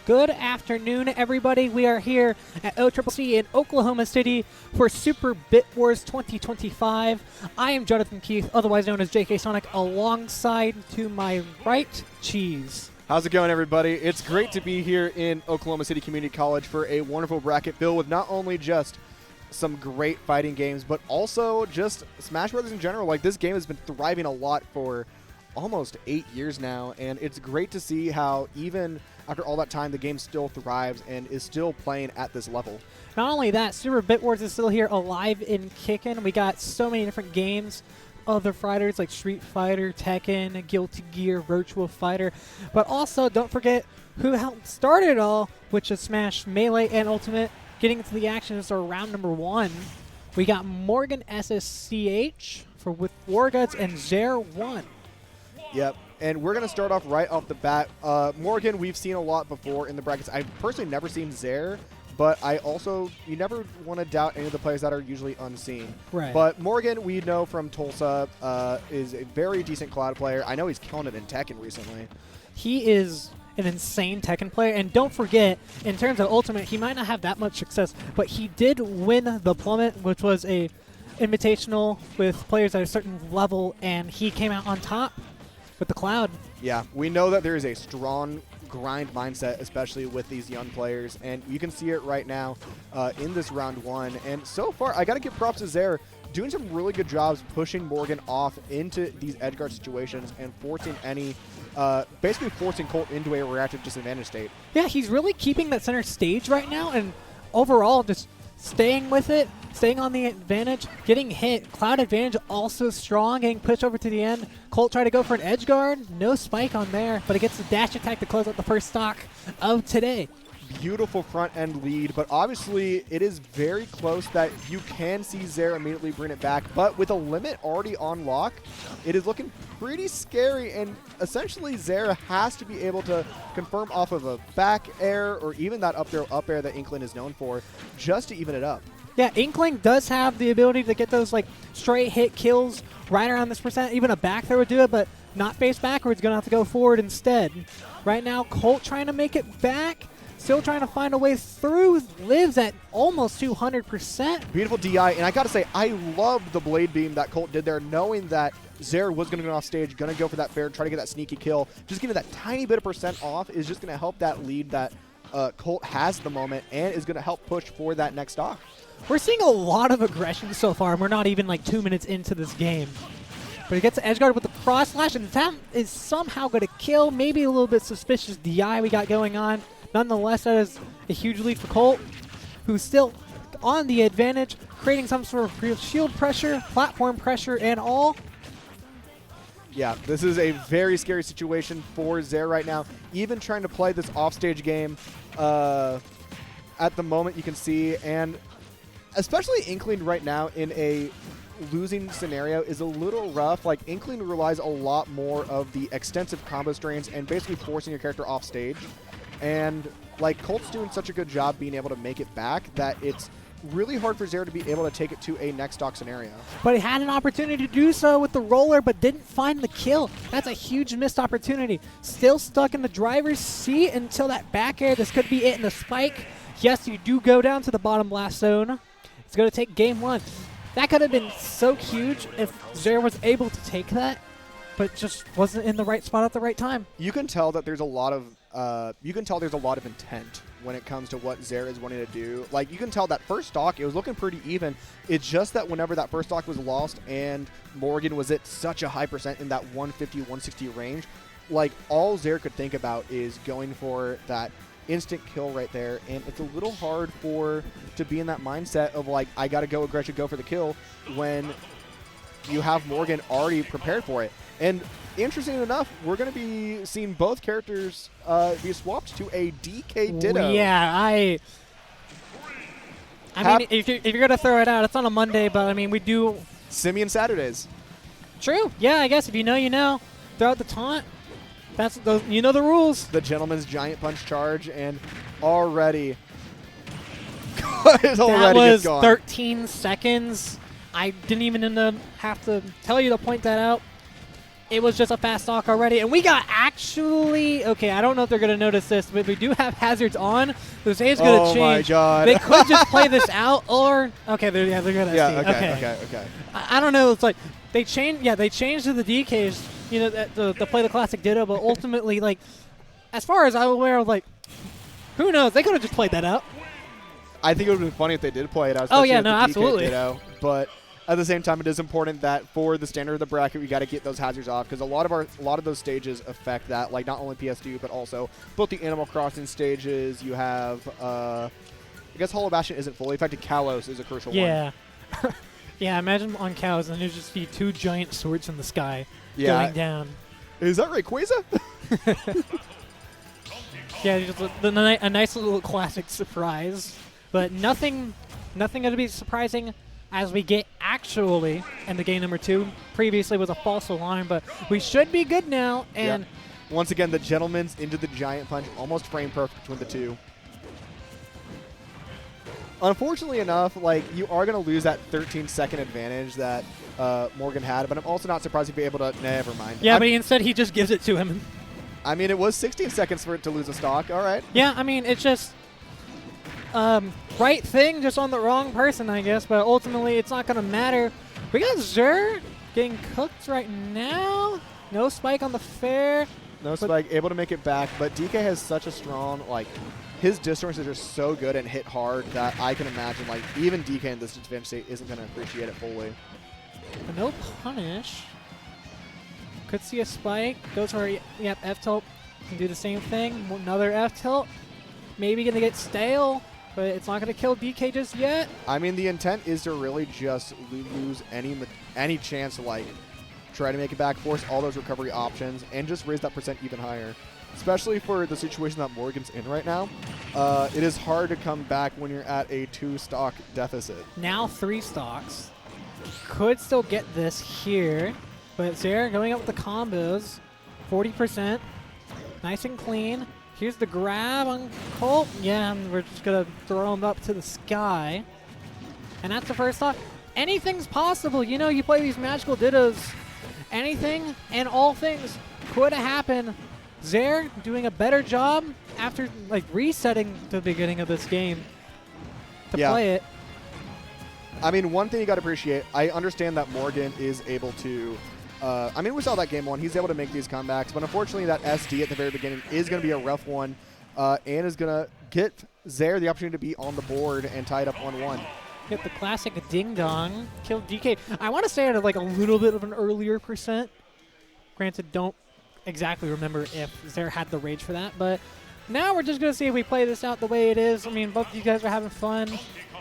Good afternoon, everybody. We are here at OCCC in Oklahoma City for Super Bit Wars 2025. I am Jonathan Keith, otherwise known as JK Sonic, alongside to my right, Cheese. How's it going, everybody? It's great to be here in Oklahoma City Community College for a wonderful bracket filled with not only just some great fighting games, but also just Smash Brothers in general. Like, this game has been thriving a lot for almost 8 years now, and it's great to see how even after all that time, the game still thrives and is still playing at this level. Not only that, Super Bit Wars is still here alive and kicking. We got so many different games, other fighters like Street Fighter, Tekken, Guilty Gear, Virtua Fighter, but also don't forget who helped start it all, which is Smash Melee and Ultimate. Getting into the action is our round number 1. We got MorGanssch Vs with WarGuts and Xer1. Yep. And we're going to start off right off the bat. Morgan, we've seen a lot before in the brackets. I've personally never seen Xer, but you never want to doubt any of the players that are usually unseen. Right. But Morgan, we know from Tulsa, is a very decent Cloud player. I know he's killing it in Tekken recently. He is an insane Tekken player, and don't forget, in terms of Ultimate, he might not have that much success, but he did win the Plummet, which was a invitational with players at a certain level, and he came out on top with the Cloud. Yeah, we know that there is a strong grind mindset, especially with these young players, and you can see it right now in this round 1. And so far, I got to give props to Xer, doing some really good jobs pushing Morgan off into these edgeguard situations and forcing basically forcing Colt into a reactive disadvantage state. Yeah, he's really keeping that center stage right now, and overall just staying with it, staying on the advantage, getting hit. Cloud advantage also strong, getting pushed over to the end. Colt tried to go for an edge guard. No spike on there, but it gets the dash attack to close out the first stock of today. Beautiful front end lead, but obviously it is very close that you can see Xer immediately bring it back, but with a limit already on lock, it is looking pretty scary, and essentially Xer has to be able to confirm off of a back air or even that up air that Inkling is known for just to even it up. Yeah, Inkling does have the ability to get those like straight hit kills right around this percent. Even a back throw would do it, but not face backwards, gonna have to go forward instead. Right now, Colt trying to make it back. Still trying to find a way through, lives at almost 200%. Beautiful DI, and I gotta say, I loved the blade beam that Colt did there, knowing that Xer was gonna go off stage, gonna go for that fair, try to get that sneaky kill. Just getting that tiny bit of percent off is just gonna help that lead that Colt has at the moment, and is gonna help push for that next stock. We're seeing a lot of aggression so far, and we're not even like 2 minutes into this game. But he gets the edge guard with the cross slash, and that is somehow gonna kill. Maybe a little bit suspicious DI we got going on. Nonetheless, that is a huge lead for Colt, who's still on the advantage, creating some sort of shield pressure, platform pressure, and all. Yeah, this is a very scary situation for Xer right now. Even trying to play this offstage game at the moment, you can see, and especially Inkling right now in a losing scenario is a little rough. Like, Inkling relies a lot more of the extensive combo strains and basically forcing your character off stage. And like, Colt's doing such a good job being able to make it back that it's really hard for Xer to be able to take it to a next stock scenario. But he had an opportunity to do so with the roller, but didn't find the kill. That's a huge missed opportunity. Still stuck in the driver's seat until that back air. This could be it in the spike. Yes, you do go down to the bottom blast zone. It's going to take game 1. That could have been so huge if Xer was able to take that, but just wasn't in the right spot at the right time. You can tell that there's a lot of intent when it comes to what Xer is wanting to do. Like, you can tell that first stock, it was looking pretty even. It's just that whenever that first stock was lost and Morgan was at such a high percent in that 150, 160 range, like, all Xer could think about is going for that instant kill right there, and it's a little hard to be in that mindset of like, I gotta go aggressive, go for the kill, when you have Morgan already prepared for it. And interesting enough, we're going to be seeing both characters be swapped to a DK Ditto. Yeah, I mean, if you're going to throw it out, it's on a Monday, but I mean, we do Simeon Saturdays. True. Yeah, I guess if you know, you know. Throw out the taunt. You know the rules. The gentleman's giant punch charge, and already it's that was gone. 13 seconds. I didn't even have to tell you to point that out. it was just a fast stock already. And we got actually, okay, I don't know if they're going to notice this, but we do have hazards on. The stage is going to change. Oh my god. They could just play this out or, okay, they're going to Yeah, see. okay. I don't know. It's like they changed to the DKs, you know, to play the classic Ditto, but ultimately, like, as far as I'm aware of, like, who knows? They could have just played that out. I think it would have been funny if they did play it out. Oh, yeah, with no, the DK absolutely. Ditto, but at the same time, it is important that for the standard of the bracket, we got to get those hazards off because a lot of those stages affect that. Like not only PS2, but also both the Animal Crossing stages. You have, I guess Hollow Bastion isn't fully affected. Kalos is a crucial one. Yeah. Yeah, imagine on cows and there's just be 2 giant swords in the sky Yeah. going down. Is that Rayquaza? Yeah, just a nice little classic surprise. But nothing going to be surprising as we get actually in the game number 2. Previously was a false alarm, but we should be good now. And Yep. Once again, the Gentleman's into the Giant Punch, almost frame perfect between the two. Unfortunately enough, like you are going to lose that 13-second advantage that Morgan had, but I'm also not surprised he'd be able to. Never mind. yeah, but instead he just gives it to him. I mean, it was 16 seconds for it to lose a stock. All right. Yeah, I mean, it's just right thing, just on the wrong person, I guess. But ultimately, it's not going to matter. We got Xer getting cooked right now. No spike on the fair. No spike, able to make it back, but DK has such a strong, like, his distances are so good and hit hard that I can imagine, like, even DK in this disadvantage state isn't going to appreciate it fully. But no punish. Could see a spike. Goes for, yep, F-tilt. Can do the same thing. Another F-tilt. Maybe going to get stale, but it's not going to kill DK just yet. I mean, the intent is to really just lose any chance to, like, try to make it back, force all those recovery options, and just raise that percent even higher. Especially for the situation that Morgan's in right now. It is hard to come back when you're at a 2-stock deficit. Now 3 stocks. Could still get this here, but Xer going up with the combos. 40%. Nice and clean. Here's the grab on Colt. Yeah, and we're just going to throw him up to the sky. And that's the first stock. Anything's possible. You know, you play these magical dittos. Anything and all things could happen. Xer doing a better job after like resetting the beginning of this game to play it. I mean, one thing you got to appreciate, I understand that Morgan is able to, I mean, we saw that game 1. He's able to make these comebacks, but unfortunately that SD at the very beginning is going to be a rough one and is going to get Xer the opportunity to be on the board and tie it up 1-1. Get the classic ding dong, kill DK. I want to say at like a little bit of an earlier percent. Granted, don't exactly remember if Xer had the rage for that, but now we're just going to see if we play this out the way it is. I mean, both of you guys are having fun.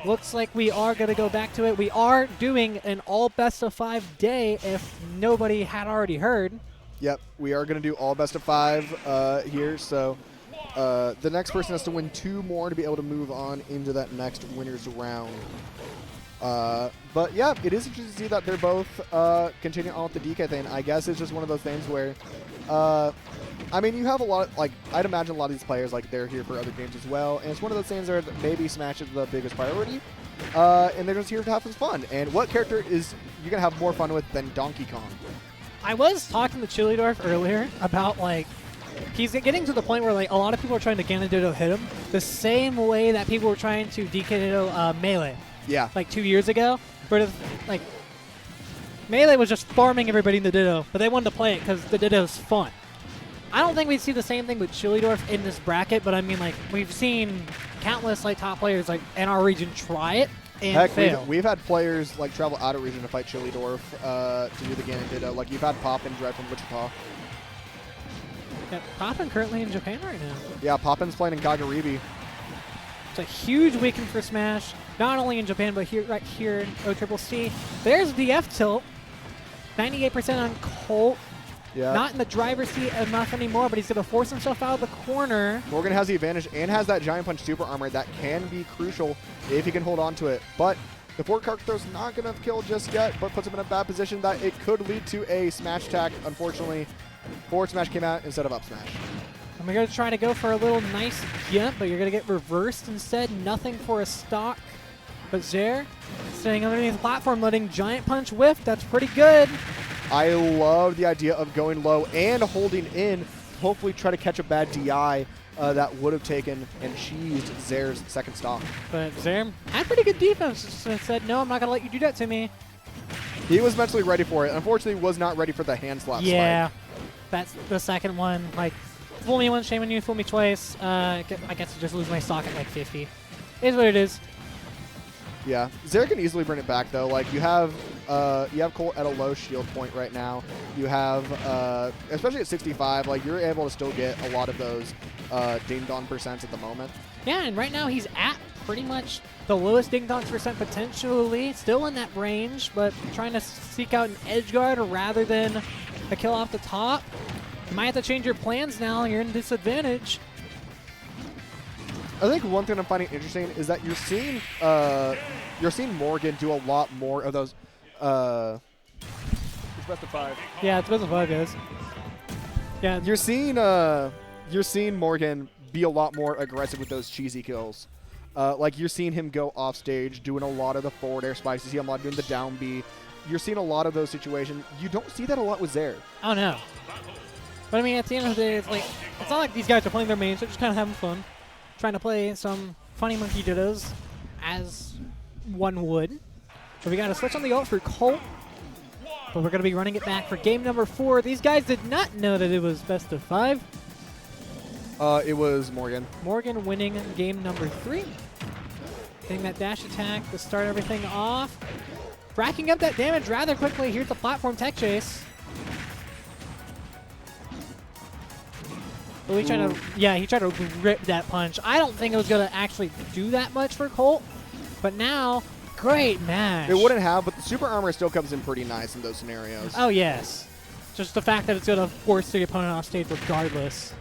Looks like we are going to go back to it. We are doing an all best of 5 day if nobody had already heard. Yep, we are going to do all best of 5 here, so the next person has to win 2 more to be able to move on into that next winner's round. But yeah, it is interesting to see that they're both continuing on with the DK thing. I guess it's just one of those things where, I mean, you have a lot of, like, I'd imagine a lot of these players, like, they're here for other games as well. And it's one of those things where maybe Smash is the biggest priority. And they're just here to have some fun. And what character is you're going to have more fun with than Donkey Kong? I was talking to Chillydorf earlier about, like, he's getting to the point where, like, a lot of people are trying to Ganondorf hit him the same way that people were trying to DK Melee. Yeah. Like 2 years ago. Where, like, Melee was just farming everybody in the Ditto, but they wanted to play it because the Ditto's fun. I don't think we'd see the same thing with Chillydorf in this bracket, but I mean, like, we've seen countless, like, top players, like, in our region try it and Heck, fail. we've had players, like, travel out of region to fight Chillydorf to do the Ganon Ditto. Like, you've had Poppin drive from Wichita. Yeah, Poppin currently in Japan right now. Yeah, Poppin's playing in Kagaribi. It's a huge weekend for Smash, not only in Japan, but here, right here in OCCC. There's the F-tilt, 98% on Colt. Yeah. Not in the driver's seat enough anymore, but he's going to force himself out of the corner. Morgan has the advantage and has that Giant Punch super armor that can be crucial if he can hold on to it. But the forward card throw's not going to kill just yet, but puts him in a bad position that it could lead to a smash attack. Unfortunately, forward smash came out instead of up smash. And we're going to try to go for a little nice jump, but you're going to get reversed instead. Nothing for a stock. But Xer staying underneath the platform, letting Giant Punch whiff. That's pretty good. I love the idea of going low and holding in, hopefully try to catch a bad DI that would have taken and cheesed Xer's second stock. But Xer had pretty good defense. Just said, no, I'm not going to let you do that to me. He was mentally ready for it. Unfortunately, was not ready for the hand slap Yeah, spike. that's the second one. Like, fool me once, shame on you, fool me twice. I guess I just lose my stock at like 50. Is what it is. Yeah, Xer can easily bring it back though. Like you have Colt at a low shield point right now. You have, especially at 65, like you're able to still get a lot of those ding dong percents at the moment. Yeah, and right now he's at pretty much the lowest ding dong percent potentially, still in that range, but trying to seek out an edge guard rather than a kill off the top. You might have to change your plans now. You're in disadvantage. I think one thing I'm finding interesting is that you're seeing Morgan do a lot more of those. It's best of 5. Yeah, it's best of 5, guys. Yeah, You're seeing Morgan be a lot more aggressive with those cheesy kills. Like you're seeing him go off stage, doing a lot of the forward air spikes. You see him a lot doing the down B. You're seeing a lot of those situations. You don't see that a lot with Xer. Oh no. But I mean, at the end of the day, it's not like these guys are playing their mains. They're just kind of having fun, trying to play some funny monkey dittos, as one would. So we got to switch on the ult for Colt, but we're going to be running it back for game number 4. These guys did not know that it was best of 5. It was Morgan. Morgan winning game number 3. Getting that dash attack to start everything off. Racking up that damage rather quickly. Here's the platform tech chase. But he tried to rip that punch. I don't think it was going to actually do that much for Colt. But now, great match. It wouldn't have, but the super armor still comes in pretty nice in those scenarios. Oh, yes. Just the fact that it's going to force the opponent off stage regardless.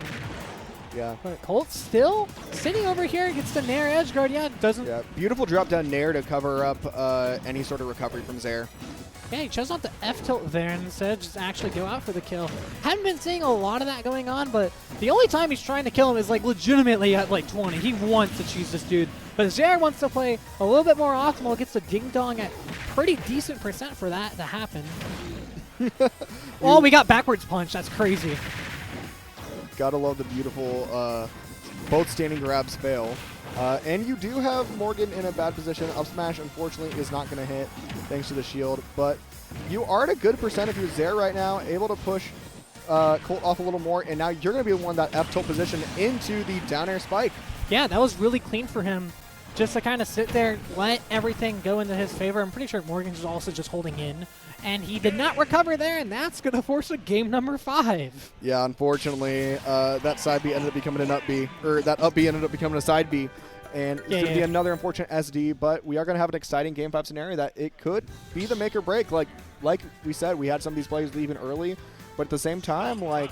Yeah. But Colt's still sitting over here, gets the Nair edge guard. Yeah, doesn't. Yeah, beautiful drop down Nair to cover up any sort of recovery from Xer. Yeah, he chose not to F-tilt there and instead just actually go out for the kill. Haven't been seeing a lot of that going on, but the only time he's trying to kill him is like legitimately at like 20. He wants to cheese this dude. But Xer wants to play a little bit more optimal, gets the ding dong at pretty decent percent for that to happen. Oh, we got backwards punch. That's crazy. Gotta love the beautiful both standing grabs fail. And you do have Morgan in a bad position. Up smash, unfortunately, is not going to hit thanks to the shield. But you are at a good percent if you're Xer right now, able to push Colt off a little more. And now you're going to be the one that F-tilt position into the down air spike. Yeah, that was really clean for him. Just to kind of sit there, let everything go into his favor. I'm pretty sure Morgan's also just holding in. And he did not recover there, and that's going to force a game number 5. Yeah, unfortunately, that side B ended up becoming an up B, or that up B ended up becoming a side B. And it's going to be another unfortunate SD, but we are going to have an exciting Game 5 scenario that it could be the make or break. Like we said, we had some of these players leaving early, but at the same time, like,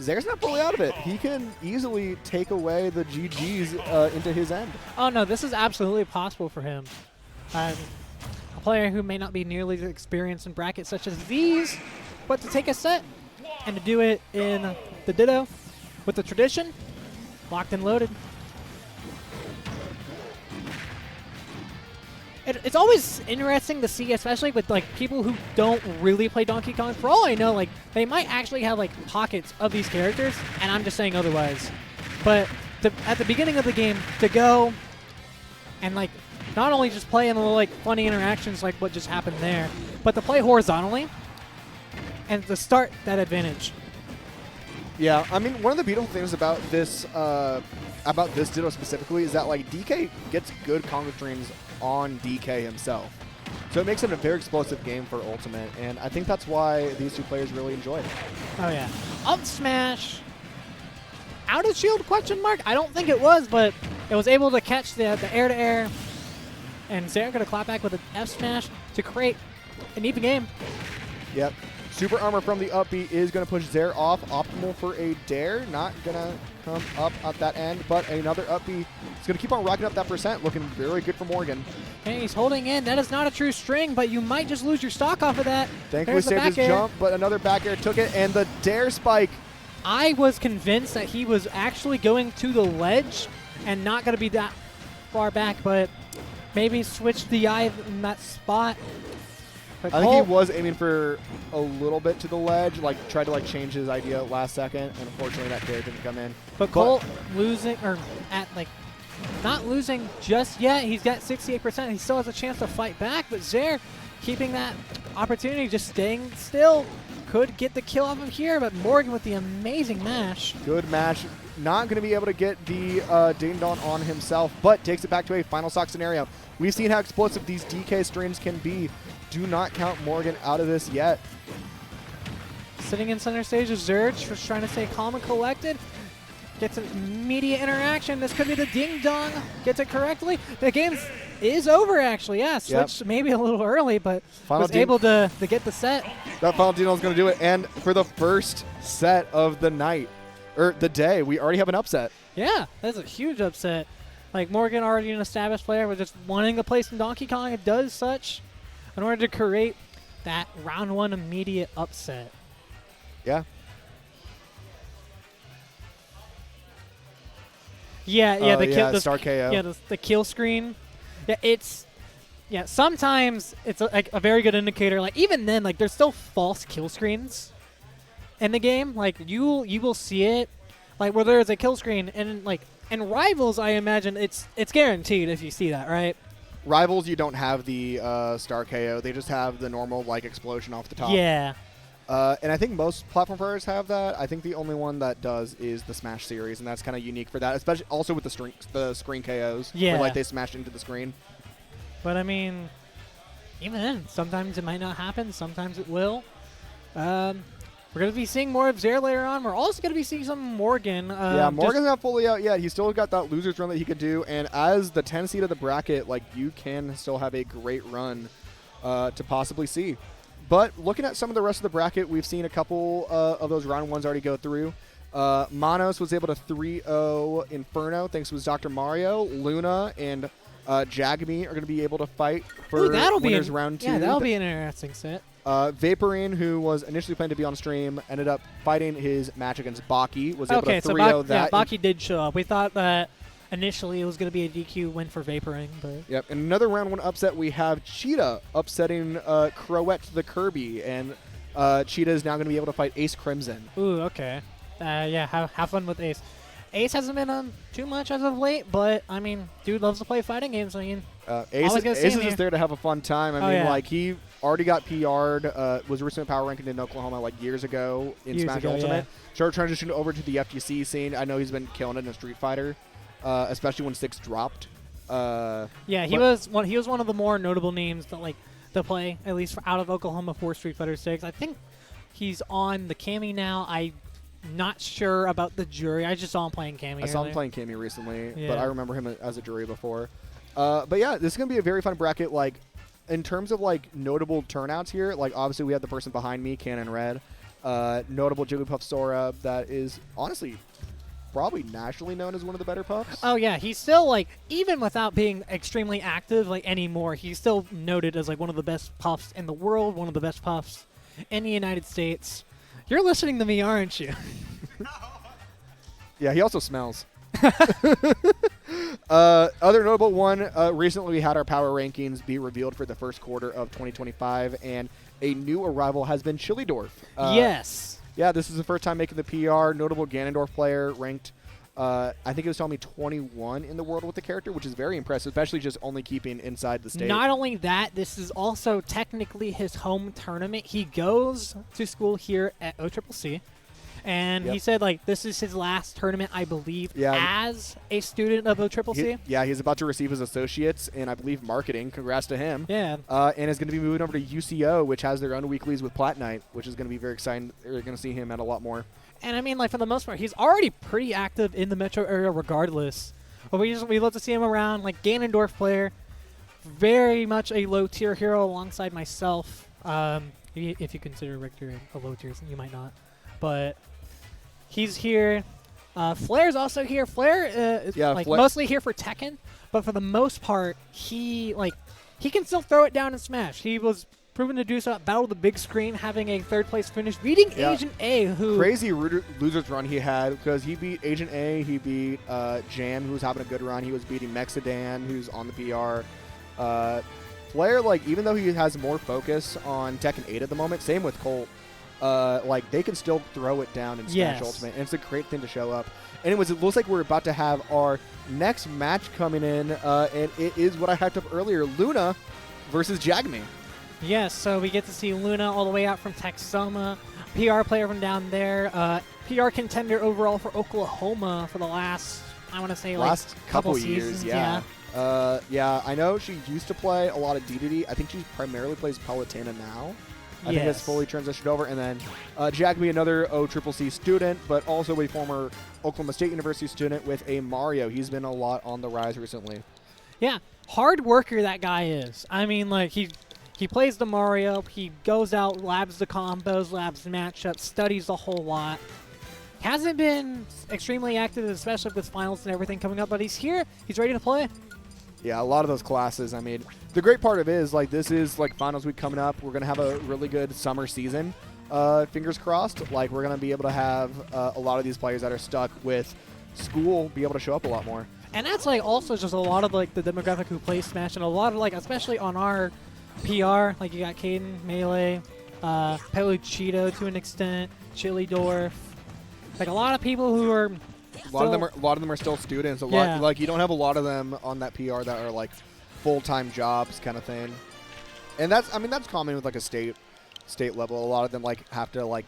Xer's not fully out of it. He can easily take away the GGs into his end. Oh, no, this is absolutely possible for him. A player who may not be nearly as experienced in brackets such as these, but to take a set and to do it in the Ditto with the tradition, locked and loaded. It's always interesting to see, especially with like people who don't really play Donkey Kong. For all I know, like they might actually have like pockets of these characters, and I'm just saying otherwise. But at the beginning of the game, to go and like not only just play in the little like funny interactions like what just happened there, but to play horizontally and to start that advantage. Yeah, I mean, one of the beautiful things about this Ditto specifically is that like DK gets good combo streams on DK himself. So it makes it a very explosive game for Ultimate, and I think that's why these two players really enjoy it. Oh yeah. Up smash. Out of shield, question mark? I don't think it was, but it was able to catch the air-to-air. And Xer going to clap back with an F smash to create an even game. Yep. Super armor from the up B is going to push Xer off. Optimal for a dare. Not going to come up at that end, but another up B is going to keep on rocking up that percent. Looking very good for Morgan. Okay, he's holding in. That is not a true string, but you might just lose your stock off of that. Thankfully saved his jump, but another back air took it, and the dare spike. I was convinced that he was actually going to the ledge and not going to be that far back, but maybe switch the eye in that spot. But I think he was aiming for a little bit to the ledge, like tried to like change his idea last second, and unfortunately that dare didn't come in. But Cole losing, or at like not losing just yet. He's got 68%. He still has a chance to fight back, but Xer keeping that opportunity, just staying still, could get the kill off of here. But Morgan with the amazing mash. Good mash. Not going to be able to get the ding dong on himself, but takes it back to a final stock scenario. We've seen how explosive these DK streams can be. Do not count Morgan out of this yet. Sitting in center stage is Xer, just trying to stay calm and collected. Gets an immediate interaction. This could be the ding dong. Gets it correctly. The game is over, actually. Yeah, switched maybe a little early, but was able to get the set. That final ding dong is going to do it. And for the first set of the night, or the day, we already have an upset. Yeah, that's a huge upset. Like Morgan, already an established player, but just wanting to place in Donkey Kong, it does such in order to create that round one immediate upset. Yeah. Yeah, the star KO. Yeah, the kill screen. Yeah, sometimes it's a very good indicator. Like even then, like there's still false kill screens in the game. Like you will see it, like where there is a kill screen, and like in Rivals, I imagine it's guaranteed if you see that, right? Rivals, you don't have the star KO. They just have the normal like explosion off the top. Yeah. And I think most platform players have that. I think the only one that does is the Smash series, and that's kind of unique for that, especially also with the screen KOs. Yeah. Where, like they smash into the screen. But I mean, even then, sometimes it might not happen. Sometimes it will. We're going to be seeing more of Xer later on. We're also going to be seeing some Morgan. Yeah, Morgan's not fully out yet. He's still got that loser's run that he could do. And as the 10 seed of the bracket, like you can still have a great run to possibly see. But looking at some of the rest of the bracket, we've seen a couple of those round ones already go through. Manos was able to 3-0 Inferno thanks to his Dr. Mario. Luna and Jagmi are going to be able to fight for winners round 2. Yeah, that'll be an interesting set. Vaporing, who was initially planned to be on stream, ended up fighting his match against Baki. Was able to 3-0 so that. Yeah, Baki did show up. We thought that initially it was going to be a DQ win for Vaporing. But yep, and another round 1 upset, we have Cheetah upsetting Crowette the Kirby, and Cheetah is now going to be able to fight AceKrimson. Ooh, okay. Yeah, have fun with Ace. Ace hasn't been on too much as of late, but, I mean, dude loves to play fighting games. I mean, Ace is just there to have a fun time. I mean, like, he already got PR'd, was recently power ranked in Oklahoma, like, years ago in Smash Ultimate. Sure, transitioned over to the FGC scene. I know he's been killing it in Street Fighter, especially when 6 dropped. Yeah, he was one of the more notable names to play, at least out of Oklahoma for Street Fighter 6. I think he's on the Cammy now. I'm not sure about the jury. I just saw him playing Cammy. I saw him playing Cammy recently, but I remember him as a jury before. But yeah, this is going to be a very fun bracket. Like, in terms of like notable turnouts here, like obviously we have the person behind me, Cannon Red. Notable Jigglypuff Sora that is honestly probably nationally known as one of the better puffs. Oh yeah, he's still like, even without being extremely active like anymore, he's still noted as like one of the best puffs in the world, one of the best puffs in the United States. You're listening to me, aren't you? Yeah, he also smells. Other notable one, recently we had our power rankings be revealed for the first quarter of 2025, and a new arrival has been Chillydorf. Yes. Yeah, this is the first time making the PR. Notable Ganondorf player, ranked, I think it was telling me 21 in the world with the character, which is very impressive, especially just only keeping inside the state. Not only that, this is also technically his home tournament. He goes to school here at OCCC. And he said, like, this is his last tournament, I believe, as a student of OCCC. Yeah, he's about to receive his associates in, I believe, marketing. Congrats to him. Yeah. And is going to be moving over to UCO, which has their own weeklies with Platnite, which is going to be very exciting. You're going to see him at a lot more. And, I mean, like, for the most part, he's already pretty active in the metro area regardless. But we love to see him around. Like, Ganondorf player, very much a low-tier hero alongside myself. If you consider Richter a low-tier, you might not. But he's here. Flair's also here. Flair is mostly here for Tekken, but for the most part, he can still throw it down and smash. He was proven to do so at Battle of the Big Screen, having a third-place finish, beating Agent A, who... Crazy losers run he had, because he beat Agent A, he beat Jam, who was having a good run. He was beating Mexadan, who's on the PR. Flair, like, even though he has more focus on Tekken 8 at the moment, same with Colt, like, they can still throw it down in Smash Ultimate, and it's a great thing to show up. Anyways, it looks like we're about to have our next match coming in, and it is what I hyped up earlier, Luna versus Jagmi. Yes, so we get to see Luna all the way out from Texoma, PR player from down there, PR contender overall for Oklahoma for the last, I want to say, last like, couple years, seasons, yeah. Yeah, I know she used to play a lot of DDD. I think she primarily plays Palutena now. I think that's fully transitioned over. And then Jagmi, another OCCC student, but also a former Oklahoma State University student with a Mario. He's been a lot on the rise recently. Yeah, hard worker that guy is. I mean, like, he plays the Mario. He goes out, labs the combos, labs the matchups, studies a whole lot. Hasn't been extremely active, especially with finals and everything coming up, but he's here. He's ready to play. Yeah, a lot of those classes. I mean, the great part of it is, like, this is, like, finals week coming up. We're going to have a really good summer season. Fingers crossed. Like, we're going to be able to have a lot of these players that are stuck with school be able to show up a lot more. And that's, like, also just a lot of, like, the demographic who plays Smash, and a lot of, like, especially on our PR, like, you got Caden, Melee, Peluchito to an extent, Chillydorf. Like, a lot of people who are... A lot of them are still students. Like, you don't have a lot of them on that PR that are like full-time jobs kind of thing. And that's, I mean, that's common with like a state level. A lot of them like have to like,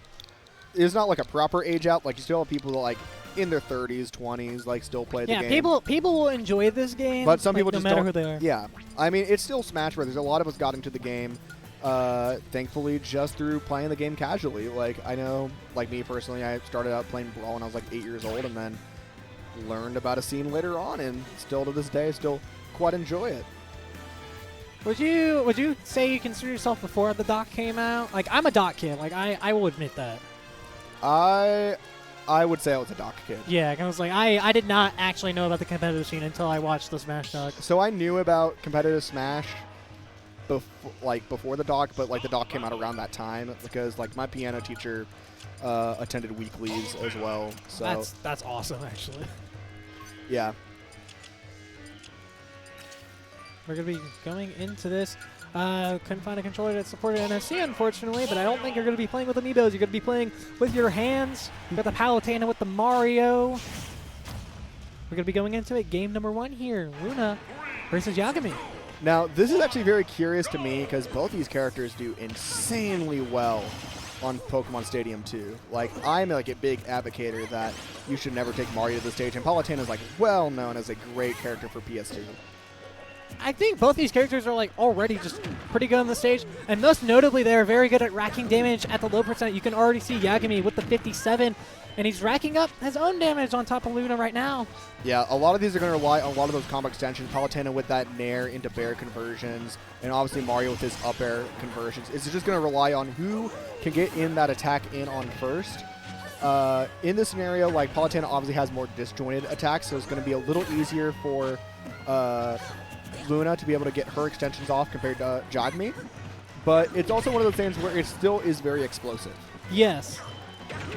it's not like a proper age out. Like, you still have people that like in their 30s, 20s, like still play the game. Yeah, people will enjoy this game. But some like, people no just matter don't. Who they are. Yeah, I mean, it's still Smash Brothers. A lot of us got into the game. Thankfully, just through playing the game casually. Like, I know, like me personally, I started out playing Brawl when I was like 8 years old, and then learned about a scene later on, and still to this day, still quite enjoy it. Would you say you consider yourself before the doc came out? Like, I'm a doc kid. Like, I will admit that. I would say I was a doc kid. Yeah, I was like, I did not actually know about the competitive scene until I watched the Smash doc. So I knew about competitive Smash before the doc, but like the doc came out around that time because like my piano teacher attended weeklies as well. So that's awesome, actually. Yeah. We're gonna be going into this. Couldn't find a controller that supported NFC, unfortunately, but I don't think you're gonna be playing with amiibos. You're gonna be playing with your hands. You got the Palutena with the Mario. We're gonna be going into it. Game number 1 here. Luna versus Jagmi. Now, this is actually very curious to me because both these characters do insanely well on Pokemon Stadium 2. Like, I'm like a big advocator that you should never take Mario to the stage, and Palutena is like well known as a great character for PS2. I think both these characters are like already just pretty good on the stage, and most notably, they are very good at racking damage at the low percent. You can already see Jagmi with the 57, and he's racking up his own damage on top of Luna right now. Yeah, a lot of these are going to rely on a lot of those combo extensions. Palutena with that Nair into Bear conversions, and obviously Mario with his up air conversions. It's just going to rely on who can get in that attack in on first. In this scenario, like, Palutena obviously has more disjointed attacks, so it's going to be a little easier for Luna to be able to get her extensions off compared to Jagmi. But it's also one of those things where it still is very explosive. Yes.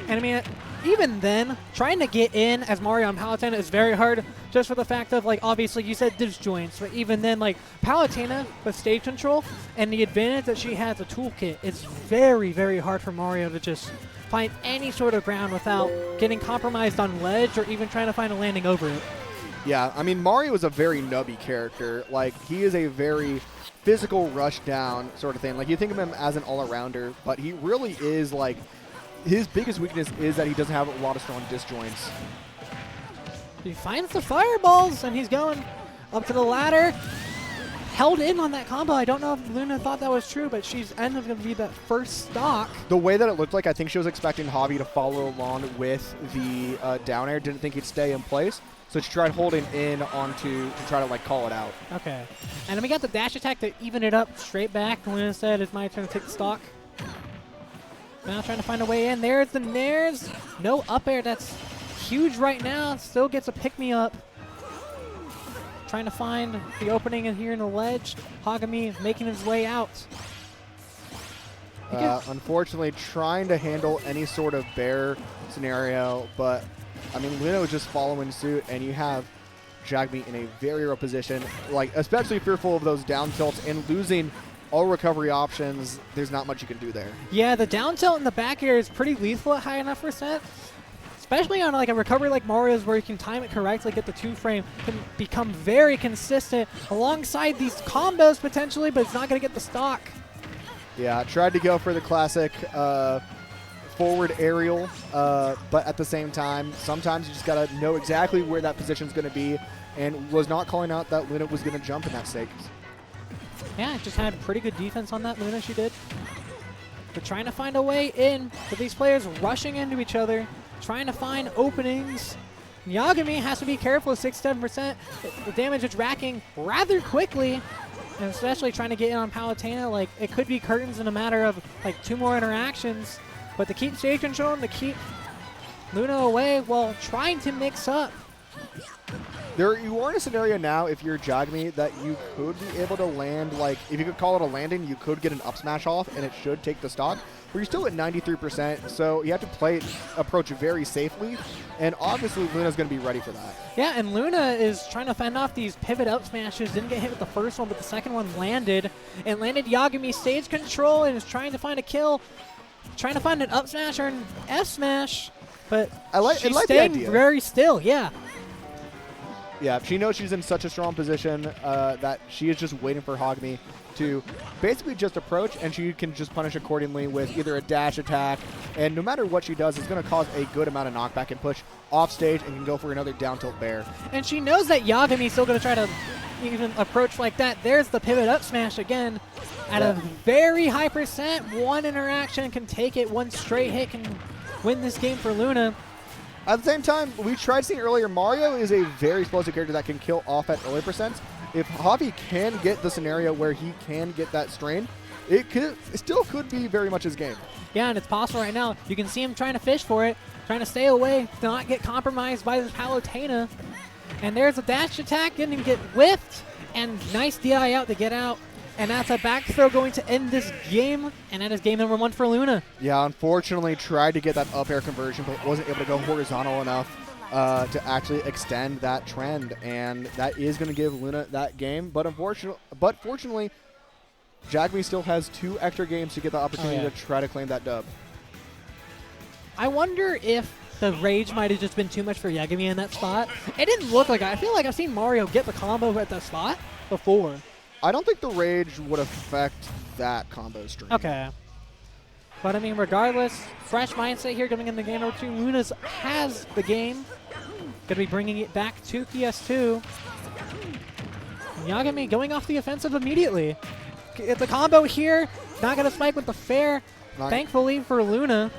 And I mean, even then, trying to get in as Mario and Palutena is very hard, just for the fact of, like, obviously you said disjoints, but even then, like, Palutena with stage control and the advantage that she has a toolkit, it's very, very hard for Mario to just find any sort of ground without getting compromised on ledge or even trying to find a landing over it. Yeah, I mean, Mario is a very nubby character. Like, he is a very physical rush down sort of thing. Like, you think of him as an all-arounder, but he really is, like, his biggest weakness is that he doesn't have a lot of strong disjoints. He finds the fireballs, and he's going up to the ladder. Held in on that combo. I don't know if Luna thought that was true, but she's ended up going to be that first stock. The way that it looked like, I think she was expecting Javi to follow along with the down air. Didn't think he'd stay in place. So she tried holding in onto to try to, like, call it out. Okay. And then we got the dash attack to even it up straight back. Luna said it's my turn to take the stock. Now trying to find a way in. There's the nairs. No up air. That's huge right now. Still gets a pick-me-up. Trying to find the opening in here in the ledge. Jagmi making his way out. Unfortunately, trying to handle any sort of bear scenario, but I mean, Luna was just following suit, and you have Jagmi in a very real position, like especially fearful of those down tilts and losing all recovery options. There's not much you can do there. Yeah, the down tilt in the back air is pretty lethal at high enough percent. Especially on like a recovery like Mario's where you can time it correctly, get the 2-frame, can become very consistent alongside these combos potentially, but it's not going to get the stock. Yeah, tried to go for the classic forward aerial, but at the same time, sometimes you just got to know exactly where that position is going to be, and was not calling out that Luna was going to jump in that stake. Yeah, just had pretty good defense on that, Luna, she did. But trying to find a way in with these players rushing into each other, trying to find openings. Jagmi has to be careful with 6-7%. The damage it's racking rather quickly, and especially trying to get in on Palutena. Like, it could be curtains in a matter of like 2 more interactions. But to keep stage control and to keep Luna away while trying to mix up. You are in a scenario now, if you're Jagmi, that you could be able to land, like, if you could call it a landing, you could get an up smash off, and it should take the stock. But you're still at 93%, so you have to approach very safely, and obviously Luna's going to be ready for that. Yeah, and Luna is trying to fend off these pivot up smashes. Didn't get hit with the first one, but the second one landed. And landed Jagmi stage control and is trying to find a kill. Trying to find an up smash or an F smash, but she's staying very still, yeah. Yeah, she knows she's in such a strong position that she is just waiting for Jagmi to basically just approach, and she can just punish accordingly with either a dash attack, and no matter what she does, it's going to cause a good amount of knockback and push off stage and can go for another down tilt bear. And she knows that Jagmi's still going to try to even approach like that. There's the pivot up smash again at a very high percent. One interaction can take it. One straight hit can win this game for Luna. At the same time, we tried seeing earlier, Mario is a very explosive character that can kill off at early percents. If Javi can get the scenario where he can get that strain, it still could be very much his game. Yeah, and it's possible right now. You can see him trying to fish for it, trying to stay away, to not get compromised by this Palutena. And there's a dash attack, didn't even get whiffed, and nice DI out to get out. And that's a back throw going to end this game, and that is game number 1 for Luna. Yeah, unfortunately tried to get that up air conversion, but wasn't able to go horizontal enough to actually extend that trend, and that is going to give Luna that game. But fortunately, Jagmi still has 2 extra games to get the opportunity to try to claim that dub. I wonder if the rage might have just been too much for Jagmi in that spot. It didn't look like it. I feel like I've seen Mario get the combo at that spot before. I don't think the rage would affect that combo stream. Okay. But, I mean, regardless, fresh mindset here coming in the game number 2. Luna's has the game. Going to be bringing it back to PS2. Jagmi going off the offensive immediately. It's a combo here. Not going to spike with the fair. Thankfully for Luna.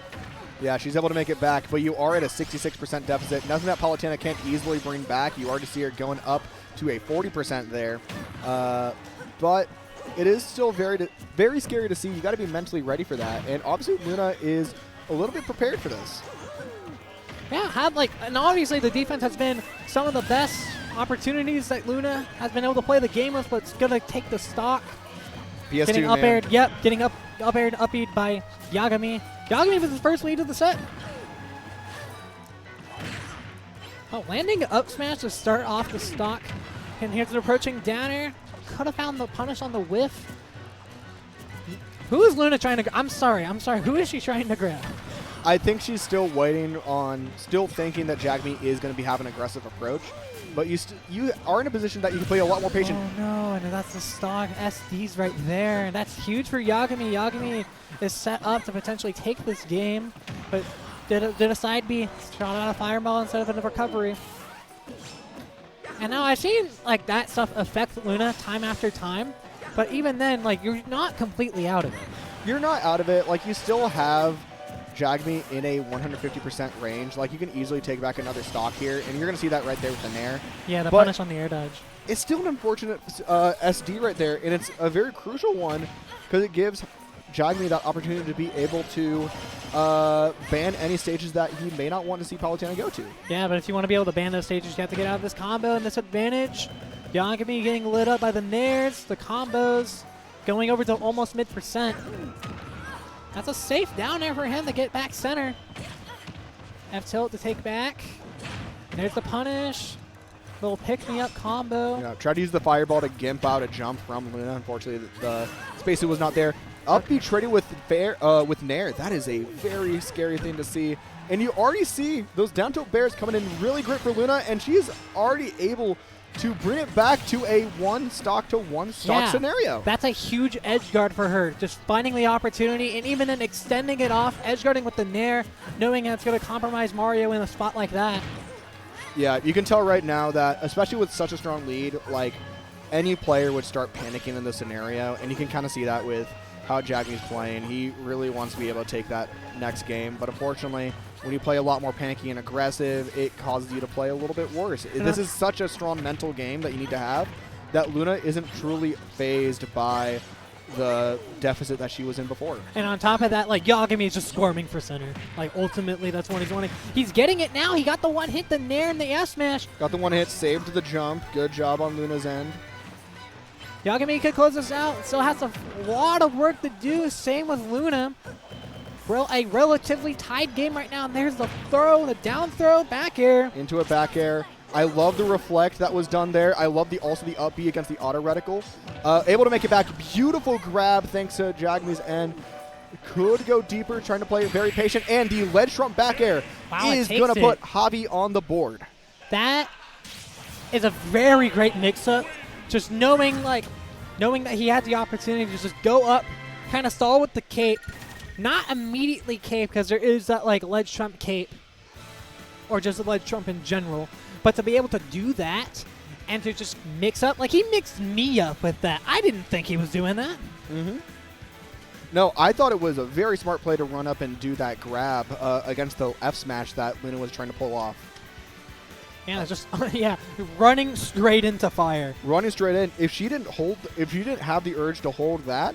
Yeah, she's able to make it back, but you are at a 66% deficit. Nothing that Palutena can't easily bring back. You already see her going up to a 40% there. But it is still very scary to see. You got to be mentally ready for that. And obviously Luna is a little bit prepared for this. Yeah, and obviously the defense has been some of the best opportunities that Luna has been able to play the game with, but it's going to take the stock. PS2, getting up aired, getting up aired and up-aired by Jagmi. Jagmi with his first lead of the set. Oh, landing up smash to start off the stock. And here's an approaching down air. Could have found the punish on the whiff. Who is Luna trying to I'm sorry. Who is she trying to grab? I think she's still waiting on, still thinking that Jagmi is going to be having an aggressive approach. But you are in a position that you can play a lot more patient. Oh, no, and that's the stock SDs right there. That's huge for Jagmi. Jagmi is set up to potentially take this game, but did a side B, shot out a fireball instead of a recovery. And now I've seen like that stuff affect Luna time after time, but even then, like, you're not completely out of it. You're not out of it. Like, you still have Jagmi in a 150% range. Like, you can easily take back another stock here, and you're going to see that right there with the Nair. Yeah, the punish on the air dodge. It's still an unfortunate SD right there, and it's a very crucial one because it gives Jagmi that opportunity to be able to ban any stages that he may not want to see Palutena go to. Yeah, but if you want to be able to ban those stages, you have to get out of this combo and this advantage. Jagmi getting lit up by the nairs, the combos, going over to almost mid%. That's a safe down air for him to get back center. F tilt to take back. And there's the punish. Little pick-me-up combo. Yeah, tried to use the fireball to gimp out a jump from Luna. Unfortunately, the spacesuit was not there. Up B trading with Nair. That is a very scary thing to see. And you already see those down tilt bears coming in really great for Luna, and she is already able to bring it back to a one stock scenario. That's a huge edge guard for her. Just finding the opportunity and even then extending it off, edge guarding with the Nair, knowing that it's going to compromise Mario in a spot like that. Yeah, you can tell right now that, especially with such a strong lead, like any player would start panicking in this scenario, and you can kind of see that with how Jagmi's playing. He really wants to be able to take that next game, but unfortunately, when you play a lot more panicky and aggressive, it causes you to play a little bit worse. This is such a strong mental game that you need to have that Luna isn't truly phased by the deficit that she was in before. And on top of that, like, Jagmi is just squirming for center. Like, ultimately, that's what he's wanting. He's getting it now. He got the one hit, the Nair, and the F smash. Got the one hit, saved the jump. Good job on Luna's end. Jagmi could close this out. Still has a lot of work to do. Same with Luna. A relatively tied game right now. And there's the throw, the down throw, back air. Into a back air. I love the reflect that was done there. I love also the up B against the auto reticle. Able to make it back. Beautiful grab thanks to Jagmi's end. Could go deeper, trying to play very patient. And the ledge trump back air is going to put Javi on the board. That is a very great mix-up. Just knowing that he had the opportunity to just go up, kind of stall with the cape. Not immediately cape, because there is that like ledge trump cape, or just a ledge trump in general. But to be able to do that and to just mix up, like he mixed me up with that. I didn't think he was doing that. Mm-hmm. No, I thought it was a very smart play to run up and do that grab against the F smash that Luna was trying to pull off. Yeah, just running straight into fire. Running straight in. If she didn't have the urge to hold that,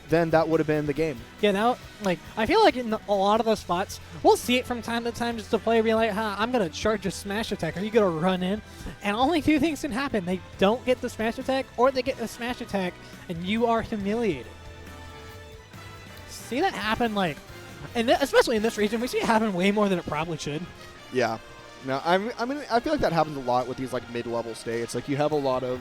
then that would have been the game. Yeah, now, like, I feel like in a lot of those spots, we'll see it from time to time just to play, be like, I'm going to charge a smash attack, or you going to run in, and only two things can happen. They don't get the smash attack, or they get the smash attack, and you are humiliated. See that happen, like, and especially in this region, we see it happen way more than it probably should. Yeah. No, I mean, I feel like that happens a lot with these, like, mid-level states. Like, you have a lot of,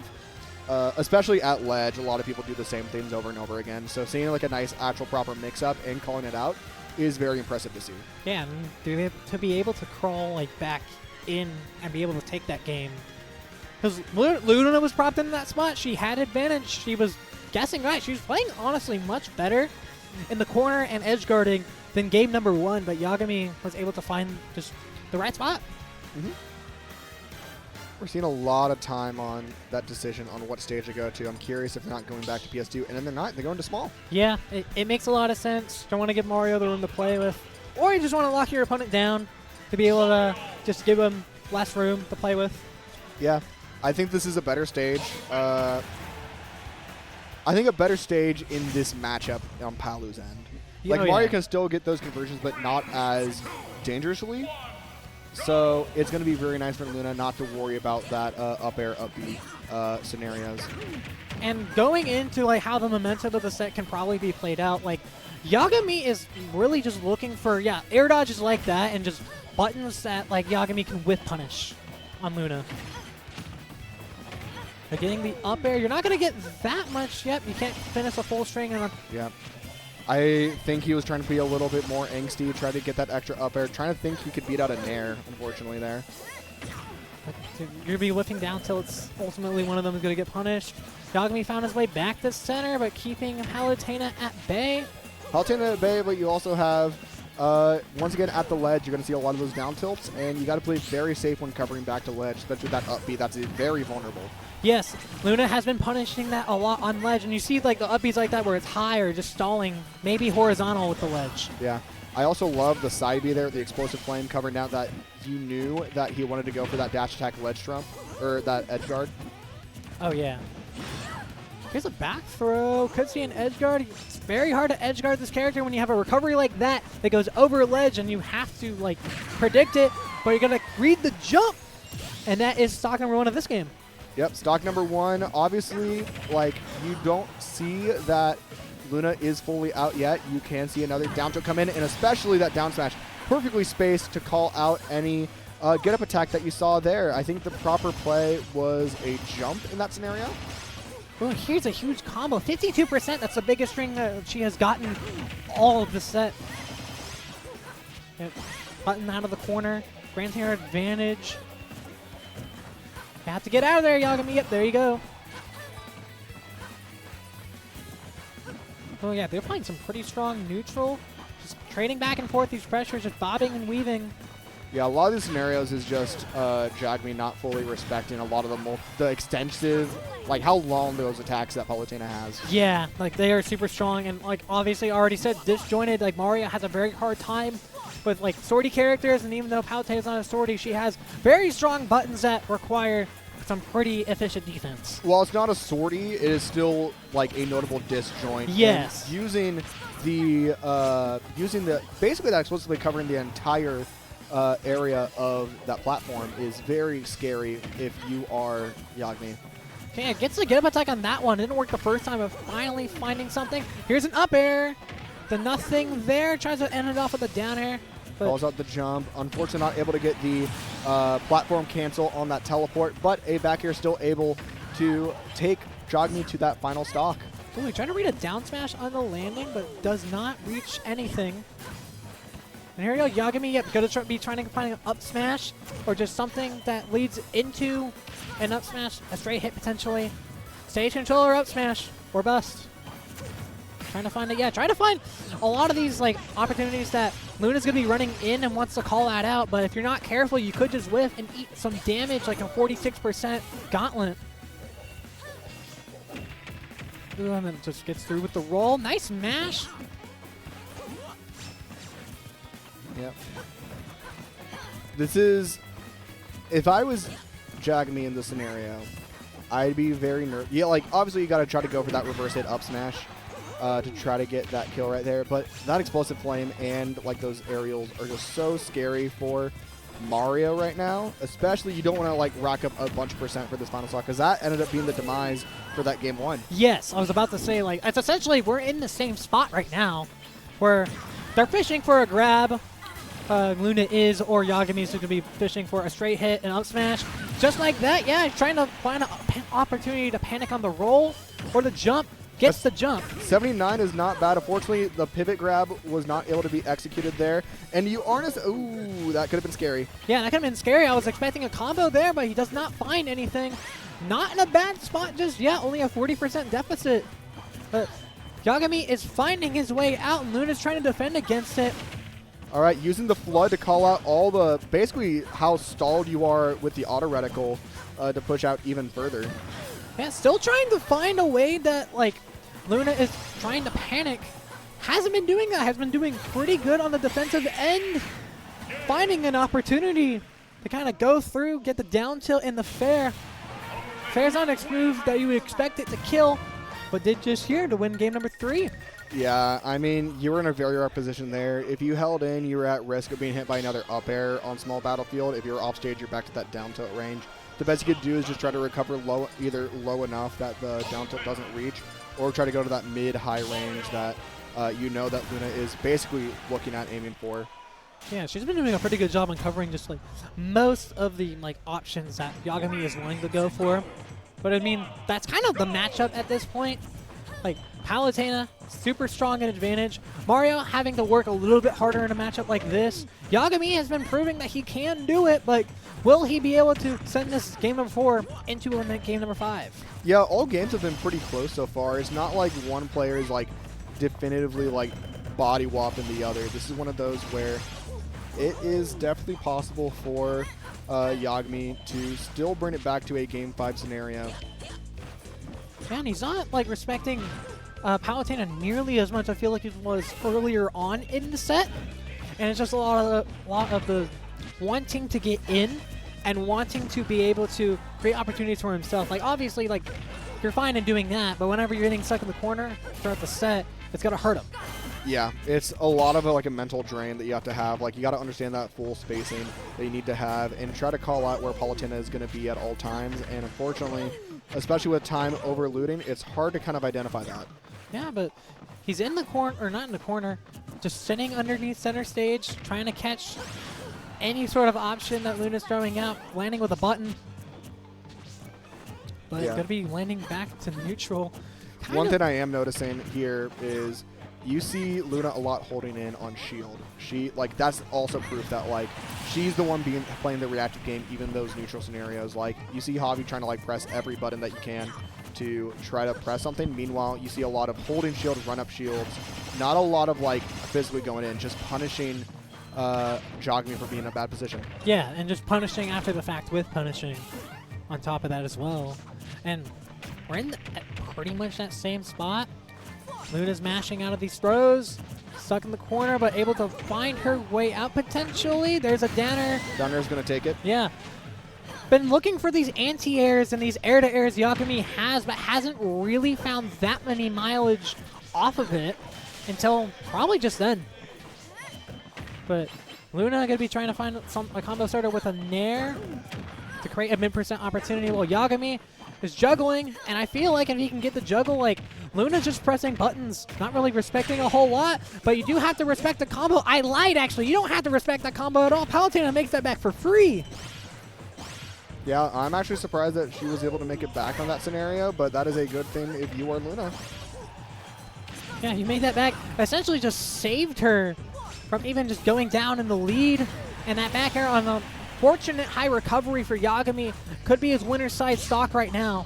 especially at ledge, a lot of people do the same things over and over again. So seeing, like, a nice, actual, proper mix-up and calling it out is very impressive to see. Yeah, and to be able to crawl, like, back in and be able to take that game. Because Luna was propped into that spot. She had advantage. She was guessing right. She was playing, honestly, much better in the corner and edge guarding than game number one. But Jagmi was able to find just the right spot. Mm-hmm. We're seeing a lot of time on that decision on what stage to go to. I'm curious if they're not going back to PS2, and then they're not. They're going to small. Yeah, it makes a lot of sense. Don't want to give Mario the room to play with, or you just want to lock your opponent down to be able to just give him less room to play with. Yeah, I think this is a better stage. I think a better stage in this matchup on Palu's end. Like, Mario can still get those conversions, but not as dangerously. So it's going to be very nice for Luna not to worry about that up air, up B scenarios. And going into like how the momentum of the set can probably be played out, like Jagmi is really just looking for air dodges like that and just buttons that like Jagmi can whip punish on Luna. But getting the up air, you're not going to get that much yet. You can't finish a full string. Yeah. I think he was trying to be a little bit more angsty, try to get that extra up air, trying to think he could beat out a Nair, unfortunately, there. You're going to be whiffing down until it's ultimately one of them is going to get punished. Jagmi found his way back to center, but keeping Palutena at bay. Palutena at bay, but you also have, once again, at the ledge, you're going to see a lot of those down tilts, and you got to play very safe when covering back to ledge, especially with that up B. That's very vulnerable. Yes, Luna has been punishing that a lot on ledge, and you see like the up Bs like that where it's high or just stalling, maybe horizontal with the ledge. Yeah. I also love the side B there, the explosive flame covering out that you knew that he wanted to go for that dash attack ledge trump, or that edge guard. Oh, yeah. Here's a back throw. Could see an edge guard. It's very hard to edge guard this character when you have a recovery like that that goes over ledge, and you have to like predict it, but you're going to read the jump, and that is stock number one of this game. Yep, stock number one. Obviously, like, you don't see that Luna is fully out yet. You can see another down tilt come in, and especially that down smash. Perfectly spaced to call out any get-up attack that you saw there. I think the proper play was a jump in that scenario. Well, here's a huge combo. 52%, that's the biggest string that she has gotten all of the set. Yep. Button out of the corner, granting her advantage. You have to get out of there, Yagami. Yep, there you go. Oh yeah, they're playing some pretty strong neutral. Just trading back and forth these pressures, just bobbing and weaving. Yeah, a lot of these scenarios is just Jagmi not fully respecting a lot of the extensive, like how long those attacks that Palutena has. Yeah, like they are super strong, and like obviously I already said, disjointed. Like Mario has a very hard time with like swordy characters, and even though Palutena's not a swordy, she has very strong buttons that require some pretty efficient defense. While it's not a swordy, it is still like a notable disjoint. Yes. And using the basically that explicitly covering the entire area of that platform is very scary if you are Jagmi. Okay, it gets a get-up attack on that one. It didn't work the first time, but finally finding something. Here's an up air. The nothing there. Tries to end it off with a down air. Calls out the jump. Unfortunately, not able to get the platform cancel on that teleport, but a back air still able to take Jagmi to that final stock. Ooh, he tried to read a down smash on the landing, but does not reach anything. And here we go, Jagami, yep, going to be trying to find an up smash, or just something that leads into an up smash, a straight hit potentially. Stage controller up smash, or bust. Trying to find it, yeah, trying to find a lot of these like opportunities that Luna's going to be running in and wants to call that out, but if you're not careful, you could just whiff and eat some damage, like a 46% gauntlet. Ooh, and then just gets through with the roll. Nice mash. Yep. This is, if I was Jagmi in this scenario, I'd be very nervous. Yeah, like obviously you got to try to go for that reverse hit up smash to try to get that kill right there. But that explosive flame and like those aerials are just so scary for Mario right now. Especially you don't want to like rack up a bunch of percent for this final stock, because that ended up being the demise for that game one. Yes, I was about to say, like, it's essentially we're in the same spot right now where they're fishing for a grab. Luna is, or Yagami is going to be fishing for a straight hit and up smash. Just like that, yeah, trying to find an opportunity to panic on the roll or the jump. Gets the jump. 79 is not bad. Unfortunately, the pivot grab was not able to be executed there. And you aren't as... Ooh, that could have been scary. Yeah, that could have been scary. I was expecting a combo there, but he does not find anything. Not in a bad spot just yet. Only a 40% deficit. But Yagami is finding his way out, and Luna's trying to defend against it. All right, using the flood to call out all the... Basically, how stalled you are with the auto reticle to push out even further. Yeah, still trying to find a way that, like, Luna is trying to panic. Hasn't been doing that. Has been doing pretty good on the defensive end. Finding an opportunity to kind of go through, get the down tilt in the fair. Fair's not a move that you would expect it to kill, but did just here to win game number 3. Yeah, I mean, you were in a very rare position there. If you held in, you were at risk of being hit by another up air on small battlefield. If you're off stage, you're back to that down tilt range. The best you could do is just try to recover low, either low enough that the down tilt doesn't reach, or try to go to that mid-high range that you know that Luna is basically looking at, aiming for. Yeah, she's been doing a pretty good job on covering just like most of the like options that Yagami is willing to go for. But I mean, that's kind of the matchup at this point. Like Palutena, super strong at advantage. Mario having to work a little bit harder in a matchup like this. Yagami has been proving that he can do it, but will he be able to send this game number 4 into game number 5? Yeah, all games have been pretty close so far. It's not like one player is like definitively like body whopping the other. This is one of those where it is definitely possible for Jagmi to still bring it back to a game 5 scenario. Man, he's not like respecting Palutena nearly as much I feel like it was earlier on in the set. And it's just a lot of the wanting to get in and wanting to be able to create opportunities for himself. Like obviously, like you're fine in doing that, but whenever you're getting stuck in the corner throughout the set, it's gonna hurt him. Yeah, it's a lot of like a mental drain that you have to have. Like you got to understand that full spacing that you need to have, and try to call out where Palutena is going to be at all times. And unfortunately, especially with time overlooting, it's hard to kind of identify that. Yeah, but he's in the corner, or not in the corner, just sitting underneath center stage, trying to catch any sort of option that Luna's throwing out, landing with a button. But it's going to be landing back to neutral. One thing I am noticing here is you see Luna a lot holding in on shield. That's also proof that she's the one playing the reactive game, even those neutral scenarios. You see Javi trying to press every button that you can to try to press something. Meanwhile, you see a lot of holding shield, run up shields, not a lot of physically going in, just punishing Jagmi for being in a bad position. Yeah, and just punishing after the fact with punishing on top of that as well. And we're in pretty much that same spot. Luna's mashing out of these throws, stuck in the corner, but able to find her way out potentially. There's a Danner. Danner's going to take it. Yeah. Been looking for these anti-airs and these air-to-airs Jagmi has, but hasn't really found that many mileage off of it until probably just then. But Luna going to be trying to find a combo starter with a Nair to create a mid-percent opportunity, while Jagmi is juggling, and I feel like if he can get the juggle, Luna's just pressing buttons, not really respecting a whole lot, but you do have to respect the combo. I lied, actually. You don't have to respect that combo at all. Palutena makes that back for free. Yeah, I'm actually surprised that she was able to make it back on that scenario, but that is a good thing if you are Luna. Yeah, he made that back. Essentially just saved her from even just going down in the lead, and that back air on a fortunate high recovery for Jagmi could be his winner's side stock right now.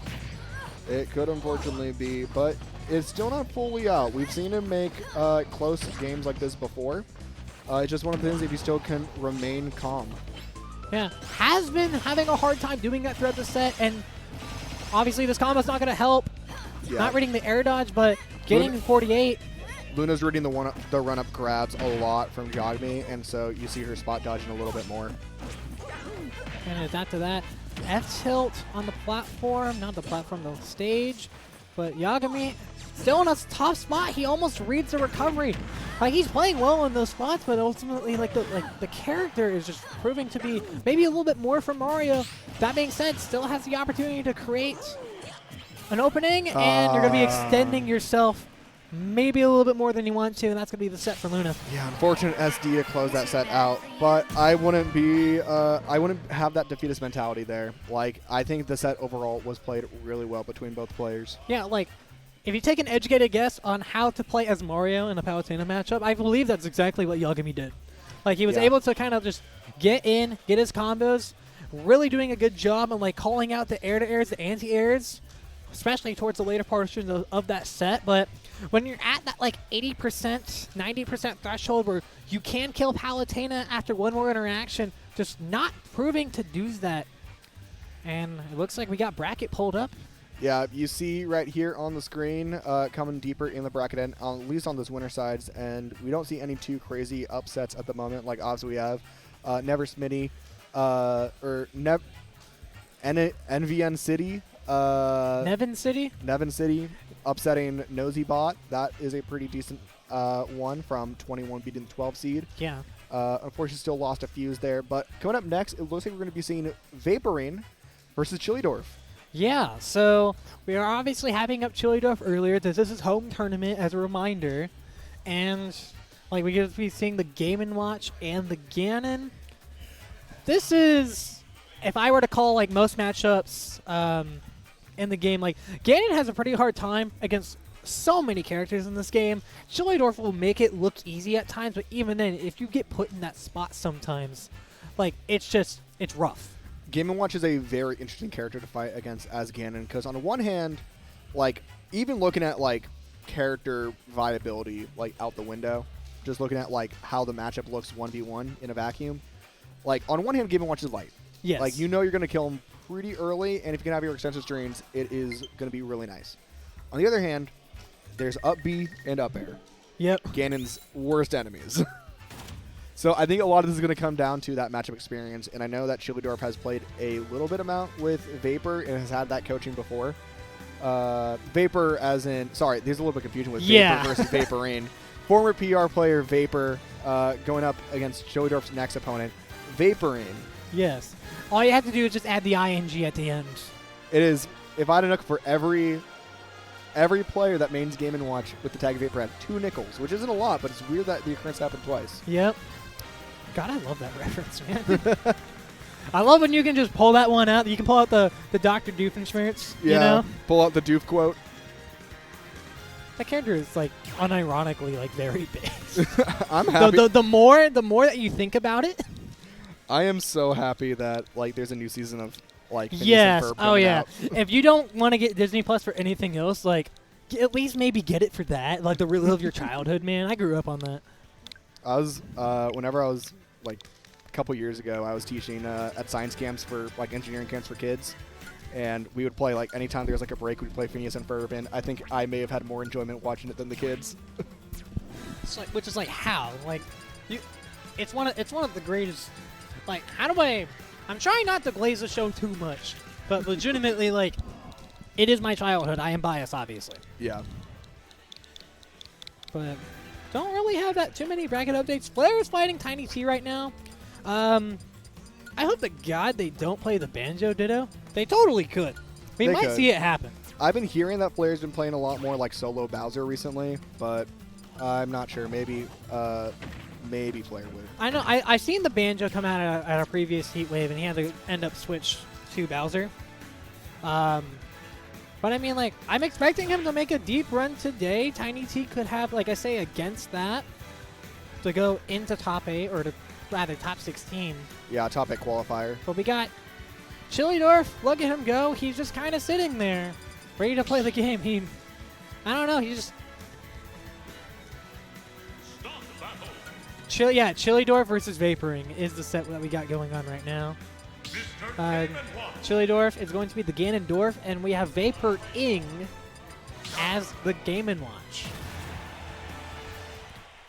It could unfortunately be, but it's still not fully out. We've seen him make close games like this before. It's just one of the things if you still can remain calm. Yeah, has been having a hard time doing that throughout the set, and obviously this combo's not going to help. Yeah. Not reading the air dodge, but getting 48. Luna's reading the run-up grabs a lot from Jagmi, and so you see her spot dodging a little bit more. And adapt to that. F-tilt on the platform, not the platform, the stage. But Jagmi still in a tough spot. He almost reads the recovery. He's playing well in those spots, but ultimately, the character is just proving to be maybe a little bit more from Mario. That being said, still has the opportunity to create an opening, and you're going to be extending yourself maybe a little bit more than you want to, and that's going to be the set for Luna. Yeah, unfortunate SD to close that set out, but I wouldn't have that defeatist mentality there. I think the set overall was played really well between both players. Yeah, if you take an educated guess on how to play as Mario in a Palutena matchup, I believe that's exactly what Jagmi did. He was able to kind of just get in, get his combos, really doing a good job on calling out the air-to-airs, the anti-airs, especially towards the later portion of that set. But when you're at that 80%, 90% threshold where you can kill Palutena after one more interaction, just not proving to do that. And it looks like we got bracket pulled up. Yeah, you see right here on the screen, coming deeper in the bracket end, at least on those winner sides, and we don't see any too crazy upsets at the moment. Obviously we have Never Smitty, or NVN City. Nevin City upsetting Nosy Bot. That is a pretty decent one from 21 beating the 12 seed. Yeah. Unfortunately, still lost a Fuze there. But coming up next, it looks like we're going to be seeing Vaporing versus Chillydorf. Yeah, so we are obviously having up Chillydorf earlier. This is his home tournament as a reminder. And we're going to be seeing the Game & Watch and the Ganon. This is, if I were to call most matchups in the game, Ganon has a pretty hard time against so many characters in this game. Chillydorf will make it look easy at times, but even then, if you get put in that spot sometimes, it's rough. Game & Watch is a very interesting character to fight against as Ganon, because on the one hand, even looking at character viability out the window, just looking at how the matchup looks 1v1 in a vacuum, on one hand, Game & Watch is light. Yes. You're going to kill him pretty early, and if you can have your extensive strings, it is going to be really nice. On the other hand, there's up B and up air. Yep. Ganon's worst enemies. So I think a lot of this is going to come down to that matchup experience, and I know that Chillydorf has played a little bit amount with Vapor and has had that coaching before. Vapor as in, sorry, there's a little bit of confusion with Vapor versus Vaporing. Former PR player Vapor going up against Chillydorf's next opponent, Vaporing. Yes. All you have to do is just add the ing at the end. It is, if I had to look for every player that mains Game & Watch with the tag Vapor had 2 nickels, which isn't a lot, but it's weird that the occurrence happened twice. Yep. God, I love that reference, man. I love when you can just pull that one out. You can pull out the Dr. Doofenshmirtz, Yeah, you know? pull out the Doof quote. That character is, like, unironically, like, very big. I'm happy. The more that you think about it. I am so happy that, like, there's a new season of, like, Phineas Yes. and Ferb Oh, coming yeah. out. If you don't want to get Disney Plus for anything else, like, at least maybe get it for that. Like, the relive your childhood, man. I grew up on that. I was, whenever I was, like, a couple years ago, I was teaching at science camps for, like, engineering camps for kids. And we would play, like, anytime there was, like, a break, we'd play Phineas and Ferb. And I think I may have had more enjoyment watching it than the kids. It's like, which is like how? Like, it's one of the greatest. Like, how do I'm trying not to glaze the show too much, but legitimately, like, it is my childhood. I am biased, obviously. Yeah. But don't really have that too many bracket updates. Flair is fighting Tiny T right now. I hope to God they don't play the Banjo Ditto. They totally could. We might see it happen. I've been hearing that Flair's been playing a lot more like solo Bowser recently, but I'm not sure. Maybe Flair would. I know. I seen the Banjo come out at a previous Heat Wave, and he had to end up switch to Bowser. But I mean, like, I'm expecting him to make a deep run today. Tiny T could have, like I say, against that to go into top 8 or to rather top 16. Yeah, top 8 qualifier. But we got Chillydorf. Look at him go. He's just kind of sitting there, ready to play the game. I don't know. He just. Chillydorf versus Vaporing is the set that we got going on right now. Chillydorf is going to be the Ganondorf, and we have Vaporing as the Game & Watch.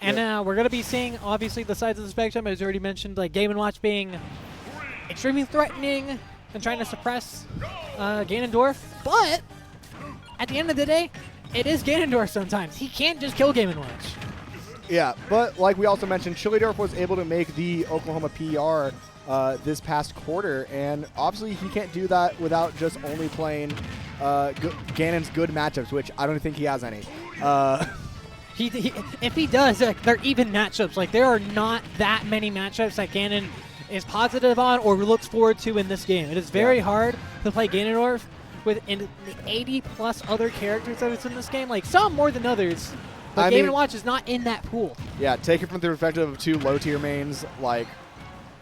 And now we're going to be seeing, obviously, the sides of the spectrum, as already mentioned, like Game & Watch being extremely threatening and trying to suppress Ganondorf. But at the end of the day, it is Ganondorf sometimes. He can't just kill Game & Watch. Yeah, but like we also mentioned, Chillydorf was able to make the Oklahoma PR this past quarter, and obviously he can't do that without just only playing Ganon's good matchups, which I don't think he has any. If he does, like, they're even matchups. Like, there are not that many matchups that Ganon is positive on or looks forward to in this game. It is very hard to play Ganondorf with the 80-plus other characters that is in this game. Like, some more than others. But Game & Watch is not in that pool. Yeah, take it from the perspective of 2 low-tier mains, like,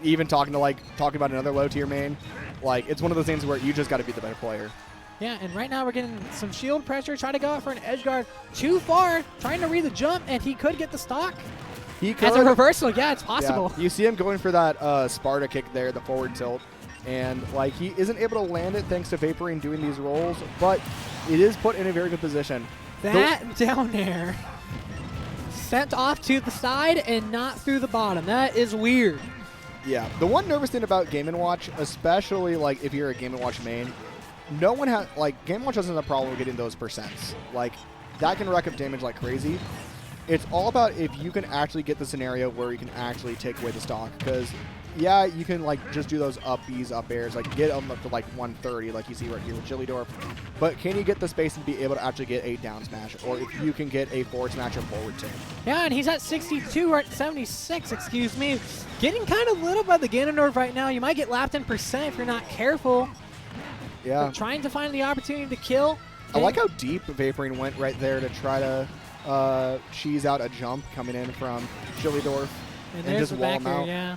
even talking about another low-tier main. Like, it's one of those things where you just got to be the better player. Yeah, and right now we're getting some shield pressure, trying to go out for an edge guard too far, trying to read the jump, and he could get the stock. He could. As a reversal, yeah, it's possible. Yeah. You see him going for that Sparta kick there, the forward tilt, and like he isn't able to land it thanks to Vaporing doing these rolls, but it is put in a very good position. That down air sent off to the side and not through the bottom. That is weird. Yeah, the one nervous thing about Game & Watch, especially like if you're a Game & Watch main, no one has, like, Game & Watch doesn't have a problem with getting those percents. Like, that can rack up damage like crazy. It's all about if you can actually get the scenario where you can actually take away the stock. Because, yeah, you can, like, just do those up Bs, up airs, like, get them up to, like, 130, like you see right here with Chillydorf. But can you get the space and be able to actually get a down smash? Or if you can get a forward smash or forward tip? Yeah, and he's at 62 or at 76, excuse me. Getting kind of little by the Ganondorf right now. You might get lapped in percent if you're not careful. Yeah. But trying to find the opportunity to kill. I like how deep Vaporing went right there to try to cheese out a jump coming in from Chillydorf and just wall him out. Yeah.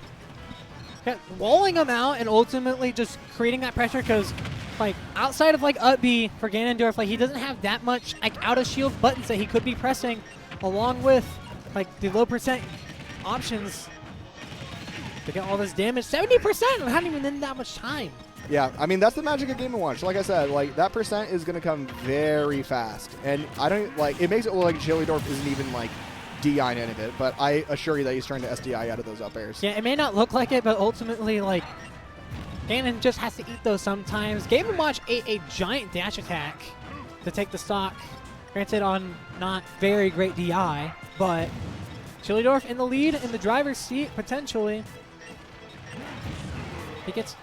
Walling him out and ultimately just creating that pressure because, like, outside of, like, up B for Ganondorf, like, he doesn't have that much, like, out-of-shield buttons that he could be pressing along with, like, the low percent options to get all this damage. 70%! I haven't even in that much time. Yeah, I mean, that's the magic of Game & Watch. Like I said, like, that percent is going to come very fast. And I don't, like, it makes it look like Chillydorf isn't even, like, DI'ing any of it. But I assure you that he's trying to SDI out of those up airs. Yeah, it may not look like it, but ultimately, like, Ganon just has to eat those sometimes. Game & Watch ate a giant dash attack to take the stock. Granted, on not very great DI, but Chillydorf in the lead, in the driver's seat, potentially. He gets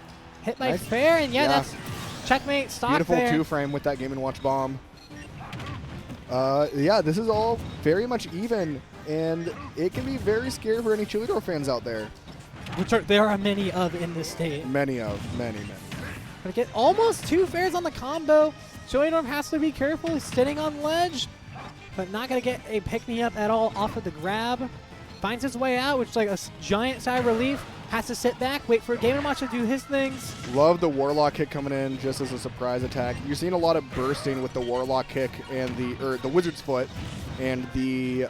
hit by fair, and that's checkmate stock. Beautiful there. 2-frame with that Game & Watch bomb. Yeah, this is all very much even, and it can be very scary for any Chillydorf fans out there. which there are many of in this state. Many. Gonna get almost 2 fairs on the combo. Chillydorf has to be careful. He's sitting on ledge, but not gonna get a pick-me-up at all off of the grab. Finds his way out, which is like a giant sigh of relief. Has to sit back, wait for Game & Watch to do his things. Love the Warlock kick coming in just as a surprise attack. You're seeing a lot of bursting with the Warlock kick and the Wizard's Foot and the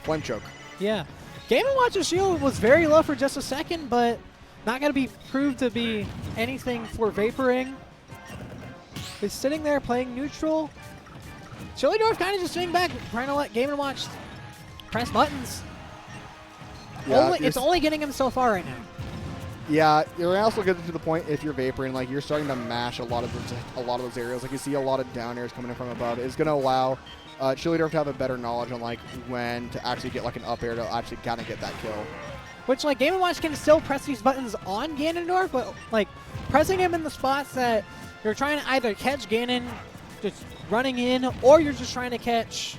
Flame Choke. Yeah. Game & Watch's shield was very low for just a second, but not going to be proved to be anything for Vaporing. He's sitting there playing neutral. Chillydorf kind of just sitting back, trying to let Game & Watch press buttons. Yeah, It's only getting him so far right now. Yeah, you're also getting to the point if you're Vaporing, like you're starting to mash a lot of those areas. Like you see a lot of down airs coming in from above. It's going to allow Chillydorf to have a better knowledge on like when to actually get like an up air to actually kind of get that kill. Which like Game & Watch can still press these buttons on Ganondorf, but like pressing him in the spots that you're trying to either catch Ganon just running in, or you're just trying to catch,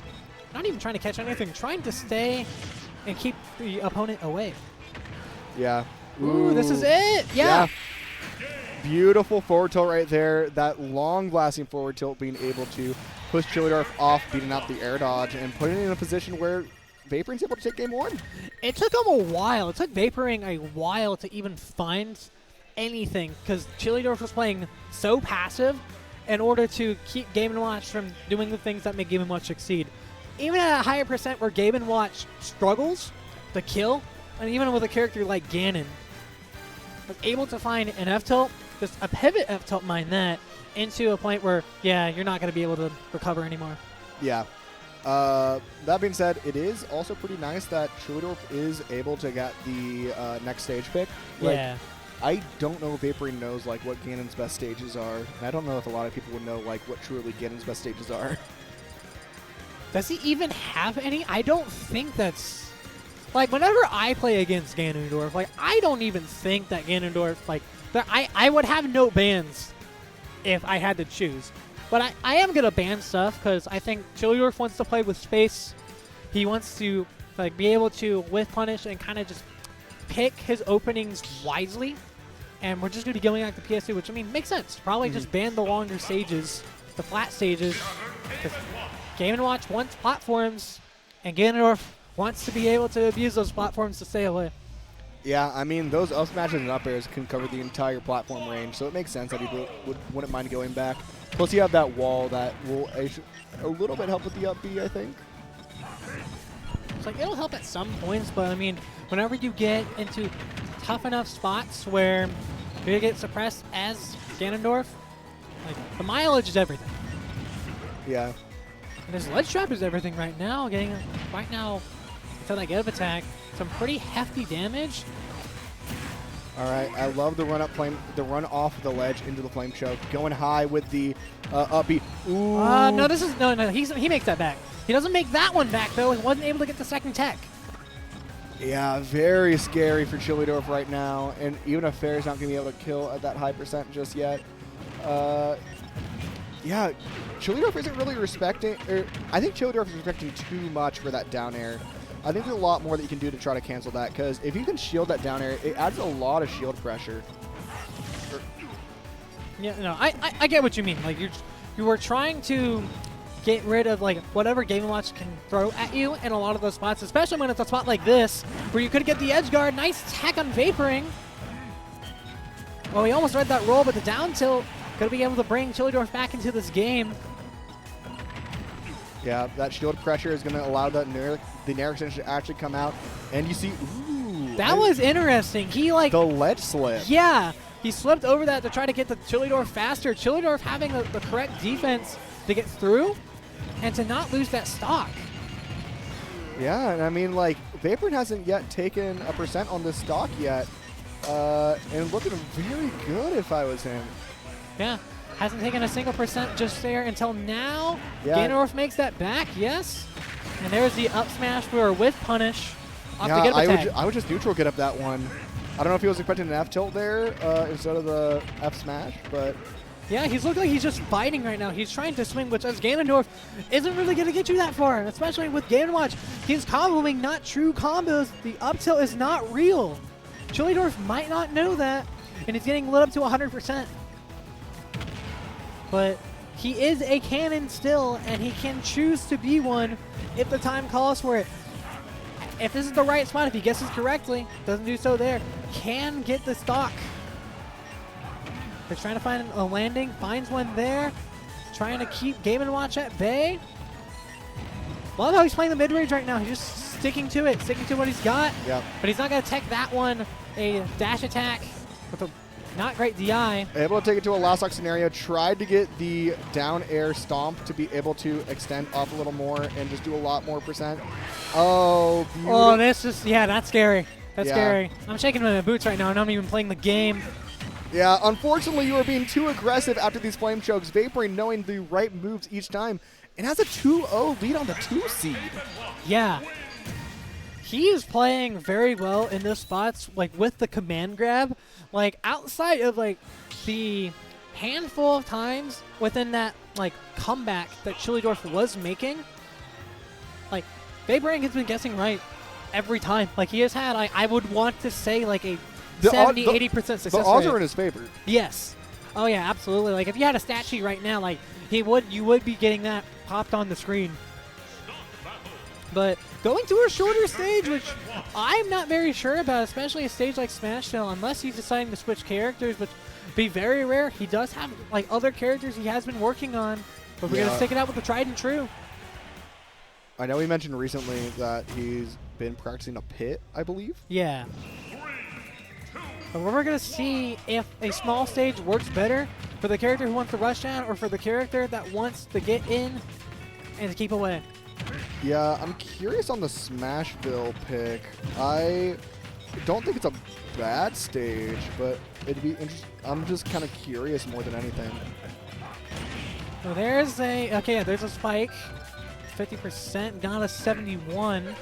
not even trying to catch anything, trying to stay and keep the opponent away. Yeah. Ooh, this is it. Yeah. Beautiful forward tilt right there. That long-lasting forward tilt being able to push Chillydorf off, beating out the air dodge, and putting it in a position where Vaporing's able to take game 1. It took him a while. It took Vaporing a while to even find anything because Chillydorf was playing so passive in order to keep Game & Watch from doing the things that make Game & Watch succeed. Even at a higher percent where Game & Watch struggles to kill, and even with a character like Ganon, was able to find an F-tilt, just a pivot F-tilt, mind that, into a point where, yeah, you're not going to be able to recover anymore. Yeah. That being said, it is also pretty nice that Chillydorf is able to get the next stage pick. Like, Yeah. I don't know if Vaporing knows like what Ganon's best stages are, and I don't know if a lot of people would know like what truly Ganon's best stages are. Does he even have any? I don't think that's... Like, whenever I play against Ganondorf, like, I don't even think that Ganondorf, like, that I would have no bans if I had to choose. But I am going to ban stuff because I think Chillydorf wants to play with space. He wants to, like, be able to, with punish, and kind of just pick his openings wisely. And we're just going to be going back to PS2, which, I mean, makes sense. Probably just ban the longer stages, the flat stages. Because Game & Watch wants platforms, and Ganondorf wants to be able to abuse those platforms to stay away. Yeah, I mean, those up smashes and up airs can cover the entire platform range, so it makes sense that he wouldn't mind going back. Plus, you have that wall that will a little bit help with the up B, I think. It's like, it'll help at some points, but I mean, whenever you get into tough enough spots where you're going to get suppressed as Ganondorf, like, the mileage is everything. Yeah. And his ledge trap is everything right now, getting, right now, until that get up attack, some pretty hefty damage. All right, I love the run up flame, the run off the ledge into the flame choke, going high with the up B. Ooh. No, this is, no, he makes that back. He doesn't make that one back, though. He wasn't able to get the second tech. Yeah, very scary for Chillydorf right now, and even if Fair's not going to be able to kill at that high percent just yet. Yeah, Chillydorf isn't really respecting, I think Chillydorf is respecting too much for that down air. I think there's a lot more that you can do to try to cancel that, because if you can shield that down air, it adds a lot of shield pressure. Yeah, no, I get what you mean. Like, you were trying to get rid of, like, whatever Game & Watch can throw at you in a lot of those spots, especially when it's a spot like this, where you could get the edge guard. Nice tech on Vaporing. Well, he almost read that roll, but the down tilt going to be able to bring Chillydorf back into this game. Yeah, that shield pressure is going to allow the Nair extension to actually come out. And you see, ooh. That was interesting. He, like... The ledge slip. Yeah. He slipped over that to try to get the Chillydorf faster. Chillydorf having the correct defense to get through and to not lose that stock. Yeah, and I mean, like, Vaporing hasn't yet taken a percent on this stock yet. And looking very good if I was him. Yeah. Hasn't taken a single percent just there until now. Yeah. Ganondorf makes that back, yes. And there's the up smash for with punish. Yeah, I would just neutral get up that one. I don't know if he was expecting an F tilt there instead of the F smash, but... Yeah, he's looking like he's just fighting right now. He's trying to swing, which as Ganondorf isn't really going to get you that far, especially with Game & Watch. He's comboing not true combos. The up tilt is not real. Chillydorf might not know that, and it's getting lit up to 100%. But he is a cannon still, and he can choose to be one if the time calls for it. If this is the right spot, if he guesses correctly, doesn't do so there, can get the stock. They're trying to find a landing, finds one there, trying to keep Game & Watch at bay. Love how he's playing the mid-range right now. He's just sticking to it, sticking to what he's got. Yep. But he's not going to tech that one. A dash attack with a not great DI. Able to take it to a last stock scenario. Tried to get the down air stomp to be able to extend up a little more and just do a lot more percent. Oh, beautiful. Oh, this is, yeah, that's scary. That's Yeah. scary. I'm shaking my boots right now, and I'm not even playing the game. Yeah, unfortunately, you are being too aggressive after these flame chokes. Vaporing knowing the right moves each time and has a 2-0 lead on the 2 seed. Yeah. He is playing very well in those spots, like with the command grab. Like outside of like the handful of times within that like comeback that Chillydorf was making, like Vaporing has been guessing right every time. Like he has had, I would want to say like a 70-80% success The odds rate. are in his favor. Yes. Oh yeah, absolutely. Like if you had a stat sheet right now, like you would be getting that popped on the screen. But going to a shorter stage, which I'm not very sure about, especially a stage like Smashville, unless he's deciding to switch characters, which would be very rare. He does have like other characters he has been working on, but we're gonna stick it out with the tried and true. I know he mentioned recently that he's been practicing a pit, I believe. Yeah. But we're going to see if a small stage works better for the character who wants to rush down or for the character that wants to get in and to keep away. Yeah, I'm curious on the Smashville pick. I don't think it's a bad stage, but it'd be interesting. I'm just kind of curious more than anything. So there's a, okay, yeah, there's a spike. 50%, down to 71.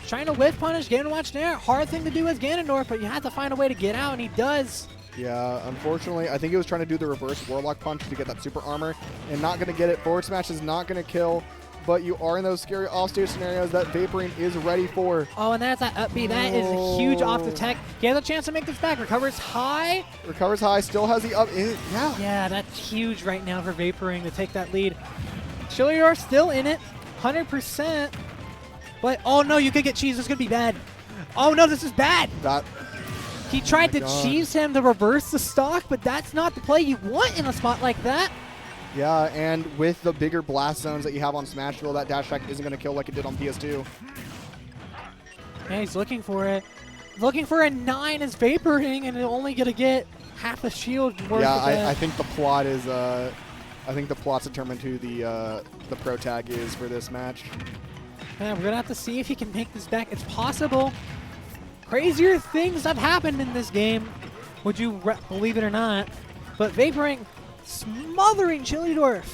Trying to whiff punish, Game & Watch there. Hard thing to do as Ganondorf, but you have to find a way to get out, and he does. Yeah, unfortunately, I think he was trying to do the reverse Warlock punch to get that super armor, and not going to get it. Forward smash is not going to kill, but you are in those scary offstage scenarios that Vaporing is ready for. Oh, and that's that up B. That is huge off the tech. He has a chance to make this back. Recovers high. Recovers high, still has the up. Yeah. Yeah, that's huge right now for Vaporing to take that lead. Chillydorf still in it, 100%. But, oh no, you could get cheese. This could be bad. Oh no, this is bad. He tried to cheese him to reverse the stock, but that's not the play you want in a spot like that. Yeah, and with the bigger blast zones that you have on Smashville, that dash attack isn't going to kill like it did on PS2. Yeah, he's looking for it. Looking for a 9 is Vaporing, and he'll only going to get half a shield worth of that. I think the plot is, I think the plot's determined who the pro tag is for this match. Yeah, we're going to have to see if he can make this back. It's possible. Crazier things have happened in this game. Would you believe it or not? But Vaporing smothering Chillydorf.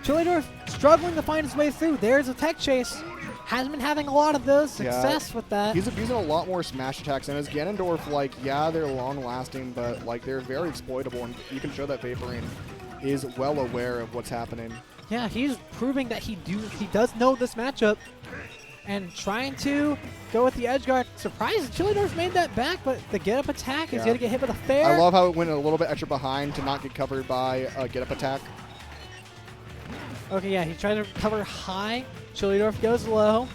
Chillydorf struggling to find his way through. There's a tech chase. Hasn't been having a lot of those success with that. He's abusing a lot more smash attacks, and as Ganondorf, like, yeah, they're long-lasting, but like they're very exploitable, and you can show that Vaporing is well aware of what's happening. Yeah, he's proving that he does know this matchup, and trying to go with the edge guard. Surprised Chillydorf made that back, but the get-up attack is going to get hit with a fair. I love how it went a little bit extra behind to not get covered by a get-up attack. Okay, yeah, he tried to cover high. Chillydorf goes low.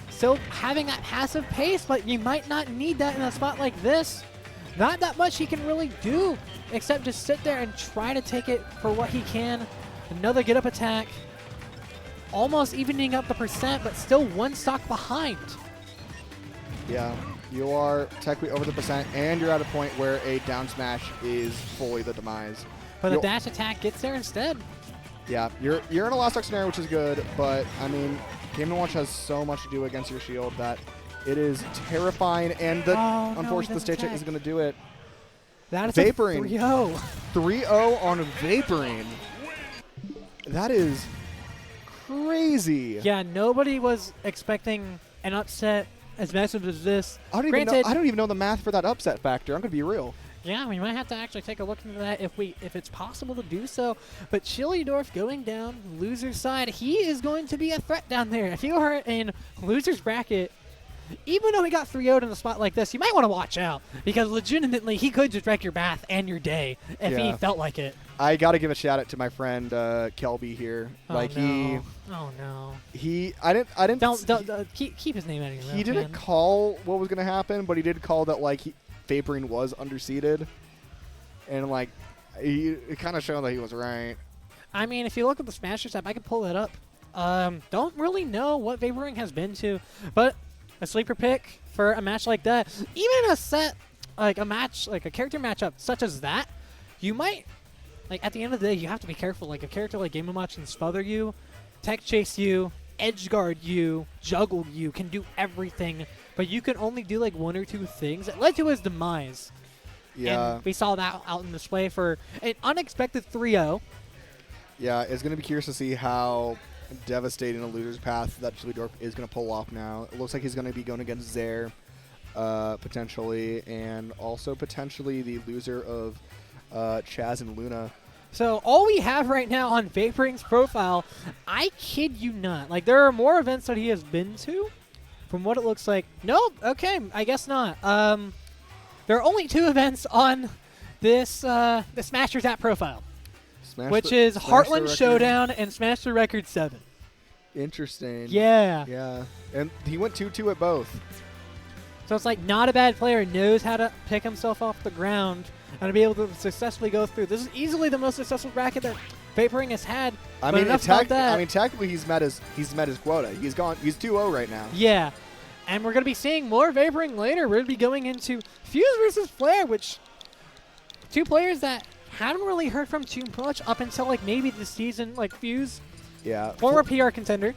Still having that passive pace, but you might not need that in a spot like this. Not that much he can really do, except just sit there and try to take it for what he can. Another get-up attack. Almost evening up the percent, but still one stock behind. Yeah, you are technically over the percent, and you're at a point where a down smash is fully the demise. But the dash attack gets there instead. Yeah, you're in a last stock scenario, which is good, but I mean, Game & Watch has so much to do against your shield that it is terrifying, and unfortunately the stage check isn't going to do it. That is Vaporing. 3-0. 3-0 on Vaporing. That is crazy. Yeah, nobody was expecting an upset as massive as this. I don't even know the math for that upset factor. I'm going to be real. Yeah, we might have to actually take a look into that if it's possible to do so. But Chillydorf going down, loser's side, he is going to be a threat down there. If you are in loser's bracket, even though he got 3-0'd in a spot like this, you might want to watch out because legitimately he could just wreck your bath and your day if he felt like it. I got to give a shout out to my friend Kelby here. Oh, like no. Oh no. I didn't Don't keep his name out of your mouth. He didn't call what was going to happen, but he did call that like Vaporing was underseeded. And like it kind of showed that he was right. I mean, if you look at the Smashers app, I can pull it up. Don't really know what Vaporing has been to, but a sleeper pick for a match like that, even in a set, like a match, like a character matchup such as that, you might, like at the end of the day, you have to be careful. Like a character like Game & Watch can smother you, tech chase you, edge guard you, juggle you, can do everything, but you can only do like 1 or 2 things. It led to his demise. Yeah. And we saw that out in display for an unexpected 3-0. Yeah, it's going to be curious to see how devastating a loser's path that Chillydorf is going to pull off now. It looks like he's going to be going against Xer, potentially, and also potentially the loser of Chaz and Luna. So all we have right now on Vaporing's profile, I kid you not, like there are more events that he has been to, from what it looks like. Nope, okay, I guess not. There are only 2 events on this the Smashers app profile. Which is Heartland Showdown and Smash the Record 7. Interesting. Yeah. Yeah. And he went 2-2 at both. So it's like not a bad player, knows how to pick himself off the ground and to be able to successfully go through. This is easily the most successful bracket that Vaporing has had. I mean, technically he's met his quota. He's 2-0 right now. Yeah. And we're going to be seeing more Vaporing later. We're going to be going into Fuze versus Flair, which 2 players that hadn't really heard from too much up until like maybe this season. Like Fuze, former PR contender.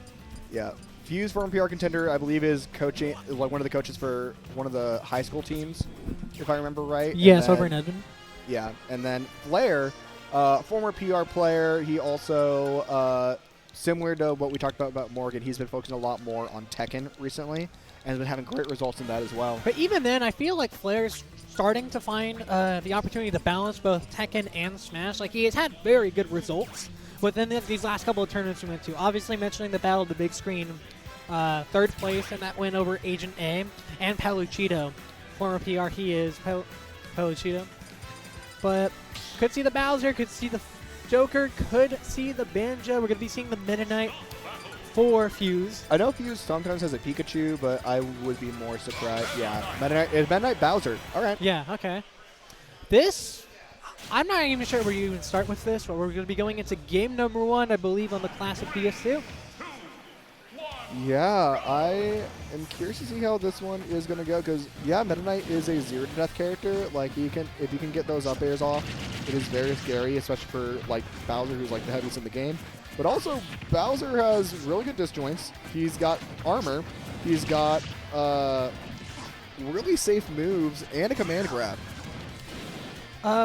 Yeah, Fuze, former PR contender, I believe is coaching, like one of the coaches for one of the high school teams, if I remember right. Yes, over in Edmond. Yeah, and then Flair, former PR player. He also, similar to what we talked about Morgan, he's been focusing a lot more on Tekken recently and has been having great results in that as well. But even then, I feel like Flair's starting to find the opportunity to balance both Tekken and Smash. Like, he has had very good results within these last couple of tournaments we went to. Obviously, mentioning the Battle of the Big Screen, 3rd place in that win over Agent A, and Paluchito. Former PR, he is Paluchito. But could see the Bowser, could see the Joker, could see the Banjo. We're going to be seeing the Meta Knight for Fuze. I know Fuze sometimes has a Pikachu, but I would be more surprised. Yeah, Meta Knight Bowser. All right. Yeah, okay. This, I'm not even sure where you even start with this, but we're going to be going into game number 1, I believe, on the Classic PS2. Yeah, I am curious to see how this one is going to go, because, yeah, Meta Knight is a zero-to-death character. Like, if you can get those up airs off, it is very scary, especially for, like, Bowser, who's, like, the heaviest in the game. But also, Bowser has really good disjoints. He's got armor. He's got really safe moves and a command grab.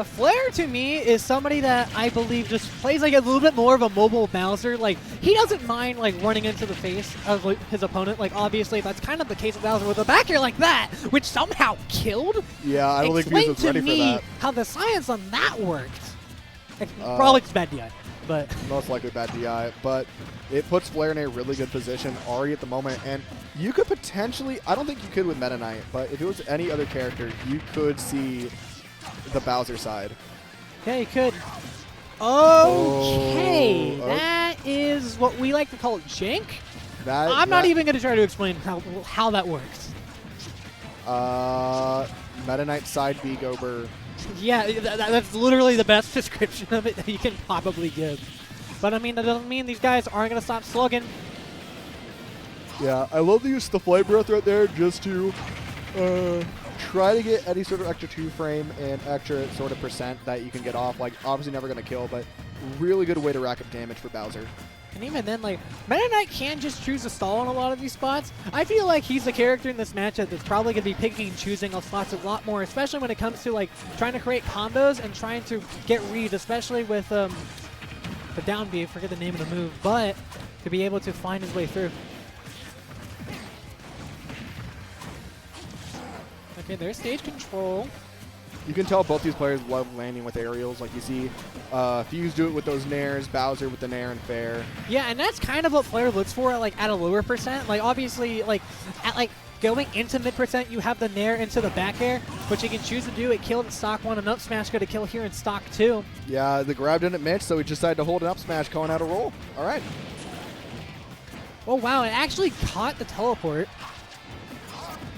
Flair, to me, is somebody that I believe just plays like a little bit more of a mobile Bowser. Like, he doesn't mind, like, running into the face of like, his opponent. Like, obviously, that's kind of the case of Bowser with a back air like that, which somehow killed. Yeah, I don't think Fuze was ready for that. Explain to me how the science on that worked. Probably it's bad DI. But most likely bad DI, but it puts Flair in a really good position already at the moment, and you could potentially, I don't think you could with Meta Knight, but if it was any other character, you could see the Bowser side. Yeah, you could. Okay, that is what we like to call jank. I'm not even going to try to explain how that works. Meta Knight side B Gober. Yeah, that's literally the best description of it that you can probably give. But, I mean, that doesn't mean these guys aren't going to stop slugging. Yeah, I love the use of the Flight Breath right there just to try to get any sort of extra 2-frame and extra sort of percent that you can get off. Like, obviously never going to kill, but really good way to rack up damage for Bowser. And even then, like, Meta Knight can just choose to stall in a lot of these spots. I feel like he's the character in this matchup that's probably going to be picking and choosing on spots a lot more, especially when it comes to, like, trying to create combos and trying to get reads, especially with the down B, I forget the name of the move, but to be able to find his way through. Okay, there's stage control. You can tell both these players love landing with aerials. Like you see Fuze do it with those nairs, Bowser with the nair and fair. Yeah, and that's kind of what Flair looks for at a lower percent. Like, obviously, like, at, like, going into mid percent, you have the nair into the back air, which you can choose to do. It killed in stock 1, an up smash going to kill here in stock 2. Yeah, the grab didn't match, so he decided to hold an up smash, calling out a roll. All right. Oh, wow, it actually caught the teleport.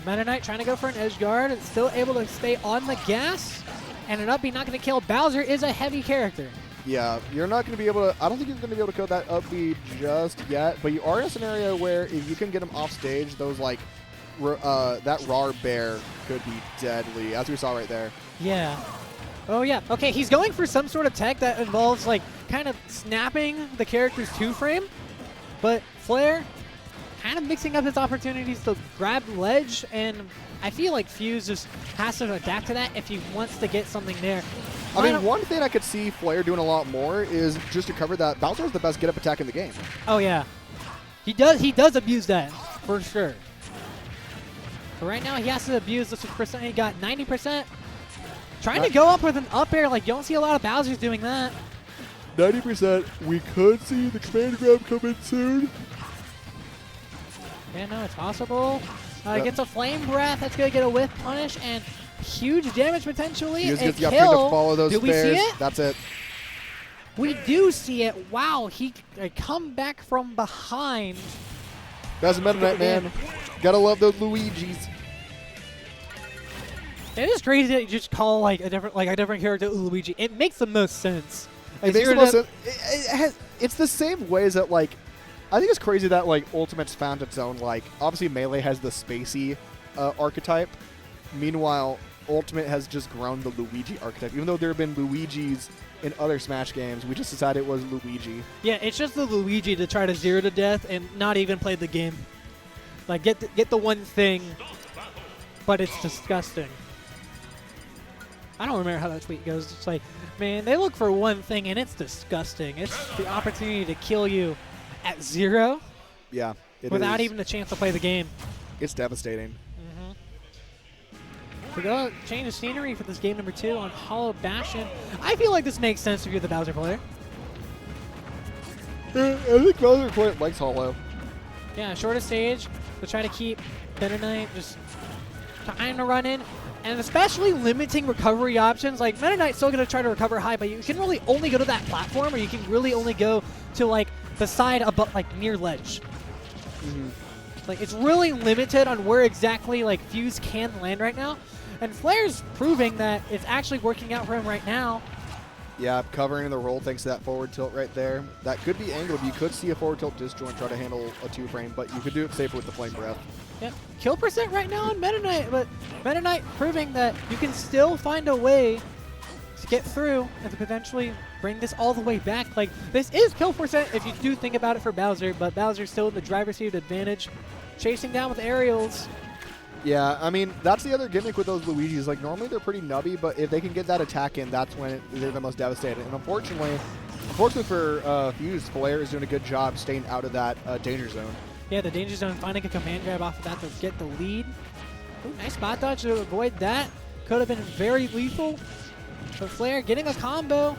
Meta Knight trying to go for an edge guard, and still able to stay on the gas, and an up B not going to kill. Bowser is a heavy character. Yeah, you're not going to be able to, I don't think you're going to be able to kill that up B just yet, but you are in a scenario where if you can get him off stage, those like, that raw bear could be deadly, as we saw right there. Yeah. Oh, yeah. Okay, he's going for some sort of tech that involves, like, kind of snapping the character's 2-frame, but Flair kind of mixing up his opportunities to grab ledge, and I feel like Fuze just has to adapt to that if he wants to get something there. I mean, one thing I could see Flair doing a lot more is just to cover that Bowser is the best get-up attack in the game. Oh, yeah. He does abuse that, for sure. But right now, he has to abuse this percent. He got 90%. Trying to go up with an up air, like, you don't see a lot of Bowsers doing that. 90%. We could see the command grab come in soon. Yeah, no, it's possible. Gets a flame breath. That's going to get a whiff punish and huge damage potentially. He gets the kill. opportunity to follow those Do we stairs. see it? That's it. We do see it. Wow, he come back from behind. That's a Meta Knight, man. Gotta love those Luigis. It is crazy that you just call like a different character Luigi. It makes the most sense. It makes the most sense. It's the same ways that like, I think it's crazy that like Ultimate's found its own like. Obviously, Melee has the spacey archetype. Meanwhile, Ultimate has just grown the Luigi archetype. Even though there have been Luigis in other Smash games, we just decided it was Luigi. Yeah, it's just the Luigi to try to zero to death and not even play the game. Like get the one thing, but it's disgusting. I don't remember how that tweet goes. It's like, man, they look for one thing and it's disgusting. It's the opportunity to kill you at 0. Yeah, without even a chance to play the game. It's devastating. We go change the scenery for this game number 2 on Hollow Bastion. I feel like this makes sense if you're the Bowser player. I think Bowser quite likes Hollow. Yeah, shortest stage to try to keep Meta Knight just trying to run in. And especially limiting recovery options. Like, Meta Knight's still going to try to recover high, but you can really only go to that platform, or you can really only go to, like, the side above, like, near ledge. Like, it's really limited on where exactly, like, Fuze can land right now. And Flair's proving that it's actually working out for him right now. Yeah, covering the roll thanks to that forward tilt right there. That could be angled. You could see a forward tilt disjoint try to handle a 2-frame, but you could do it safer with the flame breath. Yep. Kill percent right now on Meta Knight, but Meta Knight proving that you can still find a way to get through and to potentially bring this all the way back. Like, this is kill percent if you do think about it for Bowser, but Bowser's still in the driver's seat advantage. Chasing down with aerials. Yeah, I mean, that's the other gimmick with those Luigis. Like, normally they're pretty nubby, but if they can get that attack in, that's when they're the most devastating. And unfortunately for Fuze, Flair is doing a good job staying out of that danger zone. Yeah, the danger zone, finding a command grab off of that to get the lead. Ooh, nice spot dodge to avoid that. Could have been very lethal. But Flair getting a combo.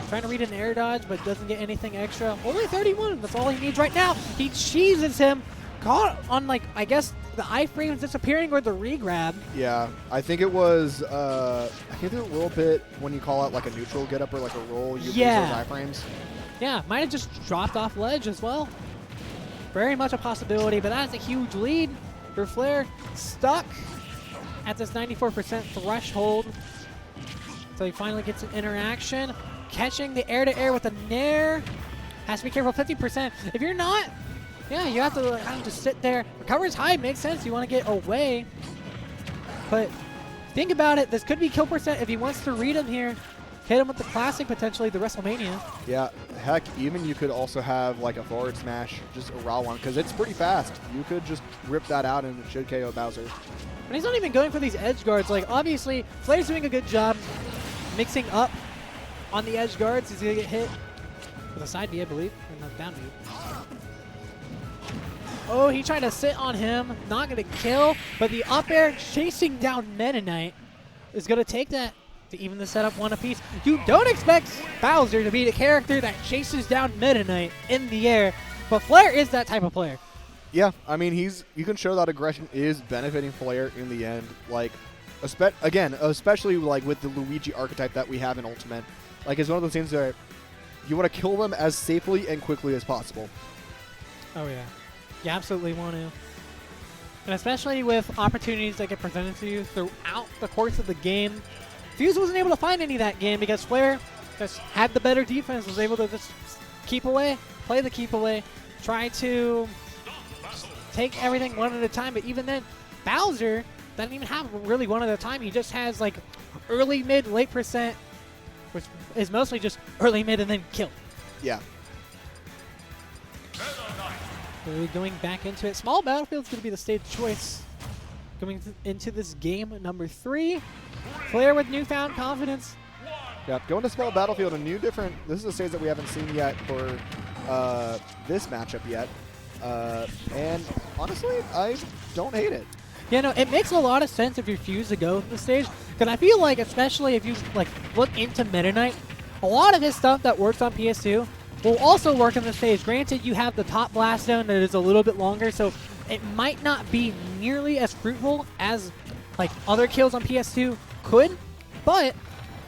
Trying to read an air dodge, but doesn't get anything extra. Only 31. That's all he needs right now. He cheeses him. Caught on, like, I guess the iframes disappearing or the regrab. Yeah, I think it was, I think there's a little bit when you call out like a neutral get up or like a roll, you lose those iframes. Yeah, might have just dropped off ledge as well. Very much a possibility, but that's a huge lead for Flair. Stuck at this 94% threshold. So he finally gets an interaction. Catching the air-to-air with a nair. Has to be careful, 50%. If you're not, yeah, you have to kind of just sit there. Recovers high, makes sense. You want to get away. But think about it. This could be kill percent if he wants to read him here. Hit him with the classic, potentially, the WrestleMania. Yeah, heck, even you could also have like a forward smash, just a raw one, because it's pretty fast. You could just rip that out and it should KO Bowser. And he's not even going for these edge guards. Like, obviously, Flair's doing a good job mixing up on the edge guards. He's going to get hit with a side B, I believe, or not down B. Oh, he tried to sit on him. Not going to kill, but the up air chasing down Meta Knight is going to take that to even the setup one apiece. You don't expect Bowser to be the character that chases down Meta Knight in the air, but Flair is that type of player. Yeah, I mean, you can show that aggression is benefiting Flair in the end. Like, especially like with the Luigi archetype that we have in Ultimate. Like, it's one of those things that you want to kill them as safely and quickly as possible. Oh, yeah. You absolutely want to. And especially with opportunities that get presented to you throughout the course of the game. Fuze wasn't able to find any of that game because Flair just had the better defense, was able to just keep away, play the keep away, try to take everything one at a time. But even then, Bowser doesn't even have really one at a time. He just has like early, mid, late percent, which is mostly just early, mid, and then kill. Yeah. So going back into it, small battlefield's going to be the stage choice. Going into this game number 3, Flair with newfound confidence. Yep, going to small battlefield, this is a stage that we haven't seen yet for this matchup yet. And honestly, I don't hate it. Yeah, no, it makes a lot of sense if you're Fuze to go to the stage. Because I feel like, especially if you like look into Meta Knight, a lot of his stuff that works on PS2 will also work on the stage. Granted, you have the top blast zone that is a little bit longer, so it might not be nearly as fruitful as like other kills on PS2 could, but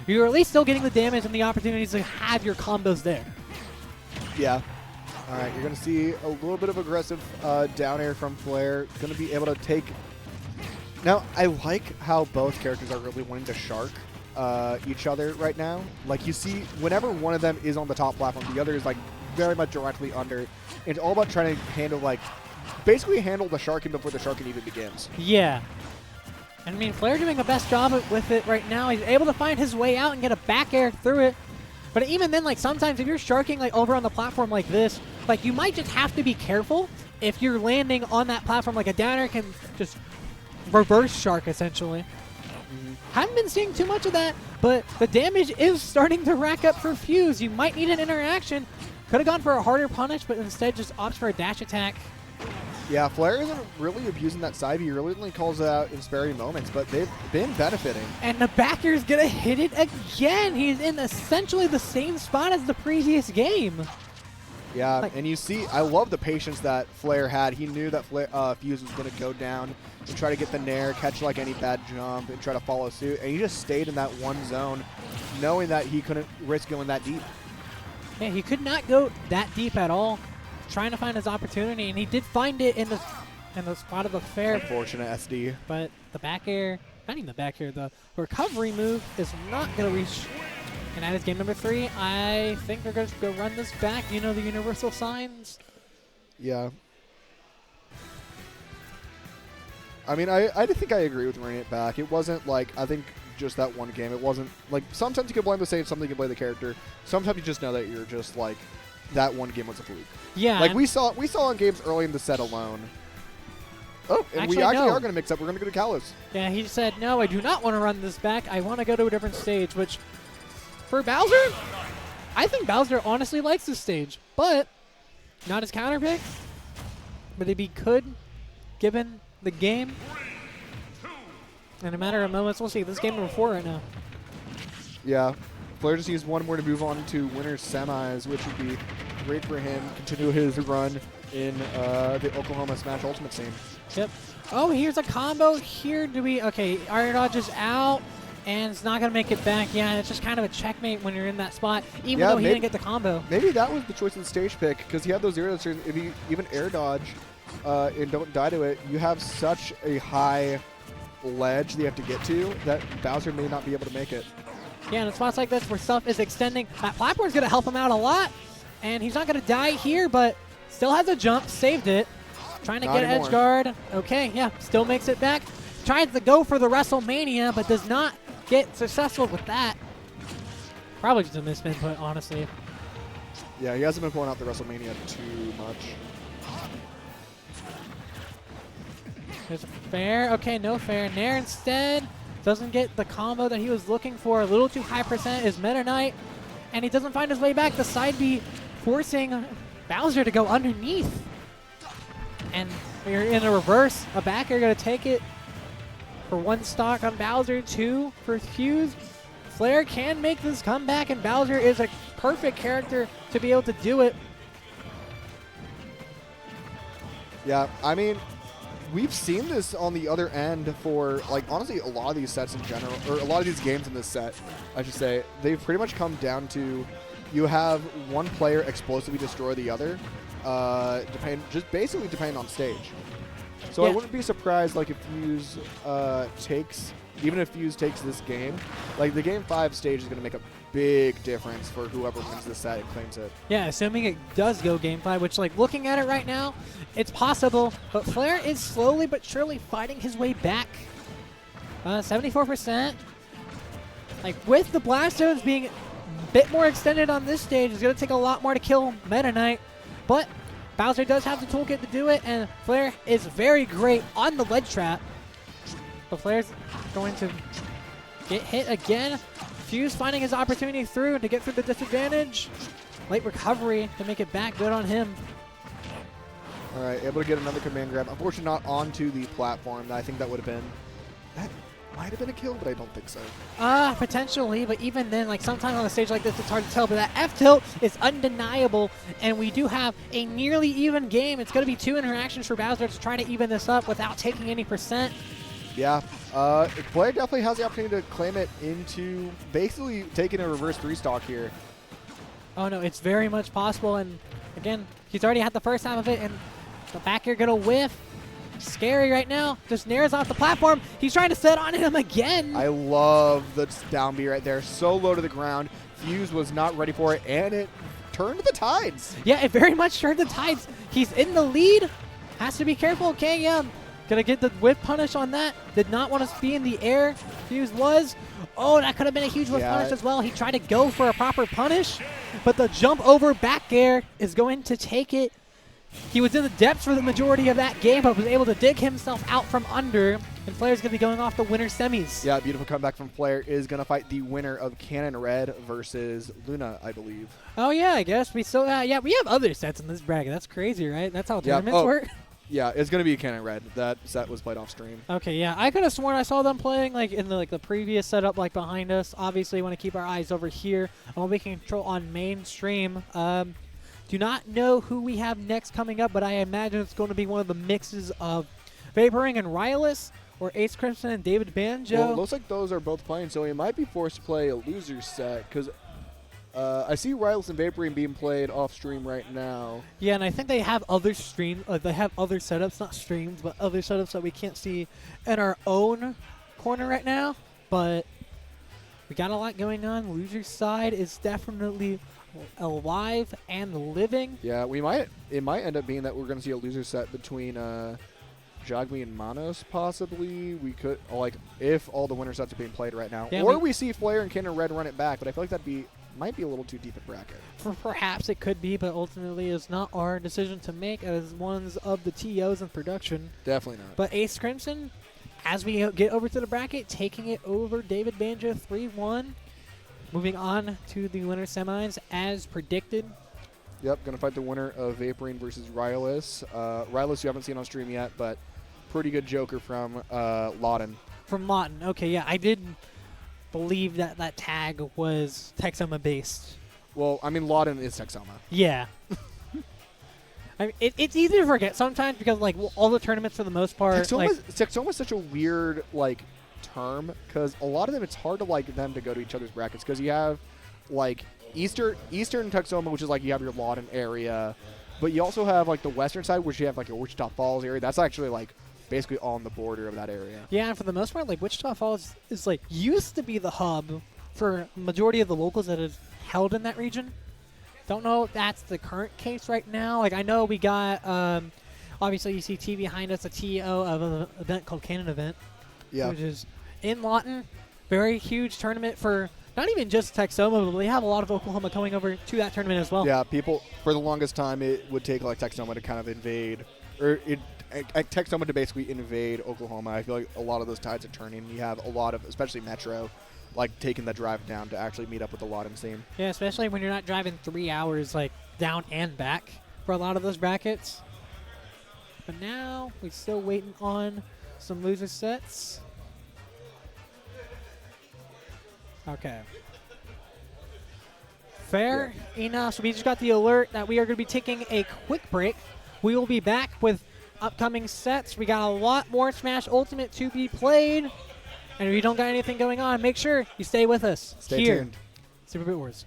you're at least still getting the damage and the opportunities to have your combos there. Yeah. All right, you're going to see a little bit of aggressive down air from Flair. Going to be able to take... Now, I like how both characters are really wanting to shark each other right now. Like, you see, whenever one of them is on the top platform, the other is, like, very much directly under. It's all about trying to handle, like, basically handle the sharking before the sharking even begins. Yeah. I mean, Flair doing the best job with it right now. He's able to find his way out and get a back air through it. But even then, like, sometimes if you're sharking, like, over on the platform like this, like, you might just have to be careful if you're landing on that platform. Like, a downer can just reverse shark, essentially. Haven't been seeing too much of that, but the damage is starting to rack up for Fuze. You might need an interaction. Could have gone for a harder punish, but instead just opts for a dash attack. Yeah, Flair isn't really abusing that side. He really only calls it out in spare moments, but they've been benefiting. And the backer is going to hit it again. He's in essentially the same spot as the previous game. Yeah, like, and you see, I love the patience that Flair had. He knew that Fuze was going to go down and try to get the nair, catch like any bad jump, and try to follow suit. And he just stayed in that one zone, knowing that he couldn't risk going that deep. Yeah, he could not go that deep at all, trying to find his opportunity, and he did find it in the spot of the fair. Unfortunate SD. But the back air, not even the back air, the recovery move is not going to reach. And that is game number 3. I think they're going to go run this back. You know the universal signs? Yeah. I mean, I think I agree with running it back. It wasn't like, I think just that one game. It wasn't like, sometimes you can blame the save, sometimes you can blame the character. Sometimes you just know that you're just like, that one game was a fluke. Yeah. Like we saw in games early in the set alone. Oh, and we actually are going to mix up. We're going to go to Kalos. Yeah, he said, no, I do not want to run this back. I want to go to a different stage, which for Bowser, I think Bowser honestly likes this stage, but not his counter pick. But if he could, given the game, in a matter of moments, we'll see. This is game number 4 right now. Yeah. Flair just needs one more to move on to winner's semis, which would be great for him. Continue his run in the Oklahoma Smash Ultimate scene. Yep. Oh, here's a combo here. Okay, Air Dodge is out, and it's not going to make it back. Yeah, it's just kind of a checkmate when you're in that spot, even though he didn't get the combo. Maybe that was the choice of the stage pick, because he had those air dodges. If you even air dodge and don't die to it, you have such a high ledge that you have to get to that Bowser may not be able to make it. Yeah, and in spots like this where stuff is extending, that platform's going to help him out a lot, and he's not going to die here, but still has a jump, saved it. Trying to get an edge guard. Okay, yeah, still makes it back. Tries to go for the WrestleMania, but does not get successful with that. Probably just a missed input, honestly. Yeah, he hasn't been pulling out the WrestleMania too much. There's a fair. Okay, no fair. Nair instead doesn't get the combo that he was looking for. A little too high percent is Meta Knight, and he doesn't find his way back. The side B forcing Bowser to go underneath. And we're in a reverse. A back air going to take it for 1 stock on Bowser, 2 for Fuze. Flair can make this comeback, and Bowser is a perfect character to be able to do it. Yeah, I mean, we've seen this on the other end for, like, honestly, a lot of these sets in general, or a lot of these games in this set, I should say, they've pretty much come down to you have one player explosively destroy the other, just basically depending on stage. So yeah. I wouldn't be surprised, like, if Fuze even if Fuze takes this game, like, the Game 5 stage is going to make a big difference for whoever wins this set and claims it. Yeah, assuming it does go Game 5, which, like, looking at it right now, it's possible, but Flair is slowly but surely fighting his way back. 74%. Like, with the blast zones being a bit more extended on this stage, it's going to take a lot more to kill Meta Knight, but Bowser does have the toolkit to do it, and Flair is very great on the ledge trap. But Flair's going to get hit again. Fuze finding his opportunity through to get through the disadvantage. Late recovery to make it back good on him. All right, able to get another command grab. Unfortunately, not onto the platform. I think that would have been... That might have been a kill, but I don't think so. Potentially, but even then, like, sometimes on a stage like this, it's hard to tell. But that F-tilt is undeniable, and we do have a nearly even game. It's going to be 2 interactions for Bowser to try to even this up without taking any percent. Yeah, Flair definitely has the opportunity to claim it into basically taking a reverse 3-stock here. Oh, no, it's very much possible. And, again, he's already had the first half of it, and the back air going to whiff. Scary right now. Just Nair's off the platform. He's trying to set on him again. I love the down B right there. So low to the ground. Fuze was not ready for it, and it turned the tides. Yeah, it very much turned the tides. He's in the lead. Has to be careful. KM gonna get the whip punish on that. Did not want to be in the air. Fuze was. Oh, that could have been a huge whip punish as well. He tried to go for a proper punish, but the jump over back air is going to take it. He was in the depths for the majority of that game, but was able to dig himself out from under. And Flair's going to be going off the winner semis. Yeah, beautiful comeback from Flair. Is going to fight the winner of Cannon Red versus Luna, I believe. Oh, yeah, I guess. We still, yeah, we have other sets in this bracket. That's crazy, right? That's how tournaments work? Yeah, it's going to be Cannon Red. That set was played off stream. Okay, yeah. I could have sworn I saw them playing like in the previous setup like behind us. Obviously, want to keep our eyes over here on what we can control on mainstream. Do not know who we have next coming up, but I imagine it's going to be one of the mixes of Vaporing and Rylus, or AceKrimson and David Banjo. Well, it looks like those are both playing, so he might be forced to play a loser set, because I see Rylus and Vaporing being played off stream right now. Yeah, and I think they have other they have other setups, not streams, but other setups that we can't see in our own corner right now. But we got a lot going on. Loser's side is definitely alive and living. Yeah, it might end up being that we're going to see a loser set between Jagmi and Manos, possibly. We could, like, if all the winner sets are being played right now. Yeah, or we see Flair and Cannon Red run it back, but I feel like might be a little too deep a bracket. Perhaps it could be, but ultimately it's not our decision to make as ones of the TOs in production. Definitely not. But AceKrimson, as we get over to the bracket, taking it over David Banjo 3-1. Moving on to the winner semis as predicted. Yep, going to fight the winner of Vaporing versus Rylus. Rylus you haven't seen on stream yet, but pretty good joker from Lawton. From Lawton. Okay, yeah, I did believe that tag was Texoma based. Well, I mean, Lawton is Texoma. Yeah. I mean, it's easy to forget sometimes because, like, all the tournaments for the most part. Texoma is such a weird, like, term because a lot of them, it's hard to like them to go to each other's brackets because you have, like, Eastern Texoma, which is like you have your Lawton area, but you also have, like, the Western side, which you have, like, your Wichita Falls area. That's actually, like, basically on the border of that area. Yeah, and for the most part, like, Wichita Falls is like used to be the hub for majority of the locals that is held in that region. Don't know if that's the current case right now. Like, I know we got, obviously you see T behind us, a TO of an event called Cannon Event, which is in Lawton. Very huge tournament for not even just Texoma, but they have a lot of Oklahoma coming over to that tournament as well. Yeah, people, for the longest time, it would take, like, Texoma to kind of invade, or Texoma to basically invade Oklahoma. I feel like a lot of those tides are turning. You have a lot of, especially Metro, like, taking the drive down to actually meet up with the Lawton team. Yeah, especially when you're not driving 3 hours, like, down and back for a lot of those brackets. But now we're still waiting on some loser sets. Okay. Fair enough. So we just got the alert that we are going to be taking a quick break. We will be back with upcoming sets. We got a lot more Smash Ultimate to be played. And if you don't got anything going on, make sure you stay with us. Stay here. tuned. Super Bit Wars.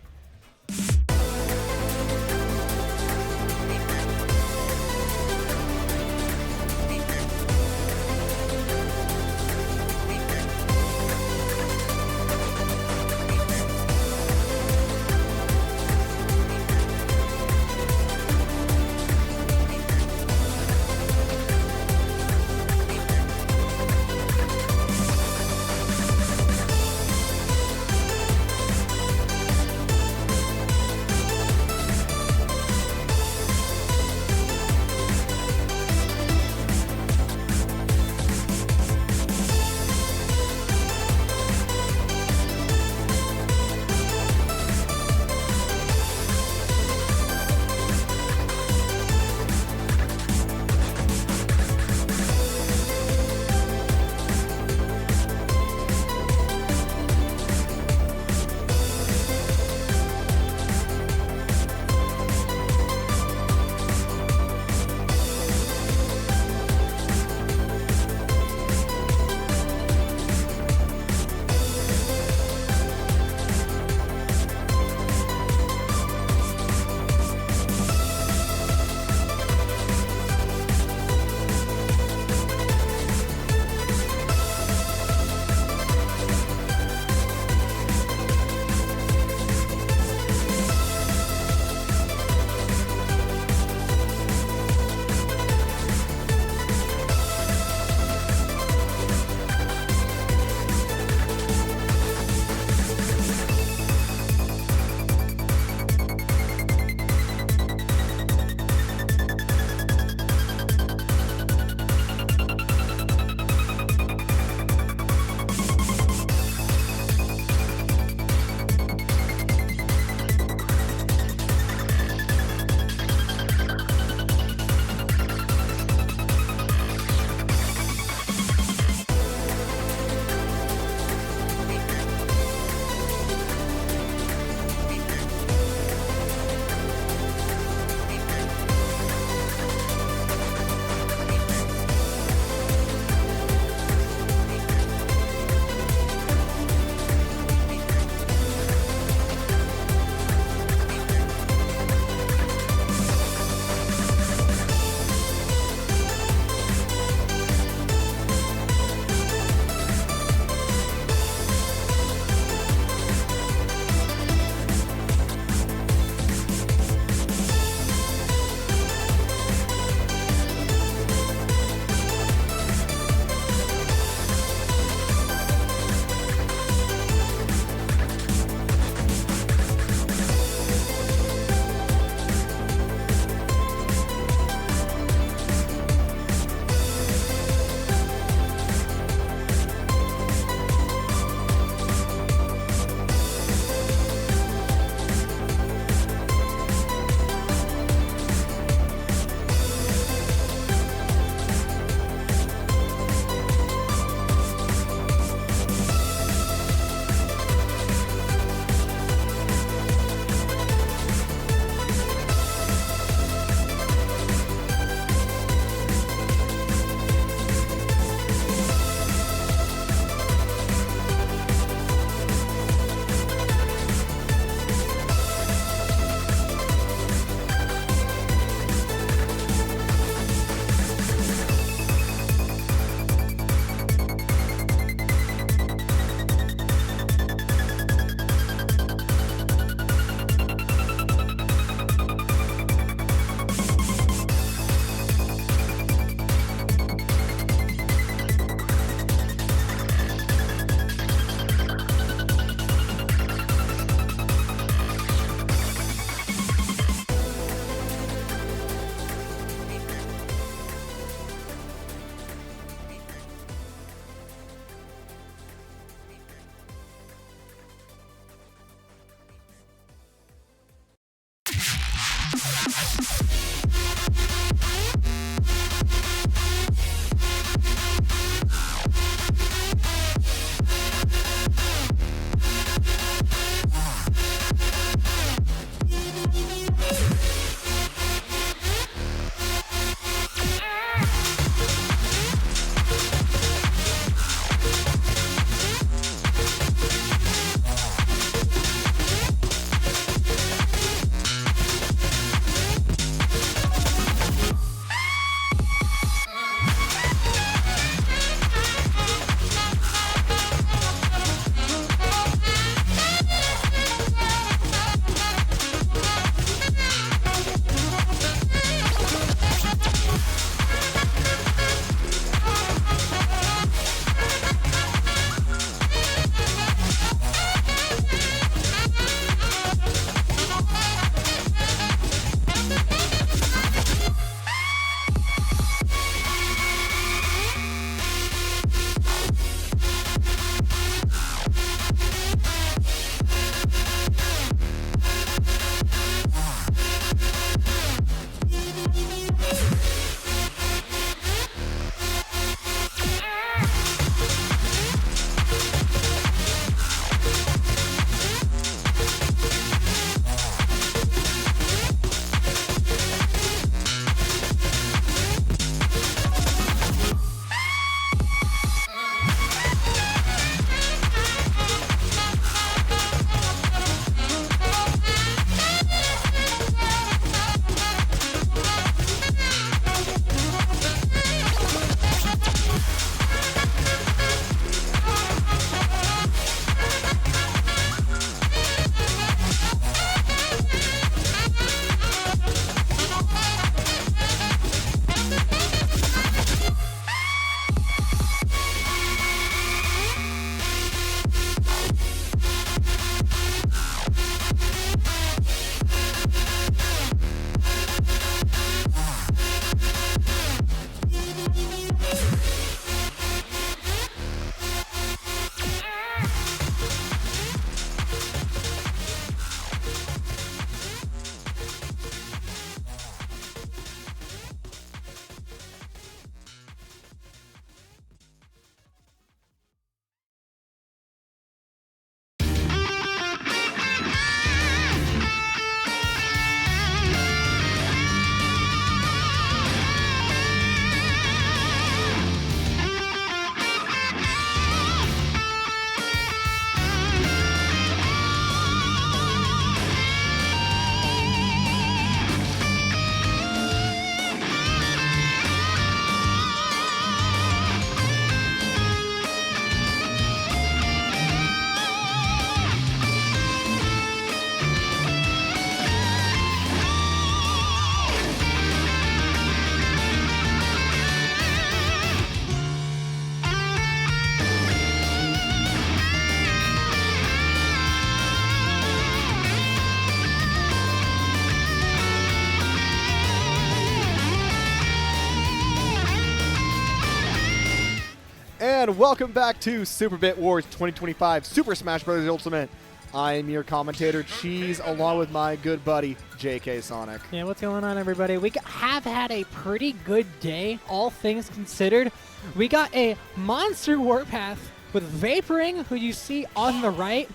And welcome back to Super Bit Wars 2025 Super Smash Bros. Ultimate. I am your commentator, Cheese, along with my good buddy, JK Sonic. Yeah, what's going on, everybody? We have had a pretty good day, all things considered. We got a monster warpath with Vaporing, who you see on the right.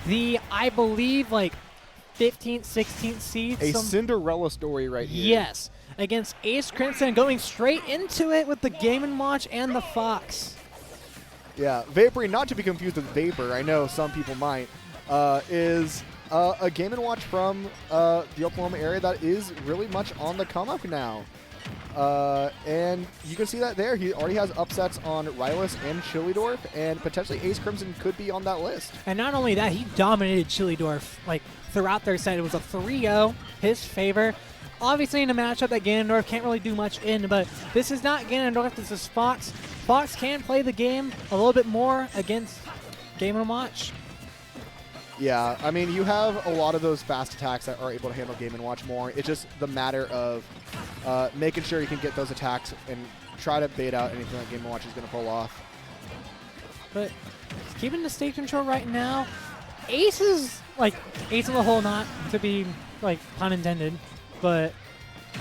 The, I believe, like 15th, 16th seed. A Cinderella story right here. Yes, against AceKrimson, going straight into it with the Game & Watch and the Fox. Yeah, Vaporing, not to be confused with Vapor, I know some people might, is a Game & Watch from the Oklahoma area that is really much on the come up now. And you can see that there. He already has upsets on Rylus and Chillydorf, and potentially AceKrimson could be on that list. And not only that, he dominated Chillydorf like throughout their set. It was a 3-0, his favor. Obviously in a matchup that Ganondorf can't really do much in, but this is not Ganondorf, this is Fox. Fox can play the game a little bit more against Game & Watch. Yeah, I mean, you have a lot of those fast attacks that are able to handle Game & Watch more. It's just the matter of making sure you can get those attacks and try to bait out anything that Game & Watch is going to pull off. But he's keeping the state control right now. Ace is, like, ace in the hole, not to be, like, pun intended, but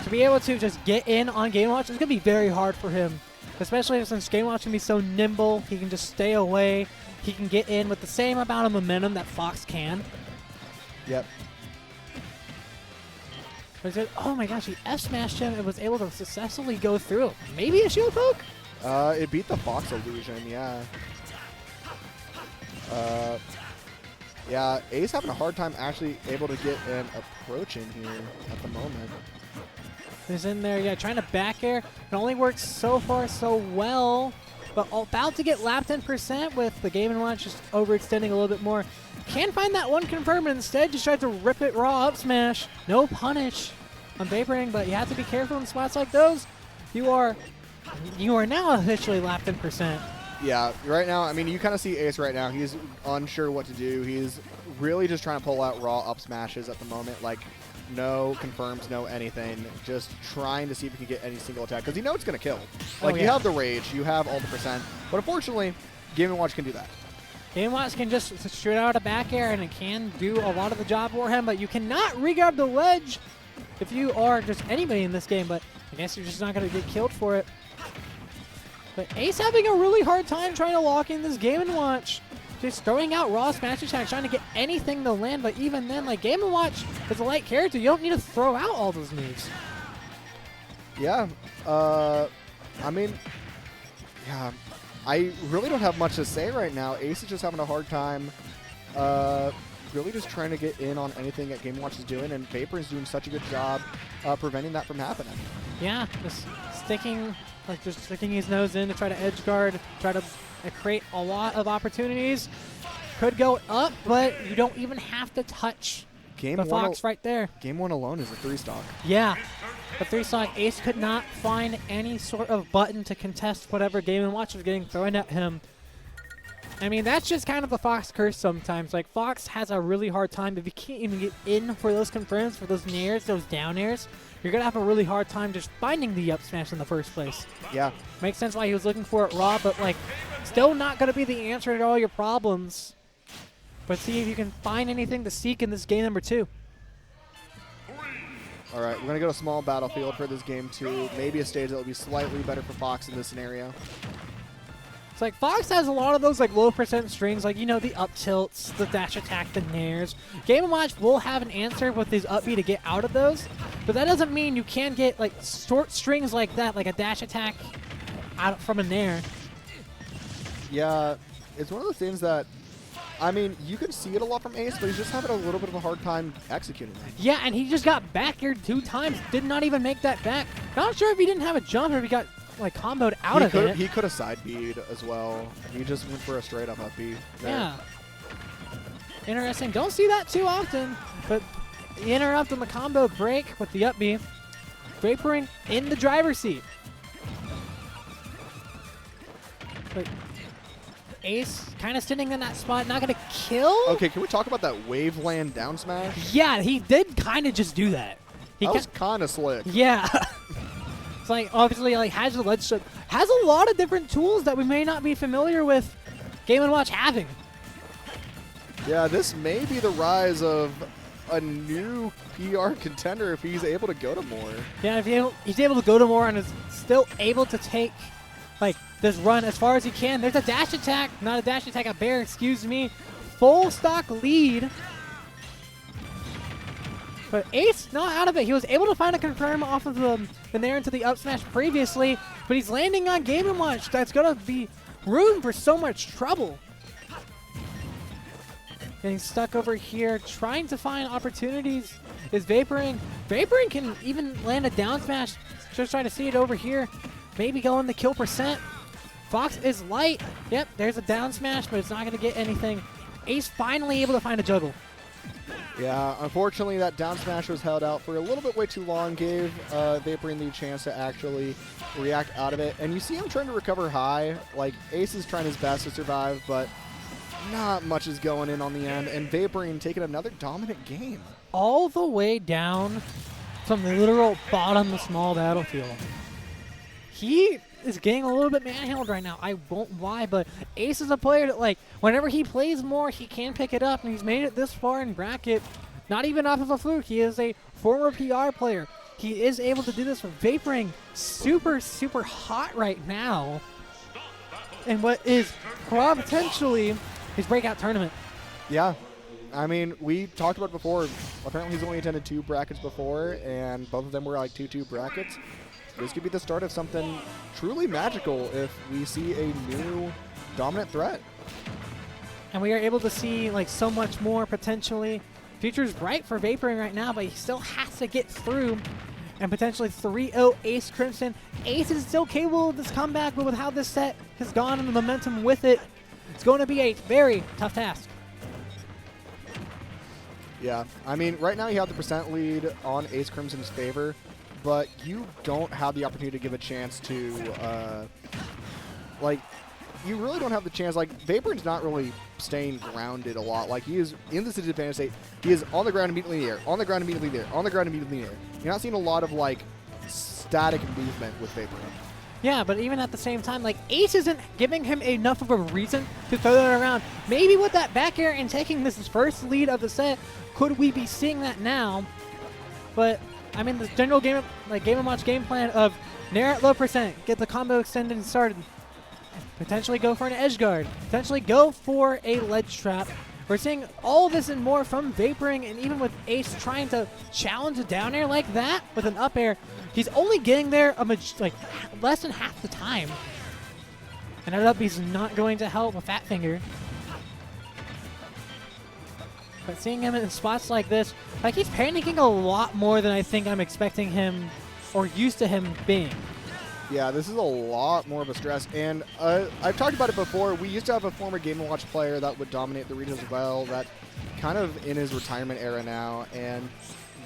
to be able to just get in on Game & Watch is going to be very hard for him, especially since Game & Watch can be so nimble. He can just stay away. He can get in with the same amount of momentum that Fox can. Yep. But he said, oh my gosh, he F-smashed him and was able to successfully go through. Maybe a shield poke? It beat the Fox illusion, yeah. Yeah, Ace having a hard time actually able to get an approach in here at the moment. He's in there, yeah, trying to back air. It only works so far so well. But about to get lapped 10% with the Game & Watch just overextending a little bit more. Can find that one confirm, and instead just tried to rip it raw up smash. No punish on Vaporing, but you have to be careful in spots like those. You are now officially lapped 10%. Yeah, right now, I mean, you kind of see Ace right now. He's unsure what to do. He's really just trying to pull out raw up smashes at the moment. Like, no confirms, no anything. Just trying to see if he can get any single attack. Because you know it's going to kill. Like, you have the rage. You have all the percent. But unfortunately, Game & Watch can do that. Game & Watch can just shoot out a back air, and it can do a lot of the job for him. But you cannot re-grab the ledge if you are just anybody in this game. But I guess you're just not going to get killed for it. But Ace having a really hard time trying to lock in this Game & Watch. Just throwing out raw smash attacks, trying to get anything to land, but even then, like, Game & Watch is a light character. You don't need to throw out all those moves. Yeah. I mean, yeah, I really don't have much to say right now. Ace is just having a hard time really just trying to get in on anything that Game & Watch is doing, and Vapor is doing such a good job preventing that from happening. Yeah, just sticking his nose in to try to edge guard, try to create a lot of opportunities. Could go up, but you don't even have to touch the Fox right there. Game 1 alone is a 3-stock. Yeah, the 3-stock. Ace could not find any sort of button to contest whatever Game & Watch was getting thrown at him. I mean, that's just kind of the Fox curse sometimes. Like, Fox has a really hard time. If you can't even get in for those confirms, for those nairs, those down airs, you're going to have a really hard time just finding the up smash in the first place. Yeah. Makes sense why he was looking for it raw, but, like, still not going to be the answer to all your problems. But see if you can find anything to seek in this game number 2. All right, we're going to go to small battlefield for this game 2. Maybe a stage that will be slightly better for Fox in this scenario. It's like Fox has a lot of those like low percent strings, like, you know, the up tilts, the dash attack, the nairs. Game & Watch will have an answer with these up B to get out of those, but that doesn't mean you can get like short strings like that, like a dash attack out from a nair. Yeah, it's one of the things that, I mean, you can see it a lot from Ace, but he's just having a little bit of a hard time executing it. Yeah, and he just got back aired 2 times, did not even make that back. Not sure if he didn't have a jump or if he got like comboed out of it. He could have side B'd as well. He just went for a straight up B. Yeah. Interesting. Don't see that too often, but the interrupt on the combo break with the up B. Vaporing in the driver's seat. But Ace kind of sitting in that spot, not going to kill. Okay, can we talk about that Waveland down smash? Yeah, he did kind of just do that. That was kind of slick. Yeah. It's like, obviously, like, has the ledge strip, has a lot of different tools that we may not be familiar with Game & Watch having. Yeah, this may be the rise of a new PR contender if he's able to go to more. Yeah, if he's able to go to more and is still able to take, like, this run as far as he can. There's a dash attack, not a dash attack, a bear, excuse me. Full stock lead. But Ace not out of it. He was able to find a confirm off of the nair into the up smash previously, but he's landing on Game & Watch. That's going to be room for so much trouble. Getting stuck over here, trying to find opportunities is Vaporing. Vaporing can even land a down smash. Just trying to see it over here. Maybe going the kill percent. Fox is light. Yep, there's a down smash, but it's not going to get anything. Ace finally able to find a juggle. Yeah, unfortunately that down smash was held out for a little bit way too long, gave Vaporing the chance to actually react out of it. And you see him trying to recover high. Like, Ace is trying his best to survive, but not much is going in on the end, and Vaporing taking another dominant game. All the way down from the literal bottom of the small battlefield. He is getting a little bit manhandled right now. I won't lie, but Ace is a player that, like, whenever he plays more, he can pick it up, and he's made it this far in bracket. Not even off of a fluke. He is a former PR player. He is able to do this with Vaporing. Super, super hot right now. And what is potentially his breakout tournament. Yeah. I mean, we talked about it before. Apparently, he's only attended 2 brackets before, and both of them were like 2-2 brackets. This could be the start of something truly magical if we see a new dominant threat. And we are able to see, like, so much more potentially. Future's bright for Vaporing right now, but he still has to get through and potentially 3-0 AceKrimson. Ace is still capable of this comeback, but with how this set has gone and the momentum with it, it's going to be a very tough task. Yeah, I mean, right now you have the percent lead on AceKrimson's favor, but you don't have the opportunity to give a chance to, like, you really don't have the chance. Like, Vaporing's not really staying grounded a lot. Like, he is in the disadvantage state. He is on the ground immediately in the air, on the ground immediately in the air, on the ground immediately in the air. You're not seeing a lot of, like, static movement with Vaporing. Yeah, but even at the same time, like, Ace isn't giving him enough of a reason to throw that around. Maybe with that back air and taking this first lead of the set, could we be seeing that now? But, I mean, the general Game & Watch game plan of nair at low percent, get the combo extended and started, potentially go for an edge guard, potentially go for a ledge trap. We're seeing all this and more from Vaporing, and even with Ace trying to challenge a down air like that with an up air, he's only getting there like less than half the time. And that up B's not going to help with Fat Finger. But seeing him in spots like this, like, he's panicking a lot more than I think I'm expecting him or used to him being. Yeah, this is a lot more of a stress, and I've talked about it before. We used to have a former Game & Watch player that would dominate the region as well, that kind of in his retirement era now, and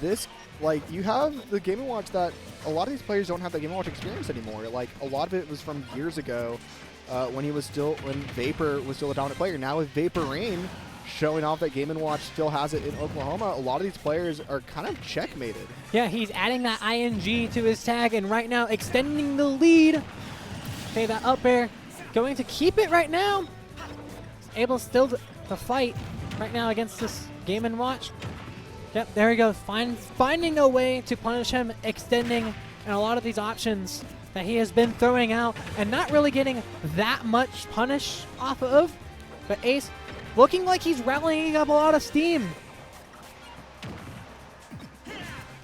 this, like, you have the Game & Watch that a lot of these players don't have that Game & Watch experience anymore. Like, a lot of it was from years ago when Vapor was still a dominant player. Now with Vaporing showing off that Game & Watch still has it in Oklahoma, a lot of these players are kind of checkmated. Yeah, he's adding that ING to his tag, and right now extending the lead. Okay, that up air going to keep it right now. Able still to fight right now against this Game & Watch. Yep, there we go. Finding a way to punish him, extending, and a lot of these options that he has been throwing out and not really getting that much punish off of. But Ace looking like he's rallying up a lot of steam.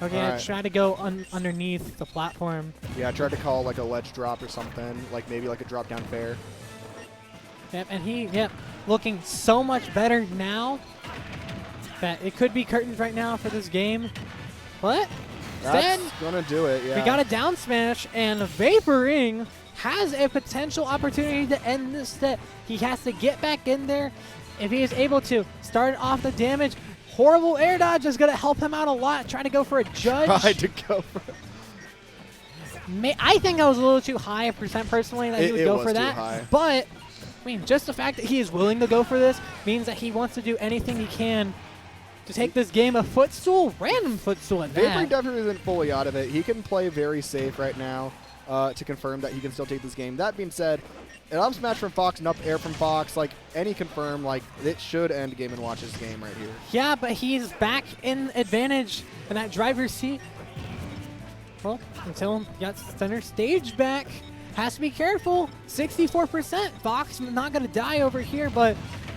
Okay, I tried to go underneath the platform. Yeah, I tried to call like a ledge drop or something, like maybe like a drop down fair. Yep, and looking so much better now that it could be curtains right now for this game. But that's gonna do it, yeah. We got a down smash, and Vaporing has a potential opportunity to end this set. He has to get back in there. If he is able to start off the damage, horrible air dodge is going to help him out a lot. Trying to go for a judge. Tried to go for I think that was a little too high a percent personally that he would go for that. High. But, I mean, just the fact that he is willing to go for this means that he wants to do anything he can to take this game. A footstool, random footstool at Vaporing that. definitely isn't fully out of it. He can play very safe right now to confirm that he can still take this game. That being said, an up smash from Fox, an up air from Fox, like any confirm, like it should end Game & Watch's game right here. Yeah, but he's back in advantage in that driver's seat. Well, until he got center stage back. Has to be careful. 64%. Fox not going to die over here, but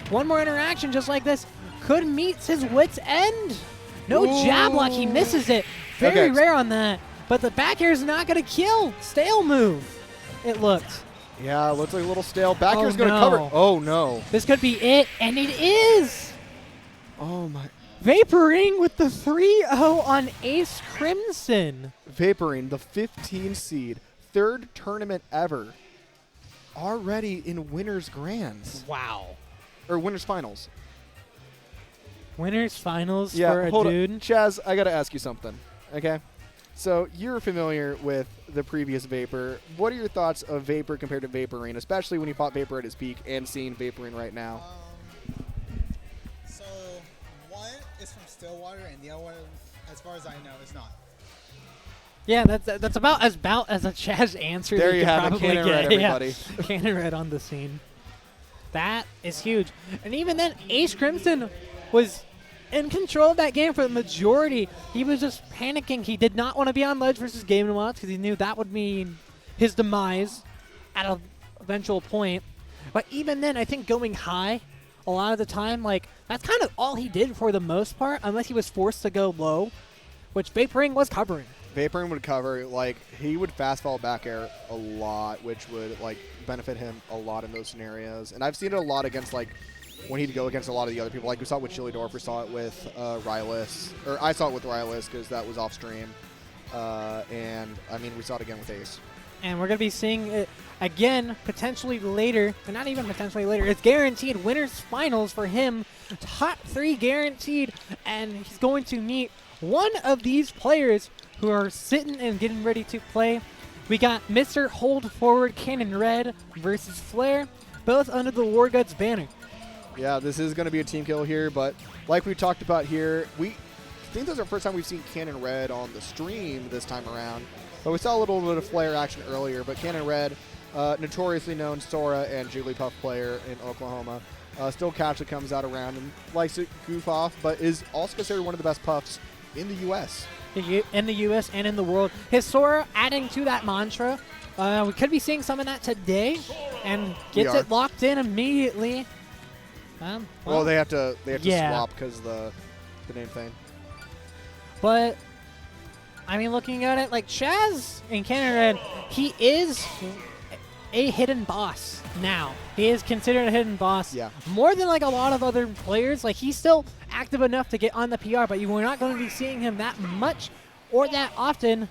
one more interaction just like this could meet his wit's end. No jab lock. He misses it. Very rare on that. But the back air is not going to kill. Stale move. It looked. Yeah, looks like a little stale. Back air's going to no. cover. Oh, no. This could be it, and it is. Oh, my. Vaporing with the 3-0 on AceKrimson. Vaporing, the 15 seed, third tournament ever, already in Winners Grands. Wow. Or Winners Finals. Winners Finals Yeah, for a hold dude. on. Chaz, I got to ask you something, okay? So you're familiar with the previous Vapor. What are your thoughts of Vapor compared to Vaporing, especially when you fought Vapor at his peak and seeing Vaporing right now? So one is from Stillwater, and the other one, as far as I know, is not. Yeah, that's about as a Chaz answer. There that you could have it, probably Cannon get. Red, everybody. Yeah. Cannon Red on the scene. That is huge. And even then, AceKrimson was in control of that game for the majority. He was just panicking. He did not want to be on ledge versus Game & Watch because he knew that would mean his demise at an eventual point. But even then, I think going high a lot of the time, like, that's kind of all he did for the most part, unless he was forced to go low, which Vaporing was covering. Vaporing would cover, like, he would fast fall back air a lot, which would, like, benefit him a lot in those scenarios. And I've seen it a lot against, like, when he'd go against a lot of the other people. Like, we saw it with Chillydorf, we saw it with Rylus. Or I saw it with Rylus because that was off stream. And, I mean, we saw it again with Ace. And we're going to be seeing it again potentially later. But not even potentially later. It's guaranteed winners finals for him. Top 3 guaranteed. And he's going to meet one of these players who are sitting and getting ready to play. We got Mr. Hold Forward Cannon Red versus Flair, both under the War Gods banner. Yeah, this is going to be a team kill here, but like we talked about here, we think this is our first time we've seen Cannon Red on the stream this time around. But we saw a little bit of Flair action earlier, but Cannon Red, notoriously known Sora and Jigglypuff player in Oklahoma, still catch that comes out around and likes to goof off, but is also considered one of the best puffs in the U.S. In the U.S. and in the world. His Sora adding to that mantra. We could be seeing some of that today, and gets it locked in immediately. Well, they have to yeah. swap because of the name thing. But I mean, looking at it, like Chaz in Cannon Red, he is a hidden boss now. He is considered a hidden boss. Yeah. More than like a lot of other players. Like, he's still active enough to get on the PR, but you are not going to be seeing him that much or that often.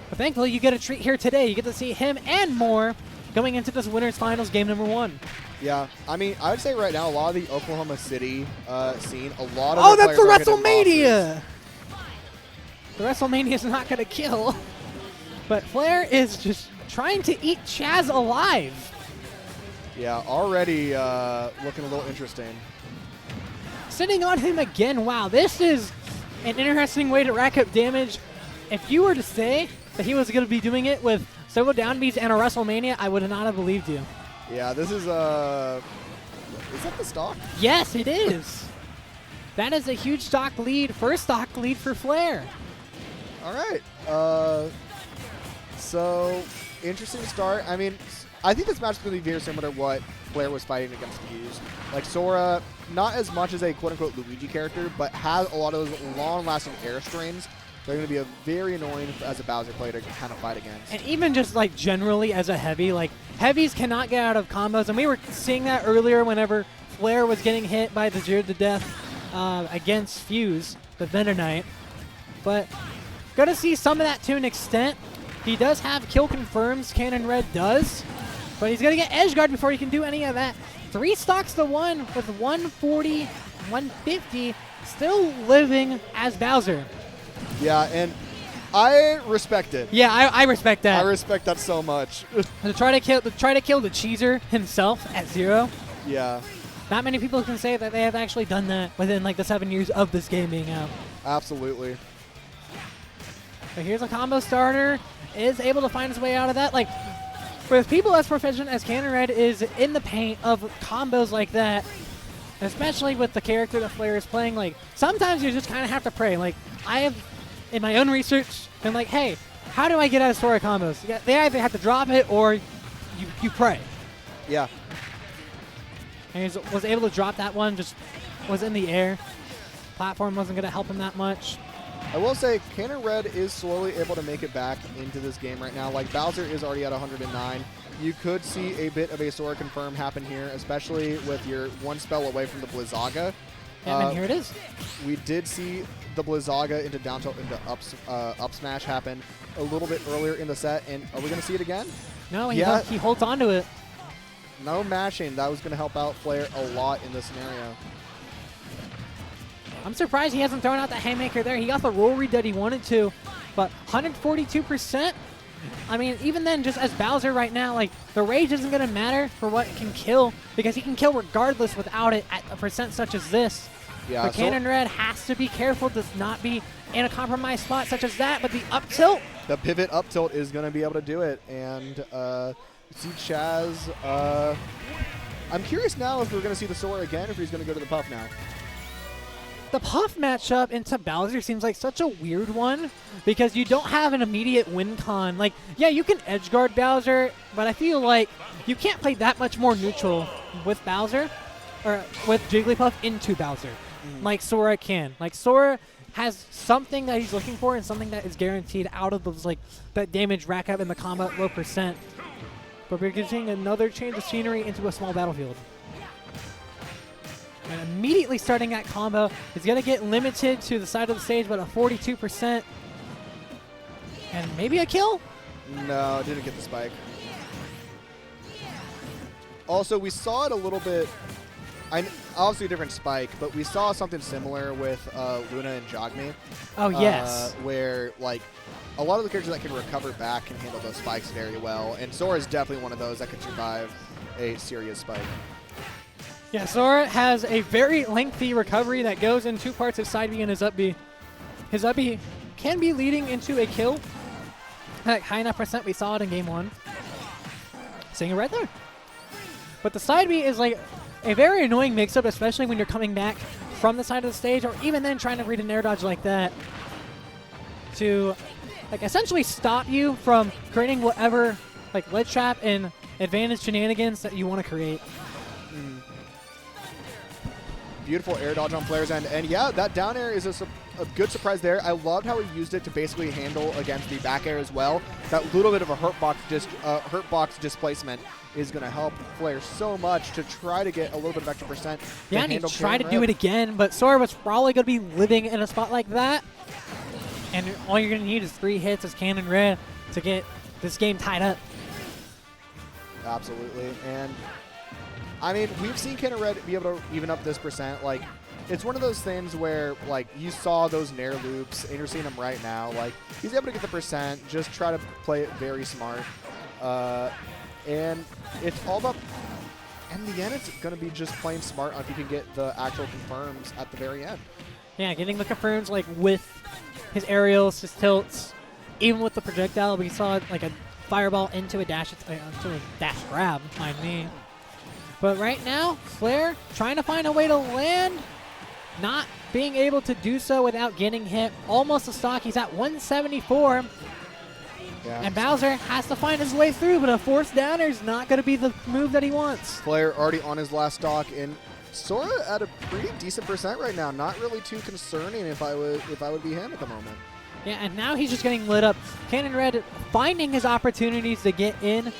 But thankfully, you get a treat here today. You get to see him and more going into this Winners Finals game number 1. Yeah, I mean, I would say right now, a lot of the Oklahoma City scene, a lot of Oh, their that's the players are hidden WrestleMania! bosses. The WrestleMania is not going to kill. But Flair is just trying to eat Chaz alive. Yeah, already looking a little interesting. Sitting on him again. Wow, this is an interesting way to rack up damage. If you were to say that he was going to be doing it with several down Bs and a WrestleMania, I would not have believed you. Yeah, this is that the stock? Yes, it is. That is a huge stock lead. First stock lead for Flair. All right. So, interesting start. I mean, I think this match is going to be very similar to what Flair was fighting against Fuze. Like, Sora, not as much as a quote-unquote Luigi character, but has a lot of those long-lasting air strains. They're going to be a very annoying as a Bowser player to kind of fight against. And even just like generally as a heavy, like heavies cannot get out of combos. And we were seeing that earlier whenever Flair was getting hit by the Zero to Death against Fuze, the Vendor Knight. But going to see some of that to an extent. He does have kill confirms, Cannon Red does. But he's going to get edge guard before he can do any of that. 3 stocks to 1 with 140, 150, still living as Bowser. Yeah, and I respect it. Yeah, I respect that. I respect that so much. to try to kill the cheeser himself at 0. Yeah. not many people can say that they have actually done that within like the 7 years of this game being out. Absolutely. But here's a combo starter, is able to find his way out of that. Like, with people as proficient as Cannon Red is in the paint of combos like that, especially with the character that Flair is playing, like, sometimes you just kind of have to pray. Like, I have, in my own research, been like, hey, how do I get out of Sora combos? They either have to drop it or you pray. Yeah. And he was able to drop that one, just was in the air. Platform wasn't going to help him that much. I will say, Cannon Red is slowly able to make it back into this game right now. Like, Bowser is already at 109. You could see a bit of a Sora confirm happen here, especially with your one spell away from the Blizzaga. And here it is. We did see the Blizzaga into down tilt into up smash happen a little bit earlier in the set, and are we going to see it again? No, he holds on to it. No mashing. That was going to help out Flair a lot in this scenario. I'm surprised he hasn't thrown out the haymaker there. He got the roll read that he wanted to, but 142%. I mean, even then, just as Bowser right now, like, the rage isn't going to matter for what it can kill, because he can kill regardless without it at a percent such as this. Yeah, but Cannon Red has to be careful to not be in a compromised spot such as that, but the up tilt. The pivot up tilt is going to be able to do it, and see Chaz. I'm curious now if we're going to see the Sora again, or if he's going to go to the Puff now. The Puff matchup into Bowser seems like such a weird one because you don't have an immediate win con. Like, yeah, you can edge guard Bowser, but I feel like you can't play that much more neutral with Bowser or with Jigglypuff into Bowser like Sora can. Like, Sora has something that he's looking for and something that is guaranteed out of those, like, that damage rack up in the combat low percent. But we're getting another change of scenery into a small battlefield. And immediately starting that combo is going to get limited to the side of the stage, but a 42%. And maybe a kill? No, didn't get the spike. Also, we saw it a little bit, obviously a different spike, but we saw something similar with Luna and Jagmi. Oh, yes. Where, like, a lot of the characters that can recover back can handle those spikes very well. And Sora is definitely one of those that can survive a serious spike. Yeah, Sora has a very lengthy recovery that goes in two parts, his side B and his up B. His up B can be leading into a kill at high enough percent. We saw it in game one. Seeing it right there. But the side B is like a very annoying mix-up, especially when you're coming back from the side of the stage, or even then trying to read an air dodge like that to, like, essentially stop you from creating whatever, like, ledge trap and advantage shenanigans that you want to create. Beautiful air dodge on Flair's end. And yeah, that down air is a good surprise there. I loved how he used it to basically handle against the back air as well. That little bit of a hurt box displacement is going to help Flair so much to try to get a little bit of extra percent. Yeah, and he tried to do it again, but Sora was probably going to be living in a spot like that. And all you're going to need is 3 hits as Cannon Red to get this game tied up. Absolutely. And I mean, we've seen Cannon Red be able to even up this percent. Like, it's one of those things where, like, you saw those Nair loops, and you're seeing him right now. Like, he's able to get the percent, just try to play it very smart. And it's all about, in the end, it's going to be just playing smart on if you can get the actual confirms at the very end. Yeah, getting the confirms, like, with his aerials, his tilts, even with the projectile. We saw, like, a fireball into a dash grab, mind me. But right now, Flair trying to find a way to land, not being able to do so without getting hit. Almost a stock. He's at 174. Yeah. And Bowser has to find his way through, but a forced downer is not going to be the move that he wants. Flair already on his last stock, and Sora at a pretty decent percent right now. Not really too concerning if I would be him at the moment. Yeah, and now he's just getting lit up. Cannon Red finding his opportunities to get in.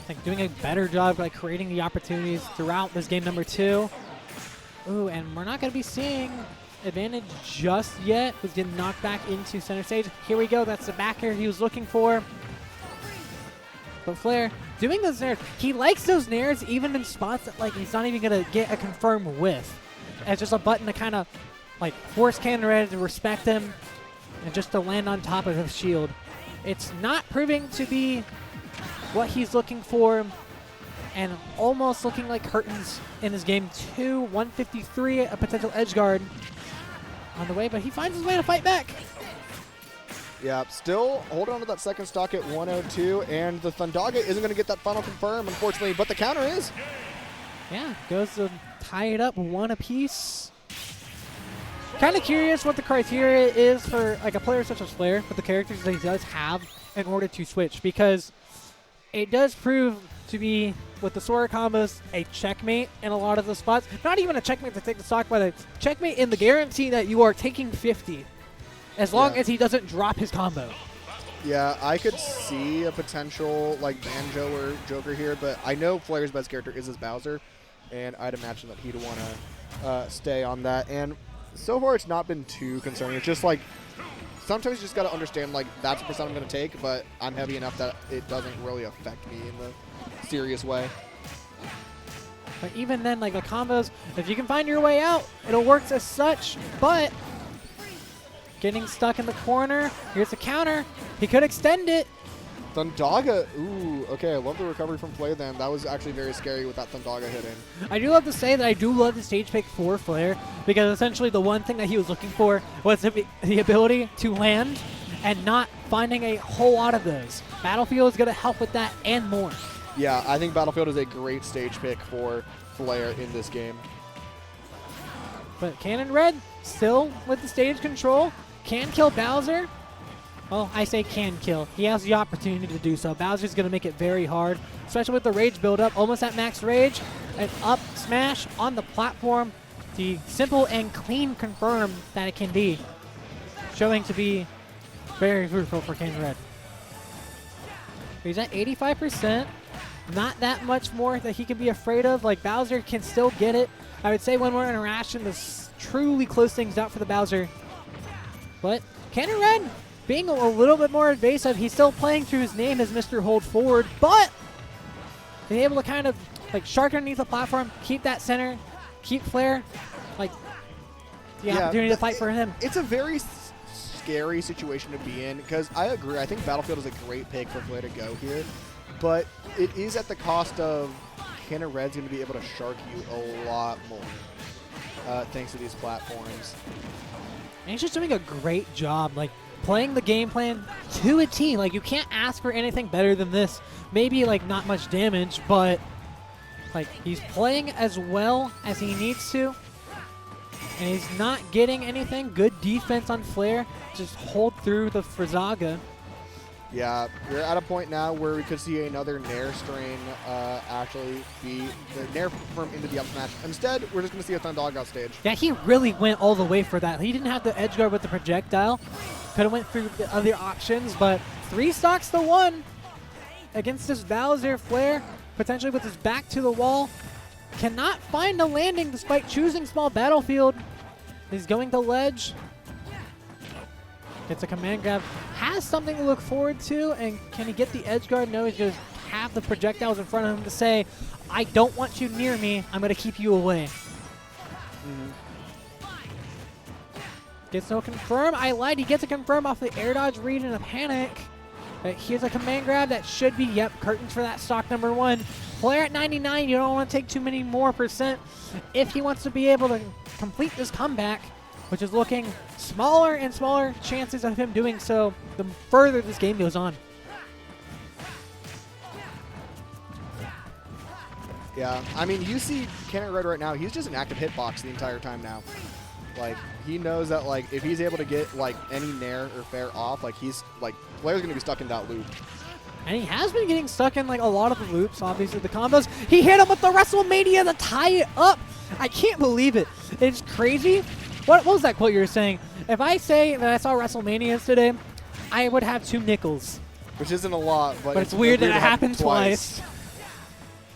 Like, doing a better job, like, creating the opportunities throughout this game number 2. Ooh, and we're not going to be seeing advantage just yet. Was getting knocked back into center stage. Here we go. That's the back air he was looking for. But Flair doing those nairs. He likes those nairs even in spots that, like, he's not even going to get a confirm with. It's just a button to kind of, like, force Cannon Red to respect him and just to land on top of his shield. It's not proving to be what he's looking for. and almost looking like curtains in his game 2. 153, a potential edge guard on the way, but he finds his way to fight back. Yeah, still holding on to that second stock at 102, and the Thundaga isn't going to get that final confirm, unfortunately, but the counter is. Yeah, goes to tie it up 1 apiece. Kind of curious what the criteria is for like a player such as Flair with the characters that he does have in order to switch, because it does prove to be, with the Sora combos, a checkmate in a lot of the spots. Not even a checkmate to take the stock, but a checkmate in the guarantee that you are taking 50 as long as he doesn't drop his combo. Yeah, I could see a potential like Banjo or Joker here, but I know Flair's best character is his Bowser, and I'd imagine that he'd want to stay on that. And so far, it's not been too concerning. It's just like sometimes you just got to understand like that's the percent I'm going to take, but I'm heavy enough that it doesn't really affect me in the serious way. But even then, like the combos, if you can find your way out, it'll work as such. But getting stuck in the corner, here's the counter. He could extend it. Thundaga, ooh, okay, I love the recovery from Flair then. That was actually very scary with that Thundaga hitting. I do love to say that I do love the stage pick for Flair, because essentially the one thing that he was looking for was the ability to land and not finding a whole lot of those. Battlefield is going to help with that and more. Yeah, I think Battlefield is a great stage pick for Flair in this game. But Cannon Red still with the stage control, can kill Bowser. Well, I say can kill. He has the opportunity to do so. Bowser's going to make it very hard, especially with the rage build-up. Almost at max rage. An up smash on the platform. The simple and clean confirm that it can be. Showing to be very fruitful for King Red. He's at 85%. Not that much more that he can be afraid of. Like, Bowser can still get it. I would say one more interaction to truly close things out for the Bowser. But Cannon Red being a little bit more invasive. He's still playing through his name as Mr. Hold Forward, but being able to kind of like shark underneath the platform, keep that center, keep Flair, like the opportunity to fight for him. It's a very scary situation to be in, because I agree. I think Battlefield is a great pick for Flair to go here, but it is at the cost of Cannon Red's going to be able to shark you a lot more thanks to these platforms. And he's just doing a great job, like playing the game plan to a T. Like, you can't ask for anything better than this. Maybe like not much damage, but like he's playing as well as he needs to, and he's not getting anything. Good defense on Flair. Just hold through the Frizaga. Yeah, we're at a point now where we could see another Nair strain actually be the Nair from into the up smash. Instead, we're just going to see a Thundaga off stage. Yeah, he really went all the way for that. He didn't have the edge guard with the projectile. Could have went through the other options, but 3 stocks to 1 against this Bowser. Flair, potentially with his back to the wall, cannot find a landing despite choosing small Battlefield. He's going to ledge. Gets a command grab. Has something to look forward to, and can he get the edge guard? No, he's going to have the projectiles in front of him to say, I don't want you near me. I'm going to keep you away. Gets no confirm. I lied. He gets a confirm off the air dodge read in a panic. But here's a command grab that should be, curtains for that stock number 1. Flair at 99. You don't want to take too many more percent if he wants to be able to complete this comeback, which is looking smaller and smaller chances of him doing so the further this game goes on. Yeah, I mean, you see Cannon Red right now, he's just an active hitbox the entire time now. Like, he knows that, like, if he's able to get, like, any Nair or Fair off, like, he's, like, Flair's going to be stuck in that loop. And he has been getting stuck in, like, a lot of the loops, obviously, the combos. He hit him with the WrestleMania to tie it up. I can't believe it. It's crazy. What was that quote you were saying? If I say that I saw WrestleManias today, I would have 2 nickels. Which isn't a lot, but it's weird that it happened twice.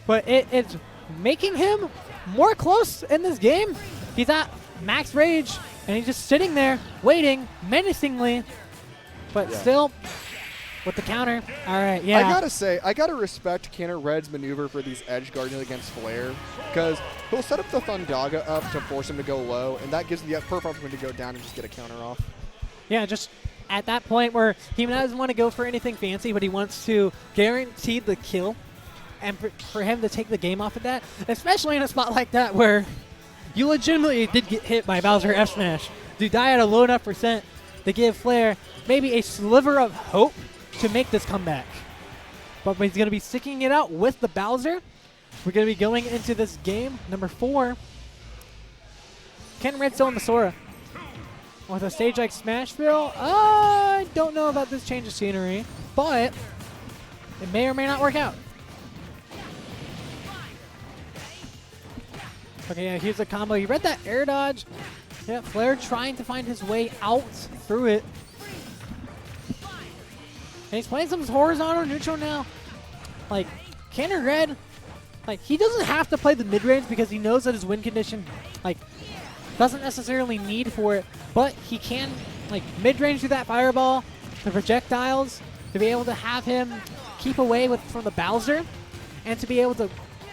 But it's making him more close in this game. He's at max rage, and he's just sitting there waiting menacingly, but still with the counter. All right, yeah. I gotta say, I gotta respect Cannon Red's maneuver for these edge guards against Flair, because he'll set up the Thundaga up to force him to go low, and that gives the perfect opportunity to go down and just get a counter off. Yeah, just at that point where he doesn't want to go for anything fancy, but he wants to guarantee the kill. and for him to take the game off of that, especially in a spot like that where you legitimately did get hit by Bowser F Smash. You die at a low enough percent to give Flair maybe a sliver of hope to make this comeback. But he's going to be sticking it out with the Bowser. We're going to be going into this game, number 4. Ken Red still in the Sora. With a stage like Smashville, I don't know about this change of scenery, but it may or may not work out. Okay, yeah, here's the combo. You read that air dodge. Yeah, Flair trying to find his way out through it. And he's playing some horizontal neutral now. Like, Cannon Red, like, he doesn't have to play the mid-range because he knows that his win condition, like, doesn't necessarily need for it, but he can, like, mid-range through that fireball, the projectiles, to be able to have him keep away from the Bowser, and to be able to,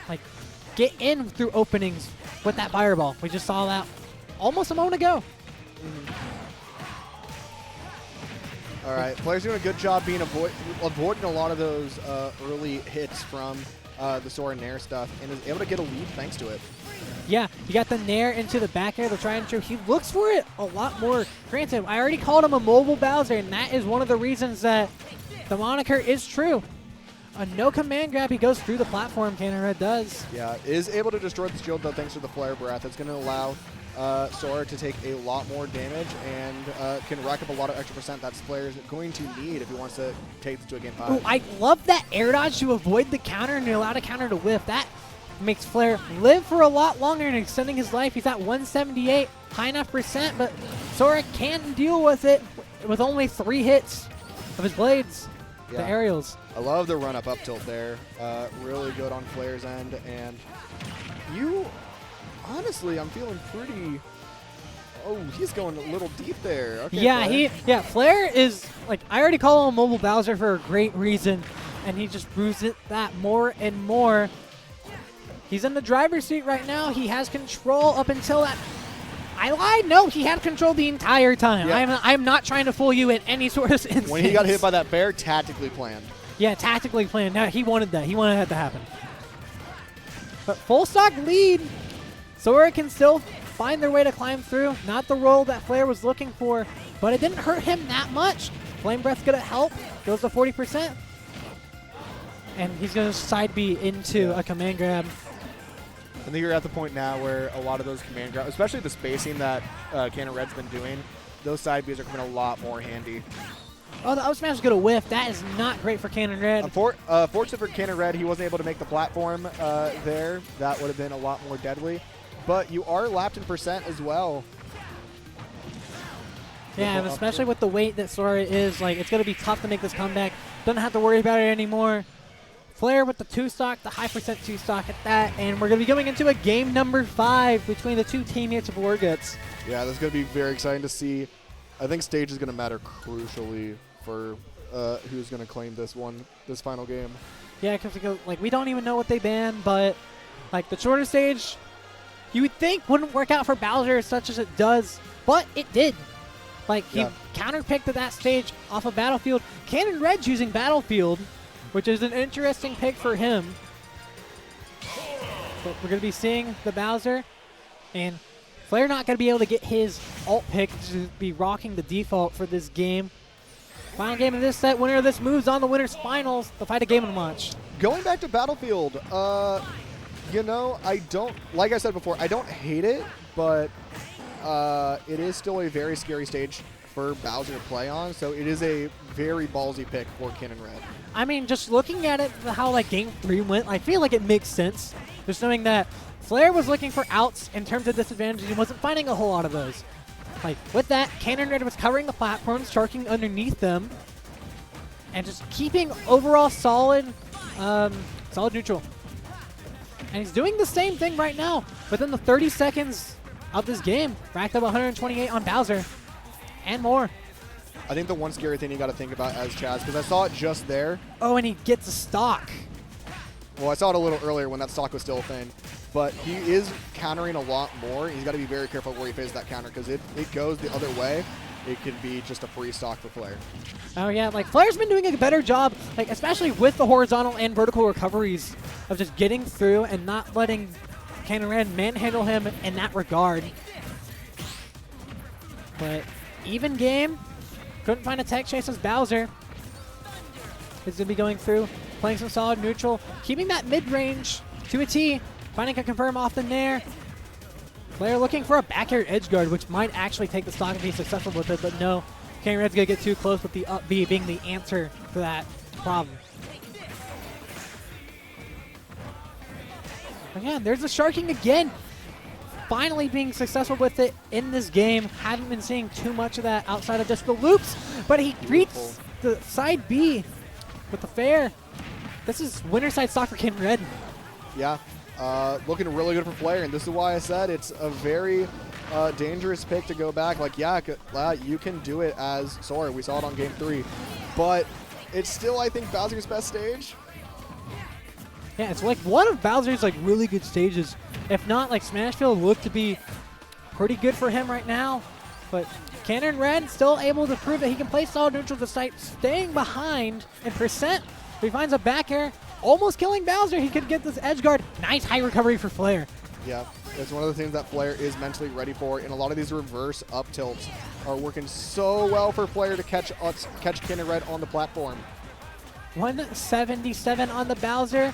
like, get in through openings with that fireball. We just saw that almost a moment ago. All right, Flair's doing a good job being avoiding a lot of those early hits from the Sora Nair stuff, and is able to get a lead thanks to it. Yeah, he got the Nair into the back air, the try and true. He looks for it a lot more. Granted, I already called him a mobile Bowser, and that is one of the reasons that the moniker is true. A no command grab, he goes through the platform, Cannon Red does. Yeah, is able to destroy the shield, though, thanks to the Flare Breath. It's going to allow Sora to take a lot more damage and can rack up a lot of extra percent that Flair is going to need if he wants to take this to a game 5. Ooh, I love that air dodge to avoid the counter and allow the counter to whiff. That makes Flair live for a lot longer and extending his life. He's at 178, high enough percent, but Sora can deal with it with only 3 hits of his blades, the aerials. I love the run-up up tilt there. Really good on Flair's end, and you, honestly, I'm feeling pretty... Oh, he's going a little deep there. Okay, yeah, Flair is, like, I already call him Mobile Bowser for a great reason, and he just proves it that more and more. He's in the driver's seat right now. He has control up until that. I lied. No, he had control the entire time. Yeah. I'm not trying to fool you in any sort of instance. When he got hit by that bear, tactically planned. Yeah, tactically planned. No, he wanted that. He wanted that to happen. But full stock lead. Sora can still find their way to climb through. Not the roll that Flair was looking for, but it didn't hurt him that much. Flame Breath's going to help. Goes to 40%. And he's going to side B into a command grab. I think you're at the point now where a lot of those command grabs, especially the spacing that Cannon Red's been doing, those side Bs are coming a lot more handy. Oh, the up smash is going to whiff. That is not great for Cannon Red. Fortunate for Cannon Red, he wasn't able to make the platform there. That would have been a lot more deadly. But you are lapped in percent as well. Yeah, and especially with the weight that Sora is, like, it's going to be tough to make this comeback. Doesn't have to worry about it anymore. Flair with the 2-stock, the high percent 2-stock at that, and we're going to be going into a game number 5 between the two teammates of WarGuts. Yeah, that's going to be very exciting to see. I think stage is going to matter crucially for who's going to claim this final game. Yeah, because like we don't even know what they banned, but like the shorter stage, you would think wouldn't work out for Bowser as such as it does, but it did. Like he counterpicked to that stage off of Battlefield. Cannon Red's using Battlefield, which is an interesting pick for him. But we're going to be seeing the Bowser, and Flair not going to be able to get his alt pick to be rocking the default for this game. Final game of this set, winner of this moves on the winner's finals to fight a game and watch. Going back to Battlefield, you know, I don't, like I said before, I don't hate it, but it is still a very scary stage for Bowser to play on, so it is a very ballsy pick for Cannon Red. I mean, just looking at it, how like Game 3 went, I feel like it makes sense. Just knowing that Flair was looking for outs in terms of disadvantages. He wasn't finding a whole lot of those. Like, with that, Cannon Red was covering the platforms, charging underneath them, and just keeping overall solid neutral. And he's doing the same thing right now. Within the 30 seconds of this game, racked up 128 on Bowser and more. I think the one scary thing you got to think about as Chaz, because I saw it just there. Oh, and he gets a stock. Well, I saw it a little earlier when that stock was still a thing. But he is countering a lot more. He's got to be very careful where he faces that counter, because it goes the other way. it could be just a free stock for Flair. Oh yeah, like Flair's been doing a better job, like especially with the horizontal and vertical recoveries of just getting through and not letting Cannon Red manhandle him in that regard. But even game, couldn't find a tech chase as Bowser. He's going to be going through, playing some solid neutral, keeping that mid-range to a T, finding a confirm off the nair. Flair looking for a back air edge guard, which might actually take the stock and be successful with it, but no. Cannon Red's going to get too close with the up B being the answer to that problem. Again, there's the sharking again. Finally being successful with it in this game. Haven't been seeing too much of that outside of just the loops, but he reads the side B with the fair. This is winner side stock for Cannon Red. Yeah, looking really good for Flair, and this is why I said it's a very dangerous pick to go back. Like, yeah, you can do it as Sora. We saw it on Game 3. But it's still, I think, Bowser's best stage. Yeah, it's like one of Bowser's like really good stages. If not, like Smashville looked to be pretty good for him right now. But Cannon Red still able to prove that he can play solid neutral despite staying behind in percent. He finds a back air, almost killing Bowser. He could get this edge guard. Nice high recovery for Flair. Yeah, it's one of the things that Flair is mentally ready for, and a lot of these reverse up tilts are working so well for Flair to catch Cannon Red on the platform. 177 on the Bowser,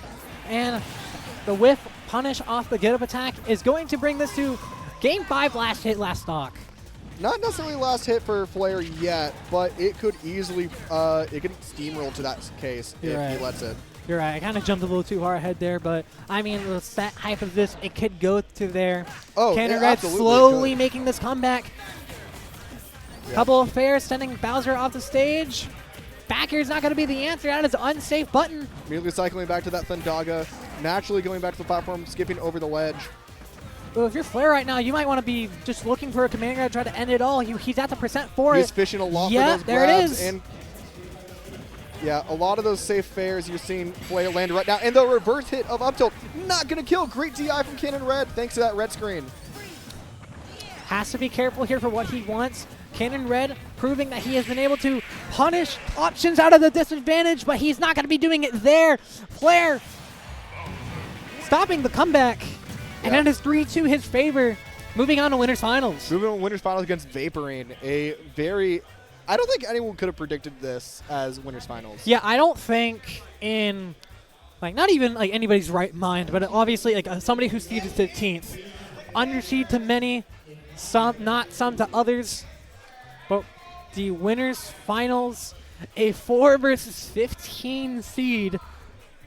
and the whiff punish off the get-up attack is going to bring this to Game 5, last hit, last stock. Not necessarily last hit for Flair yet, but it could easily it could steamroll to that case if he lets it. You're right. I kind of jumped a little too far ahead there, but I mean, the set hype of this, it could go to there. Oh, Cannon Red slowly making this comeback. Yeah. Couple of fairs sending Bowser off the stage. Back air is not going to be the answer. That is an unsafe button. Immediately cycling back to that Thundaga, naturally going back to the platform, skipping over the ledge. Well, if you're Flair right now, you might want to be just looking for a command grab, try to end it all. He's at the percent for He's it. fishing a lot for those there grabs. it is. And yeah, a lot of those safe fairs you're seeing Flair land right now. And the reverse hit of up tilt, not going to kill. Great DI from Cannon Red, thanks to that red screen. Has to be careful here for what he wants. Cannon Red proving that he has been able to punish options out of the disadvantage, but he's not going to be doing it there. Flair stopping the comeback. And that is 3-2 his favor. Moving on to winners finals. Moving on to winners finals against Vaporing. I don't think anyone could have predicted this as winners finals. Yeah, I don't think in, like, not even like anybody's right mind, but obviously like somebody who's seeded 15th. Underseed to many, not some to others. But the winners finals, a 4 versus 15 seed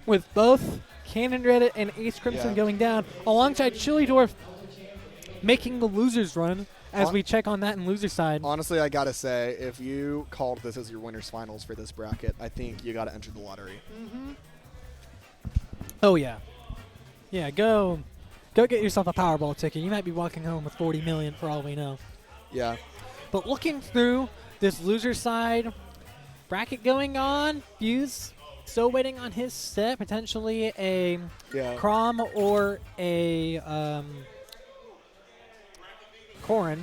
with both Cannon Red and AceKrimson going down, alongside Chillydorf making the losers run as we check on that in loser side. Honestly, I got to say, if you called this as your winners finals for this bracket, I think you got to enter the lottery. Oh, yeah. Yeah, go get yourself a Powerball ticket. You might be walking home with 40 million for all we know. Yeah. But looking through this loser side bracket going on, Fuze still waiting on his set, potentially a Crom or a Corrin.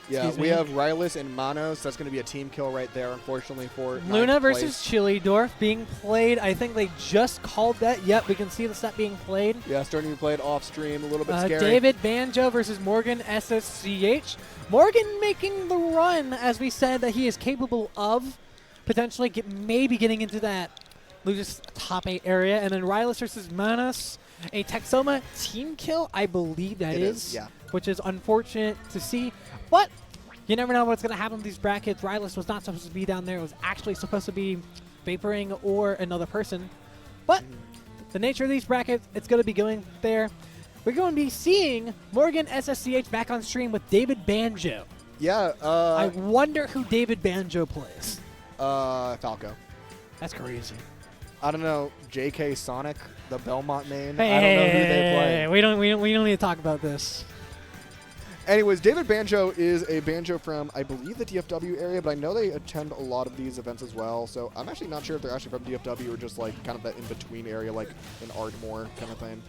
Yeah, we have Rylus and Manos. That's going to be a team kill right there, unfortunately, for Luna versus Chillydorf being played. I think they just called that. Yep, we can see the set being played. Yeah, starting to be played off stream, a little bit scary. David Banjo versus MorGanssch Vs. Morgan making the run, as we said, that he is capable of potentially maybe getting into that losers top 8 area. And then Rylus versus Manos, a Texoma team kill, I believe that is. Yeah. Which is unfortunate to see. But you never know what's going to happen with these brackets. Rylus was not supposed to be down there. It was actually supposed to be Vaporing or another person. But the nature of these brackets, it's going to be going there. We're going to be seeing MorGanssch Vs back on stream with David Banjo. Yeah. I wonder who David Banjo plays. Falco. That's crazy. I don't know. JK Sonic, the Belmont main. Hey, I don't know who they play. we don't need to talk about this. Anyways, David Banjo is a banjo from, I believe, the DFW area, but I know they attend a lot of these events as well. So I'm actually not sure if they're actually from DFW or just like kind of that in-between area, like in Ardmore kind of thing.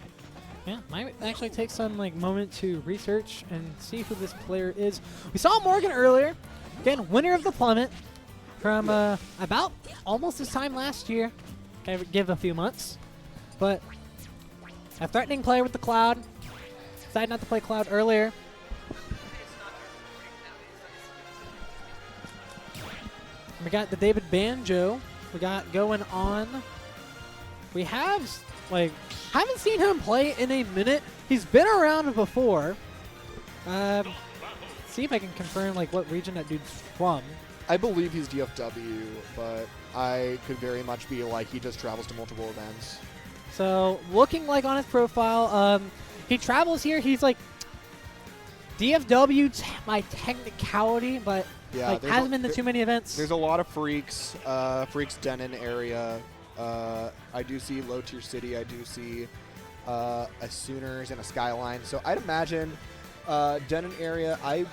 Yeah, might actually take some moment to research and see who this player is. We saw Morgan earlier, again, winner of the plummet from about almost this time last year. Give a few months, but a threatening player with the Cloud. Decided not to play Cloud earlier. We got the David Banjo. We got going on. We have haven't seen him play in a minute. He's been around before. See if I can confirm what region that dude's from. I believe he's DFW, but I could very much be he just travels to multiple events. So looking on his profile, he travels here. He's DFW by technicality, but yeah, hasn't been to too many events. There's a lot of Freaks, Freaks Denon area. I do see Low Tier City. I do see a Sooners and a Skyline. So I'd imagine Denon area, I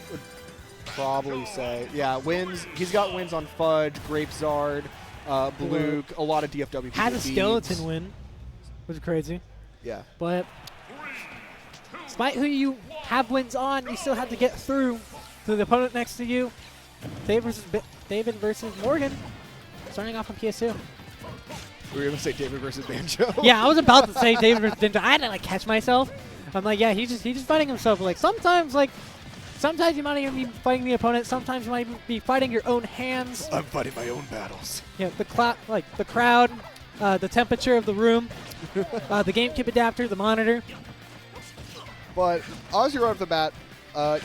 would probably say, yeah, wins. He's got wins on Fudge, Grapezard, Blue, a lot of DFW. Had a skeleton win, which is crazy. Yeah. But despite who you have wins on, you still have to get through to the opponent next to you. David versus Morgan, starting off on PS2. We were going to say David versus Banjo. Yeah, I was about to say David versus Banjo. I had to catch myself. I'm yeah, he's just fighting himself. Sometimes you might even be fighting the opponent. Sometimes you might even be fighting your own hands. I'm fighting my own battles. Yeah, the crowd, the temperature of the room, the GameCube adapter, the monitor. But obviously right off the bat,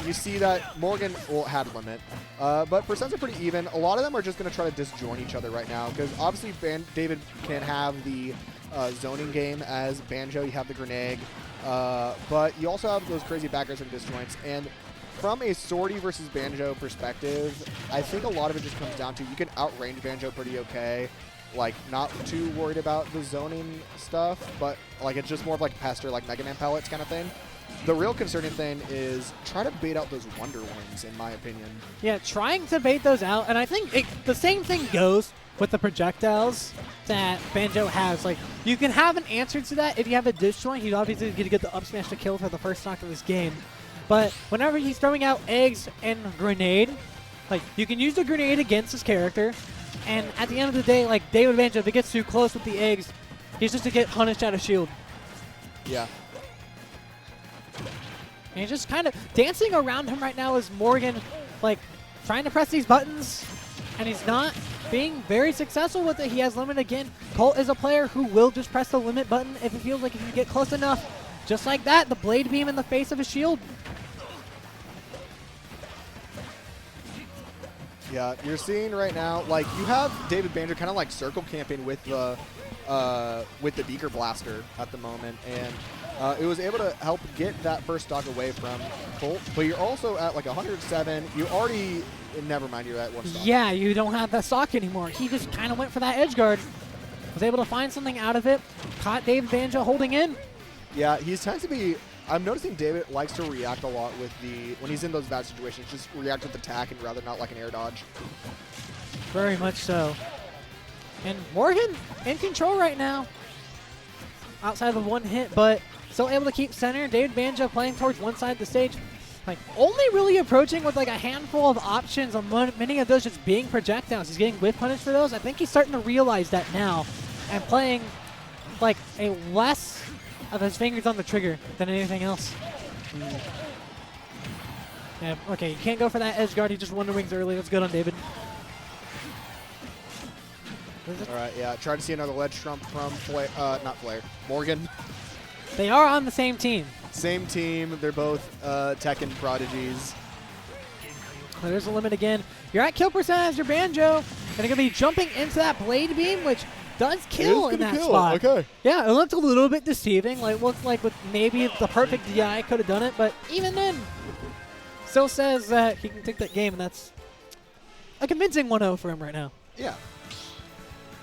you see that Morgan had limit, but percents are pretty even. A lot of them are just going to try to disjoin each other right now because obviously David can have the zoning game as Banjo. You have the grenade, but you also have those crazy backers and disjoints. And from a Swordy versus Banjo perspective, I think a lot of it just comes down to you can outrange Banjo pretty okay. Not too worried about the zoning stuff, but it's just more of pester, Mega Man pellets kind of thing. The real concerning thing is try to bait out those Wonder Wings, in my opinion. Yeah, trying to bait those out, and I think the same thing goes with the projectiles that Banjo has. You can have an answer to that if you have a disjoint. He's obviously going to get the up smash to kill for the first knock of this game. But whenever he's throwing out eggs and grenade, you can use the grenade against his character, and at the end of the day, David Banjo, if he gets too close with the eggs, he's just to get punished out of shield. Yeah. And he's just kind of dancing around him right now as Morgan, trying to press these buttons, and he's not being very successful with it. He has limit again. Colt is a player who will just press the limit button if it feels like if you get close enough. Just like that, the blade beam in the face of his shield. Yeah, you're seeing right now, you have David Banjo kind of circle camping with the Beaker Blaster at the moment, and it was able to help get that first stock away from Colt. But you're also at 107. You already, never mind, you're at one stock. Yeah, you don't have that stock anymore. He just kind of went for that edge guard. Was able to find something out of it. Caught David Banjo holding in. Yeah, he tends to be. I'm noticing David likes to react a lot with when he's in those bad situations, just react with attack and rather not an air dodge. Very much so. And Morgan in control right now. Outside of one hit, but still able to keep center. David Banjo playing towards one side of the stage. Only really approaching with a handful of options on many of those just being projectiles. He's getting whip punished for those. I think he's starting to realize that now and playing a less of his fingers on the trigger than anything else. Yeah, okay, you can't go for that edge guard. He just Wonder Wings early. That's good on David. All right, yeah, try to see another ledge trump from not Flare, Morgan. They are on the same team. Same team. They're both Tekken prodigies. Oh, there's a limit again. You're at kill percent as your Banjo. And you're going to be jumping into that blade beam, which does kill in that spot. Okay. Yeah, it looked a little bit deceiving. Looked like with maybe the perfect DI could have done it, but even then, still says that he can take that game, and that's a convincing 1-0 for him right now. Yeah.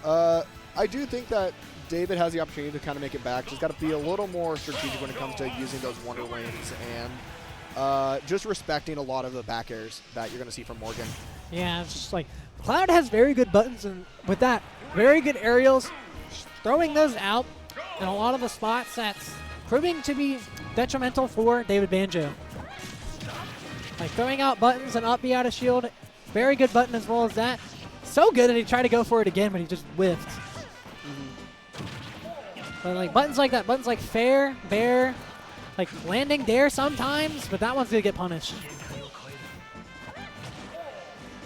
I do think that David has the opportunity to kind of make it back. Just got to be a little more strategic when it comes to using those Wonder Wings and just respecting a lot of the back airs that you're going to see from Morgan. Yeah, it's just Cloud has very good buttons, and with that, very good aerials. Throwing those out in a lot of the spots that proving to be detrimental for David Banjo. Like throwing out buttons and up B out of shield. Very good button as well as that. So good that he tried to go for it again, but he just whiffed. But like buttons like that, buttons like fair, bear, like landing dare sometimes, but that one's gonna get punished.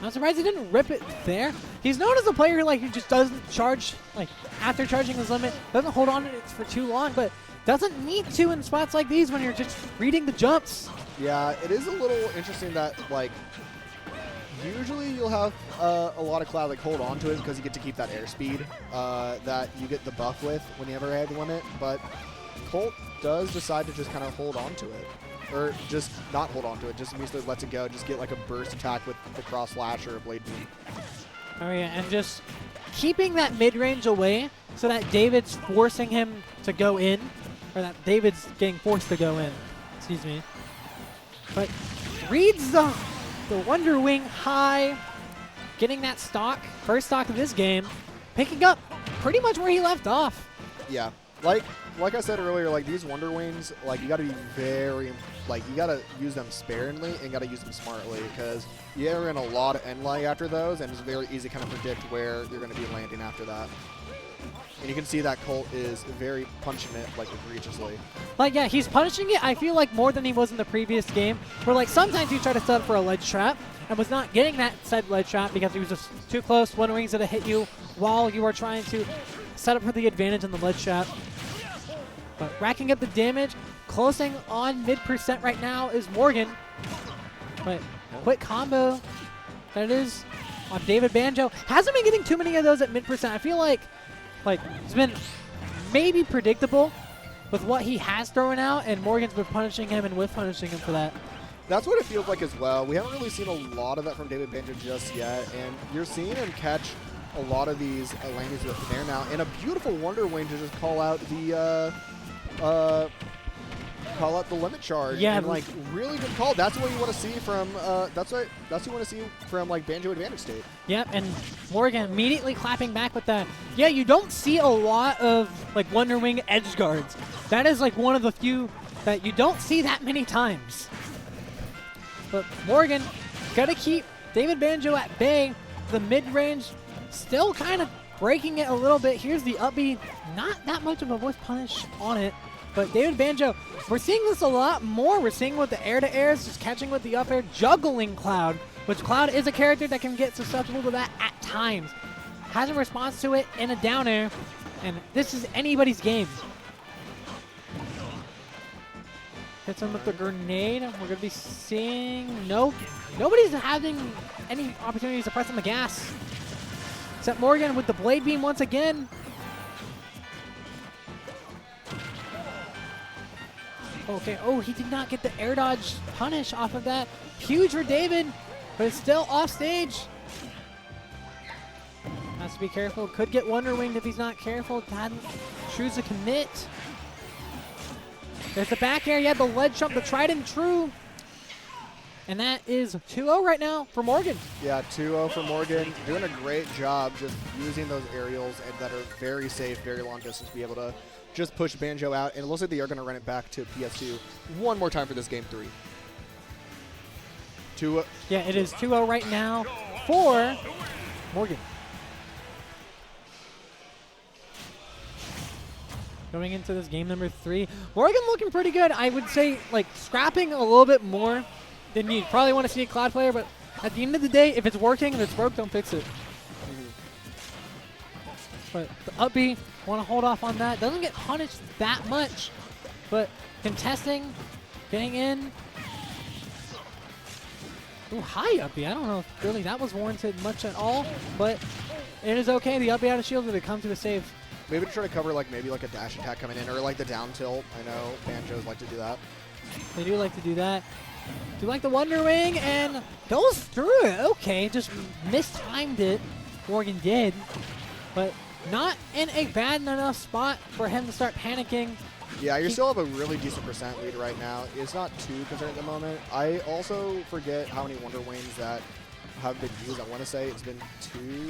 I'm surprised he didn't rip it there. He's known as a player who just doesn't charge, like after charging his limit, doesn't hold on to it for too long, but doesn't need to in spots like these when you're just reading the jumps. Yeah, it is a little interesting that like usually you'll have a lot of Cloud like hold on to it because you get to keep that airspeed that you get the buff with when you ever have the limit, but Colt does decide to just kind of hold on to it. Or just not hold on to it, just immediately lets it go, just get like a burst attack with the cross slash or a blade beam. Oh yeah, and just keeping that mid-range away so that David's forcing him to go in, or that David's getting forced to go in, excuse me. But reads the Wonder Wing high, getting that stock, first stock of this game, picking up pretty much where he left off. Yeah, like I said earlier, like these Wonder Wings, like you got to be very, like you got to use them sparingly and got to use them smartly because you're in a lot of end lag after those, and it's very easy to kind of predict where you're going to be landing after that. And you can see that Colt is very punching it like egregiously. Like yeah, he's punishing it. I feel like more than he was in the previous game. Where like sometimes he tried to set up for a ledge trap and was not getting that said ledge trap because he was just too close. Wonder Wings that hit you while you were trying to set up for the advantage in the ledge trap. But racking up the damage, closing on mid% right now is Morgan. But quick combo, that is on David Banjo. Hasn't been getting too many of those at mid%. I feel like it's been maybe predictable with what he has thrown out, and Morgan's been punishing him and whiff punishing him for that. That's what it feels like as well. We haven't really seen a lot of that from David Banjo just yet, and you're seeing him catch a lot of these landings with there now, and a beautiful Wonder Wing to just call out the limit charge. Yeah, and like really good call. That's what you want to see from that's what you want to see from like Banjo advantage state. Yep, and Morgan immediately clapping back with that. Yeah, you don't see a lot of like Wonder Wing edge guards. That is like one of the few that you don't see that many times. But Morgan gotta keep David Banjo at bay. The mid-range still kind of breaking it a little bit. Here's the up B. Not that much of a whiff punish on it. But David Banjo, we're seeing this a lot more. We're seeing with the air-to-airs, just catching with the up air, juggling Cloud, which Cloud is a character that can get susceptible to that at times. Has a response to it in a down air, and this is anybody's game. Hits him with the grenade. We're going to be seeing... Nope. Nobody's having any opportunities to press on the gas. Except Morgan with the blade beam once again. Okay, oh, he did not get the air dodge punish off of that. Huge for David, but it's still off stage. Has to be careful. Could get Wonder Winged if he's not careful. Hadn't choose a commit. There's the back air. He had the ledge jump, the tried and true. And that is 2-0 right now for Morgan. Yeah, 2-0 for Morgan. Doing a great job just using those aerials and that are very safe, very long distance to be able to just push Banjo out. And it looks like they are going to run it back to PS2 one more time for this game 3. 2-0. Yeah, it is 2-0 right now for Morgan. Going into this game number 3. Morgan looking pretty good. I would say, like, scrapping a little bit more than you'd probably want to see a Cloud player, but at the end of the day, if it's working, if it's broke, don't fix it. But the up B, want to hold off on that. Doesn't get punished that much, but contesting, getting in. Ooh, high up B. I don't know if really that was warranted much at all, but it is okay. The up B out of shield if it comes to a save. Maybe to try to cover like maybe like a dash attack coming in or like the down tilt. I know Banjos like to do that. They do like to do that. Do like the Wonder Wing and goes through it. Okay, just mistimed it. Morgan did, but not in a bad enough spot for him to start panicking. Yeah, you still have a really decent percent lead right now. It's not too concerned at the moment. I also forget how many Wonder Wings that have been used. I want to say it's been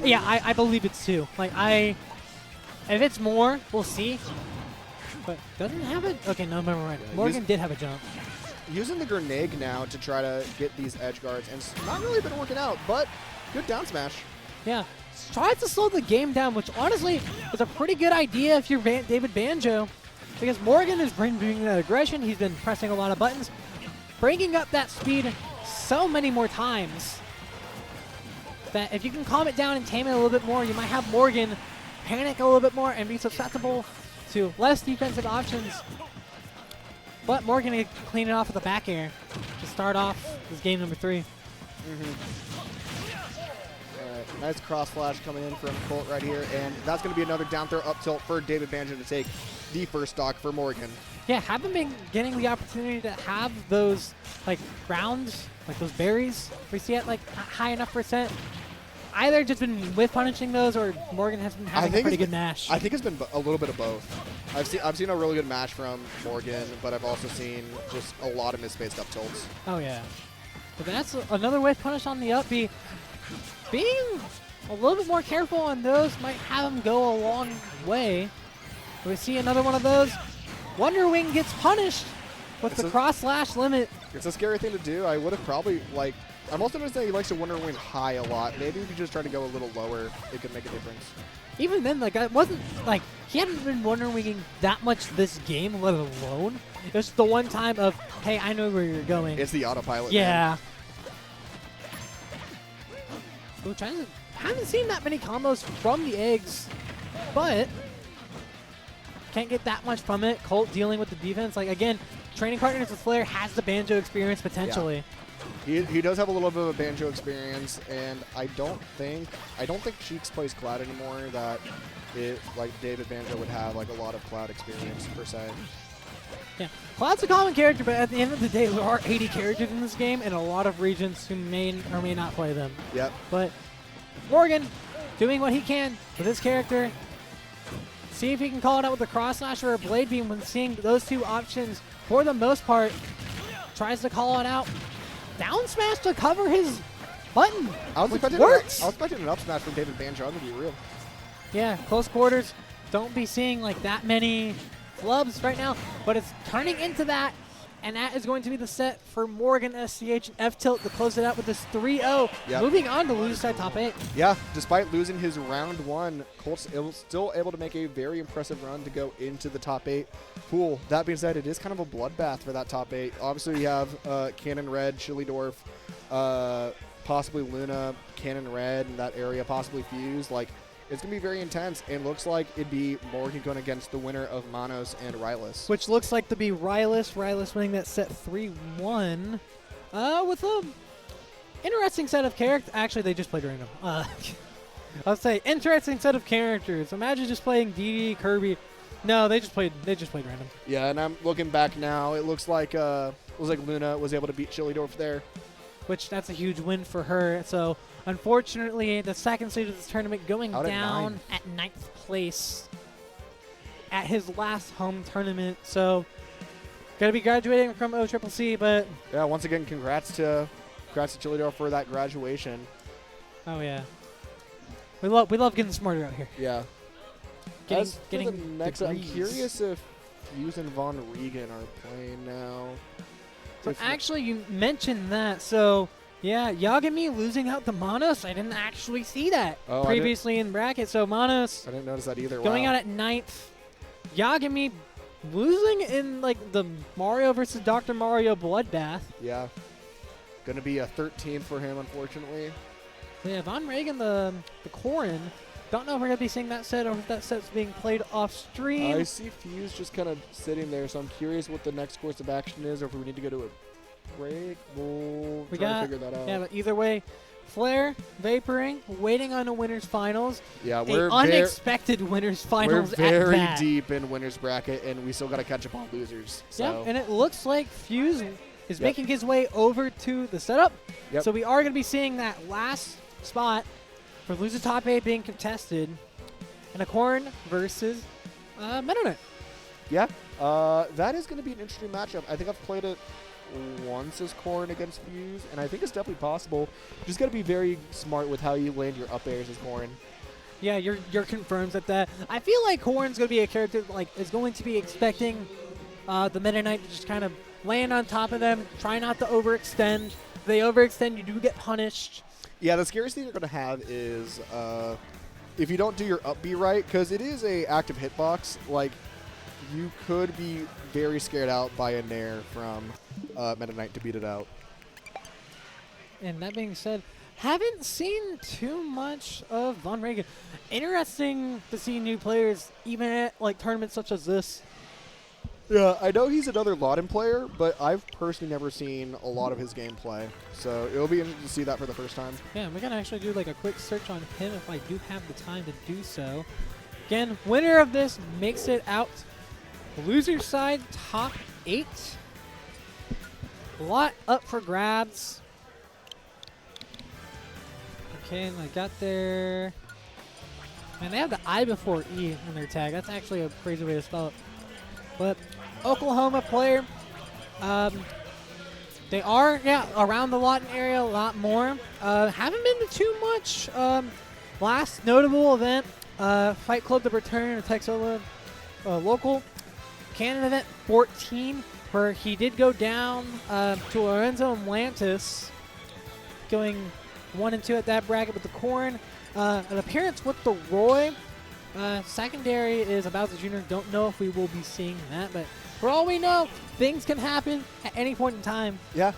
2. Yeah, I believe it's 2. Like if it's more, we'll see. But doesn't have it. Okay, no, never mind. Yeah, Morgan did have a jump. Using the grenade now to try to get these edge guards, and it's not really been working out, but good down smash. Yeah. Tries to slow the game down, which honestly is a pretty good idea if you're David Banjo. Because Morgan is bringing that aggression. He's been pressing a lot of buttons, bringing up that speed so many more times that if you can calm it down and tame it a little bit more, you might have Morgan panic a little bit more and be susceptible to less defensive options. But Morgan can clean it off with a back air to start off this game number 3. Alright, nice cross flash coming in from Colt right here, and that's going to be another down throw up tilt for David Banjo to take the first stock for Morgan. Yeah, haven't been getting the opportunity to have those like rounds, like those berries we see at like high enough percent. Either just been whiff punishing those, or Morgan has been having a pretty good mash. I think it's been a little bit of both. I've seen a really good mash from Morgan, but I've also seen just a lot of misspaced up tilts. Oh yeah, but that's another whiff punish on the up B. Being a little bit more careful on those might have him go a long way. We see another one of those. Wonder Wing gets punished with the cross slash limit. It's a scary thing to do. I would have probably, like, I'm also noticing that he likes to Wonder Wing high a lot. Maybe if you just try to go a little lower, it could make a difference. Even then, like, it wasn't, like, he hadn't been Wonder Winging that much this game, let alone. It was the one time of, hey, I know where you're going. It's the autopilot. Yeah. Which I haven't seen that many combos from the eggs, but can't get that much from it. Colt dealing with the defense. Like, again, training partners with Flair has the Banjo experience potentially. Yeah. He does have a little bit of a Banjo experience, and I don't think Cheeks plays Cloud anymore. That it like David Banjo would have like a lot of Cloud experience per se. Yeah, Cloud's a common character, but at the end of the day, there are 80 characters in this game, and a lot of regions who may or may not play them. Yep. But Morgan doing what he can with his character. See if he can call it out with a cross slash or a blade beam when seeing those two options. For the most part, tries to call it out. Down smash to cover his button. I was expecting an up smash from David Banjo. I'm gonna be real. Yeah, close quarters. Don't be seeing like that many flubs right now, but it's turning into that, and that is going to be the set for Morgan SCH and F-Tilt to close it out with this 3-0. Yep. Moving on to loser side top 8. Yeah, despite losing his round 1, Colt's still able to make a very impressive run to go into the top 8 pool. That being said, it is kind of a bloodbath for that top 8. Obviously, you have Cannon Red, Chillydorf, possibly Luna, Cannon Red in that area, possibly Fuze. Like, it's going to be very intense, and looks like it'd be Morgan going against the winner of Manos and Rylus. Which looks like to be Rylus. Rylus winning that set 3-1 with a interesting set of characters. Actually, they just played random. I'll say interesting set of characters. Imagine just playing DD, Kirby. No, they just played random. Yeah, and I'm looking back now. It looks like Luna was able to beat Chillydorf there. Which that's a huge win for her. So unfortunately, the second stage of this tournament going down at 9th place at his last home tournament. So gonna be graduating from OCCC, but yeah, once again, congrats to Chillydorf for that graduation. Oh yeah, we love getting smarter out here. Yeah. Getting the next, I'm degrees. curious if Fuze and Von Riegan are playing now. So actually, you mentioned that. So yeah, Jagmi losing out to Manos. I didn't actually see that previously in bracket. So Manos, I didn't notice that either. Going out at 9th. Jagmi losing in like the Mario versus Dr. Mario bloodbath. Yeah. Gonna be a 13th for him, unfortunately. So yeah, Von Riegan, the Corrin. Don't know if we're going to be seeing that set or if that set's being played off stream. I see Fuze just kind of sitting there, so I'm curious what the next course of action is, or if we need to go to a break. We'll try to figure that out. Yeah, but either way, Flair, Vaporing, waiting on a winner's finals. Yeah, we're unexpected winner's finals. We're very deep in winner's bracket, and we still got to catch up on losers. So. Yeah, and it looks like Fuze is making his way over to the setup. Yep. So we are going to be seeing that last spot for loser top 8 being contested in a Corrin versus MetaNet. Yeah, that is going to be an interesting matchup. I think I've played it once as Corrin against Fuze, and I think it's definitely possible. You just got to be very smart with how you land your up airs as Corrin. Yeah, you're confirmed at that. I feel like Corn's going to be a character like is going to be expecting the Meta Knight to just kind of land on top of them, try not to overextend. If they overextend, you do get punished. Yeah, the scariest thing you're going to have is if you don't do your up B right, because it is a active hitbox, like you could be very scared out by a Nair from Meta Knight to beat it out. And that being said, haven't seen too much of Von Riegan. Interesting to see new players, even at like tournaments such as this. Yeah, I know he's another Laudin player, but I've personally never seen a lot of his gameplay. So it'll be interesting to see that for the first time. Yeah, we're going to actually do like a quick search on him if I do have the time to do so. Again, winner of this makes it out. Loser side, top 8. A lot up for grabs. Okay, and I got their... Man, they have the I before E in their tag. That's actually a crazy way to spell it. But Oklahoma player, they are, around the Lawton area a lot more. Haven't been to too much. Last notable event, Fight Club The Return, a Texola local Canada event 14, where he did go down to Lorenzo Atlantis, going 1 and 2 at that bracket with the Corn. An appearance with the Roy. Secondary is Bowser Jr. Don't know if we will be seeing that, but for all we know, things can happen at any point in time. Yeah.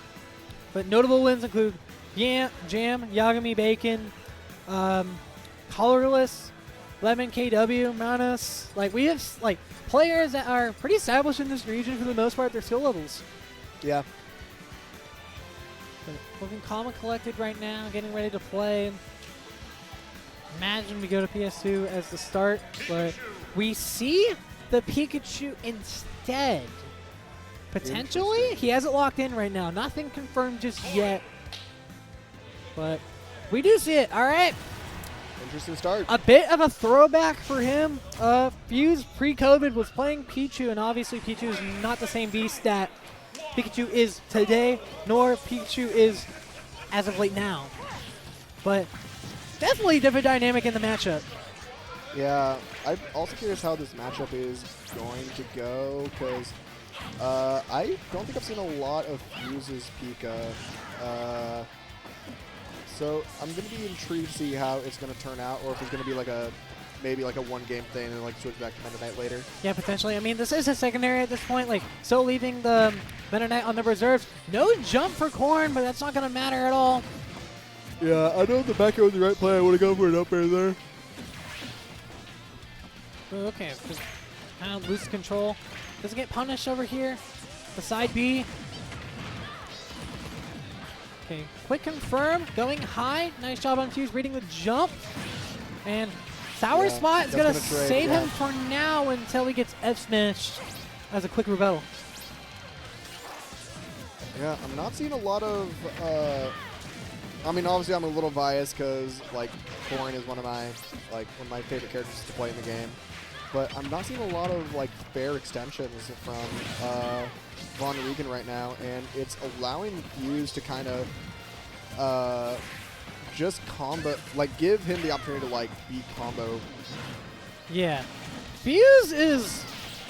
But notable wins include Jam, Yagami Bacon, Colorless, Lemon KW, Manus. Like, we have like players that are pretty established in this region for the most part. They're skill levels. Yeah. But looking calm and collected right now, getting ready to play. Imagine we go to PS2 as the start, but we see the Pikachu instead. Potentially? He has it locked in right now. Nothing confirmed just yet. But we do see it. All right. Interesting start. A bit of a throwback for him. Fuze pre-COVID was playing Pichu, and obviously Pichu is not the same beast that Pikachu is today, nor Pichu is as of late now. But definitely a different dynamic in the matchup. Yeah, I'm also curious how this matchup is going to go, because I don't think I've seen a lot of Fuze's Pika. So I'm going to be intrigued to see how it's going to turn out, or if it's going to be like maybe like a one-game thing and then like switch back to Meta Knight later. Yeah, potentially. I mean, this is a secondary at this point. Like, so leaving the Meta Knight on the reserves. No jump for Corn, but that's not going to matter at all. Yeah, I know if the back air was the right play. I would have gone for an up air there. Okay, just kind of lose control. Doesn't get punished over here. The side B. Okay, quick confirm. Going high. Nice job on Fuze reading the jump. And Sour Spot is going to save him for now until he gets F-smashed as a quick rebuttal. Yeah, I'm not seeing a lot of... I mean, obviously, I'm a little biased because, like, Corn is one of my favorite characters to play in the game. But I'm not seeing a lot of, like, fair extensions from Von Riegan right now, and it's allowing Fuze to kind of just combo, like, give him the opportunity to, like, beat combo. Yeah. Fuze is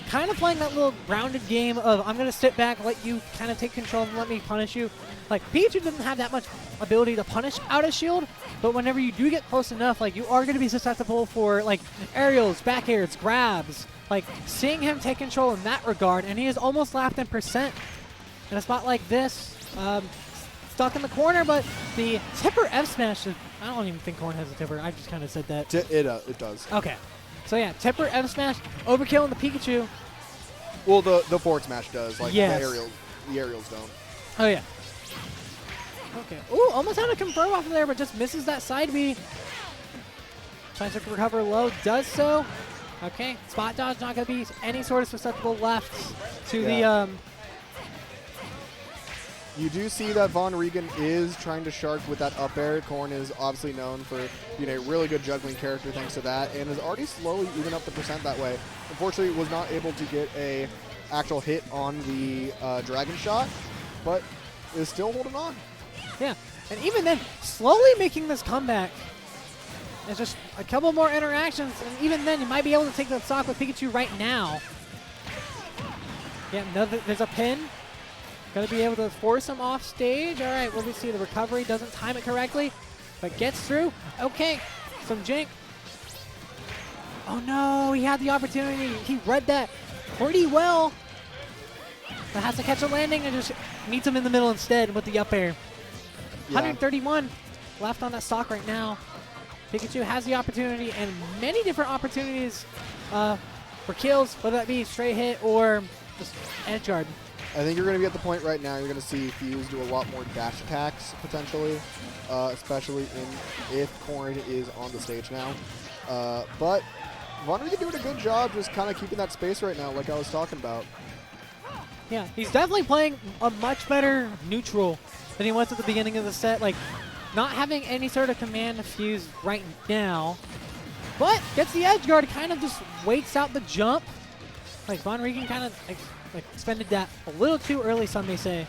kind of playing that little grounded game of I'm going to sit back, let you kind of take control and let me punish you. Like, Pikachu doesn't have that much ability to punish out of shield, but whenever you do get close enough, like, you are going to be susceptible for, like, aerials, back airs, grabs. Like, seeing him take control in that regard, and he is almost lapped in percent in a spot like this. Stuck in the corner, but the tipper F-smash, I don't even think Corn has a tipper. I just kind of said that. It does. Okay. So, yeah, tipper F-smash, overkill in the Pikachu. Well, the forward smash does. Like, yes. the aerials don't. Oh, yeah. Okay. Ooh, almost had a confirm off of there, but just misses that side B. Tries to recover low, does so. Okay, spot dodge not going to be any sort of susceptible left to the... You do see that Von Riegan is trying to shark with that up air. Corn is obviously known for being a really good juggling character thanks to that, and is already slowly even up the percent that way. Unfortunately, was not able to get a actual hit on the Dragon Shot, but is still holding on. Yeah, and even then, slowly making this comeback. It's just a couple more interactions, and even then, you might be able to take the stock with Pikachu right now. Yeah, no, there's a pin. Gonna be able to force him off stage. All right, we'll see the recovery. Doesn't time it correctly, but gets through. Okay, some jink. Oh no, he had the opportunity. He read that pretty well. But has to catch a landing and just meets him in the middle instead with the up air. Yeah. 131 left on that stock right now. Pikachu has the opportunity and many different opportunities for kills, whether that be straight hit or just edge guard. I think you're going to be at the point right now you're going to see Fuze do a lot more dash attacks, potentially, especially if Corn is on the stage now. But Von Riegan doing a good job just kind of keeping that space right now, like I was talking about. Yeah, he's definitely playing a much better neutral than he was at the beginning of the set. Like, not having any sort of command to Fuze right now, but gets the edge guard, kind of just waits out the jump. Like, Von Riegan kind of like expended that a little too early, some may say.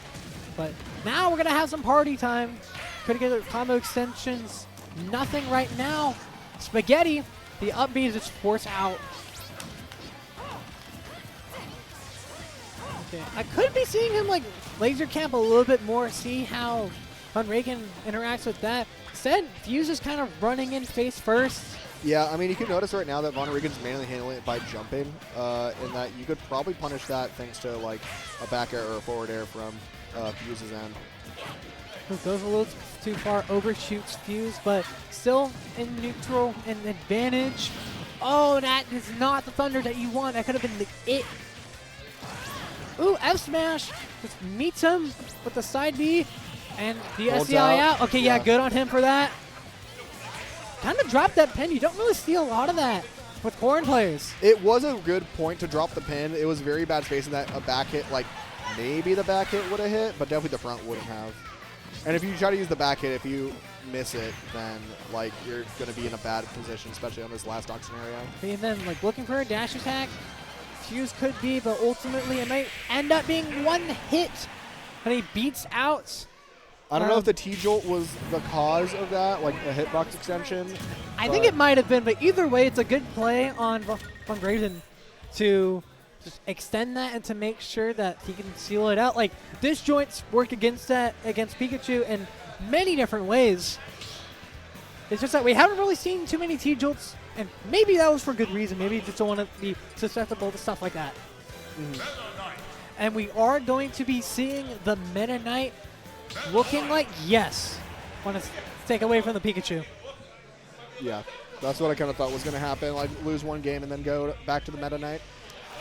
But now we're going to have some party time. Could get combo extensions. Nothing right now. Spaghetti, the up B is just forced out. Okay, I could be seeing him like laser camp a little bit more, see how Von Riegan interacts with that. Instead, Fuze is kind of running in face first. Yeah, I mean, you can notice right now that Von Riegan's mainly handling it by jumping, and that you could probably punish that thanks to like a back air or a forward air from Fuze's end. Goes a little too far, overshoots Fuze, but still in neutral and advantage. Oh, that is not the thunder that you want. That could have been the it. Ooh, F smash just meets him with the side B and the Holds SCI out. out. Okay, yeah, good on him for that. Kind of dropped that pin. You don't really see a lot of that with Corn players. It was a good point to drop the pin. It was very bad spacing that a back hit, like maybe the back hit would have hit, but definitely the front wouldn't have. And if you try to use the back hit, if you miss it, then like you're going to be in a bad position, especially on this last stock scenario. And then like looking for a dash attack, Fuze could be, but ultimately it might end up being one hit, and he beats out. I don't know if the T-Jolt was the cause of that, like a hitbox extension. I think it might have been, but either way, it's a good play on Von Riegan to just extend that and to make sure that he can seal it out. Like, disjoints work against that, against Pikachu in many different ways. It's just that we haven't really seen too many T-Jolts, and maybe that was for good reason. Maybe you just don't want to be susceptible to stuff like that. And we are going to be seeing the Meta Knight looking like, yes, want to take away from the Pikachu. Yeah, that's what I kind of thought was going to happen, like lose one game and then go back to the Meta Knight.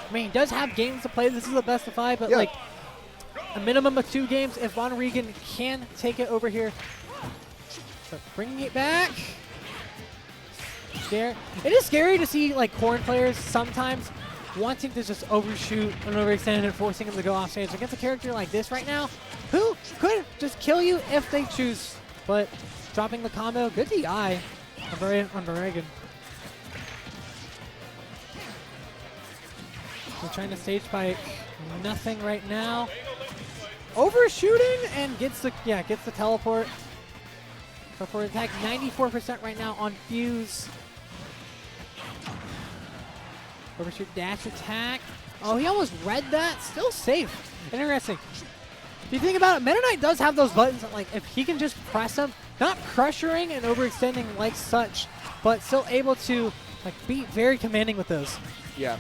I mean, he does have games to play. This is the best of 5, but Yeah. like a minimum of 2 games if Von Riegan can take it over here. So bringing it back. There. It is scary to see like Corn players sometimes wanting to just overshoot and overextend and forcing him to go off stage against a character like this right now, who could just kill you if they choose. But dropping the combo, good DI on Von Riegan. We're trying to stage spike, nothing right now. Overshooting and gets the teleport. Teleport attack, 94% right now on Fuze. Overshoot dash attack. Oh, he almost read that. Still safe. Interesting. If you think about it, Meta Knight does have those buttons that, like, if he can just press them, not crushing and overextending like such, but still able to, like, be very commanding with those. Yeah.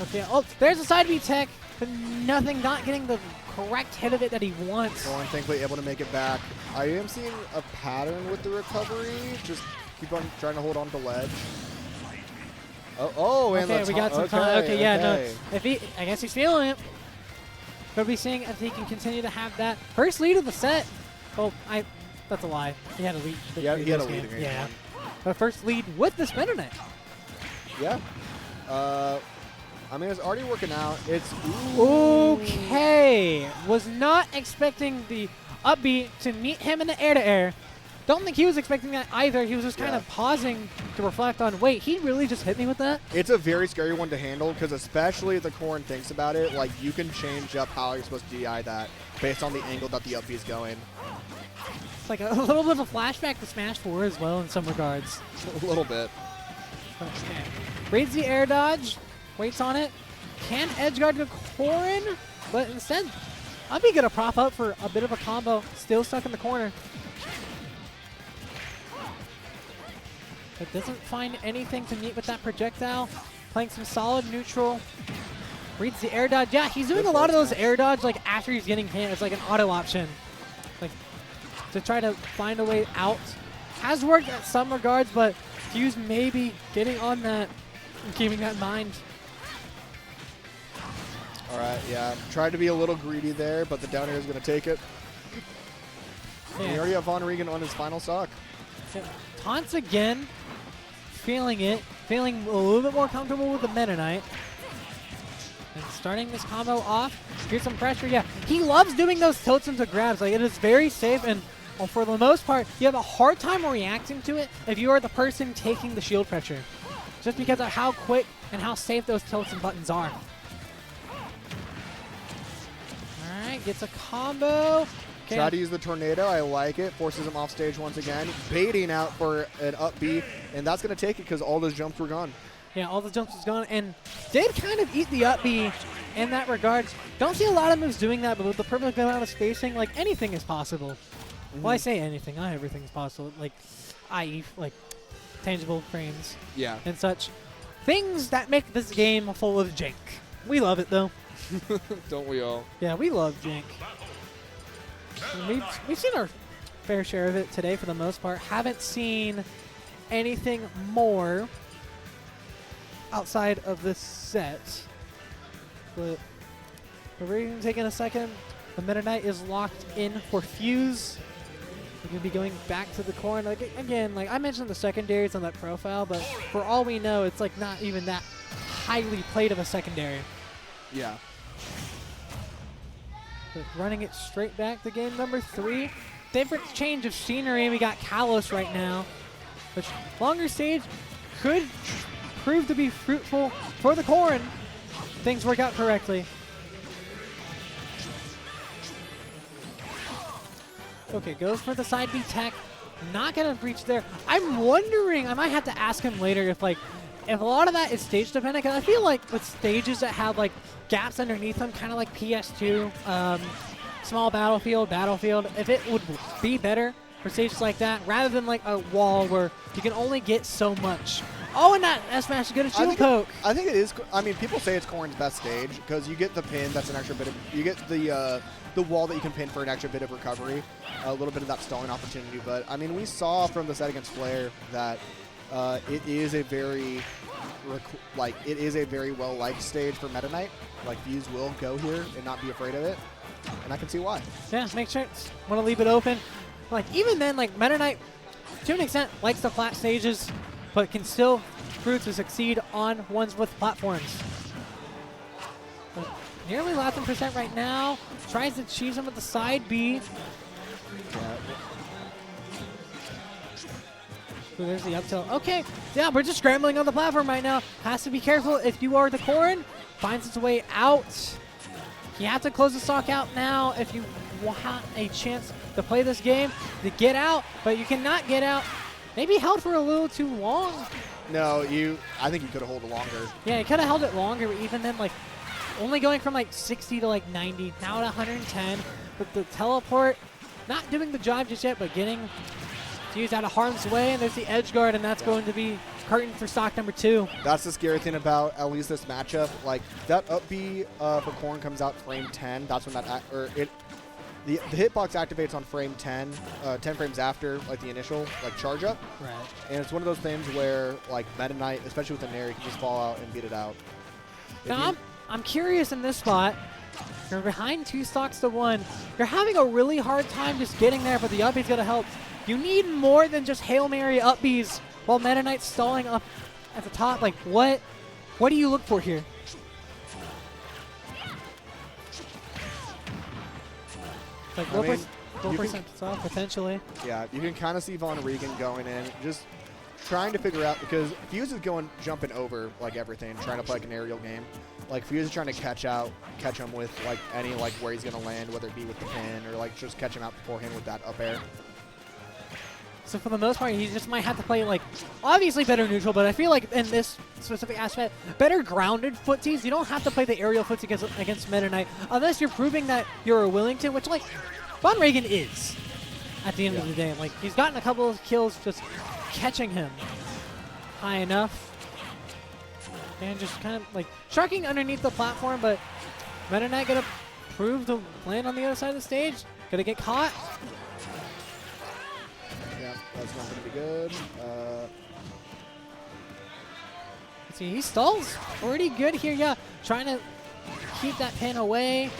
Okay, oh, there's a side B tech, but nothing, not getting the correct hit of it that he wants. Corn thankfully able to make it back. I am seeing a pattern with the recovery. Just keep on trying to hold on to ledge. Oh, and okay, we got some time. Okay, yeah, okay. no. If he, I guess he's feeling it. But we're seeing if he can continue to have that first lead of the set. Oh, that's a lie. He had a lead. Yeah, he had a lead. Yeah. But first lead with the Meta Knight. Yeah. I mean, it's already working out. It's okay. Was not expecting the up B to meet him in the air-to-air. Don't think he was expecting that either. He was just kind of pausing to reflect on, wait, he really just hit me with that? It's a very scary one to handle because especially if the Corn thinks about it, like you can change up how you're supposed to DI that based on the angle that the up B is going. It's like a little bit of a flashback to Smash 4 as well in some regards. A little bit. Okay. Reads the air dodge, waits on it, can edge guard the Corrin, but instead, I'll be gonna prop up for a bit of a combo, still stuck in the corner. But doesn't find anything to meet with that projectile. Playing some solid neutral. Reads the air dodge. Yeah, he's doing a lot of those air dodge like after he's getting hit. It's like an auto option. Like to try to find a way out. Has worked at some regards, but Fuze maybe getting on that and keeping that in mind. All right, yeah. Tried to be a little greedy there, but the down air is going to take it. Yeah. We already have Von Riegan on his final stock. Yeah. Taunts again. Feeling it. Feeling a little bit more comfortable with the Meta Knight. And starting this combo off. Here's some pressure. Yeah, he loves doing those tilts into grabs. Like, it is very safe, and well, for the most part, you have a hard time reacting to it if you are the person taking the shield pressure. Just because of how quick and how safe those tilts and buttons are. Alright, gets a combo. Okay. Try to use the tornado. I like it. Forces him off stage once again. Baiting out for an up B, and that's going to take it because all those jumps were gone. Yeah, all the jumps was gone, and did kind of eat the up B in that regard. Don't see a lot of moves doing that, but with the perfect amount of spacing, like, anything is possible. Mm-hmm. Well, I say anything, not everything's possible, like, i.e., like, tangible frames Yeah. and such. Things that make this game full of jank. We love it, though. Don't we all? Yeah, we love jank. And we've seen our fair share of it today for the most part. Haven't seen anything more outside of this set. But we're taking a second. The Meta Knight is locked in for Fuze. We're going to be going back to the corner. Like, again, like I mentioned the secondaries on that profile, but for all we know, it's like not even that highly played of a secondary. Yeah. But running it straight back to game number 3. Different change of scenery. We got Kalos right now, which longer stage could prove to be fruitful for the Corrin. Things work out correctly. Okay, goes for the side B tech. Not gonna breach there. I'm wondering, I might have to ask him later if a lot of that is stage dependent, because I feel like with stages that have like gaps underneath them, kind of like PS2, small battlefield, if it would be better for stages like that, rather than like a wall where you can only get so much. Oh, and that S-Smash is good at shield poke. I think it is. I mean, people say it's Corrin's best stage because you get the pin. That's an extra bit of. You get the wall that you can pin for an extra bit of recovery, a little bit of that stalling opportunity. But I mean, we saw from the set against Flair that it is a very well liked stage for Meta Knight. Like Fuze will go here and not be afraid of it, and I can see why. Yeah, make sure want to leave it open. Like even then, like Meta Knight, to an extent, likes the flat stages, but can still prove to succeed on ones with platforms. But nearly 11% right now. Tries to cheese him with the side B. Yeah. So there's the up tilt. Okay, yeah, we're just scrambling on the platform right now. Has to be careful if you are the Corrin. Finds its way out. You have to close the stock out now if you want a chance to play this game, to get out, but you cannot get out. Maybe held for a little too long. No, I think you could have held it longer. Yeah, you could have held it longer, but even then, like, only going from like 60 to like 90, now at 110. With the teleport, not doing the job just yet, but getting Fuze out of harm's way, and there's the edge guard, and that's going to be curtain for stock number 2. That's the scary thing about at least this matchup. Like that up B for Corrin comes out frame 10. That's when the hitbox activates on frame 10, 10 frames after like the initial like charge up. Right. And it's one of those things where like Meta Knight, especially with the Nair, you can just fall out and beat it out. Now I'm curious in this spot. You're behind 2 stocks to 1. You're having a really hard time just getting there, but the up B's gonna help. You need more than just Hail Mary up B's while Meta Knight's stalling up at the top. Like what do you look for here? Like I mean, 4% off potentially. Yeah, you can kind of see Von Riegan going in, just trying to figure out, because Fuze is jumping over like everything, trying to play like an aerial game. Like Fuze is trying to catch him with like any like where he's gonna land, whether it be with the pin or like just catch him out beforehand with that up air. So for the most part, he just might have to play, like, obviously better neutral, but I feel like in this specific aspect, better grounded footsies. You don't have to play the aerial footsie against Meta Knight unless you're proving that you're willing to, which, like, Von Riegan is at the end of the day. Like, he's gotten a couple of kills just catching him high enough. And just kind of, like, sharking underneath the platform, but Meta Knight gonna prove to land on the other side of the stage. Gonna get caught. Yeah, that's not going to be good. Let's see, he stalls pretty good here. Yeah, trying to keep that pin away.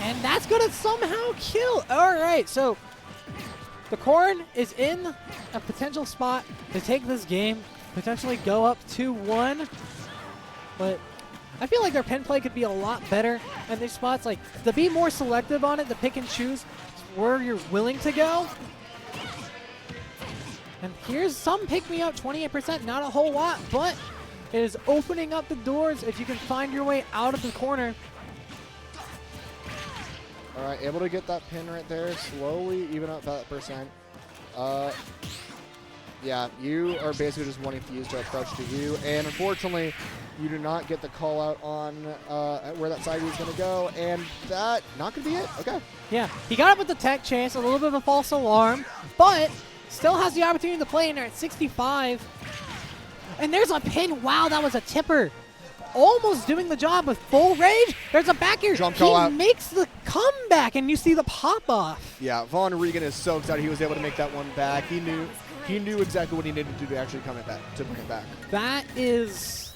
And that's going to somehow kill. All right, so the Corn is in a potential spot to take this game, potentially go up 2-1. But I feel like their pin play could be a lot better in these spots. Like, to be more selective on it, to pick and choose where you're willing to go. And here's some pick-me-up, 28%, not a whole lot, but it is opening up the doors if you can find your way out of the corner. All right, able to get that pin right there, slowly even up that percent. Yeah, you are basically just wanting Fuze to approach to you, and unfortunately, you do not get the call out on where that side is going to go, and that not going to be it. Okay. Yeah, he got up with the tech chase, a little bit of a false alarm, but still has the opportunity to play in there at 65. And there's a pin. Wow, that was a tipper. Almost doing the job with full rage. There's a back air. Jump call out. He makes the comeback, and you see the pop-off. Yeah, Von Riegan is so excited he was able to make that one back. He knew exactly what he needed to do to actually come it back, to bring it back. That is...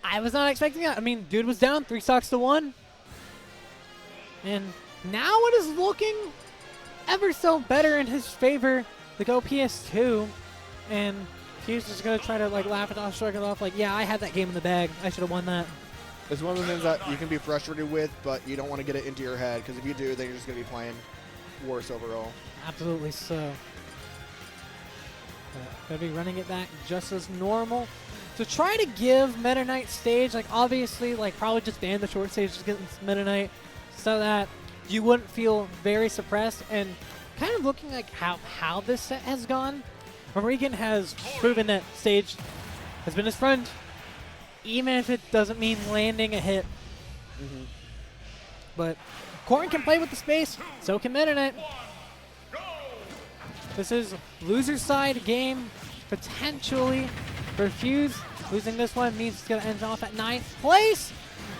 I was not expecting that. I mean, dude was down 3 stocks to 1. And now it is looking ever so better in his favor. The go PS2. And he's just going to try to, like, laugh it off, shrug it off. Like, yeah, I had that game in the bag. I should have won that. It's one of the things that you can be frustrated with, but you don't want to get it into your head, because if you do, then you're just going to be playing worse overall. Absolutely so. Going to be running it back just as normal. To try to give Meta Knight stage, like, obviously, like, probably just ban the short stage against Meta Knight so that you wouldn't feel very suppressed. And kind of looking like how this set has gone, Von Riegan has proven that stage has been his friend, even if it doesn't mean landing a hit. But Corn can play with the space, so can Meta Knight. This is loser side game, potentially, for Fuze. Losing this one means it's going to end off at 9th place.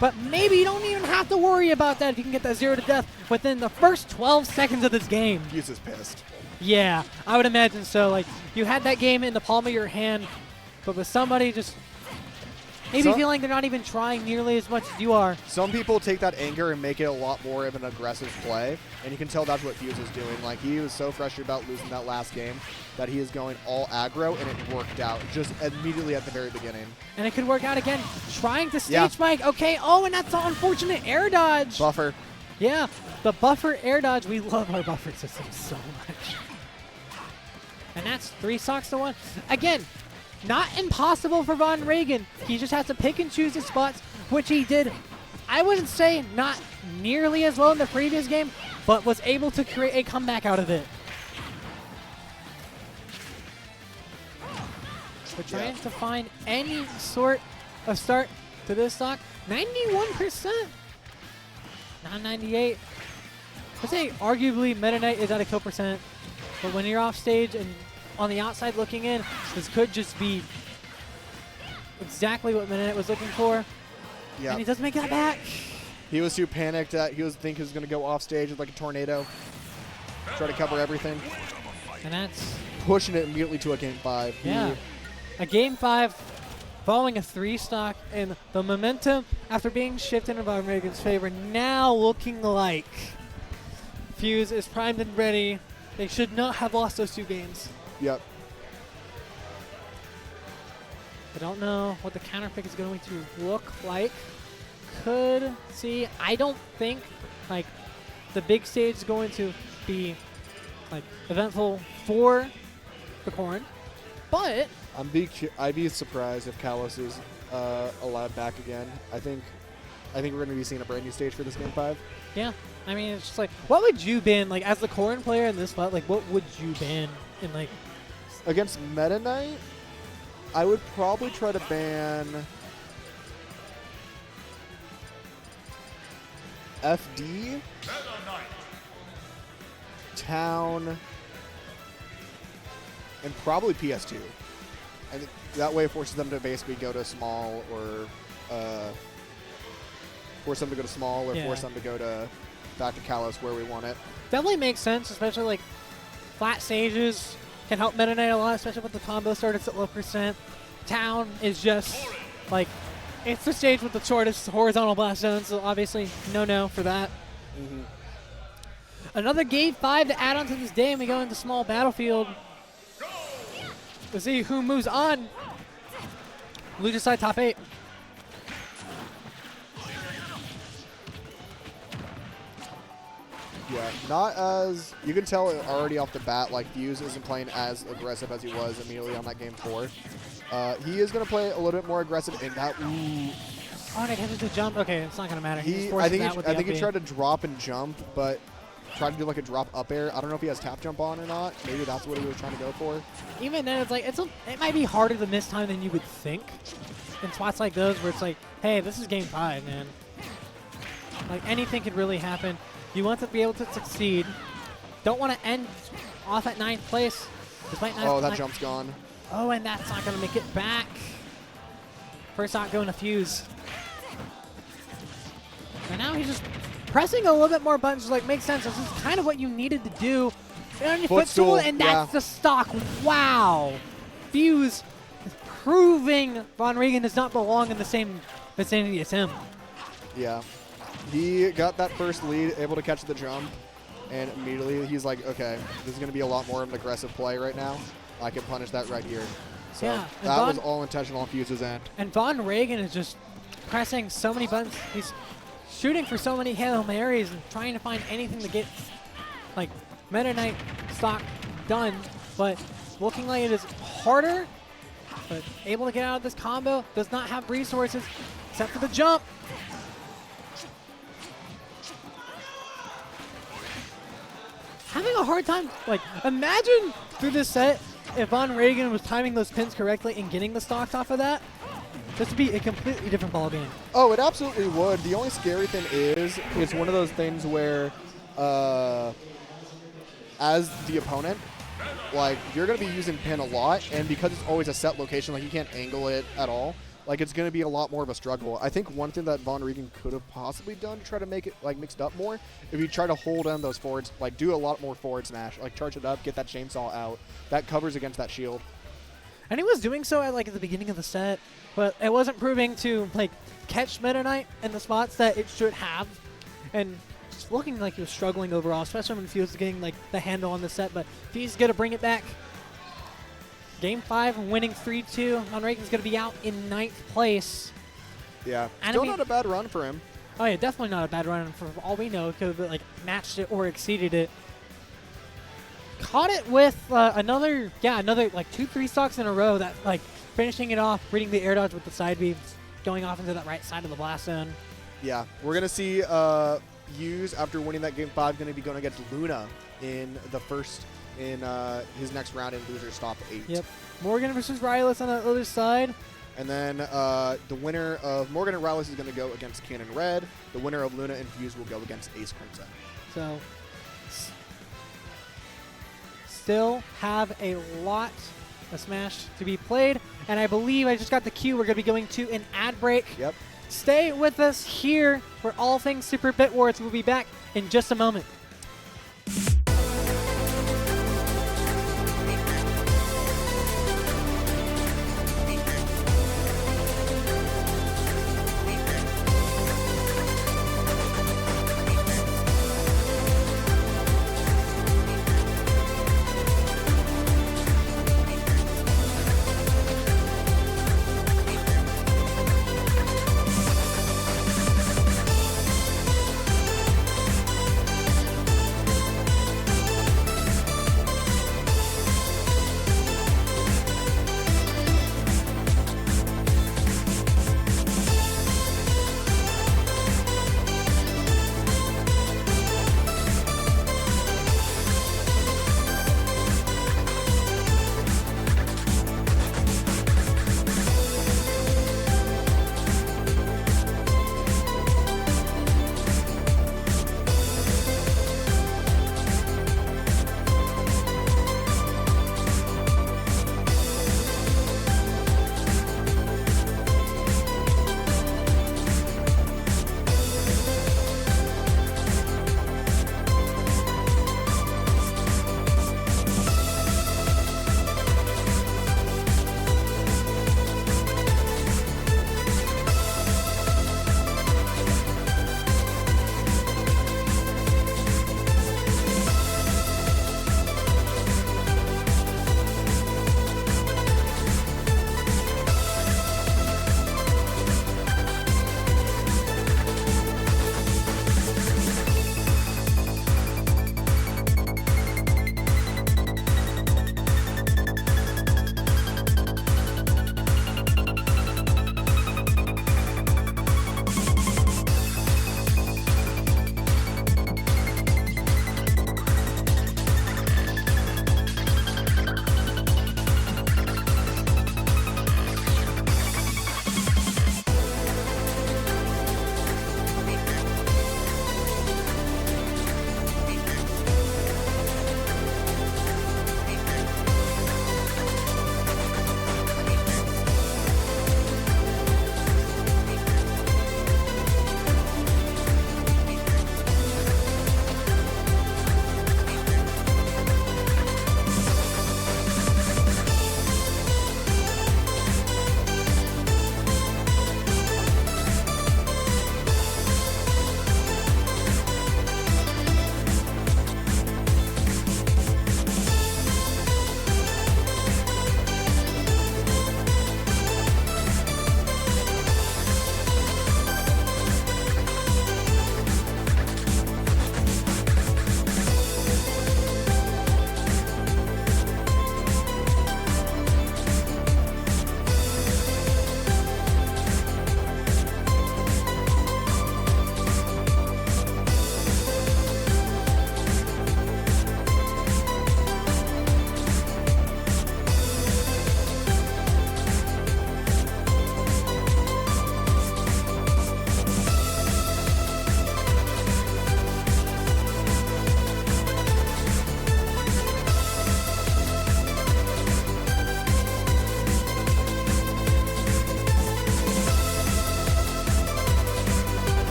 But maybe you don't even have to worry about that if you can get that 0 to death within the first 12 seconds of this game. Fuze is pissed. Yeah, I would imagine so. Like, you had that game in the palm of your hand, but with somebody just maybe feeling they're not even trying nearly as much as you are. Some people take that anger and make it a lot more of an aggressive play, and you can tell that's what Fuze is doing. Like, he was so frustrated about losing that last game that he is going all aggro, and it worked out just immediately at the very beginning. And it could work out again. Trying to stage spike. Okay, oh, and that's an unfortunate air dodge. Buffer. Yeah, the buffer air dodge. We love our buffer system so much. And that's 3 stocks to 1. Again, not impossible for Von Riegan. He just has to pick and choose his spots, which he did. I wouldn't say not nearly as well in the previous game, but was able to create a comeback out of it. We're trying to find any sort of start to this stock. 91%. Not 98. I'd say arguably Meta Knight is at a kill percent. But when you're off stage and on the outside looking in, this could just be exactly what Meta Knight was looking for. Yeah. And he does make that back. He was too panicked that he was thinking he was going to go off stage with like a tornado. Try to cover everything. And that's pushing it immediately to a game 5. Yeah. A game 5 following a 3 stock, and the momentum after being shifted in Von Riegan's favor now looking like Fuze is primed and ready. They should not have lost those 2 games. Yep. I don't know what the counter pick is going to look like. Could see. I don't think like the big stage is going to be like eventful for the Corn, but I'd be surprised if Kalos is allowed back again. I think we're going to be seeing a brand new stage for this game 5. Yeah. I mean, it's just like, what would you ban, like, as the Corn player in this spot, like, what would you ban in like Against Meta Knight, I would probably try to ban FD, Town, and probably PS2. And that way it forces them to basically go to small or force them to go to small or force them to go to back to Kalos where we want it. definitely makes sense, especially like flat stages can help Meta Knight a lot, especially with the combo starts at low %. Town is just like, it's the stage with the shortest horizontal blast zone, so obviously no for that. Another game 5 to add on to this day, and we go into small battlefield. Let's see who moves on. Lucha side top 8. Yeah, not as, you can tell already off the bat, like Fuze isn't playing as aggressive as he was immediately on that game 4. He is going to play a little bit more aggressive in that. Ooh. Oh, and it catches the jump. Okay, it's not going to matter. I think he tried to drop and jump, but tried to do like a drop up air. I don't know if he has tap jump on or not. Maybe that's what he was trying to go for. Even then, it's like it might be harder to miss time than you would think in spots like those where it's like, hey, this is game 5, man. Like anything could really happen. You want to be able to succeed. Don't want to end off at 9th place. Despite that jump's gone. Oh, and that's not going to make it back. First shot going to Fuze. And now he's just pressing a little bit more buttons. Like, makes sense. This is kind of what you needed to do. And on your footstool, and that's the stock. Wow. Fuze is proving Von Riegan does not belong in the same vicinity as him. Yeah. He got that first lead, able to catch the jump, and immediately he's like, okay, this is going to be a lot more of an aggressive play right now. I can punish that right here. So yeah, that was all intentional on Fuze's end. And Von Riegan is just pressing so many buttons. He's shooting for so many Hail Marys and trying to find anything to get, like, Meta Knight stock done. But looking like it is harder, but able to get out of this combo. Does not have resources except for the jump. Having a hard time, like, imagine through this set if Von Riegan was timing those pins correctly and getting the stocks off of that. This would be a completely different ball game. Oh, it absolutely would. The only scary thing is it's one of those things where as the opponent, like, you're going to be using pin a lot, and because it's always a set location, like, you can't angle it at all. Like, it's going to be a lot more of a struggle. I think one thing that Von Riegan could have possibly done to try to make it, like, mixed up more, if you try to hold on those forwards, like, do a lot more forward smash, like, charge it up, get that chainsaw out. That covers against that shield. And he was doing so at, like, at the beginning of the set, but it wasn't proving to, like, catch Meta Knight in the spots that it should have. And just looking like he was struggling overall, especially when Fuze was getting, like, the handle on the set, but Fuze going to bring it back. Game 5, winning 3-2. Von Riegan's going to be out in 9th place. Yeah, And still not a bad run for him. Oh, yeah, definitely not a bad run. For all we know, it could have, like, matched it or exceeded it. Caught it with another, like, 2-3 stocks in a row that, like, finishing it off, reading the air dodge with the side beams, going off into that right side of the blast zone. Yeah, we're going to see Fuze, after winning that Game 5, going to be going against Luna in the first, in his next round in Losers Top 8. Yep. Morgan versus Rylus on the other side. And then the winner of Morgan and Rylus is going to go against Cannon Red. The winner of Luna and Fuze will go against AceKrimson. So, still have a lot of Smash to be played. And I believe I just got the cue. We're going to be going to an ad break. Yep. Stay with us here for all things Super Bit Wars. We'll be back in just a moment.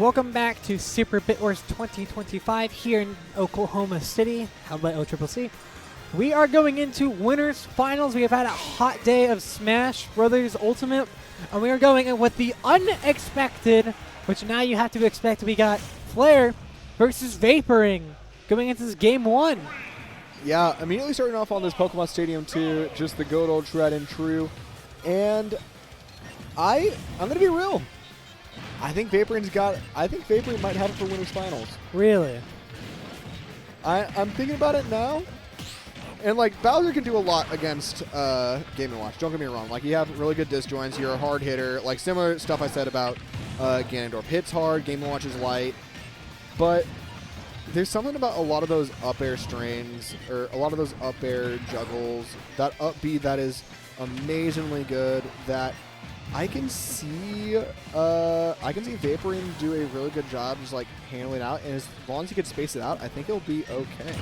Welcome back to Super Bit Wars 2025 here in Oklahoma City, held by OCCC. We are going into winners finals. We have had a hot day of Smash Brothers Ultimate, and we are going in with the unexpected, which now you have to expect. We got Flare versus Vaporing going into this game 1. Yeah, immediately starting off on this Pokemon Stadium 2, just the good old tried and true. And I'm gonna be real. I think Vaporing might have it for winners finals. Really? I'm thinking about it now. And like Bowser can do a lot against Game & Watch. Don't get me wrong. Like you have really good disjoints. You're a hard hitter. Like similar stuff I said about Ganondorf. Hits hard. Game & Watch is light. But there's something about a lot of those up air strains or a lot of those up air juggles, that up B that is amazingly good, that I can see Vaporing do a really good job just like handling it out, and as long as he can space it out, I think it'll be okay.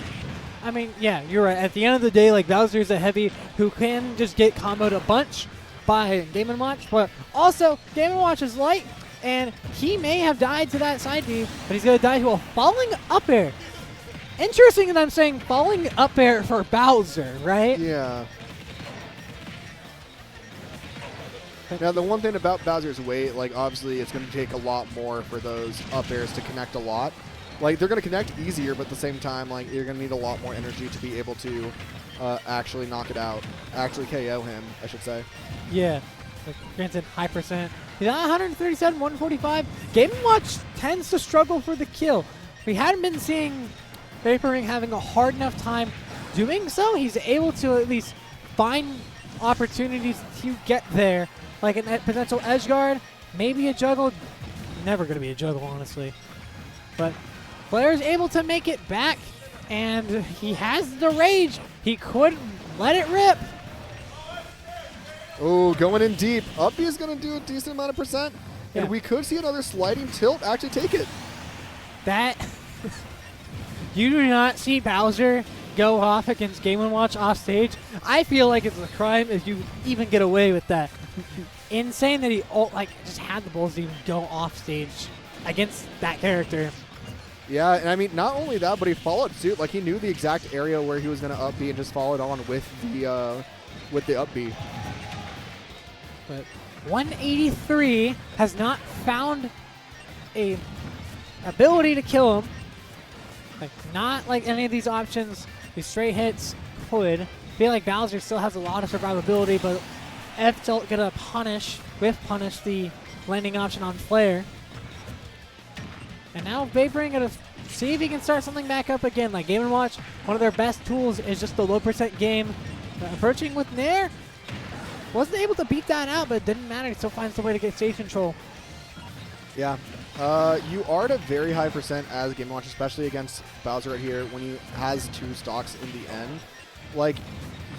I mean, yeah, you're right. At the end of the day, like Bowser's a heavy who can just get comboed a bunch by Game & Watch, but also Game & Watch is light, and he may have died to that side B, but he's going to die to a falling up air. Interesting that I'm saying falling up air for Bowser, right? Yeah. Now, the one thing about Bowser's weight, like, obviously it's going to take a lot more for those up airs to connect a lot. Like, they're going to connect easier, but at the same time, like, you're going to need a lot more energy to be able to actually knock it out. Actually KO him, I should say. Yeah. Like, granted, high percent. He's at 137, 145. Game & Watch tends to struggle for the kill. We hadn't been seeing Vaporing having a hard enough time doing so. He's able to at least find opportunities to get there. Like a potential edge guard, maybe a juggle. Never going to be a juggle, honestly. But Flair's able to make it back, and he has the rage. He could let it rip. Oh, going in deep. Up B is going to do a decent amount of percent, Yeah. and we could see another sliding tilt actually take it. That you do not see Bowser go off against Game & Watch off stage. I feel like it's a crime if you even get away with that. Insane that he just had the balls to even go off stage against that character. Yeah, and I mean, not only that, but he followed suit. Like, he knew the exact area where he was going to up B and just followed on with the up B. But 183 has not found a ability to kill him. Like, not like any of these options. These straight hits could. I feel like Bowser still has a lot of survivability, but F-Tilt gonna punish the landing option on Flare. And now Vaporing gonna see if he can start something back up again. Like Game & Watch, one of their best tools is just the low percent game. Approaching with Nair. Wasn't able to beat that out, but it didn't matter. He still finds the way to get stage control. Yeah. You are at a very high percent as Game & Watch, especially against Bowser right here when he has two stocks in the end. Like,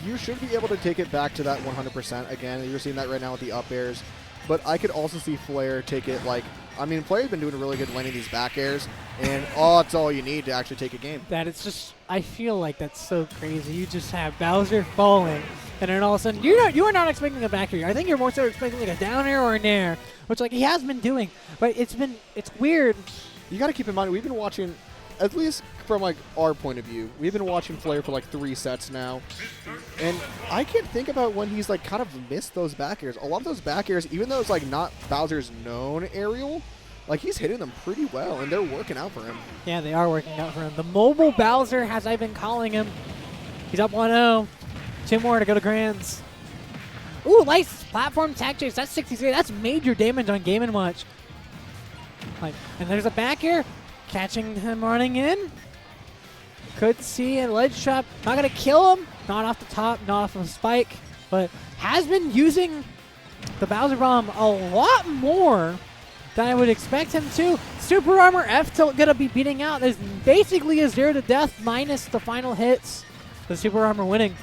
you should be able to take it back to that 100% again. You're seeing that right now with the up airs. But I could also see Flare take it like, I mean, Flare's been doing a really good landing these back airs, and that's all you need to actually take a game. That it's just, I feel like that's so crazy. You just have Bowser falling, and then all of a sudden, you are not expecting a back air. I think you're more so expecting like a down air or an air, which like he has been doing, but it's weird. You got to keep in mind, we've been watching, at least from like our point of view, we've been watching Flare for like 3 sets now, and I can't think about when he's like kind of missed those back airs. A lot of those back airs, even though it's like not Bowser's known aerial, like he's hitting them pretty well, and they're working out for him. Yeah, they are working out for him. The mobile Bowser, as I've been calling him, he's up 1-0. 2 more to go to Grands. Ooh, nice platform tag chase. That's 63. That's major damage on Game & Watch. Like, and there's a back air, catching him running in. Could see a ledge trap. Not gonna kill him. Not off the top, not off of a spike, but has been using the Bowser bomb a lot more than I would expect him to. Super Armor F-Tilt gonna be beating out. There's basically a 0 to death minus the final hits. The Super Armor winning.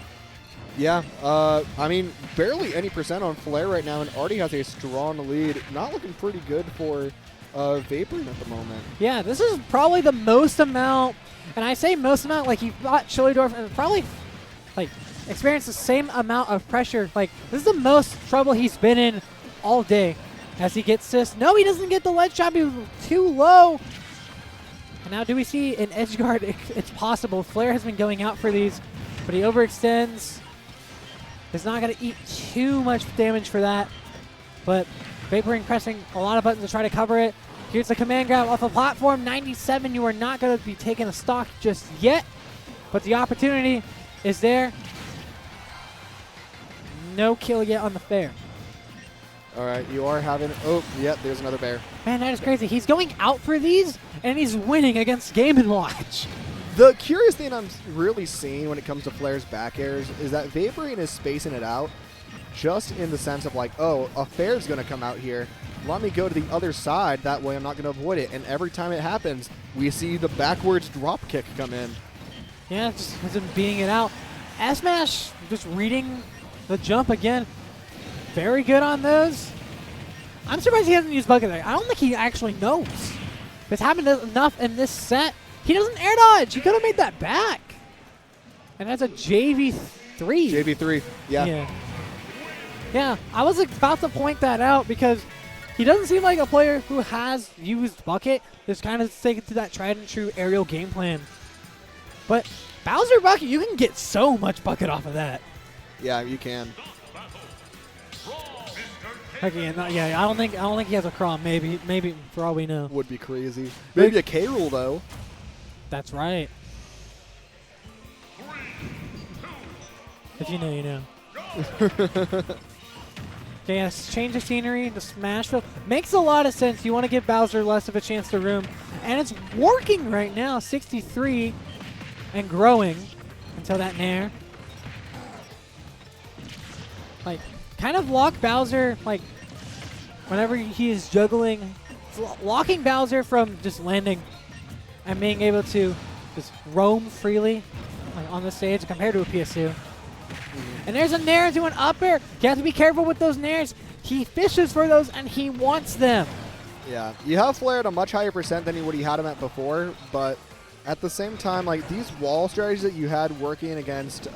Yeah, I mean, barely any percent on Flare right now, and already has a strong lead. Not looking pretty good for Vaporing at the moment. Yeah, this is probably the most amount, and I say most amount, like he fought Chillydorf and probably like experienced the same amount of pressure. Like, this is the most trouble he's been in all day. as he gets this. No, he doesn't get the ledge shot. He was too low. And now do we see an edge guard? It's possible. Flair has been going out for these, but he overextends. Is not going to eat too much damage for that. But Vaporing pressing a lot of buttons to try to cover it. Here's the command grab off a platform. 97, you are not going to be taking a stock just yet. But the opportunity is there. No kill yet on the fair. All right, you are having... Oh, yep, there's another bear. Man, that is crazy. He's going out for these, and he's winning against Game & Watch. The curious thing I'm really seeing when it comes to Flair's back airs is that Vaporing is spacing it out just in the sense of like, oh, a fair's going to come out here. Let me go to the other side. That way I'm not going to avoid it. And every time it happens, we see the backwards drop kick come in. Yeah, just has him beating it out. Smash just reading the jump again. Very good on those. I'm surprised he hasn't used bucket there. I don't think he actually knows. It's happened enough in this set. He doesn't air dodge. He could have made that back. And that's a JV3. JV3, yeah. Yeah, I was about to point that out because he doesn't seem like a player who has used bucket. Just kind of sticking to that tried and true aerial game plan. But Bowser bucket, you can get so much bucket off of that. Yeah, you can. Okay, I don't think he has a crawl. Maybe for all we know. Would be crazy. Maybe a K rule though. That's right. If you know, you know. Okay, yes, change of scenery to Smashville. Makes a lot of sense. You want to give Bowser less of a chance to room. And it's working right now. 63 and growing until that nair. Like, kind of lock Bowser, like, whenever he is juggling. Locking Bowser from just landing and being able to just roam freely on the stage compared to a PS2. And there's a nair into an up air. You have to be careful with those nairs. He fishes for those, and he wants them. Yeah, you have Flair at a much higher percent than what he had him at before, but at the same time, like these wall strategies that you had working against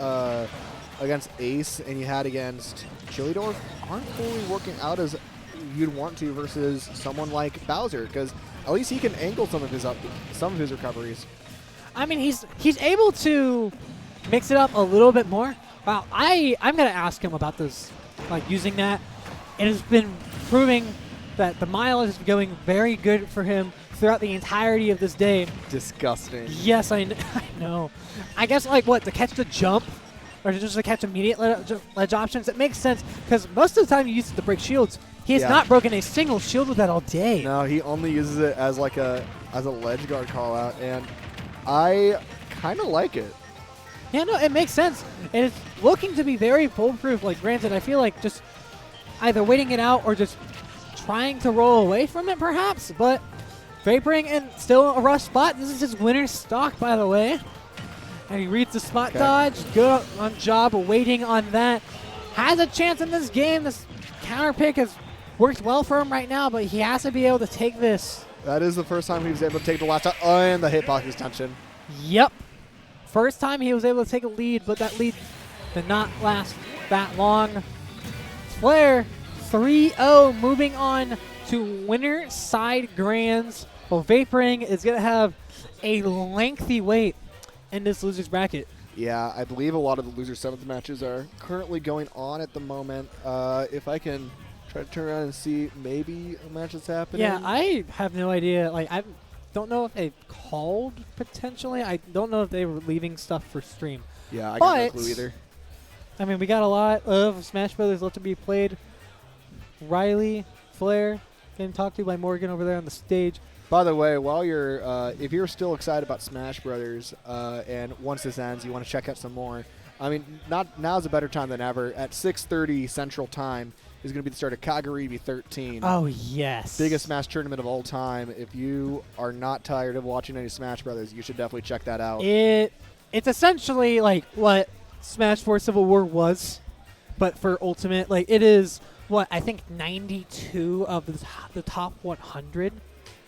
Ace and you had against Chillydorf aren't fully working out as you'd want to versus someone like Bowser, because at least he can angle some of his recoveries. I mean, he's able to mix it up a little bit more. Wow, I'm gonna ask him about this, like using that. It has been proving that the mileage is going very good for him throughout the entirety of this day. Disgusting. Yes, I know. I guess like what, to catch the jump or just to catch immediate ledge options. It makes sense because most of the time you use it to break shields. He has not broken a single shield with that all day. No, he only uses it as like a ledge guard call out, and I kind of like it. Yeah, no, it makes sense. And it's looking to be very foolproof. Like, granted, I feel like just either waiting it out or just trying to roll away from it, perhaps. But Vaporing in still a rough spot. This is his winner's stock, by the way. And he reads the spot dodge. Good on job waiting on that. Has a chance in this game. This counter pick has worked well for him right now, but he has to be able to take this. That is the first time he was able to take the last shot and the hitbox extension. Yep. First time he was able to take a lead, but that lead did not last that long. Flair 3-0 moving on to winner side grands. Well, Vaporing is going to have a lengthy wait in this loser's bracket. Yeah, I believe a lot of the loser 7th matches are currently going on at the moment. If I can try to turn around and see maybe a match that's happening. Yeah, I have no idea. Like, I don't know if they called potentially. I don't know if they were leaving stuff for stream. Yeah, I got no clue either. I mean, we got a lot of Smash Brothers left to be played. Riley, Flair, getting talked to by Morgan over there on the stage. By the way, while you're, if you're still excited about Smash Brothers, and once this ends, you want to check out some more. I mean, now's a better time than ever. At 6:30 Central Time is going to be the start of Kagaribi 13. Oh yes, biggest Smash tournament of all time. If you are not tired of watching any Smash Brothers, you should definitely check that out. It's essentially like what Smash 4 Civil War was, but for Ultimate. Like it is what I think 92 of the top 100.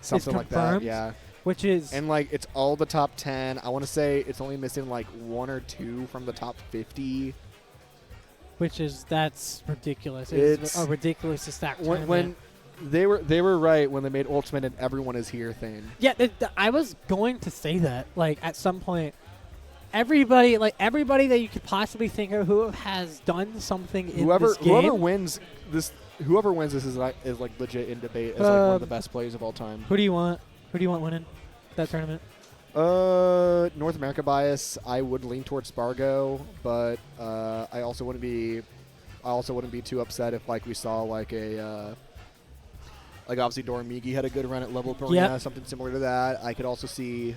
Something like that, yeah. Which is... And, like, it's all the top 10. I want to say it's only missing, like, 1 or 2 from the top 50. Which is... That's ridiculous. It's a ridiculous stack tournament. They were right when they made Ultimate and Everyone Is Here thing. Yeah, I was going to say that. Like at some point, everybody that you could possibly think of who has done something in this game. Whoever wins this is like legit in debate as like one of the best players of all time. Who do you want? Who do you want winning that tournament? North America bias. I would lean towards Spargo, but I also wouldn't be too upset if like we saw like a like obviously Doramigi had a good run at level up arena, something similar to that. I could also see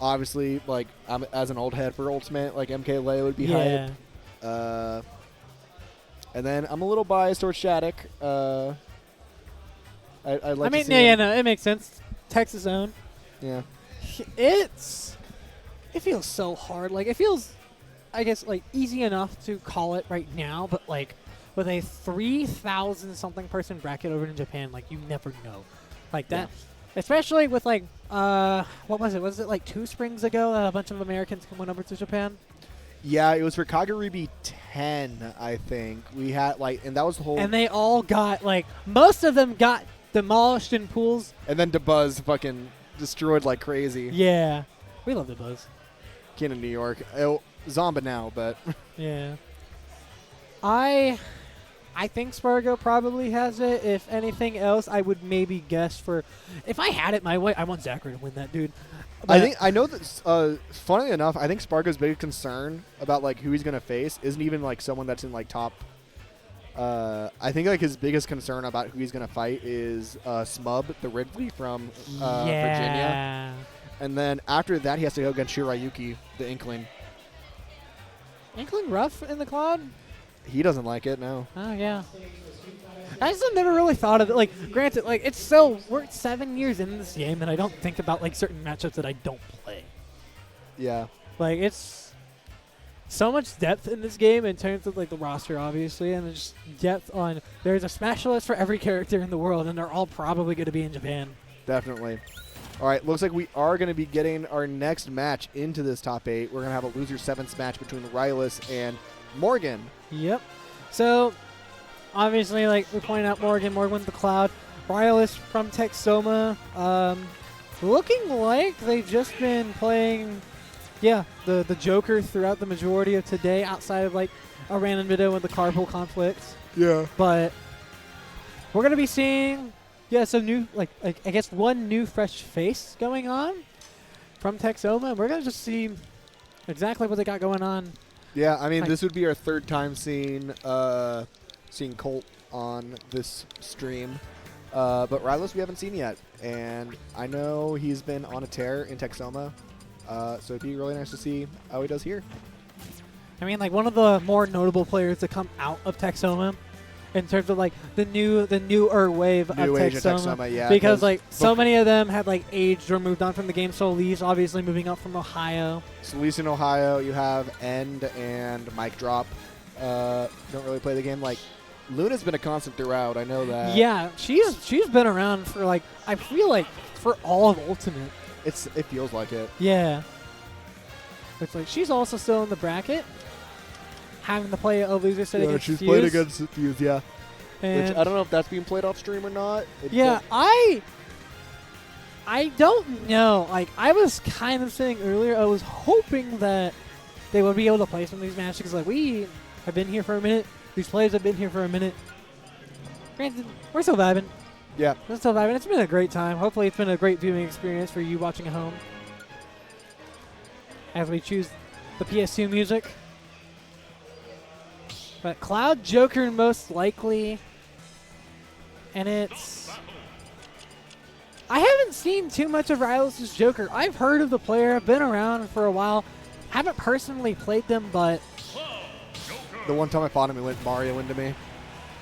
obviously like I'm as an old head for Ultimate, like MKLA would be hype. And then I'm a little biased towards Shattuck. I'd like to see him. No, it makes sense. Texas own. Yeah. It feels so hard. Like it feels, I guess, like easy enough to call it right now, but like with a 3,000 something person bracket over in Japan, like you never know, like that. Especially with like what was it? Was it like 2 springs ago that a bunch of Americans went over to Japan? Yeah, it was for Kaguribi 10, I think. We had like, and that was the whole. And they all got like most of them got demolished in pools. And then DeBuzz fucking destroyed like crazy. Yeah, we love DeBuzz. King of New York, Zomba now, but yeah. I think Spargo probably has it. If anything else, I would maybe guess for. If I had it my way, I want Zachary to win that, dude. But I know that. Funnily enough, I think Spargo's big concern about like who he's gonna face isn't even like someone that's in like top. I think like his biggest concern about who he's gonna fight is Smub, the Ridley from Virginia, and then after that he has to go against Shirayuki, the Inkling. Inkling rough in the Cloud? He doesn't like it, no. Oh yeah. I just never really thought of it. Like, granted, like we're 7 years in this game, and I don't think about like certain matchups that I don't play. Yeah. Like it's so much depth in this game in terms of like the roster, obviously, and just depth on. There's a specialist for every character in the world, and they're all probably going to be in Japan. Definitely. All right, looks like we are going to be getting our next match into this top 8. We're going to have a loser 7s match between Rylus and Morgan. Yep. So, obviously, like we pointed out, Morgan with the Cloud. Rylus from Texoma. Looking like they've just been playing, the Joker throughout the majority of today, outside of like a random video with the carpool conflicts. Yeah. But we're going to be seeing, some new, I guess one new fresh face going on from Texoma. We're going to just see exactly what they got going on. Yeah, I mean, this would be our 3rd time seeing Colt on this stream. But Rylus we haven't seen yet. And I know he's been on a tear in Texoma. So it'd be really nice to see how he does here. I mean, like one of the more notable players to come out of Texoma in terms of like the newer wave of Texoma. Yeah. Because like so many of them had like aged or moved on from the game. Solis obviously moving up from Ohio. Solis in Ohio, you have End and Mic Drop. Don't really play the game. Like Luna's been a constant throughout. I know that. Yeah, she's been around for like I feel like for all of Ultimate. It feels like it. Yeah. It's like she's also still in the bracket. Having to play a loser set against she's Fuze. played against Fuze, yeah. And which I don't know if that's being played off stream or not. I don't know. Like I was kind of saying earlier, I was hoping that they would be able to play some of these matches because like we have been here for a minute. These players have been here for a minute. Granted, we're still vibing. Yeah. We're still vibing. It's been a great time. Hopefully it's been a great viewing experience for you watching at home. As we choose the PS2 music. But Cloud Joker most likely. And it's... I haven't seen too much of Rylus' Joker. I've heard of the player. I've been around for a while. Haven't personally played them, but... The one time I fought him, he went Mario into me.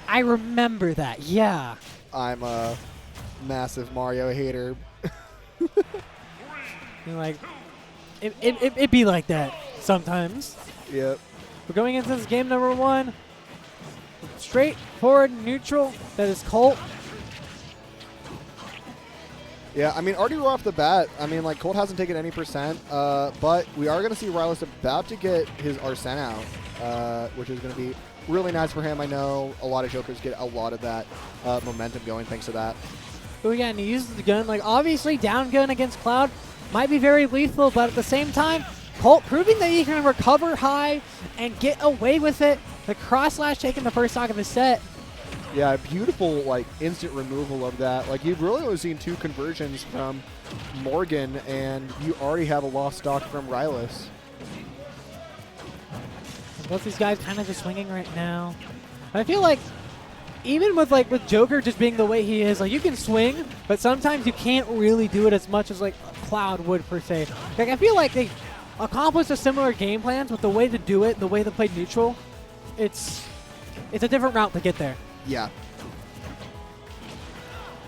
I remember that, yeah. I'm a massive Mario hater. Like, it be like that sometimes. Yep. We're going into this game number 1. Straightforward, neutral. That is Colt. Yeah, I mean, already off the bat, I mean, like, Colt hasn't taken any percent, but we are going to see Rylus about to get his Arsene out, which is going to be really nice for him. I know a lot of Jokers get a lot of that momentum going thanks to that. Oh yeah, and he uses the gun. Like, obviously, down gun against Cloud might be very lethal, but at the same time, Colt proving that he can recover high and get away with it. The cross slash taking the first stock of his set. Yeah, beautiful, like, instant removal of that. Like, you've really only seen 2 conversions from Morgan, and you already have a lost stock from Rylus. Both these guys kind of just swinging right now. I feel like even with Joker just being the way he is, like, you can swing, but sometimes you can't really do it as much as like Cloud would per se. Like, I feel like they accomplished a similar game plans, but the way to do it, the way to play neutral, it's a different route to get there. Yeah.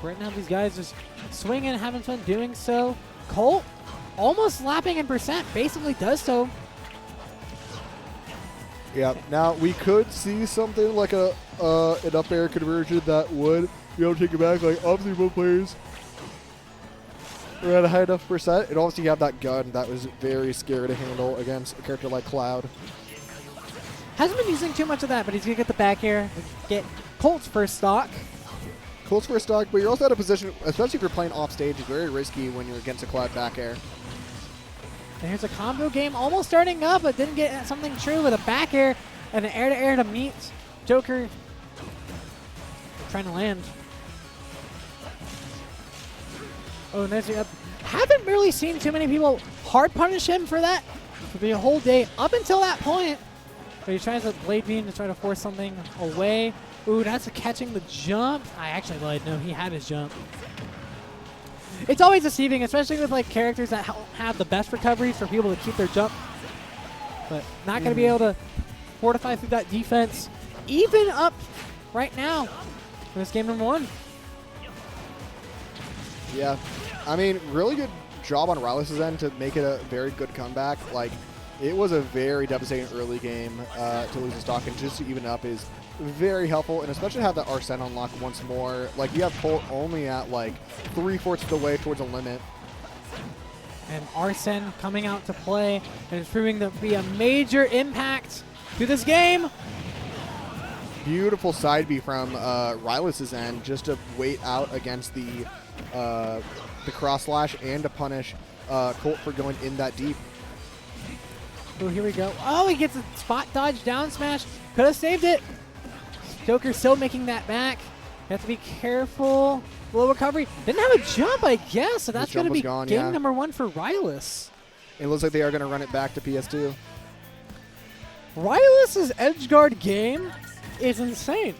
Right now, these guys just swinging, having fun doing so. Colt almost lapping in percent, basically does so. Yeah. Now, we could see something like an up air conversion that would be able to take it back. Like, obviously, both players are at a high enough percent. And obviously, you have that gun that was very scary to handle against a character like Cloud. Hasn't been using too much of that, but he's going to get the back air, get Colt's first stock. Colt's first stock, but you're also at a position, especially if you're playing off stage, it's very risky when you're against a Cloud back air. And here's a combo game almost starting up, but didn't get something true with a back air and an air-to-air to meet Joker. Trying to land. Oh, nice. Haven't really seen too many people hard punish him for that for the whole day up until that point. So he tries to blade beam to try to force something away. Ooh, that's a catching the jump. I actually lied. No, he had his jump. It's always deceiving, especially with like characters that have the best recoveries for people to keep their jump. But not going to be able to fortify through that defense. Even up right now for this game number 1. Yeah. I mean, really good job on Rylus' end to make it a very good comeback. Like, it was a very devastating early game to lose a stock, and just to even up is very helpful, and especially have the Arsene unlock once more. Like, you have Colt only at like 3/4 of the way towards the limit. And Arsene coming out to play, and it's proving to be a major impact to this game. Beautiful side B from Rylus' end, just to wait out against the cross slash and to punish Colt for going in that deep. Oh, here we go. Oh, he gets a spot dodge down smash. Could have saved it. Joker still making that back. You have to be careful. Low recovery. Didn't have a jump, I guess. So that's going to be gone, game number 1 for Rylus. It looks like they are going to run it back to PS2. Rylus' edge guard game is insane.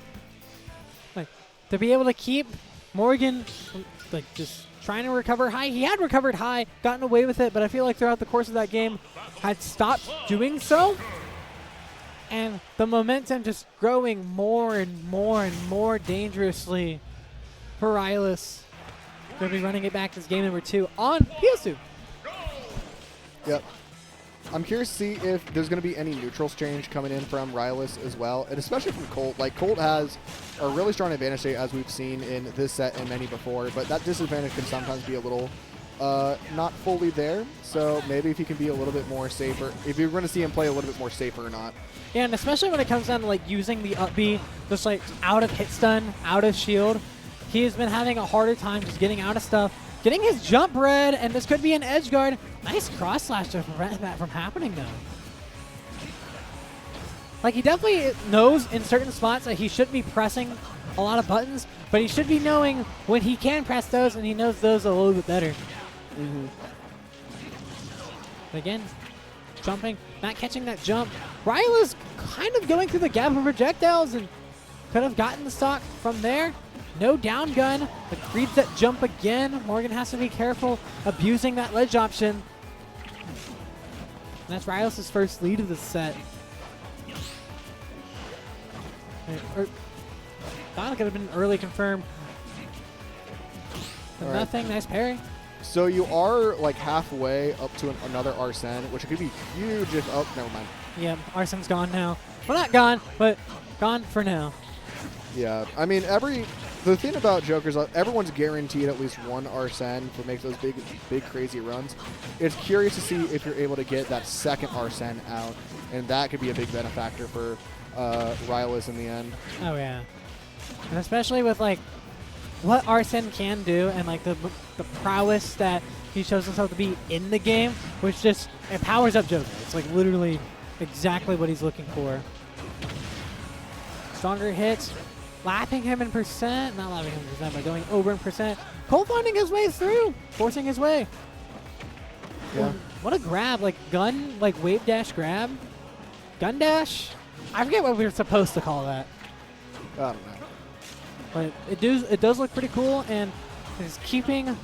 Like, to be able to keep Morgan like just trying to recover high. He had recovered high, gotten away with it, but I feel like throughout the course of that game had stopped doing so. And the momentum just growing more and more and more dangerously for Rylus. Going to be running it back as game number 2 on PS2. Yep. I'm curious to see if there's going to be any neutrals change coming in from Rylus as well, and especially from Colt. Like, Colt has a really strong advantage state, as we've seen in this set and many before, but that disadvantage can sometimes be a little not fully there. So maybe if he can be a little bit more safer, if you're going to see him play a little bit more safer or not. Yeah, and especially when it comes down to like using the up B, just like out of hit stun, out of shield, he has been having a harder time just getting out of stuff, getting his jump red, and this could be an edge guard. Nice cross slash to prevent that from happening though. Like, he definitely knows in certain spots that he shouldn't be pressing a lot of buttons, but he should be knowing when he can press those, and he knows those a little bit better. Again, jumping, not catching that jump. Rylus kind of going through the gap of projectiles and could have gotten the stock from there. No down gun, but reads that jump again. Morgan has to be careful abusing that ledge option. And that's Rylus' first lead of the set. Thought it could have been early confirmed. But nothing, nice parry. So you are like halfway up to another Arsene, which could be huge if, oh, never mind. Yeah, Arsene's gone now. Well, not gone, but gone for now. Yeah, I mean, every The thing about Jokers, everyone's guaranteed at least one Arsene to make those big crazy runs. It's curious to see if you're able to get that second Arsene out, and that could be a big benefactor for Rylus in the end. Oh yeah, and especially with like what Arsene can do and like the prowess that he shows himself to be in the game, which just it powers up Joker. It's like literally exactly what he's looking for. Stronger hits. Lapping him in percent, not lapping him in percent, but going over in percent. Cole finding his way through, forcing his way. Yeah. What a grab, like gun, like wave dash grab, gun dash. I forget what we were supposed to call that. I don't know. But it does look pretty cool, and is keeping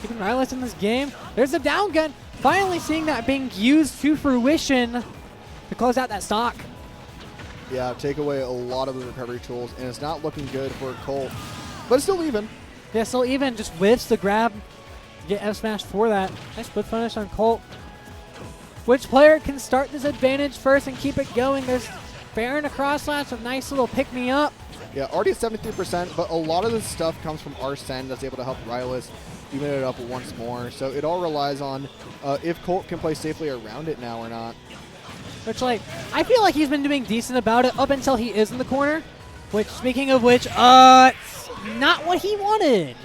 Rylus in this game. There's a down gun. Finally seeing that being used to fruition to close out that stock. Yeah, take away a lot of the recovery tools, and it's not looking good for Colt. But it's still even. Yeah, still even. Just whiffs the grab to get F smashed for that. Nice split finish on Colt. Which player can start this advantage first and keep it going? There's Baron across slash, a nice little pick me up. Yeah, already at 73%, but a lot of this stuff comes from Arsene that's able to help Rylus even it up once more. So it all relies on if Colt can play safely around it now or not. Which, like, I feel like he's been doing decent about it up until he is in the corner. Which, speaking of which, it's not what he wanted.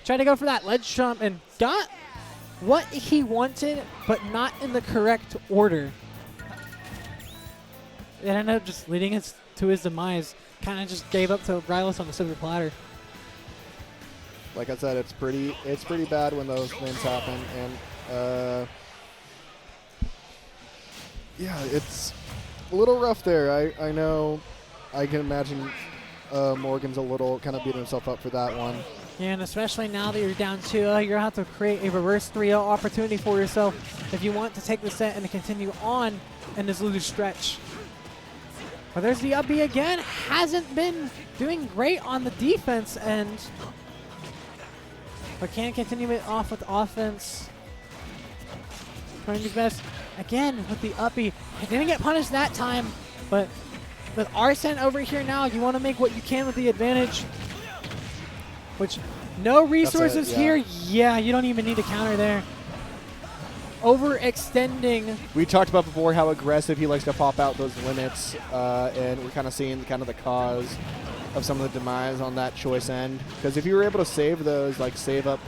Tried to go for that ledge jump and got what he wanted, but not in the correct order. It ended up just leading us to his demise. Kind of just gave up to Rylus on the silver platter. Like I said, it's pretty bad when those things happen, and yeah, it's a little rough there. I know, I can imagine Morgan's a little kind of beating himself up for that one. Yeah, and especially now that you're down 2-0, you're going to have to create a reverse 3-0 opportunity for yourself if you want to take the set and to continue on in this loser stretch. But there's the up B again. Hasn't been doing great on the defense end, but can continue it off with offense. Trying his best again with the uppy. He didn't get punished that time, but with Arsene over here now, you want to make what you can with the advantage. Which, no resources here. Yeah, you don't even need a counter there. Overextending. We talked about before how aggressive he likes to pop out those limits, and we're kind of seeing kind of the cause of some of the demise on that choice end. Because if you were able to save those, like save up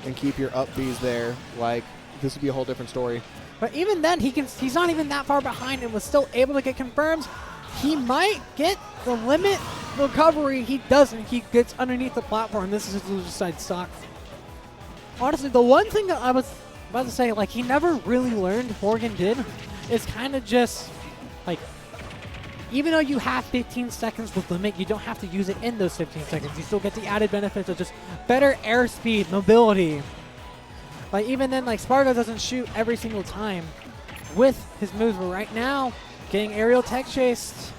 and keep your up Bs there, like this would be a whole different story. But even then, he's not even that far behind and was still able to get confirms. He might get the limit recovery. He doesn't. He gets underneath the platform. This is his loser side stock. Honestly, the one thing that I was about to say, like, he never really learned, Morgan did, is kind of just, like, even though you have 15 seconds with limit, you don't have to use it in those 15 seconds. You still get the added benefits of just better airspeed, mobility. Like, even then, like, Spargo doesn't shoot every single time with his moves, but right now, getting aerial tech chased,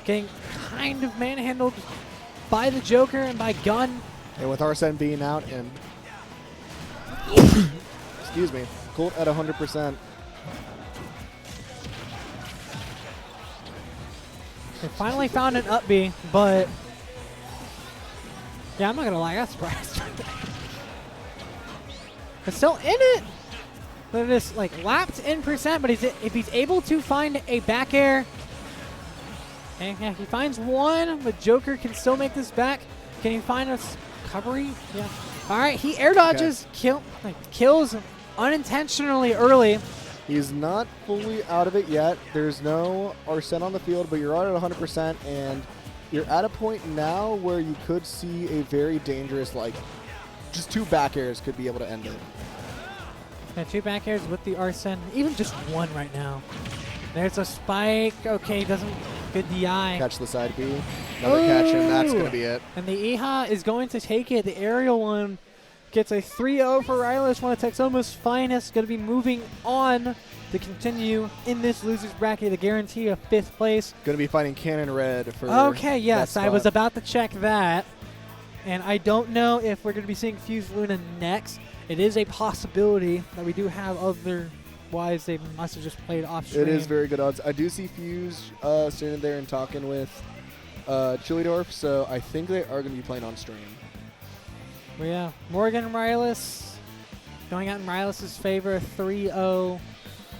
getting kind of manhandled by the Joker and by Gun. And with Arsene being out and excuse me, Colt at 100%. They finally found an up B, but yeah, I'm not gonna lie, I got surprised. But still in it. They're just like lapped in percent, but if he's able to find a back air, and yeah, he finds one, but Joker can still make this back. Can he find a recovery? Yeah. All right, he air dodges, kills unintentionally early. He's not fully out of it yet. There's no Arsene on the field, but you're at 100%, and you're at a point now where you could see a very dangerous, like, just 2 back airs could be able to end it. Yeah, 2 back airs with the Arsene, even just 1 right now. There's a spike. Okay, doesn't. Good DI. Catch the side B. Another catch, and that's going to be it. And the Iha is going to take it. The aerial one gets a 3-0 for Rylus, one of Texoma's finest. Going to be moving on to continue in this loser's bracket to guarantee a 5th place. Going to be fighting Cannon Red for okay, yes, I was about to check that. And I don't know if we're going to be seeing Fuze Luna next. It is a possibility that we do have otherwise they must have just played off stream. It is very good odds. I do see Fuze standing there and talking with Chillydorf, so I think they are going to be playing on stream. But yeah, Morgan and Rylas going out in Rylas' favor, 3-0.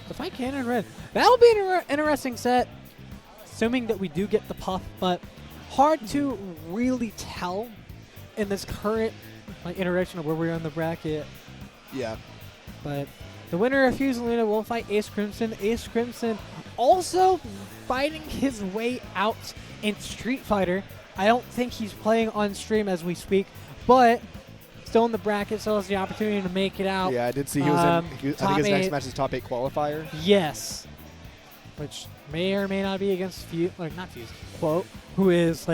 The fight cannon red. That'll be an interesting set, assuming that we do get the puff, but hard to really tell in this current iteration of where we're in the bracket. Yeah. But the winner of Fuze and Luna will fight AceKrimson. AceKrimson also fighting his way out in Street Fighter. I don't think he's playing on stream as we speak, but still in the bracket, still has the opportunity to make it out. Yeah, I did see he was in. I think his next eight. match is top 8 qualifier. Yes. Which may or may not be against Fuze, not Fuze, Quote, who is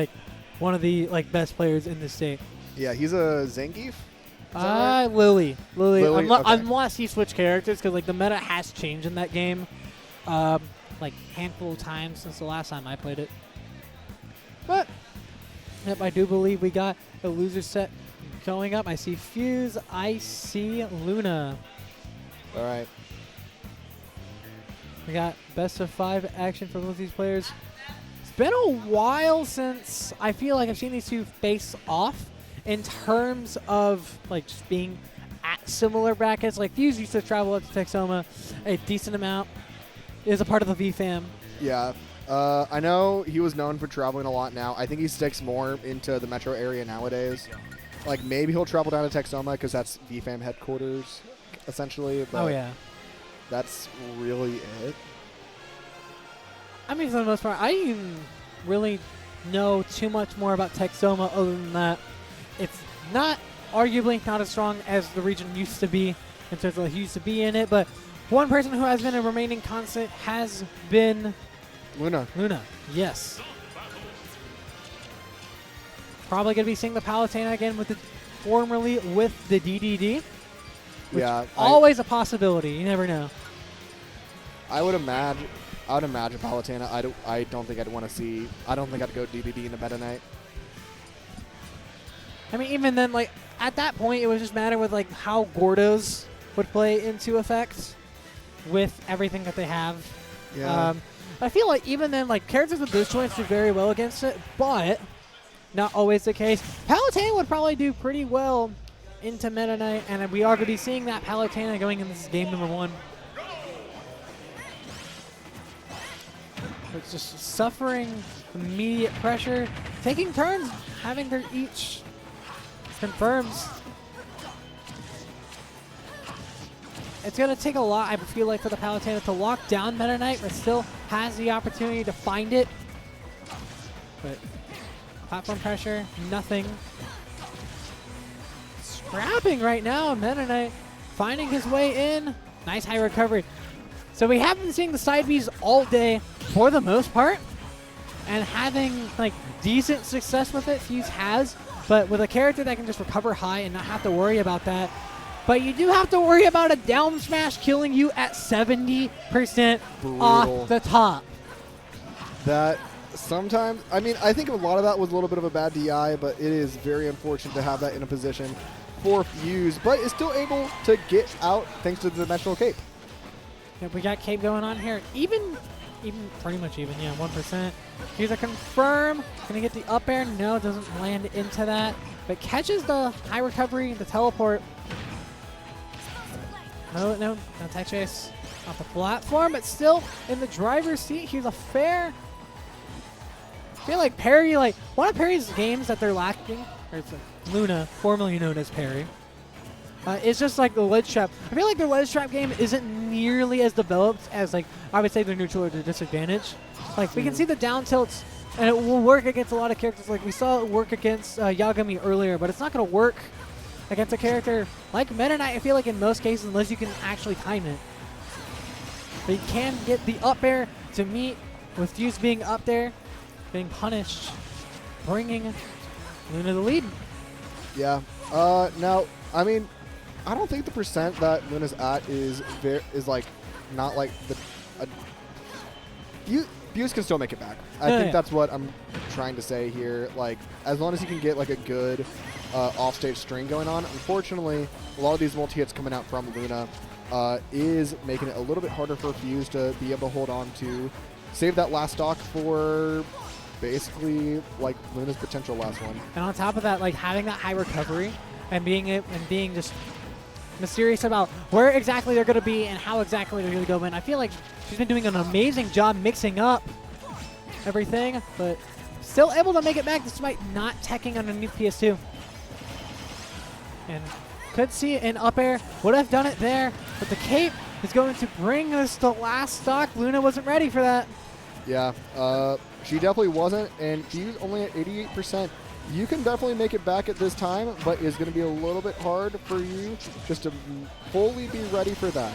one of the best players in the state. Yeah, he's a Zangief. Lily. Lily, okay. Unless he switched characters, because the meta has changed in that game, handful of times since the last time I played it. But yep, I do believe we got a loser set going up. I see Fuze. I see Luna. All right. We got best of 5 action for both of these players. It's been a while since I feel like I've seen these two face off in terms of just being at similar brackets. Fuze used to travel up to Texoma a decent amount. Is a part of the VFam. Yeah. I know he was known for traveling a lot now. I think he sticks more into the metro area nowadays. Maybe he'll travel down to Texoma because that's VFam headquarters, essentially. But oh, yeah. That's really it. I mean, for the most part, I didn't really know too much more about Texoma other than that. It's arguably not as strong as the region used to be in terms of he used to be in it, but one person who has been a remaining constant has been Luna. Yes. Probably going to be seeing the Palutena again formerly with the DDD. Yeah. Always a possibility. You never know. I would imagine Palutena. I don't think I'd want to see. I don't think I'd go DDD in a meta night. I mean, even then, at that point, it was just a matter with how Gordos would play into effect with everything that they have. Yeah. I feel like even then, characters with those joints do very well against it, but not always the case. Palutena would probably do pretty well into Meta Knight, and we are going to be seeing that Palutena going in this game number 1. It's just suffering immediate pressure, taking turns, having their each confirms. It's going to take a lot, I feel like, for the Palutena to lock down Meta Knight, but still has the opportunity to find it. But platform pressure, nothing. Scrapping right now, Meta Knight finding his way in. Nice high recovery. So we have been seeing the side Bs all day for the most part, and having decent success with it. Fuze has, but with a character that can just recover high and not have to worry about that. But you do have to worry about a down smash killing you at 70% off the top. That sometimes, I mean, I think a lot of that was a little bit of a bad DI, but it is very unfortunate to have that in a position for Fuze, but is still able to get out thanks to the Dimensional Cape. Yep, we got Cape going on here. Even pretty much even, yeah, 1%. Here's a confirm. Gonna get the up air. No, doesn't land into that. But catches the high recovery, the teleport. No tech chase off the platform, but still in the driver's seat. Here's a fair. I feel like Perry, one of Perry's games that they're lacking, or it's Luna, formerly known as Perry, it's just the ledge trap. I feel like their ledge trap game isn't nearly as developed as I would say their neutral or their disadvantage. We can see the down tilts, and it will work against a lot of characters. We saw it work against Yagami earlier, but it's not going to work against a character like Meta Knight, I feel like in most cases, unless you can actually time it. But you can get the up air to meet with Fuze being up there, being punished, bringing Luna the lead. Yeah. Now, I mean, I don't think the percent that Luna's at is not the. Fuze can still make it back. I think that's what I'm trying to say here. As long as he can get a good offstage string going on. Unfortunately, a lot of these multi-hits coming out from Luna is making it a little bit harder for Fuze to be able to hold on to, save that last stock for basically like Luna's potential last one. And on top of that, like having that high recovery and being just mysterious about where exactly they're going to be and how exactly they're going to go in. I feel like she's been doing an amazing job mixing up everything, but still able to make it back despite not teching underneath PS2. And could see an up air, would have done it there, but the cape is going to bring us the last stock. Luna wasn't ready for that. Yeah, she definitely wasn't, and she's only at 88%. You can definitely make it back at this time, but it's going to be a little bit hard for you just to fully be ready for that.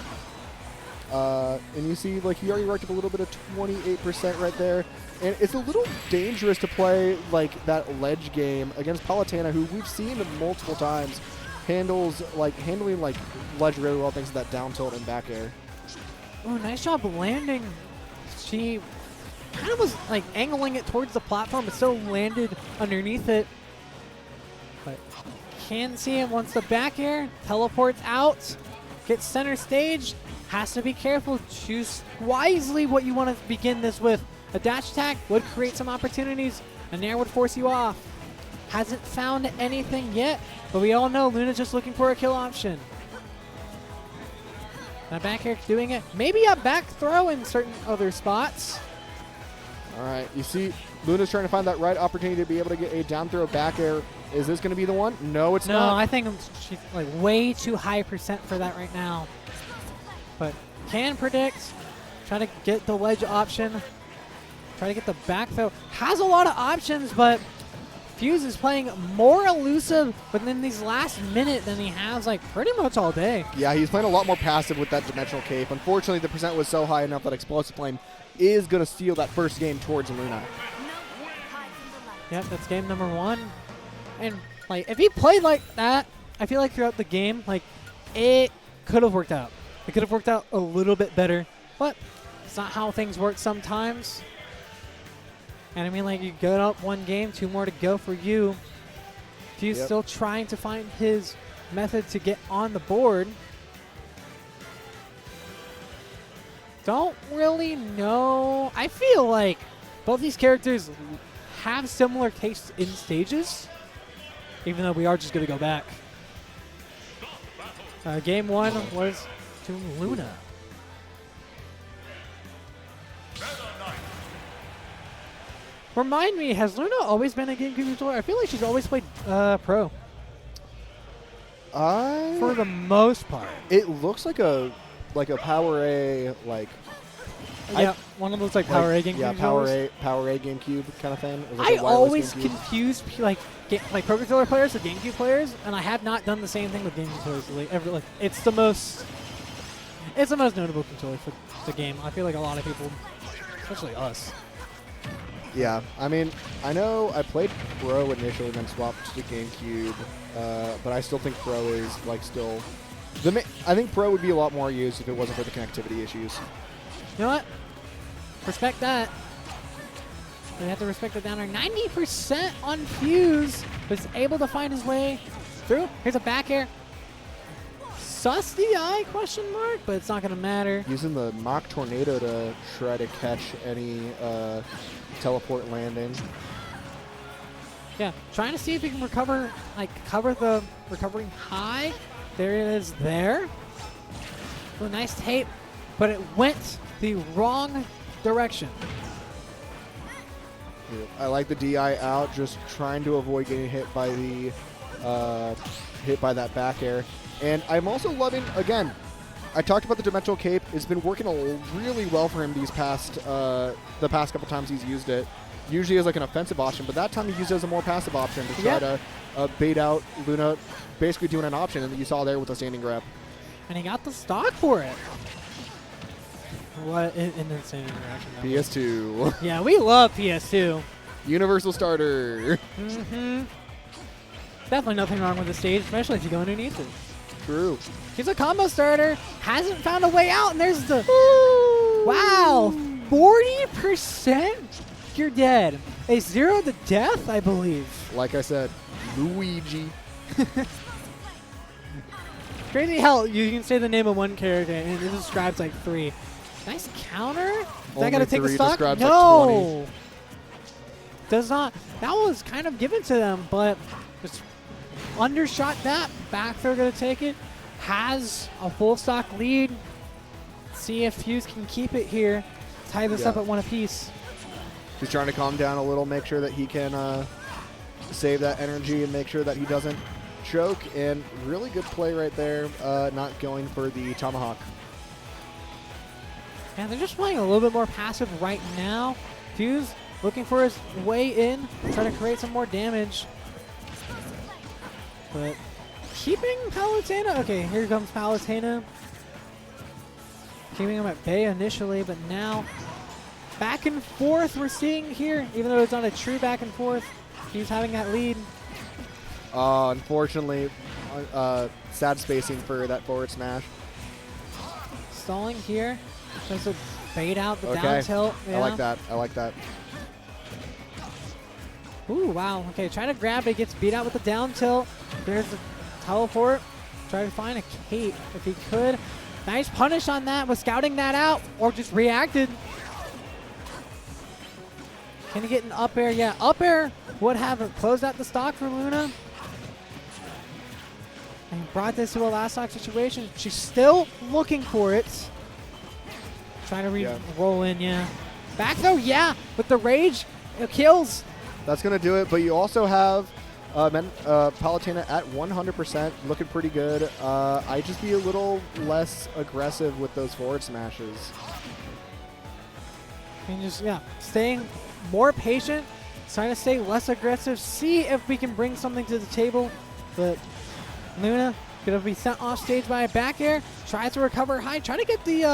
And you see, like, he already racked up a little bit of 28% right there. And it's a little dangerous to play, like, that ledge game against Palatana, who we've seen multiple times handling, like, ledge really well thanks to that down tilt and back air. Oh, nice job landing. She kind of was, like, angling it towards the platform, but still landed underneath it. But can see it once the back air teleports out, gets center stage. Has to be careful. Choose wisely what you want to begin this with. A dash attack would create some opportunities. An air would force you off. Hasn't found anything yet, but we all know Luna's just looking for a kill option. Now back air doing it. Maybe a back throw in certain other spots. All right, you see Luna's trying to find that right opportunity to be able to get a down throw back air. Is this going to be the one? No, it's not. No, I think she's like way too high percent for that right now. But can predict, try to get the ledge option, try to get the back throw. Has a lot of options, but Fuze is playing more elusive within these last minute than he has like pretty much all day. Yeah, he's playing a lot more passive with that dimensional cape. Unfortunately, the percent was so high enough that Explosive Flame is going to steal that first game towards Luna. Yep, that's game number 1. And like if he played like that, I feel like throughout the game, like it could have worked out. It could have worked out a little bit better, but it's not how things work sometimes. And I mean, like, you get up one game, 2 more to go for you. Fuze still trying to find his method to get on the board. Don't really know. I feel like both these characters have similar tastes in stages, even though we are just going to go back. Game 1 was to Luna. Remind me, has Luna always been a GameCube controller? I feel like she's always played Pro. For the most part. It looks like a Power A, like... Yeah, one of those like Power A GameCube. Yeah, Power A GameCube kind of thing. I always confuse like Pro Controller players with GameCube players, and I have not done the same thing with GameCube players lately. Ever, like, it's the most notable controller for the game. I feel like a lot of people, especially us. Yeah, I mean, I know I played Pro initially, then swapped to GameCube, but I still think Pro is like still. I think Pro would be a lot more used if it wasn't for the connectivity issues. You know what? Respect that. We have to respect the downer. 90% on Fuze, but is able to find his way through. Here's a back air. Sus the eye, question mark, but it's not going to matter. Using the Mach Tornado to try to catch any teleport landing. Yeah, trying to see if he can recover, like cover the recovering high. There it is there. A nice tape, but it went the wrong direction. Yeah, I like the DI out, just trying to avoid getting hit by the that back air. And I'm also loving, again, I talked about the dimensional cape. It's been working really well for him the past couple times he's used it. Usually as like an offensive option, but that time he used it as a more passive option to try to bait out Luna, basically doing an option, and you saw there with a standing grab. And he got the stock for it. What an insane interaction that was. PS2. Yeah, we love PS2. Universal starter. Mm-hmm. Definitely nothing wrong with the stage, especially if you go underneath it. True. He's a combo starter. Hasn't found a way out, and there's the... Wow. 40%? You're dead. A 0 to death, I believe. Like I said, Luigi. Crazy how you can say the name of one character, and it describes like 3. Nice counter. Is that going to take the stock? No. does not. That was kind of given to them, but just undershot that. Back throw going to take it. Has a full stock lead. See if Fuze can keep it here. Tie this up at 1 apiece. He's trying to calm down a little, make sure that he can save that energy and make sure that he doesn't choke. And really good play right there, not going for the tomahawk. And they're just playing a little bit more passive right now. Fuze looking for his way in, trying to create some more damage. But keeping Palutena. Okay, here comes Palutena. Keeping him at bay initially, but now back and forth we're seeing here, even though it's not a true back and forth. He's having that lead. Unfortunately, sad spacing for that forward smash. Stalling here. Tries to bait out the down tilt. Yeah. I like that. I like that. Ooh, wow. Okay, trying to grab it. Gets beat out with the down tilt. There's the teleport. Try to find a cape if he could. Nice punish on that. Was scouting that out or just reacted. Can he get an up air? Yeah, up air would have closed out the stock for Luna. And brought this to a last stock situation. She's still looking for it. Trying to roll in, yeah. Back though, yeah. With the rage, it kills. That's going to do it, but you also have Palutena at 100%, looking pretty good. I'd just be a little less aggressive with those forward smashes. And just, staying more patient, trying to stay less aggressive, see if we can bring something to the table. But Luna going to be sent off stage by a back air, tries to recover high, try to get the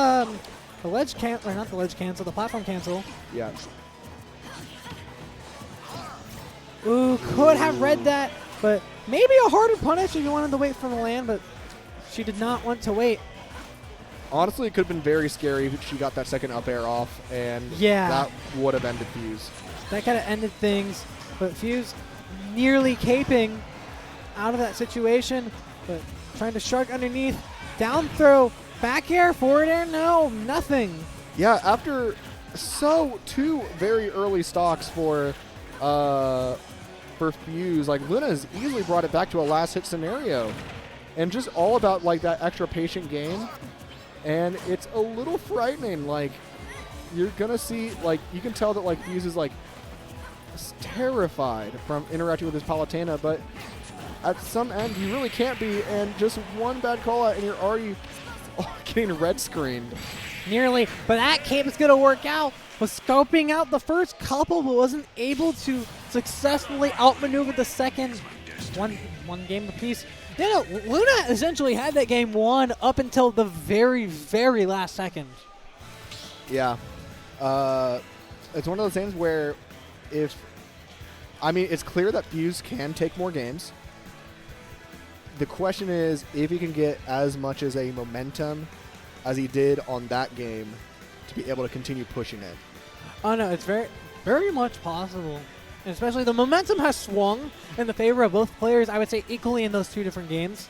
ledge cancel, or not the ledge cancel, the platform cancel. Yeah. Ooh, could have read that, but maybe a harder punish if you wanted to wait for the land, but she did not want to wait. Honestly, it could have been very scary if she got that second up air off, and that would have ended Fuze. That kind of ended things, but Fuze nearly caping out of that situation, but trying to shark underneath, down throw, back air, forward air, no, nothing. Yeah, after two very early stocks for Fuze, like Luna has easily brought it back to a last hit scenario, and just all about like that extra patient game. And it's a little frightening. Like, you're gonna see, like, you can tell that like Fuze is like terrified from interacting with his Palutena, but at some end you really can't be. And just one bad call out, and you're already getting red screened. Nearly, but that cape is gonna work out. Was scoping out the first couple, but wasn't able to successfully outmaneuver the second. One game apiece. Yeah, no, Luna essentially had that game won up until the very, very last second. Yeah. It's one of those things where it's clear that Fuze can take more games. The question is if he can get as much as a momentum as he did on that game to be able to continue pushing it. Oh, no, it's very, very much possible. And especially the momentum has swung in the favor of both players, I would say equally in those two different games.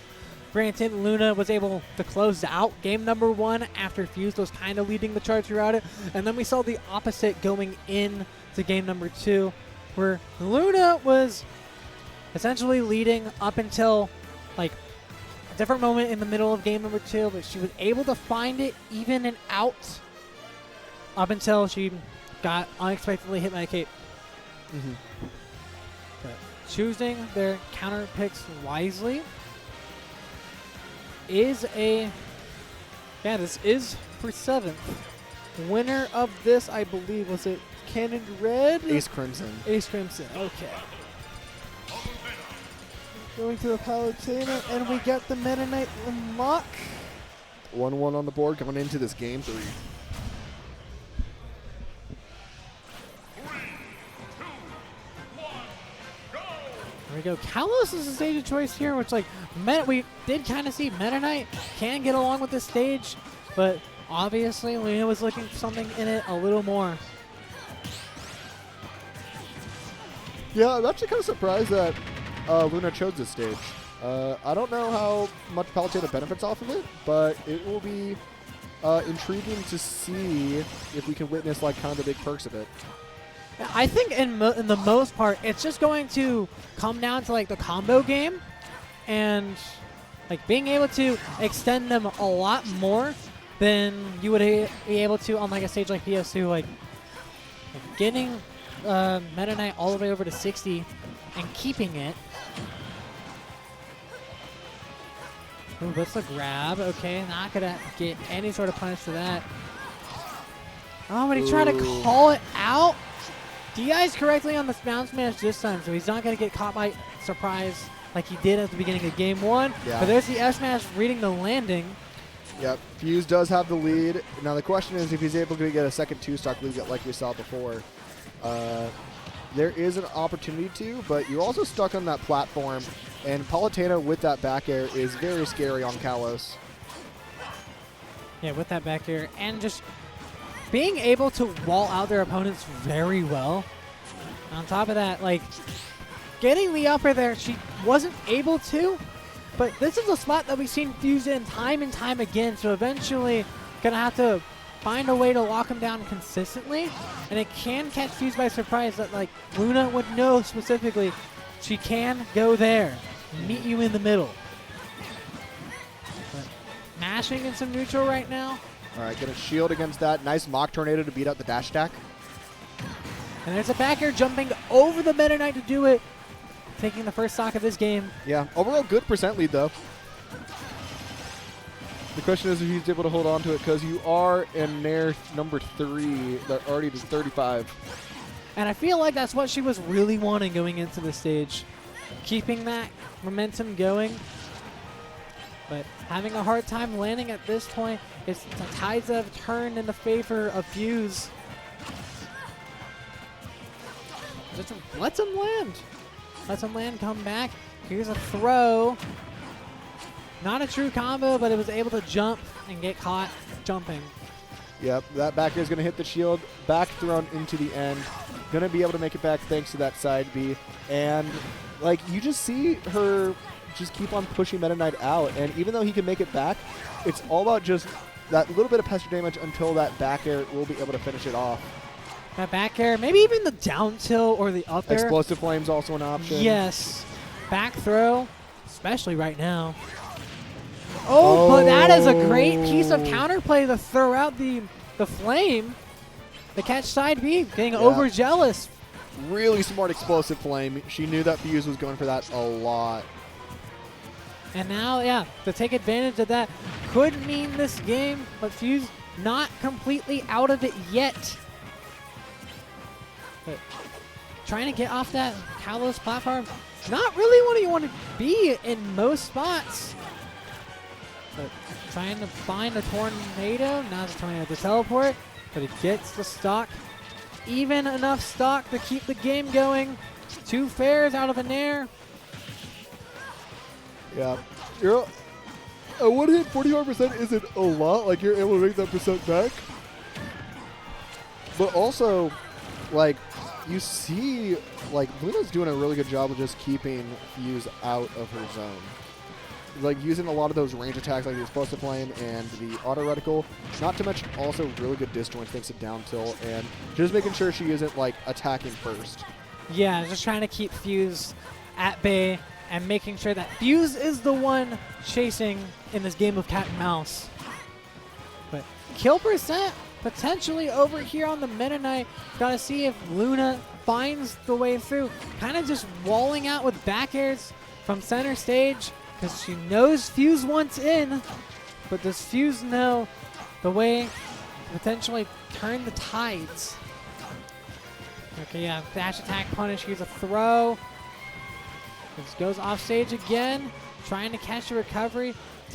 Granted, Luna was able to close out game number 1 after Fuze was kind of leading the charge throughout it. And then we saw the opposite going into game number 2, where Luna was essentially leading up until like a different moment in the middle of game number 2, but she was able to find it even and out up until she got unexpectedly hit by a cape. But choosing their counter picks wisely is this is for 7th. Winner of this, I believe, was it Cannon Red? AceKrimson. AceKrimson, okay. Going to the Palutena, and we got the Meta Knight unlock. 1-1 on the board going into this game 3. There we go. Kalos is the stage of choice here, which we did kind of see Meta Knight can get along with this stage, but obviously Luna was looking for something in it a little more. Yeah, I'm actually kind of surprised that Luna chose this stage. I don't know how much Palutena benefits off of it, but it will be intriguing to see if we can witness like kind of the big perks of it. I think in the most part, it's just going to come down to like the combo game and like being able to extend them a lot more than you would be able to on like a stage like PS2. Like getting Meta Knight all the way over to 60 and keeping it. Ooh, that's a grab. Okay, not gonna get any sort of punish for that. Oh, but he tried to call it out. DI's correctly on the bounce smash this time, so he's not going to get caught by surprise like he did at the beginning of game 1. Yeah. But there's the F smash reading the landing. Yep, Fuze does have the lead. Now the question is if he's able to get a second 2-stock lead like we saw before. There is an opportunity to, but you're also stuck on that platform, and Palutena with that back air is very scary on Kalos. Yeah, with that back air, and just being able to wall out their opponents very well. On top of that, like, getting the upper there, she wasn't able to, but this is a spot that we've seen Fuze in time and time again, so eventually gonna have to find a way to lock him down consistently, and it can catch Fuze by surprise that, like, Luna would know specifically she can go there, meet you in the middle. But mashing in some neutral right now. All right, gonna shield against that. Nice mock tornado to beat out the dash attack. And there's a back air jumping over the Meta Knight to do it, taking the first stock of this game. Yeah, overall good percent lead though. The question is if he's able to hold on to it, because you are in Nair number 3, that already does 35. And I feel like that's what she was really wanting going into the stage. Keeping that momentum going. But having a hard time landing at this point. The tides have turned in the favor of Fuze. Just lets him land. Lets him land, come back. Here's a throw. Not a true combo, but it was able to jump and get caught jumping. Yep, that back air is going to hit the shield. Back thrown into the end. Going to be able to make it back thanks to that side B. And, like, you just see her just keep on pushing Meta Knight out. And even though he can make it back, it's all about just that little bit of pester damage until that back air will be able to finish it off. That back air, maybe even the down tilt or the up air. Explosive Flame's also an option. Yes. Back throw, especially right now. Oh, but that is a great piece of counterplay to throw out the flame. The catch side B, getting over jealous. Really smart explosive flame. She knew that Fuze was going for that a lot. And now, yeah, to take advantage of that could mean this game, but Fuze not completely out of it yet. But trying to get off that Kalos platform, not really what you want to be in most spots. But trying to find a tornado, not a tornado, the teleport, but it gets the stock. Even enough stock to keep the game going. 2 fairs out of an air. Yeah. I would hit 45% isn't a lot. Like, you're able to make that percent back. But also, like, you see, like, Luna's doing a really good job of just keeping Fuze out of her zone. Like, using a lot of those range attacks like the explosive flame and the auto reticle. Not to mention also really good disjoint thanks to down tilt and just making sure she isn't, like, attacking first. Yeah, just trying to keep Fuze at bay and making sure that Fuze is the one chasing in this game of cat and mouse. But kill percent potentially over here on the Meta Knight. Gotta see if Luna finds the way through. Kind of just walling out with back airs from center stage because she knows Fuze wants in. But does Fuze know the way to potentially turn the tides? Okay, yeah, dash attack punish. Here's a throw. This goes off stage again, trying to catch a recovery.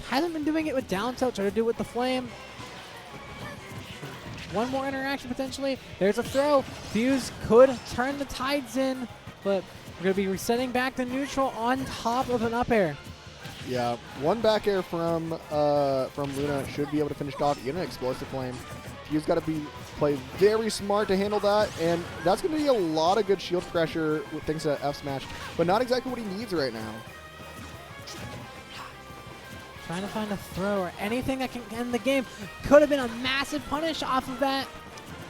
Hasn't been doing it with down tilt, trying to do it with the flame. One more interaction potentially. There's a throw. Fuze could turn the tides in, but we're going to be resetting back to neutral on top of an up air. Yeah, one back air from Luna should be able to finish it off. Even an explosive flame. Fuze got to play very smart to handle that, and that's going to be a lot of good shield pressure with things to F smash, but not exactly what he needs right now. Trying to find a throw or anything that can end the game. Could have been a massive punish off of that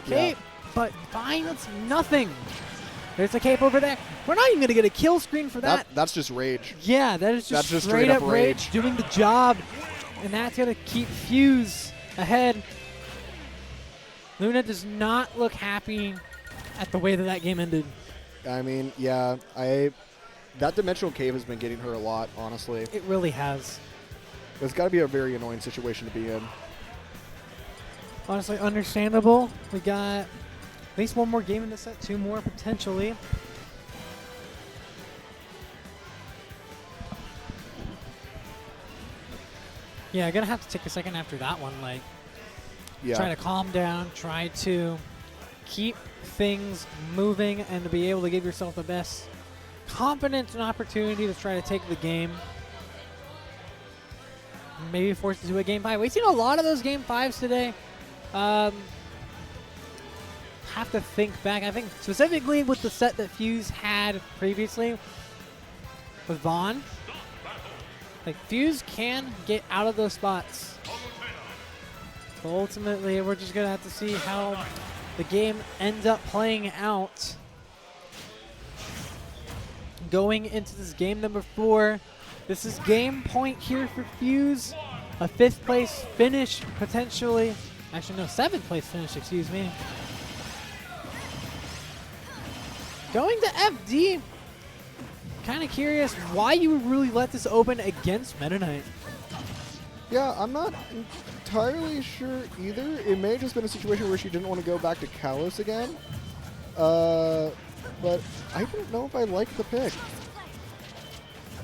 cape. but finds nothing. There's a cape over there. We're not even going to get a kill screen for that. That's just rage. Yeah, that is just straight up rage doing the job. And that's going to keep Fuze ahead. Luna does not look happy at the way that that game ended. I mean, yeah, that dimensional cave has been getting her a lot, honestly. It really has. It's got to be a very annoying situation to be in. Honestly, understandable. We got at least one more game in the set, 2 more potentially. Yeah, gonna have to take a second after that one. Like, try to calm down, try to keep things moving, and to be able to give yourself the best confidence and opportunity to try to take the game. Maybe force it to a game 5. We've seen a lot of those game 5s today. Have to think back. I think specifically with the set that Fuze had previously with Vaughn. Like, Fuze can get out of those spots. So ultimately, we're just going to have to see how the game ends up playing out. Going into this game number 4. This is game point here for Fuze. A 5th place finish, potentially. Actually, no, 7th place finish, excuse me. Going to FD. Kind of curious why you would really let this open against Meta Knight. Yeah, I'm not entirely sure either. It may have just been a situation where she didn't want to go back to Kalos again. But I don't know if I like the pick.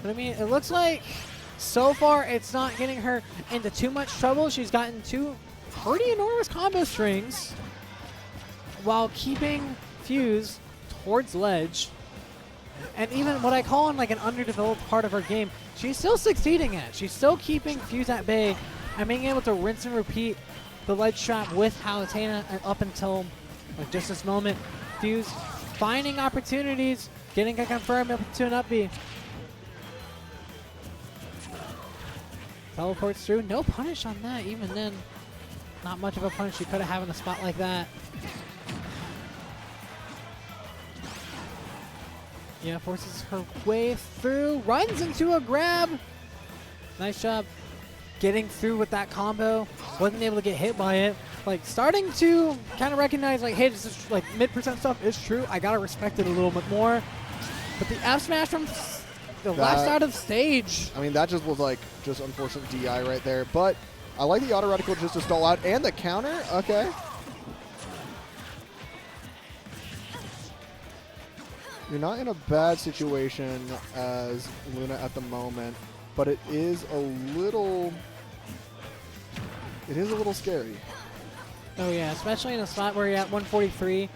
But I mean, it looks like so far it's not getting her into too much trouble. She's gotten 2 pretty enormous combo strings while keeping Fuze towards ledge. And even what I call in like an underdeveloped part of her game, she's still succeeding at. She's still keeping Fuze at bay and being able to rinse and repeat the ledge trap with Palutena up until like just this moment. Fuze finding opportunities, getting a confirm up to an up B. Teleports through. No punish on that. Even then, not much of a punish you could have had in a spot like that. Yeah, forces her way through. Runs into a grab. Nice job getting through with that combo. Wasn't able to get hit by it. Like, starting to kind of recognize, like, hey, this is, like, mid-percent stuff is true. I got to respect it a little bit more. But the F smash from the last out of stage. I mean, that just was, like, just unfortunate DI right there. But I like the auto reticle just to stall out. And the counter. Okay. You're not in a bad situation as Luna at the moment, but it is a little scary. Oh yeah, especially in a spot where you're at 143.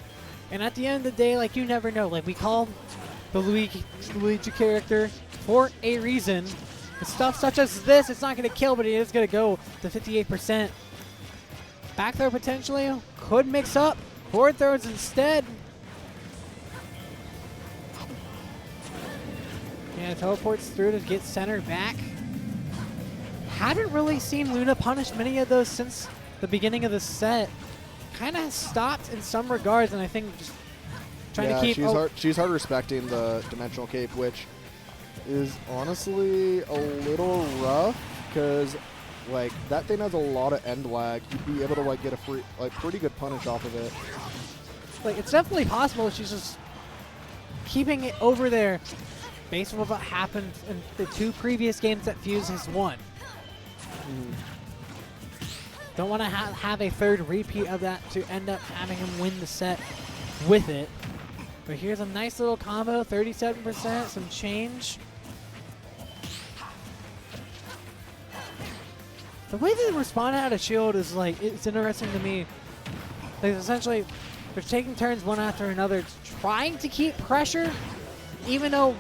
And at the end of the day, like, you never know. Like, we call the Luigi character for a reason. The stuff such as this, it's not going to kill, but it is going to go to 58%. Back throw potentially could mix up. Forward throws instead. Yeah, teleports through to get center back. Haven't really seen Luna punish many of those since the beginning of the set. Kind of stopped in some regards, and I think just trying to keep... she's hard respecting the dimensional cape, which is honestly a little rough, because like that thing has a lot of end lag. You'd be able to like get a pretty good punish off of it. Like, it's definitely possible. She's just keeping it over there based on what happened in the 2 previous games that Fuze has won. Don't want to have a 3rd repeat of that to end up having him win the set with it. But here's a nice little combo, 37%, some change. The way they respond out of shield is like, it's interesting to me. Like, essentially, they're taking turns one after another, trying to keep pressure, even though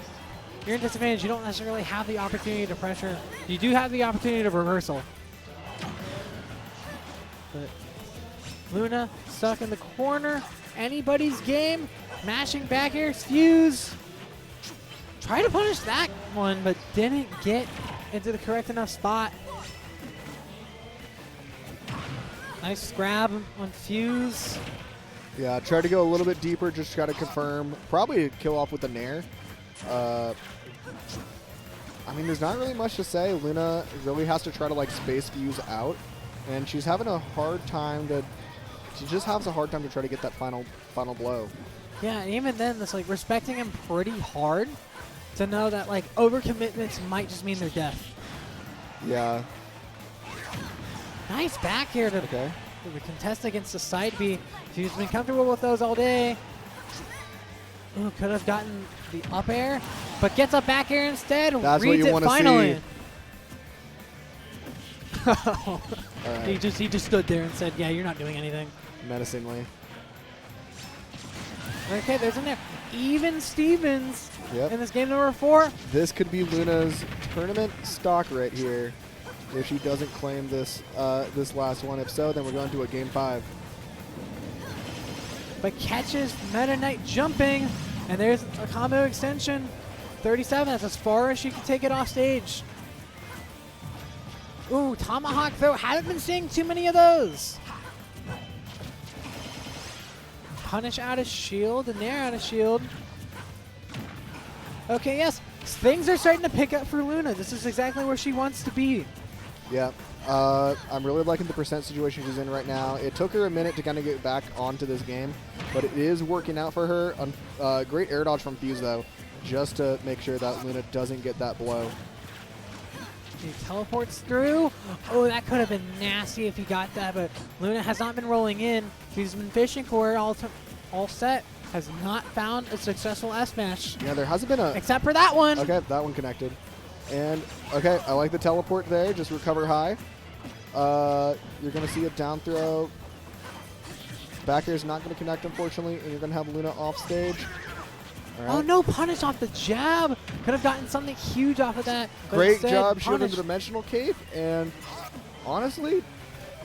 you're in disadvantage, you don't necessarily have the opportunity to pressure. You do have the opportunity to reversal. But Luna stuck in the corner. Anybody's game. Mashing back here. Fuze. Tried to punish that one, but didn't get into the correct enough spot. Nice grab on Fuze. Yeah, try to go a little bit deeper, just try to confirm. Probably kill off with the Nair. I mean, there's not really much to say. Luna really has to try to like space Fuze out, and she's having a hard time to. She just has a hard time to try to get that final blow. Yeah, and even then, it's like respecting him pretty hard to know that like overcommitments might just mean their death. Yeah. Nice back here to Okay. the contest against the side B. She's been comfortable with those all day. Ooh, could have gotten the up air, but gets up back air instead. That's what reads you it want to finally. see. All right. He just stood there and said, "Yeah, you're not doing anything." Menacingly. Okay, there's in there. Even Stevens Yep. in this game number 4. This could be Luna's tournament stock right here, if she doesn't claim this this last one. If so, then we're going to a game 5. But catches Meta Knight jumping, and there's a combo extension. 37, that's as far as she can take it off stage. Ooh, Tomahawk though, haven't been seeing too many of those. Punish out of shield, and they're out of shield. Okay, yes, things are starting to pick up for Luna. This is exactly where she wants to be. Yeah. I'm really liking the percent situation she's in right now. It took her a minute to kind of get back onto this game, but it is working out for her. Great air dodge from Fuze, though, just to make sure that Luna doesn't get that blow. He teleports through. Oh, that could have been nasty if he got that, but Luna has not been rolling in. She's been fishing for it all set. Has not found a successful S-Smash. Yeah, there hasn't been a... Except for that one. Okay, that one connected. And, okay, I like the teleport there. Just recover high. You're going to see a down throw. Back air is not going to connect, unfortunately, and you're going to have Luna off stage. All right. Oh, no punish off the jab. Could have gotten something huge off of that. But Great instead, job shooting punish. the dimensional cape, and honestly,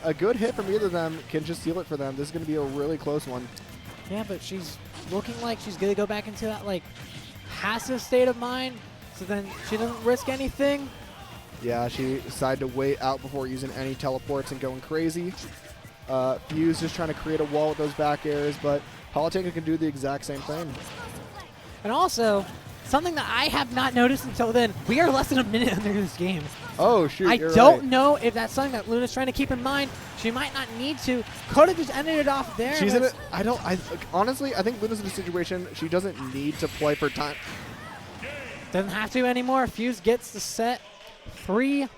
a good hit from either of them can just seal it for them. This is going to be a really close one. Yeah, but she's looking like she's going to go back into that, like, passive state of mind, so then she doesn't risk anything. Yeah, she decided to wait out before using any teleports and going crazy. Fuze just trying to create a wall with those back airs, but Politanka can do the exact same thing. And also, something that I have not noticed until then, we are less than a minute under this game. Oh, shoot, I you're don't right. know if that's something that Luna's trying to keep in mind. She might not need to. Could have just ended it off there. She's in it. Honestly, I think Luna's in a situation she doesn't need to play for time. Doesn't have to anymore. Fuze gets the set 3-1.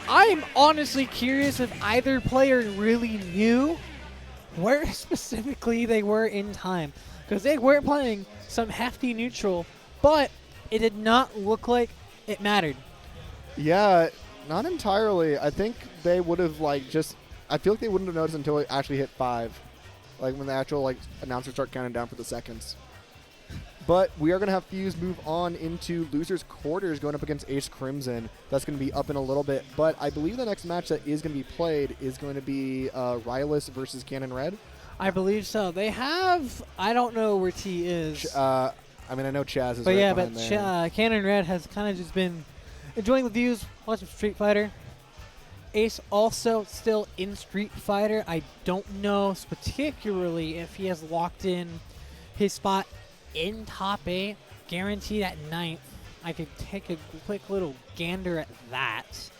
I'm honestly curious if either player really knew where specifically they were in time. Because they were playing some hefty neutral, but it did not look like it mattered. Yeah, not entirely. I think they would have, like, just... I feel like they wouldn't have noticed until it actually hit 5. Like, when the actual, like, announcers start counting down for the seconds. But we are going to have Fuze move on into losers quarters going up against AceKrimson. That's going to be up in a little bit. But I believe the next match that is going to be played is going to be Rylus versus Cannon Red. I believe so. They have... I don't know where T is. I mean, I know Chaz is but right yeah, behind but there. Cannon Red has kind of just been enjoying the views, watching Street Fighter. Ace also still in Street Fighter. I don't know particularly if he has locked in his spot in top 8, guaranteed at 9th. I could take a quick little gander at that.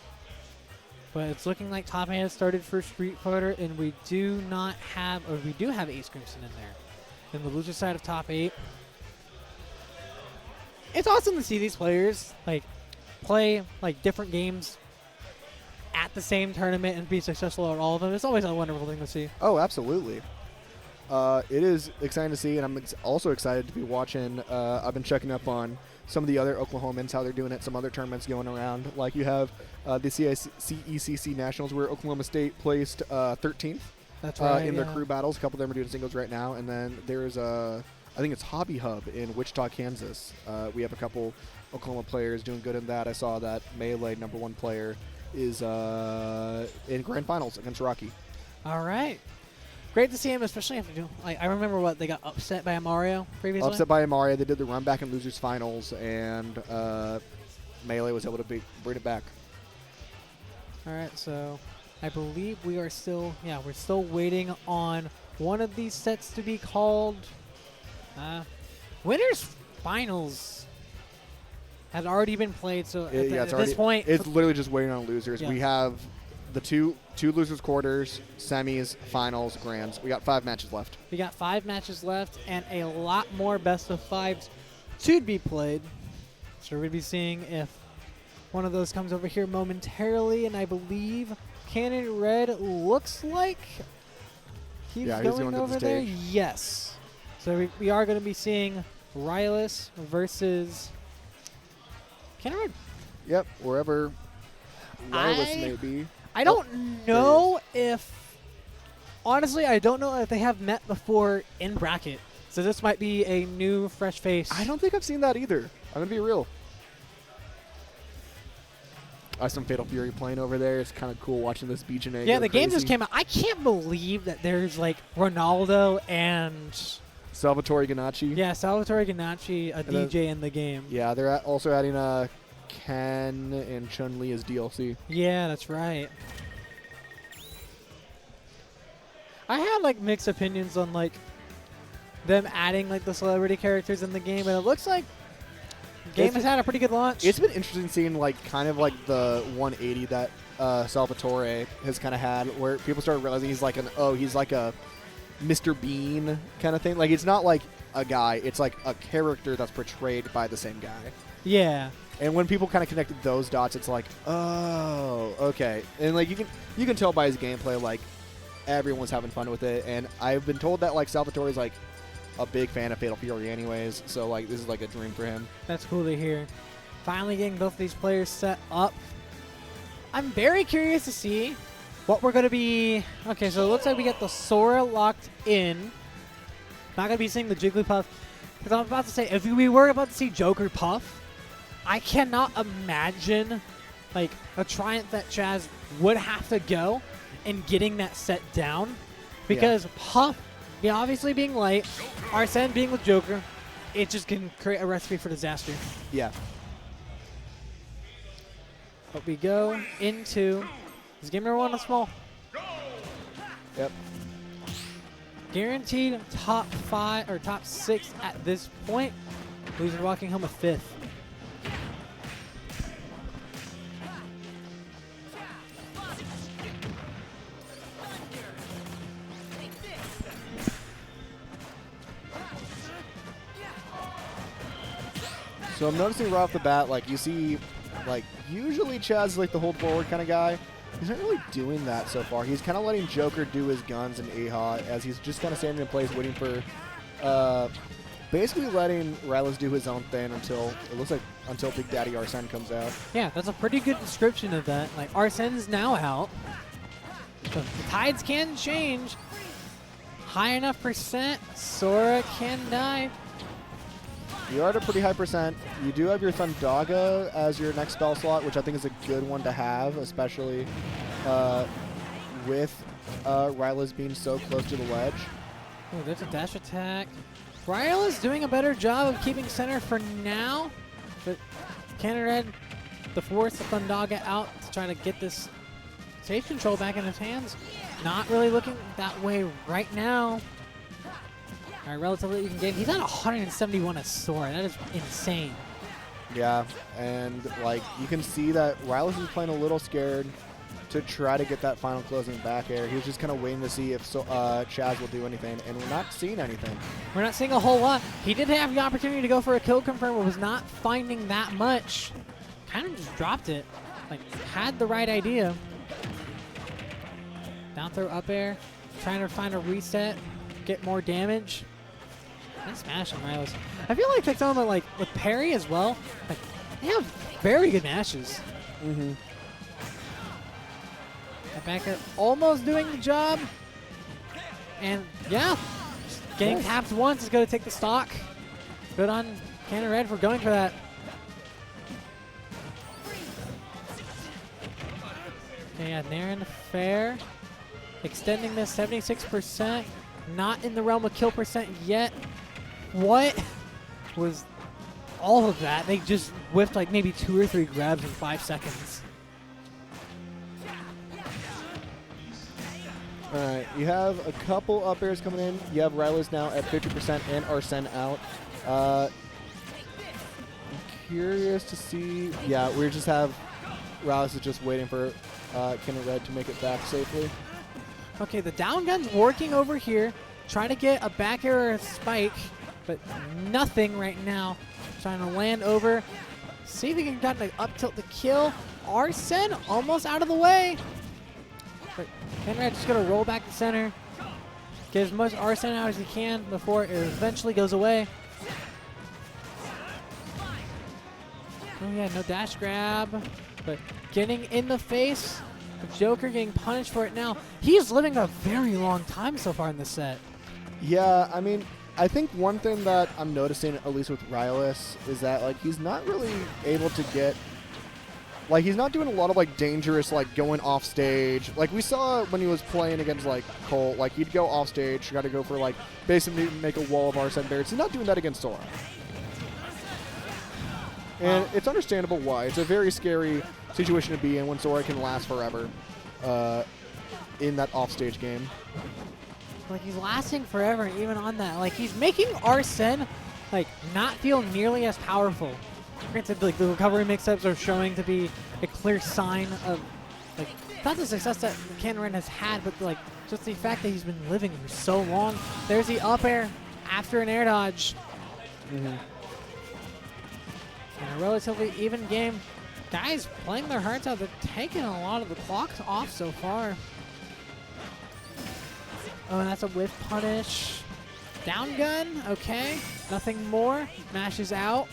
But it's looking like top 8 has started for Street Fighter, and we do not have, or we do have AceKrimson in there. In the loser side of top 8. It's awesome to see these players like play like different games at the same tournament and be successful at all of them. It's always a wonderful thing to see. Oh, absolutely. It is exciting to see, and I'm also excited to be watching. I've been checking up on some of the other Oklahomans, how they're doing at some other tournaments going around. Like you have the CECC Nationals, where Oklahoma State placed 13th That's right. in their crew battles. A couple of them are doing singles right now. And then there's, I think it's Hobby Hub in Wichita, Kansas. We have a couple Oklahoma players doing good in that. I saw that Melee #1 player is in grand finals against Rocky. All right. Great to see him, especially after doing. Like, I remember what they got upset by Mario previously. Upset by Amaria. They did the run back in losers finals, and Melee was able to bring it back. All right, so I believe we are still, yeah, we're still waiting on one of these sets to be called. Winners finals had already been played, so at this point, it's literally just waiting on losers. Yeah. We have the two losers quarters, semis, finals, grands. We got 5 matches left. we got 5 matches left and a lot more best of 5s to be played. So we're going to be seeing if one of those comes over here momentarily, and I believe Cannon Red looks like he's going to over the there. stage. Yes. So we are going to be seeing Rylus versus Cannon Red. Yep, wherever Rylus may be. I don't know if, honestly, I don't know if they have met before in bracket. So this might be a new, fresh face. I don't think I've seen that either. I'm going to be real. Some Fatal Fury playing over there. It's kind of cool watching this beach and egg. Yeah, go the game crazy. just came out. I can't believe that there's like Ronaldo and Salvatore Ganacci. yeah, Salvatore Ganacci, a And DJ in the game. Yeah, they're also adding Ken and Chun-Li as DLC. Yeah, that's right. I had like mixed opinions on like them adding like the celebrity characters in the game, and it looks like the game has had a pretty good launch. It's been interesting seeing like kind of like the 180 that Salvatore has kind of had, where people started realizing he's like a Mr. Bean kind of thing. Like it's not like a guy; it's like a character that's portrayed by the same guy. Yeah. And when people kind of connected those dots, it's like, oh, okay. And like you can tell by his gameplay, like everyone's having fun with it. And I've been told that like Salvatore's like a big fan of Fatal Fury, anyways. So like this is like a dream for him. That's cool to hear. Finally getting both of these players set up. I'm very curious to see what we're going to be... Okay, so it looks like we get the Sora locked in. Not going to be seeing the Jigglypuff. Because I'm about to say, if we were about to see Joker Puff, I cannot imagine like a triumph that Chaz would have to go in getting that set down. Because Puff, obviously being light, Arsene being with Joker, it just can create a recipe for disaster. Yeah. But we go into this game number 1 on small. Yep. Guaranteed top 5 or top 6 at this point. Loser walking home a 5th. So I'm noticing right off the bat, like you see, like usually Chaz is like the hold forward kind of guy. He's not really doing that so far. He's kind of letting Joker do his guns and Aha as he's just kind of standing in place waiting for, basically letting Rylus do his own thing until it looks like until Big Daddy Arsene comes out. Yeah, that's a pretty good description of that. Like Arsene's now out. So the tides can change. High enough percent, Sora can die. You are at a pretty high percent. You do have your Thundaga as your next spell slot, which I think is a good one to have, especially with Rylus being so close to the ledge. Oh, there's a dash attack. Rylus doing a better job of keeping center for now, but Cannon Red, the force the Thundaga out to try to get this stage control back in his hands. Not really looking that way right now. All right, relatively even game. He's at 171 as Sora. That is insane. Yeah, and like you can see that Rylus is playing a little scared to try to get that final closing back air. He was just kind of waiting to see if Chaz will do anything, and we're not seeing anything. We're not seeing a whole lot. He did have the opportunity to go for a kill confirm, but was not finding that much. Kind of just dropped it. Like, had the right idea. Down throw up air. Trying to find a reset. Get more damage. Nice smash on Rylus. I feel like that's on like with parry as well. Like, they have very good mashes. Mm-hmm. That backer almost doing the job. And yeah, getting tapped once is going to take the stock. Good on Cannon Red for going for that. Okay, yeah, Naren fair. Extending this 76%. Not in the realm of kill percent yet. What was all of that? They just whiffed like maybe 2 or 3 grabs in 5 seconds. All right, you have a couple up airs coming in. You have Rylus now at 50% and Arsene out. I'm curious to see. Yeah, we just have Rylus is just waiting for Ken Red to make it back safely. Okay, the down gun's working over here, trying to get a back air or a spike, but nothing right now. Trying to land over. See if he can get an up tilt to kill. Arsene almost out of the way. But Kenred just going to roll back to center. Get as much Arsene out as he can before it eventually goes away. Oh yeah, no dash grab. But getting in the face. The Joker getting punished for it now. He's living a very long time so far in this set. Yeah, I mean, I think one thing that I'm noticing, at least with Rylus, is that like he's not really able to get, like he's not doing a lot of like dangerous like going off stage. Like we saw when he was playing against like Colt, like he'd go off stage, got to go for like basically make a wall of Arsene barriers. He's not doing that against Sora. And it's understandable why. It's a very scary situation to be in when Sora can last forever in that offstage game. Like he's lasting forever, and even on that, like he's making Arsene like not feel nearly as powerful. Granted, like the recovery mix-ups are showing to be a clear sign of like not the success that Cameron has had, but like just the fact that he's been living for so long. There's the up air after an air dodge. Mm-hmm. In a relatively even game. Guys playing their hearts out. They're taking a lot of the clocks off so far. Oh, and that's a whiff punish. Down gun, okay. Nothing more. Mashes out.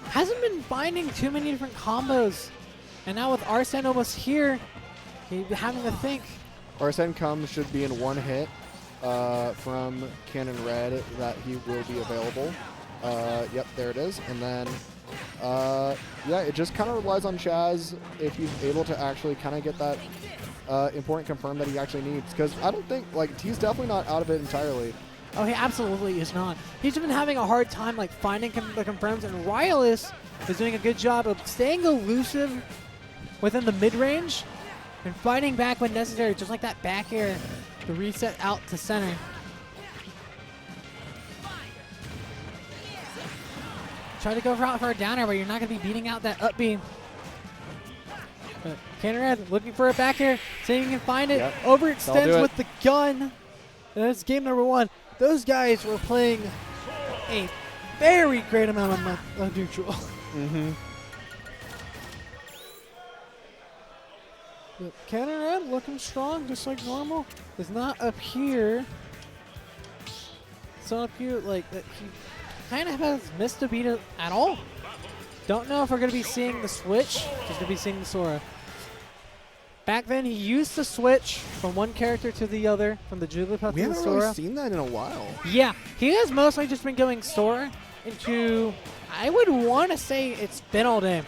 Hasn't been finding too many different combos. And now with Arsene almost here, he's having to think. Arsene comes should be in one hit from Cannon Red that he will be available. Yep, there it is. And then, yeah, it just kind of relies on Chaz if he's able to actually kind of get that important confirm that he actually needs. Because I don't think, like, he's definitely not out of it entirely. Oh, he absolutely is not. He's been having a hard time, like, finding the confirms, and Rylus is doing a good job of staying elusive within the mid-range and fighting back when necessary, just like that back air to reset out to center. Try to go for a down air, but you're not going to be beating out that up B. But Cannon looking for a back air, seeing he can find it. Yep. Overextends with the gun. And that's game number one. Those guys were playing a very great amount of neutral. Mm-hmm. Cannon looking strong, just like normal. Is not up here. It's not up here like that. He kind of has missed a beat at all. Don't know if we're going to be seeing the switch. Just going to be seeing the Sora. Back then, he used to switch from one character to the other, from the Jigglypuff to the Sora. We haven't really seen that in a while. Yeah, he has mostly just been going Sora into, I would want to say it's been all day.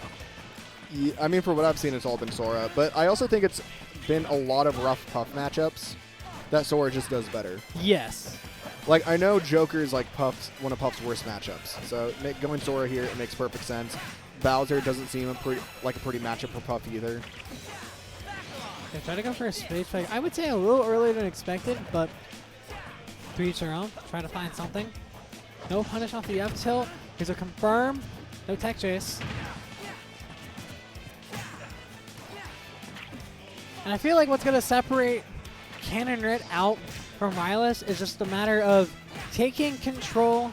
Yeah, I mean, for what I've seen, it's all been Sora. But I also think it's been a lot of rough Puff matchups that Sora just does better. Yes. Like, I know Joker's like one of Puff's worst matchups. So going Sora here, it makes perfect sense. Bowser doesn't seem like a pretty matchup for Puff either. Okay, try to go for a space fight. I would say a little earlier than expected, but to each their own. Try to find something. No punish off the up tilt. Here's a confirm. No tech chase. And I feel like what's going to separate Cannon Red out from Rylus is just a matter of taking control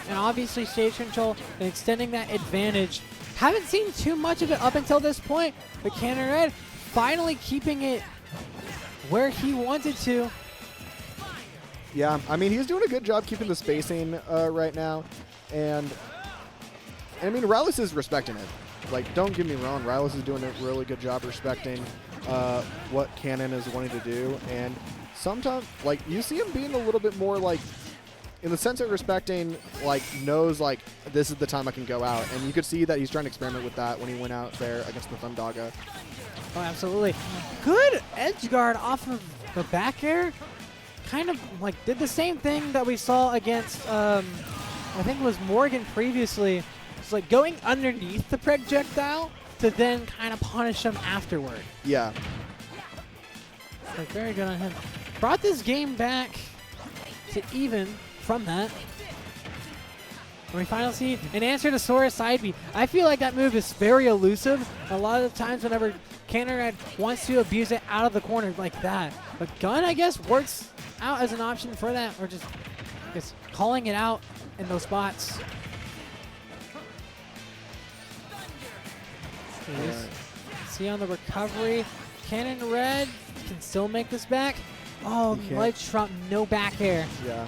and obviously stage control and extending that advantage. Haven't seen too much of it up until this point, but Cannon Red finally keeping it where he wanted to. Yeah, I mean, he's doing a good job keeping the spacing right now. And I mean, Rylus is respecting it. Like, don't get me wrong, Rylus is doing a really good job respecting what Cannon is wanting to do. And sometimes, like, you see him being a little bit more, like, in the sense of respecting, like, knows, like, this is the time I can go out. And you could see that he's trying to experiment with that when he went out there against the Thundaga. Oh, absolutely. Good edge guard off of the back air. Kind of, like, did the same thing that we saw against, I think it was Morgan previously. It's like going underneath the projectile to then kind of punish him afterward. Yeah. Like, very good on him. Brought this game back to even from that. And we finally see an answer to Sora's side B. I feel like that move is very elusive. A lot of the times whenever Cannon wants to abuse it out of the corner like that. But Gun, I guess, works out as an option for that, or just calling it out in those spots. See on the recovery. Cannon Red can still make this back. Oh, ledge trump, no back air. Yeah.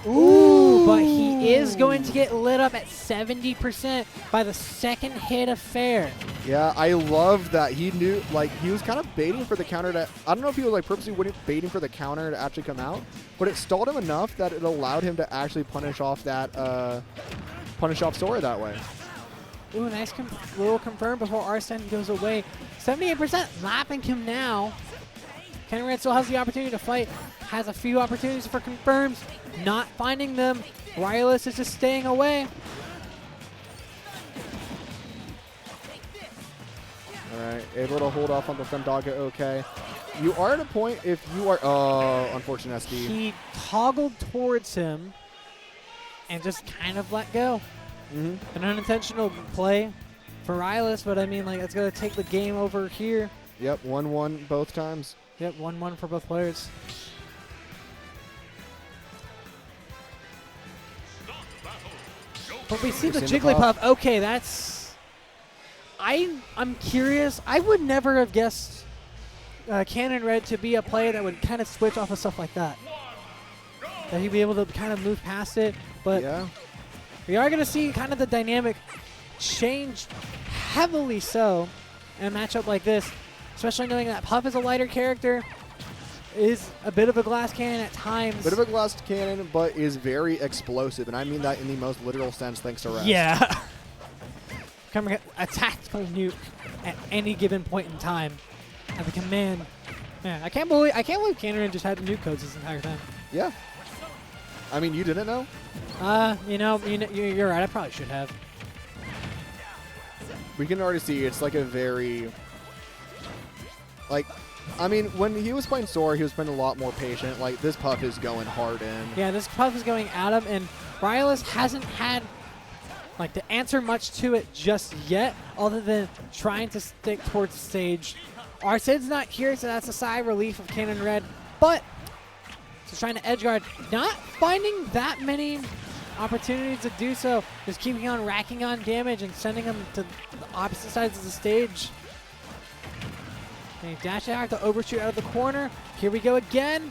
Ooh, but he is going to get lit up at 70% by the second hit of fair. Yeah, I love that. He knew, like, he was kind of baiting for the counter to, I don't know if he was like purposely baiting for the counter to actually come out, but it stalled him enough that it allowed him to actually punish off that, punish off Sora that way. Ooh, nice little confirm before Arsene goes away. 78% lapping him now. Cannon Red still has the opportunity to fight. Has a few opportunities for confirms. Not finding them. Wireless is just staying away. All right, able to hold off on the Femdaga. Okay. You are at a point if you are, oh, unfortunate SD. He toggled towards him and just kind of let go. An unintentional play for Rylus, but I mean, like, it's going to take the game over here. Yep, 1-1 both times. Yep, 1-1 for both players. But we see the Jigglypuff. Okay, that's... I'm curious. I would never have guessed Cannon Red to be a player that would kind of switch off of stuff like that. That he'd be able to kind of move past it. But yeah. We are going to see kind of the dynamic change heavily so in a matchup like this, especially knowing that Puff is a lighter character, is a bit of a glass cannon at times. Bit of a glass cannon, but is very explosive, and I mean that in the most literal sense thanks to Rest. Yeah. Coming a tactical nuke at any given point in time at the command. Man, I can't believe Cannon just had nuke codes this entire time. Yeah. I mean, you didn't know? You're right. I probably should have. We can already see it's like a very, like, I mean, when he was playing Sora, he was playing a lot more patient. Like, this Puff is going hard in. Yeah, this Puff is going at him, and Rylus hasn't had, like, to answer much to it just yet, other than trying to stick towards the stage. Arsene's not here, so that's a sigh of relief of Cannon Red, but just trying to edge guard, not finding that many opportunities to do so, just keeping on racking on damage and sending them to the opposite sides of the stage. And he dashed out to overshoot out of the corner. Here we go again.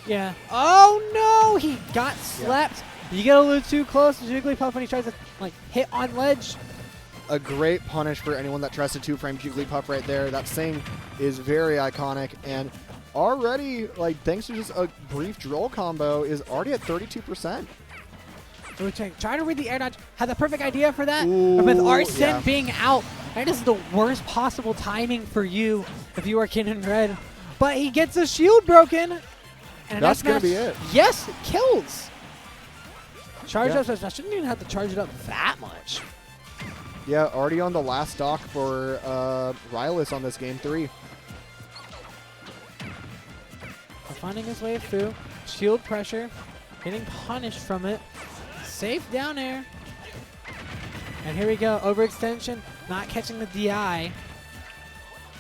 Yeah. Oh no! He got slept. Yeah. You get a little too close to Jigglypuff when he tries to like hit on ledge. A great punish for anyone that tries to two-frame Jigglypuff right there. That thing is very iconic, and already, like, thanks to just a brief droll combo, is already at 32%. So we try to read the air dodge. Had the perfect idea for that. Ooh, with Arsene being out, that is the worst possible timing for you if you are Cannon Red. But he gets the shield broken. And that's going to be it. Yes, it kills. Charge up. I shouldn't even have to charge it up that much. Yeah, already on the last stock for Rylus on this game 3. Finding his way through. Shield pressure. Getting punished from it. Safe down air. And here we go. Overextension. Not catching the DI.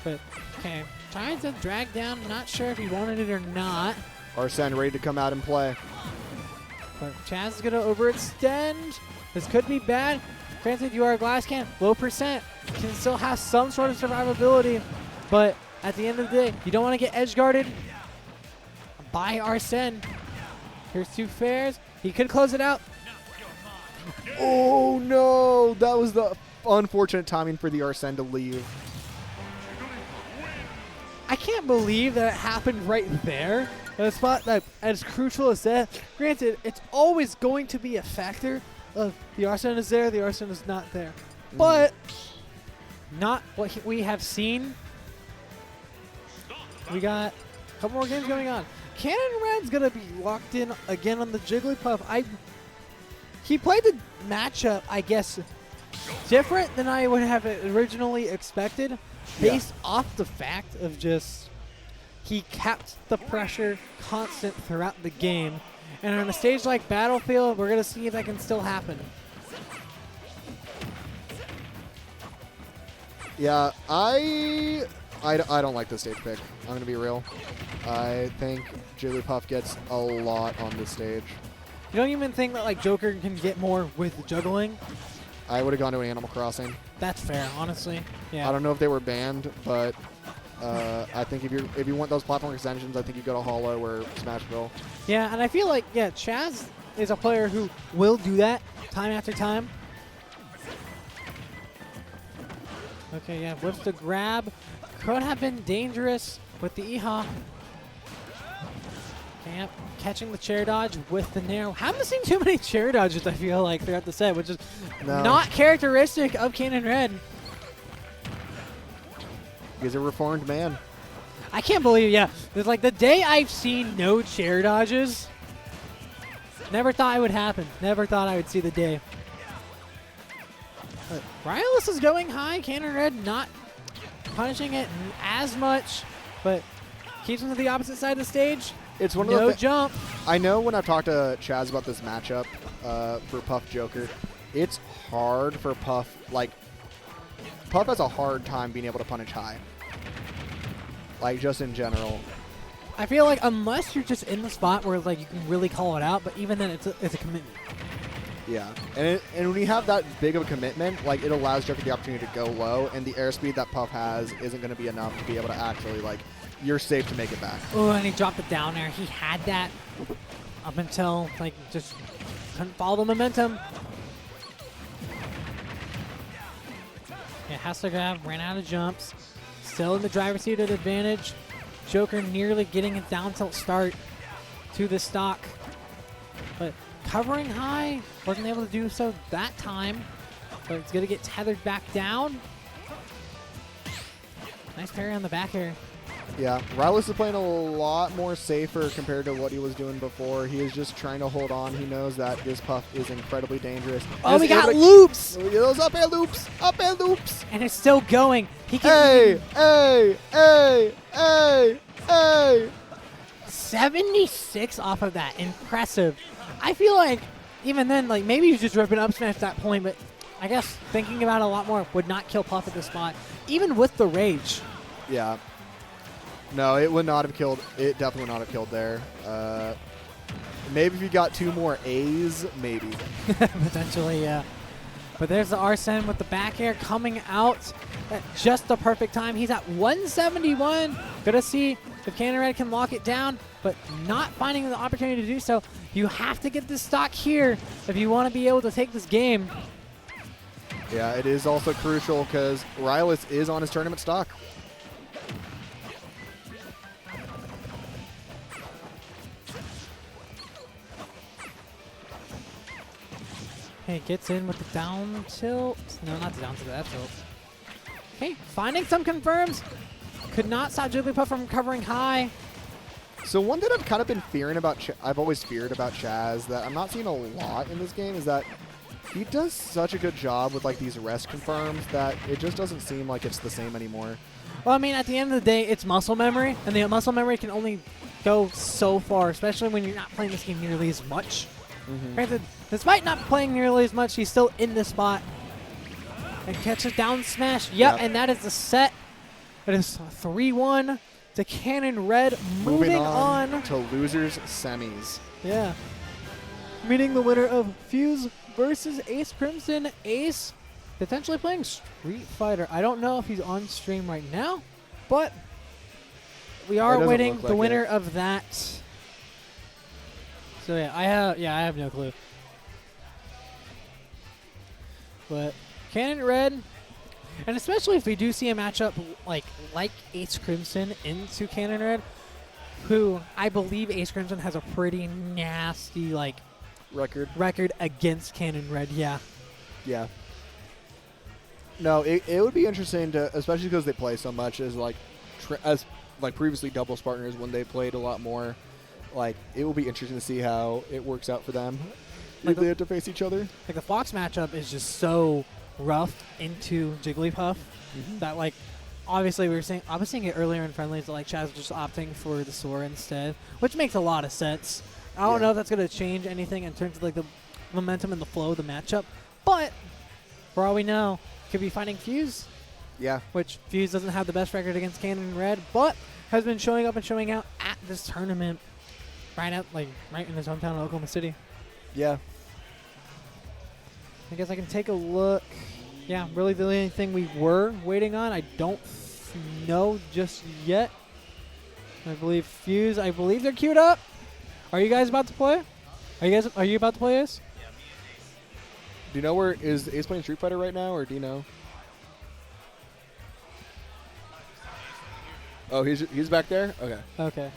But, okay. Trying to drag down. Not sure if he wanted it or not. Arsene ready to come out and play. But Chaz is going to overextend. This could be bad. Granted, you are a glass can. Low percent. You can still have some sort of survivability. But at the end of the day, you don't want to get edge guarded by Arsene. Here's 2 fairs. He could close it out. Oh no! That was the unfortunate timing for the Arsene to leave. I can't believe that it happened right there. A spot that, as crucial as that. Granted, it's always going to be a factor of the Arsene is there, the Arsene is not there. But not what we have seen. We got a couple more games going on. Cannon Red's going to be locked in again on the Jigglypuff. He played the matchup, I guess, different than I would have originally expected, based off the fact of just he kept the pressure constant throughout the game. And on a stage like Battlefield, we're going to see if that can still happen. Yeah, I don't like this stage pick. I'm going to be real. I think Jigglypuff gets a lot on this stage. You don't even think that like Joker can get more with juggling? I would have gone to an Animal Crossing. That's fair, honestly. Yeah. I don't know if they were banned, but I think if you want those platform extensions, I think you go to Hollow or Smashville. Yeah, and I feel like, yeah, Chaz is a player who will do that time after time. Okay, yeah, whips the grab. Could have been dangerous with the Iha. Okay, yep, catching the chair dodge with the narrow. Haven't seen too many chair dodges, I feel like, throughout the set, which is not characteristic of Cannon Red. He's a reformed man. I can't believe, yeah. It's like the day I've seen no chair dodges, never thought it would happen. Never thought I would see the day. Rylus is going high. Cannon Red not punishing it as much, but keeps him to the opposite side of the stage. It's one of no the jump. I know when I've talked to Chaz about this matchup for Puff Joker, it's hard for Puff. Like, Puff has a hard time being able to punish high. Like, just in general. I feel like unless you're just in the spot where like you can really call it out, but even then it's a commitment. Yeah, and when you have that big of a commitment, like, it allows Joker the opportunity to go low, and the airspeed that Puff has isn't going to be enough to be able to actually, like, you're safe to make it back. Oh, and he dropped it down there. He had that up until, like, just couldn't follow the momentum. Yeah, has to grab, ran out of jumps. Still in the driver's seat at advantage. Joker nearly getting it down tilt start to the stock. But covering high, wasn't able to do so that time. But it's going to get tethered back down. Nice parry on the back air. Yeah, Rylus is playing a lot more safer compared to what he was doing before. He is just trying to hold on. He knows that this Puff is incredibly dangerous. Oh, we got loops! Those up air loops! Up air loops! And it's still going. He can Hey! 76 off of that. Impressive. I feel like even then, like, maybe he's just ripping up smash at that point, but I guess thinking about it a lot more would not kill Puff at this spot, even with the rage. Yeah. No, it would not have killed. It definitely would not have killed there. Maybe if you got 2 more A's, maybe. Potentially, yeah. But there's the Arsene with the back air coming out at just the perfect time. He's at 171. Gonna see if Cannon Red can lock it down, but not finding the opportunity to do so. You have to get this stock here if you want to be able to take this game. Yeah, it is also crucial because Rylus is on his tournament stock. Okay, gets in with the down tilt. No, not the down tilt, that tilt. Okay, finding some confirms. Could not stop Jigglypuff from covering high. So one that I've kind of been fearing about, I've always feared about Chaz that I'm not seeing a lot in this game is that he does such a good job with like these rest confirms that it just doesn't seem like it's the same anymore. Well, I mean, at the end of the day, it's muscle memory, and the muscle memory can only go so far, especially when you're not playing this game nearly as much. Granted, despite not playing nearly as much, he's still in this spot. And catches down smash. Yep, and that is the set. It is 3-1 to Cannon Red. Moving on to losers semis. Yeah. Meeting the winner of Fuze versus AceKrimson. Ace potentially playing Street Fighter. I don't know if he's on stream right now, but we are awaiting the winner of that. So yeah, I have no clue. But Cannon Red, and especially if we do see a matchup like AceKrimson into Cannon Red, who I believe AceKrimson has a pretty nasty record against Cannon Red. Yeah. Yeah. No, it would be interesting to, especially because they play so much as previously doubles partners when they played a lot more. Like, it will be interesting to see how it works out for them if they have to face each other. Like, the Fox matchup is just so rough into Jigglypuff. That like, obviously we were saying, I was saying it earlier in friendlies that like Chaz was just opting for the Sora instead, which makes a lot of sense. I don't know if that's going to change anything in terms of like the momentum and the flow of the matchup, but for all we know, could be fighting Fuze. Yeah. Which Fuze doesn't have the best record against Cannon and Red, but has been showing up and showing out at this tournament, right in his hometown of Oklahoma City. Yeah. I guess I can take a look. Yeah, really the only thing we were waiting on, I don't know just yet. I believe Fuze, I believe they're queued up. Are you guys about to play? Are you about to play Ace? Yeah, me and Ace. Do you know where is Ace playing Street Fighter right now, or do you know? Oh, he's back there? Okay. Okay.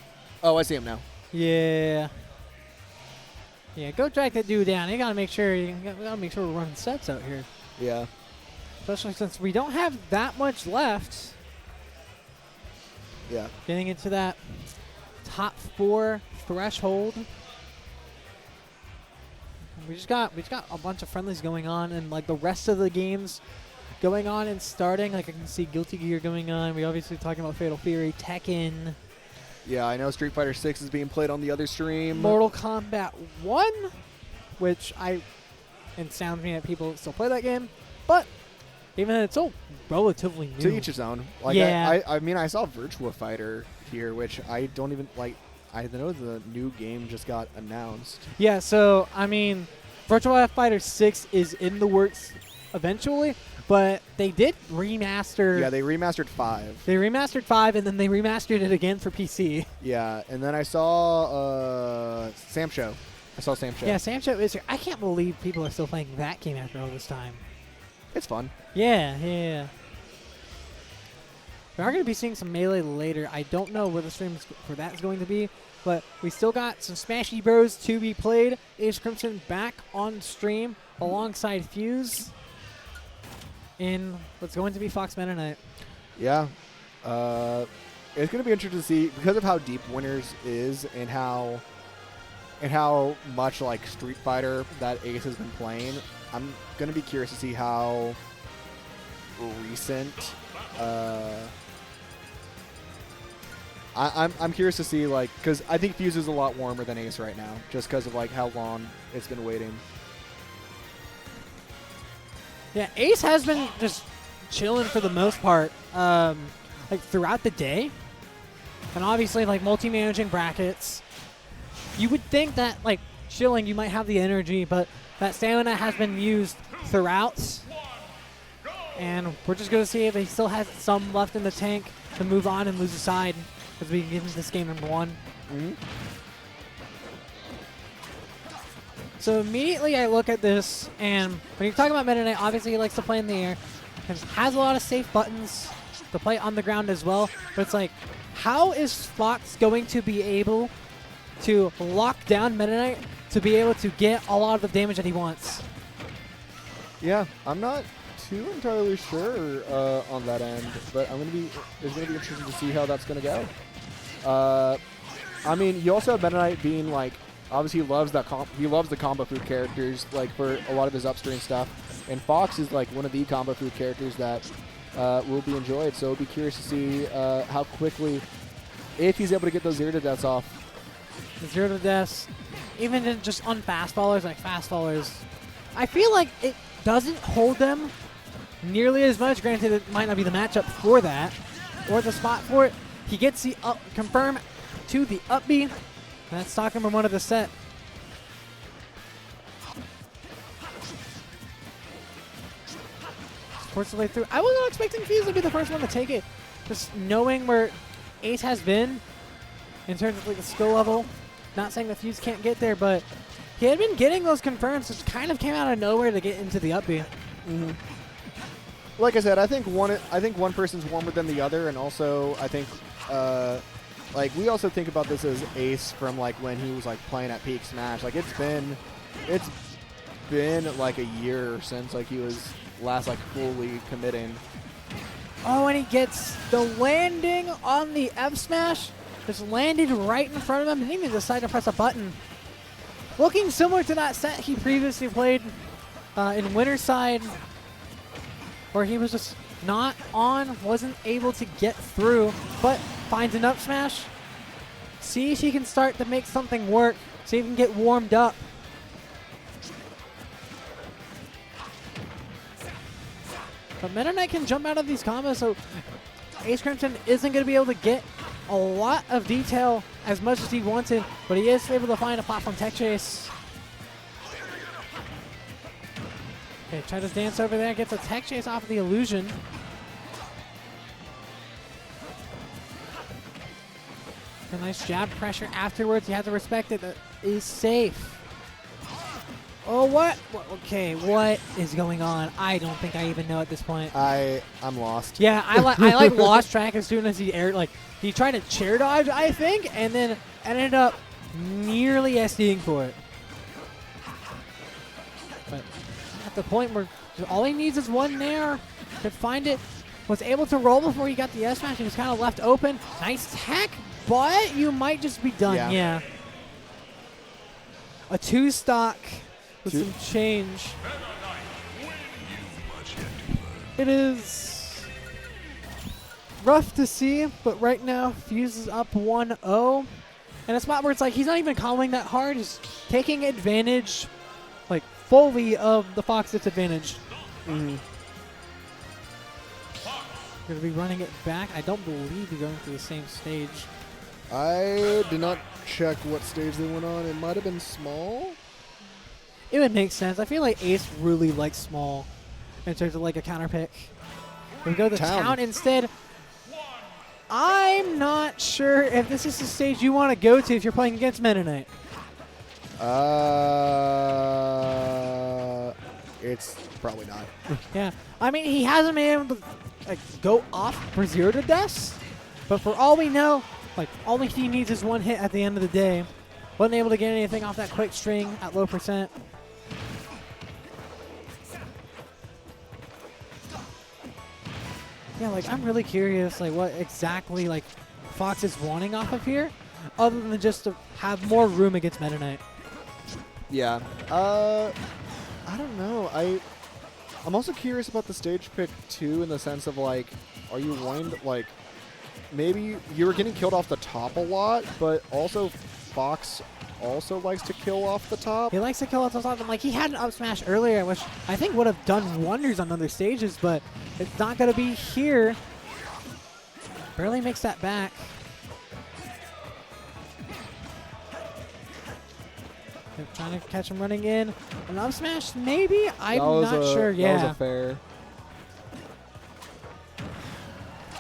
Oh, I see him now. Yeah. Yeah, go track that dude down. You gotta make sure we're running sets out here. Yeah. Especially since we don't have that much left. Yeah. Getting into that top 4 threshold. We just got a bunch of friendlies going on, and like the rest of the games going on and starting. Like I can see Guilty Gear going on. We obviously talking about Fatal Fury, Tekken. Yeah, I know Street Fighter 6 is being played on the other stream. Mortal Kombat 1, which it sounds me that people still play that game, but even though it's so relatively new. To each his own. Like yeah. I mean, I saw Virtua Fighter here, which I don't even like. I know the new game just got announced. Yeah, so I mean, Virtua Fighter 6 is in the works eventually, but they did remaster. Yeah, they remastered 5. They remastered 5, and then they remastered it again for PC. Yeah, and then I saw Sam Show. I saw Sam Show. Yeah, Sam Show is here. I can't believe people are still playing that game after all this time. It's fun. Yeah. We are going to be seeing some Melee later. I don't know where the stream for that is going to be, but we still got some Smashy Bros to be played. AceKrimson back on stream alongside Fuze in what's going to be Fox Meta Night. Yeah. It's going to be interesting to see, because of how deep Winners is and how much like Street Fighter that Ace has been playing. I'm going to be curious to see how recent I'm curious to see, like, because I think Fuze is a lot warmer than Ace right now, just because of like how long it's been waiting. Yeah, Ace has been just chilling for the most part, like throughout the day, and obviously like multi-managing brackets. You would think that like chilling, you might have the energy, but that stamina has been used throughout, and we're just gonna see if he still has some left in the tank to move on and lose a side as we get into this game number 1. So immediately I look at this, and when you're talking about Meta Knight, obviously he likes to play in the air, and has a lot of safe buttons to play on the ground as well. But it's like, how is Fox going to be able to lock down Meta Knight to be able to get a lot of the damage that he wants? Yeah, I'm not too entirely sure on that end, but it's gonna be interesting to see how that's gonna go. I mean, you also have Meta Knight being like, obviously he loves the combo food characters, like for a lot of his upstream stuff, and Fox is like one of the combo food characters that will be enjoyed. So it'll be curious to see how quickly, if he's able to get those 0 to deaths off. The 0 to deaths, even just on fast fallers, like fast fallers, I feel like it doesn't hold them nearly as much. Granted, it might not be the matchup for that or the spot for it. He gets the confirm to the up B. That's stock number 1 of the set. Force the way through. I wasn't expecting Fuze to be the first one to take it. Just knowing where Ace has been in terms of like the skill level. Not saying that Fuze can't get there, but he had been getting those confirms, which kind of came out of nowhere to get into the up B. Like I said, I think one person's warmer than the other, and also I think like we also think about this as Ace from like when he was like playing at Peak Smash. Like it's been like a year since like he was last like fully committing. Oh, and he gets the landing on the F smash. Just landed right in front of him. Didn't even decide to press a button. Looking similar to that set he previously played in Winterside. where he was just not on, wasn't able to get through, but finds an up smash. See if he can start to make something work. See if he can get warmed up. But Meta Knight can jump out of these combos, so AceKrimson isn't going to be able to get a lot of detail as much as he wanted, but he is able to find a platform tech chase. Okay, try to dance over there, gets a tech chase off of the illusion. A nice jab pressure afterwards. You have to respect it. That is safe. Oh, what? Okay, what is going on? I don't think I even know at this point. I'm lost. Yeah, I like lost track as soon as he he tried to chair dodge, I think, and then ended up nearly SDing for it. But at the point where all he needs is one nair to find it, was able to roll before he got the S smash. He was kind of left open. Nice tech, but you might just be done. Yeah. A 2-stock. With some change. It is rough to see, but right now Fuze is up 1-0. And a spot where it's like he's not even calling that hard. He's taking advantage, like fully, of the Fox disadvantage. Going to be running it back. I don't believe you're going to the same stage. I did not check what stage they went on. It might have been small. It would make sense. I feel like Ace really likes small in terms of like a counter pick. We go to town instead. I'm not sure if this is the stage you want to go to if you're playing against Meta Knight. It's probably not. Yeah. I mean, he hasn't been able to like go off for 0 to deaths, but for all we know, like all he needs is one hit at the end of the day. Wasn't able to get anything off that quick string at low percent. Yeah, like I'm really curious, like what exactly like Fox is wanting off of here, other than just to have more room against Meta Knight. Yeah. I don't know. I'm also curious about the stage pick too, in the sense of like, are you wanting to, like, maybe you were getting killed off the top a lot, but also Fox also likes to kill off the top. He likes to kill off the top. And like he had an up smash earlier, which I think would have done wonders on other stages, but it's not going to be here. Barely makes that back. They're trying to catch him running in. An up smash, maybe? I'm not sure. Yeah. That was a fair.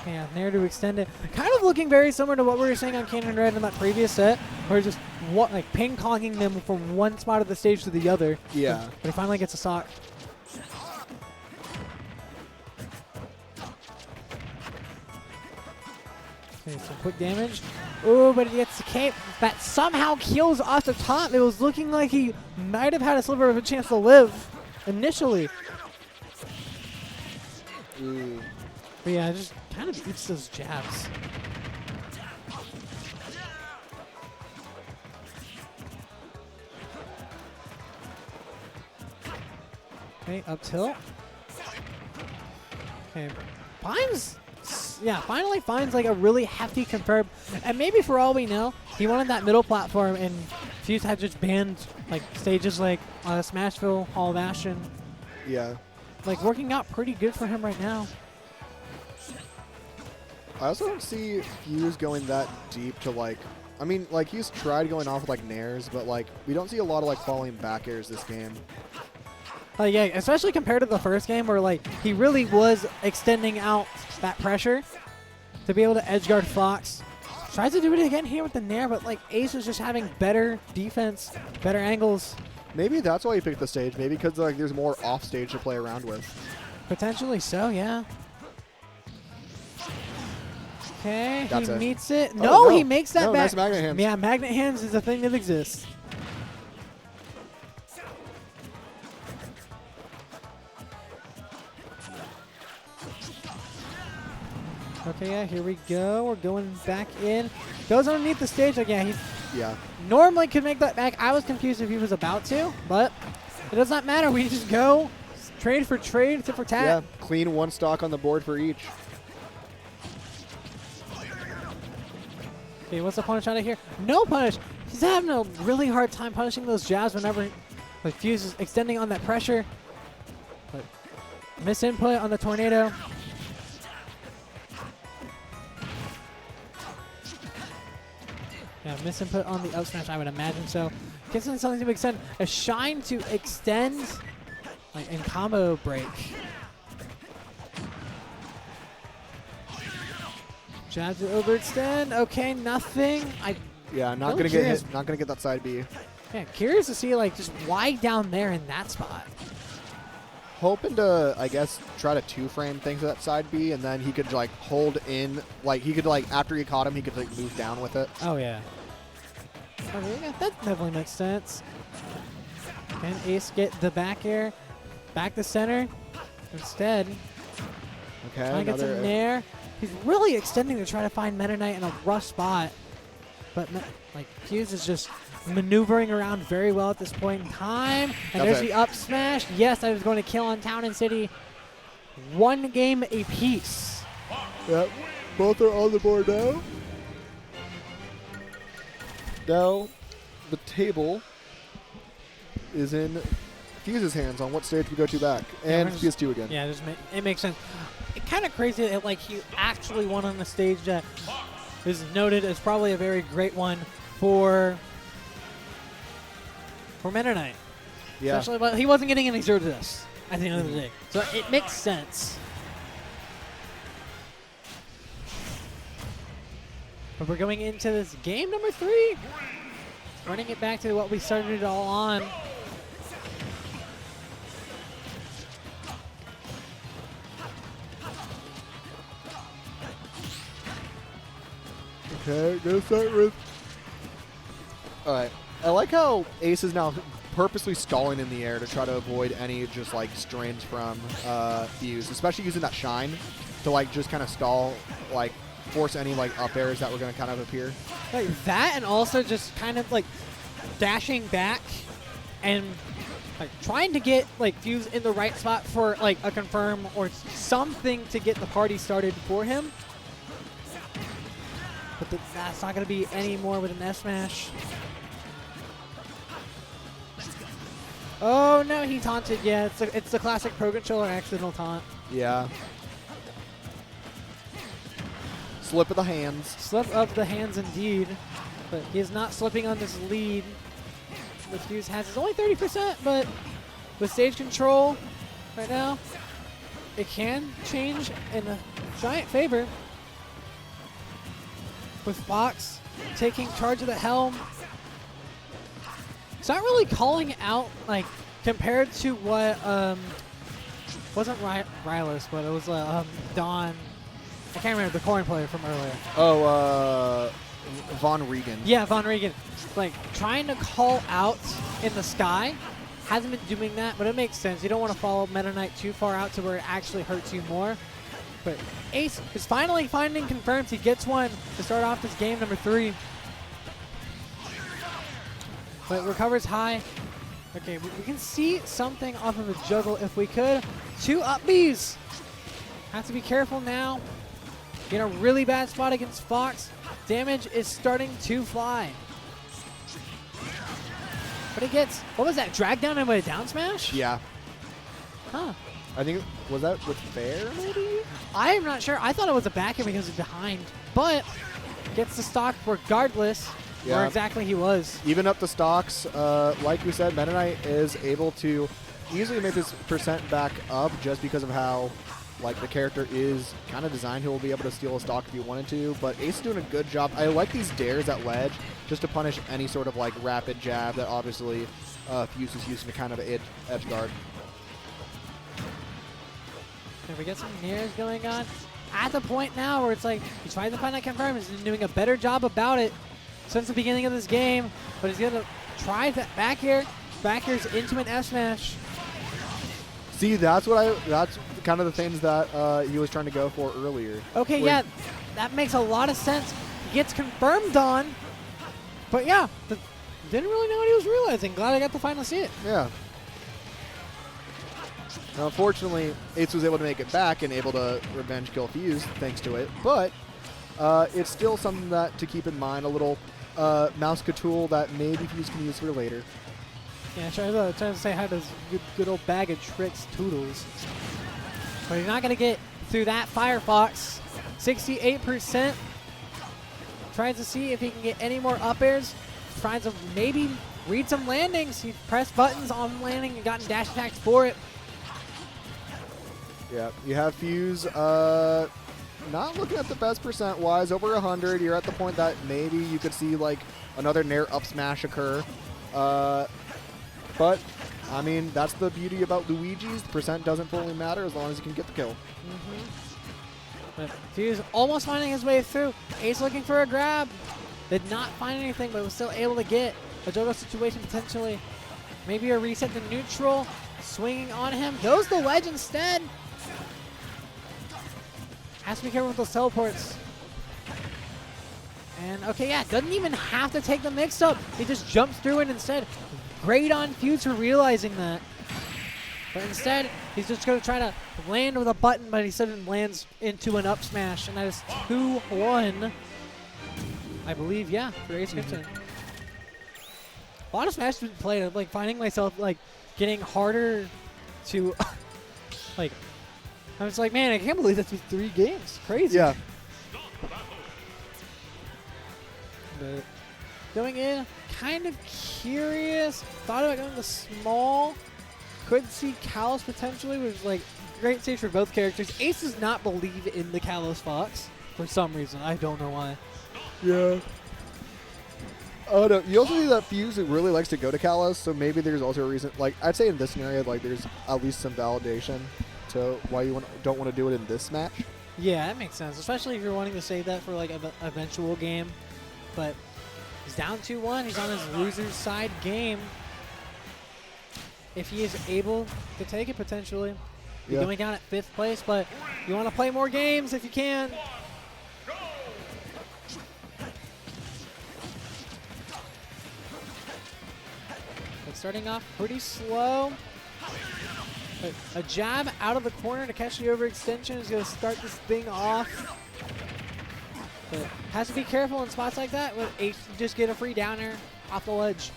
Yeah, there to extend it. Kind of looking very similar to what we were saying on Cannon Red in that previous set, where just like ping-ponging them from one spot of the stage to the other. Yeah. But he finally gets a sock. Okay, some quick damage. Oh, but it gets the cape. That somehow kills off the top. It was looking like he might have had a sliver of a chance to live initially. Ooh. But yeah, just kind of eats those jabs. Okay, up tilt. Okay, finally finds like a really hefty confirm. And maybe for all we know, he wanted that middle platform and Fuze had just banned like stages like Smashville, Hall of Ashen. Yeah. Like working out pretty good for him right now. I also don't see Fuze going that deep to like, I mean, like he's tried going off with like nairs, but like we don't see a lot of like falling back airs this game. Yeah, especially compared to the first game where like he really was extending out that pressure to be able to edge guard Fox. Tries to do it again here with the nair, but like Ace is just having better defense, better angles. Maybe that's why he picked the stage. Maybe because like there's more off stage to play around with. Potentially so, yeah. Okay, That's he it. meets it. Oh, No, no. he makes that No, back. nice magnet hands. Yeah, magnet hands is a thing that exists. Okay, yeah, here we go. We're going back in. Goes underneath the stage. Like, yeah, he normally could make that back. I was confused if he was about to, but it does not matter. We just go trade for trade, tit for tat. Yeah, clean one stock on the board for each. Okay, what's the punish out of here? No punish. He's having a really hard time punishing those jabs whenever like Fuze is extending on that pressure. But misinput on the tornado. Yeah, misinput on the up smash, I would imagine so. Gets in something to extend. A shine to extend like in combo break. Jab to overextend. Okay, nothing. Yeah, not Really gonna get curious. hit. Not gonna get that side B. Yeah, curious to see like just why down there in that spot. Hoping to, I guess, try to two-frame things at that side B, and then he could like hold in, like he could like after he caught him, he could like move down with it. Oh yeah. Okay, yeah, that definitely makes sense. Can Ace get the back air, back to center? Instead, Okay, trying to get some nair. He's really extending to try to find Meta Knight in a rough spot, but like Fuze is just maneuvering around very well at this point in time. And there's the up smash. Yes, I was going to kill on Town and City. One game apiece. Yep, both are on the board now. Now, the table is in Fuze's hands on what stage we go to back, and PS2 again. Yeah, it makes sense. It's kind of crazy that like he actually won on the stage that is noted as probably a very great one for Meta Knight. Yeah. Especially, but he wasn't getting any zero to this at the end of the day, so it makes sense. But we're going into this game number 3, running it back to what we started it all on. Okay, gonna start with. All right, I like how Ace is now purposely stalling in the air to try to avoid any just like strains from Fuze, especially using that shine to like just kind of stall, like force any like up airs that were gonna kind of appear. Like that, and also just kind of like dashing back and like trying to get like Fuze in the right spot for like a confirm or something to get the party started for him. But that's not going to be any more with an F smash. Oh no, he taunted. Yeah, it's the classic Pro Controller accidental taunt. Yeah. Slip of the hands. Slip of the hands indeed. But he is not slipping on this lead. The Fuze has is only 30%, but with stage control right now, it can change in a giant favor. With Fox taking charge of the helm. It's not really calling out, like, compared to what, wasn't Rylos, but it was Don. I can't remember the corn player from earlier. Oh, Von Riegan. Yeah, Von Riegan. Like, trying to call out in the sky. Hasn't been doing that, but it makes sense. You don't want to follow Meta Knight too far out to where it actually hurts you more. But Ace is finally finding confirms. He gets one to start off this game number 3. But recovers high. Okay, we can see something off of a juggle if we could. 2 up Bs. Have to be careful now. In a really bad spot against Fox. Damage is starting to fly. But he gets, what was that, drag down and with a down smash? Yeah. Huh. I think, was that with fair maybe? I'm not sure. I thought it was a back air because it's behind. But gets the stock regardless where exactly he was. Even up the stocks, like we said, Meta Knight is able to easily make this percent back up just because of how like the character is kind of designed. He will be able to steal a stock if he wanted to, but Ace is doing a good job. I like these dares at ledge just to punish any sort of like rapid jab that obviously Fuze is using to kind of edge guard. And we get some nairs going on at the point now where it's like he's trying to find that confirm. He's been doing a better job about it since the beginning of this game, but he's gonna try that back air. Back airs into an F smash. See, that's kind of the things that he was trying to go for earlier. Okay, yeah, that makes a lot of sense. He gets confirmed on, but yeah, didn't really know what he was realizing. Glad I got to finally see it. Yeah. Now, unfortunately, Ace was able to make it back and able to revenge kill Fuze thanks to it, but it's still something that to keep in mind, a little mouse tool that maybe Fuze can use for later. Yeah, trying to say how does good old bag of tricks Toodles. But you're not going to get through that Firefox. 68%. Trying to see if he can get any more up airs. Trying to maybe read some landings. He pressed buttons on landing and gotten dash attacks for it. Yeah, you have Fuze not looking at the best percent-wise. Over 100, you're at the point that maybe you could see like another Nair up smash occur. But, I mean, that's the beauty about Luigi's. The percent doesn't fully matter as long as you can get the kill. But Fuze almost finding his way through. Ace looking for a grab. Did not find anything, but was still able to get a juggle situation potentially. Maybe a reset to neutral. Swinging on him. Goes the ledge instead. Has to be careful with those teleports. And okay, yeah, doesn't even have to take the mix-up. He just jumps through it instead. Great on Fuze for realizing that. But instead, he's just going to try to land with a button, but he suddenly lands into an up smash. And that is 2-1. I believe, yeah, for AceKrimson. A lot of Smash been played. I'm like finding myself like getting harder to like. I was like, man, I can't believe that's 3 games. Crazy. Yeah. But going in, kind of curious. Thought about going to small. Could see Kalos potentially, which is like great stage for both characters. Ace does not believe in the Kalos Fox for some reason. I don't know why. Yeah. Oh no! You also see that Fuze really likes to go to Kalos, so maybe there's also a reason. Like I'd say in this scenario, like there's at least some validation to why you don't want to do it in this match. Yeah, that makes sense, especially if you're wanting to save that for like an eventual game. But he's down 2-1. He's on his loser's side game. If he is able to take it potentially, you're going down at 5th place. But you want to play more games if you can. Starting off pretty slow. But a jab out of the corner to catch the overextension is going to start this thing off. But has to be careful in spots like that. With Ace, just get a free downer off the ledge.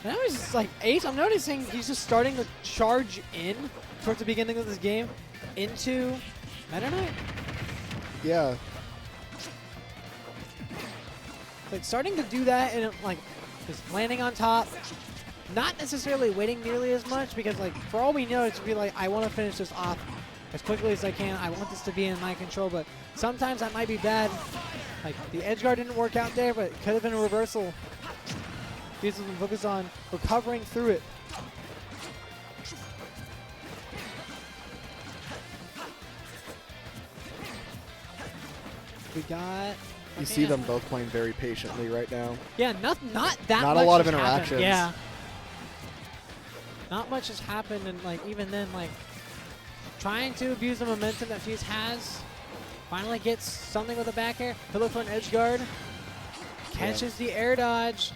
And I was just like, Ace, I'm noticing he's just starting to charge in towards the beginning of this game into Meta Knight. Yeah. Like starting to do that and like just landing on top, not necessarily waiting nearly as much because like for all we know it's be like I want to finish this off as quickly as I can. I want this to be in my control, but sometimes that might be bad. Like the edge guard didn't work out there, but it could have been a reversal. He's been focused on recovering through it. We got. You see them both playing very patiently right now. Yeah, not that Not much a lot of has happened. interactions. Yeah. Not much has happened, and like even then, like trying to abuse the momentum that Fuze has. Finally gets something with a back air. He'll look for an edge guard. Catches the air dodge.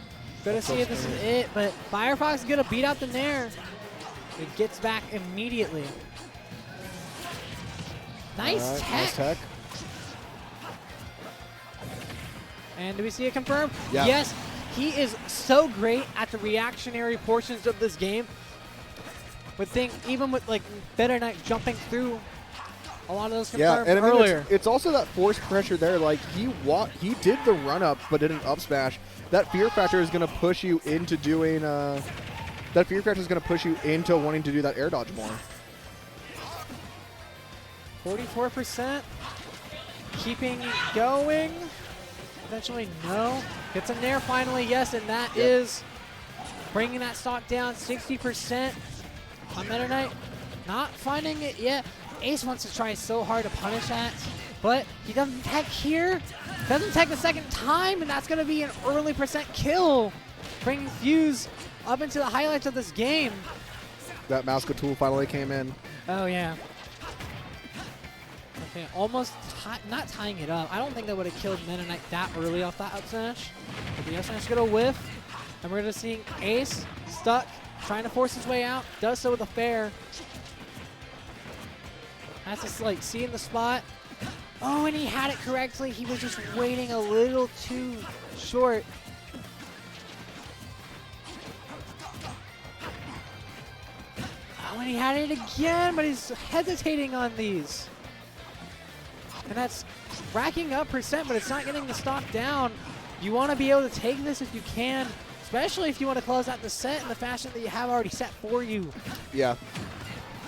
Gonna see if this is it, but Firefox is gonna beat out the Nair. It gets back immediately. Nice tech. Nice tech. And do we see it confirmed? Yeah. Yes. He is so great at the reactionary portions of this game. But think even with like Better Knight jumping through a lot of those confirmed and I mean, earlier. it's also that force pressure there. Like he did the run up, but did an up smash. That fear factor is going to push you into doing. That fear factor is going to push you into wanting to do that air dodge more. 44%. Keeping going. Eventually, no. Gets a Nair finally, yes, and that is bringing that stock down 60% on Meta Knight. Not finding it yet. Ace wants to try so hard to punish that, but he doesn't tech here. Doesn't tech the second time, and that's going to be an early percent kill, bringing Fuze up into the highlights of this game. That mouse tool finally came in. Oh, yeah. Okay, almost not tying it up. I don't think that would have killed Meta Knight that early off that up smash. But the up smash is going to whiff, and we're going to see Ace stuck trying to force his way out. Does so with a fair. Has to like seeing the spot. Oh, and he had it correctly. He was just waiting a little too short. Oh, and he had it again, but he's hesitating on these. And that's racking up percent, but it's not getting the stock down. You want to be able to take this if you can, especially if you want to close out the set in the fashion that you have already set for you. Yeah.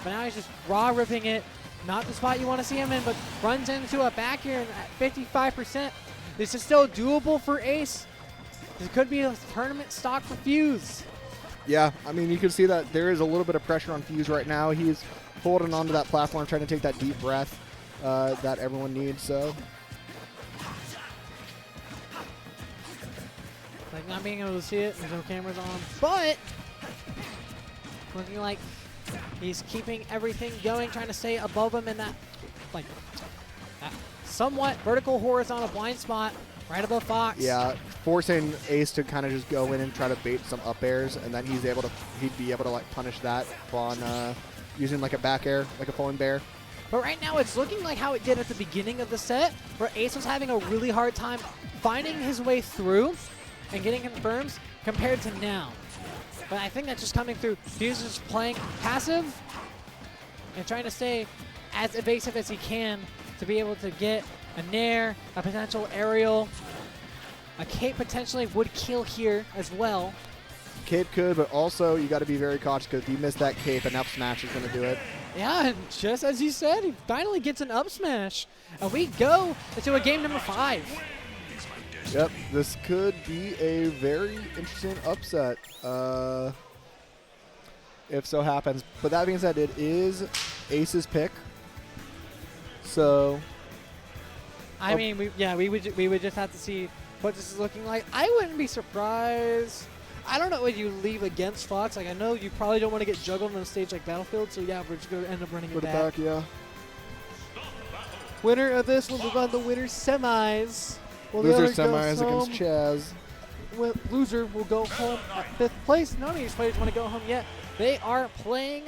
But now he's just raw ripping it. Not the spot you want to see him in, but runs into a back here at 55%. This is still doable for Ace. This could be a tournament stock for Fuze. Yeah, I mean, you can see that there is a little bit of pressure on Fuze right now. He's holding onto that platform, trying to take that deep breath that everyone needs, so. Like not being able to see it, there's no cameras on, but looking like he's keeping everything going, trying to stay above him in that, like, that somewhat vertical horizontal blind spot right above Fox. Yeah, forcing Ace to kind of just go in and try to bait some up airs, and then he'd be able to like punish that on using like a back air, like a falling bear. But right now it's looking like how it did at the beginning of the set, where Ace was having a really hard time finding his way through and getting confirms compared to now. But I think that's just coming through. Fuze is just playing passive and trying to stay as evasive as he can to be able to get a nair, a potential aerial. A cape potentially would kill here as well. Cape could, but also you got to be very cautious because if you miss that cape, an up smash is going to do it. Yeah, and just as you said, he finally gets an up smash. And we go into a game number 5. Yep, this could be a very interesting upset if so happens. But that being said, it is Ace's pick. So, I mean, we would just have to see what this is looking like. I wouldn't be surprised. I don't know what you leave against Fox. Like I know you probably don't want to get juggled on a stage like Battlefield, so yeah, we're just going to end up running it back. Yeah. Winner of this will move on to winner semis. Well, Loser semis against Chaz. Loser will go home at 5th place. None of these players want to go home yet. They are playing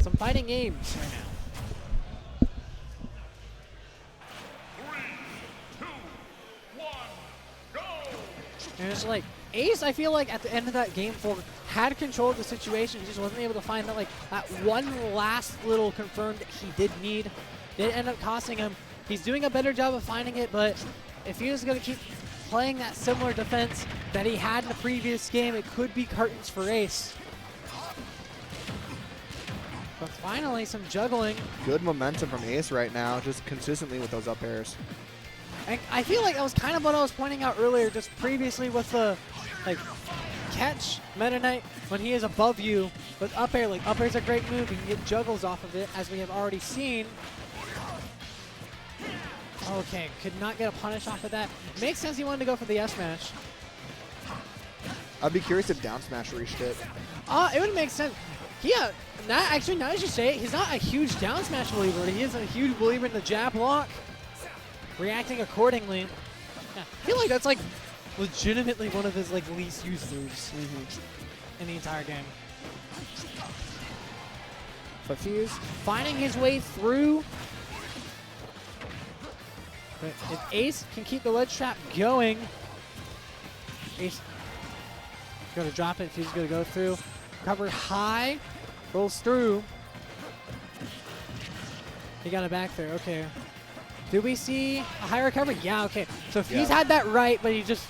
some fighting games right now. 3, 2, 1, go! And it's like Ace, I feel like at the end of that game 4 had control of the situation. He just wasn't able to find that that one last little confirm that he did need. Did end up costing him. He's doing a better job of finding it, but if he was going to keep playing that similar defense that he had in the previous game, it could be curtains for Ace. But finally, some juggling. Good momentum from Ace right now, just consistently with those up airs. And I feel like that was kind of what I was pointing out earlier, just previously with the catch Meta Knight when he is above you with up air. Like up air's a great move. You can get juggles off of it, as we have already seen. Okay, could not get a punish off of that. Makes sense he wanted to go for the S smash. I'd be curious if down smash reached it. It would make sense. Yeah, now as you say it, he's not a huge down smash believer. He is a huge believer in the jab lock. Reacting accordingly. Yeah, I feel like that's legitimately one of his least used moves in the entire game. But Fuze finding his way through. But if Ace can keep the ledge trap going, Ace is going to drop it. Fuze is going to go through. Cover high. Rolls through. He got it back there. Okay. Do we see a high recovery? Yeah, okay. So Fuze had that right, but he just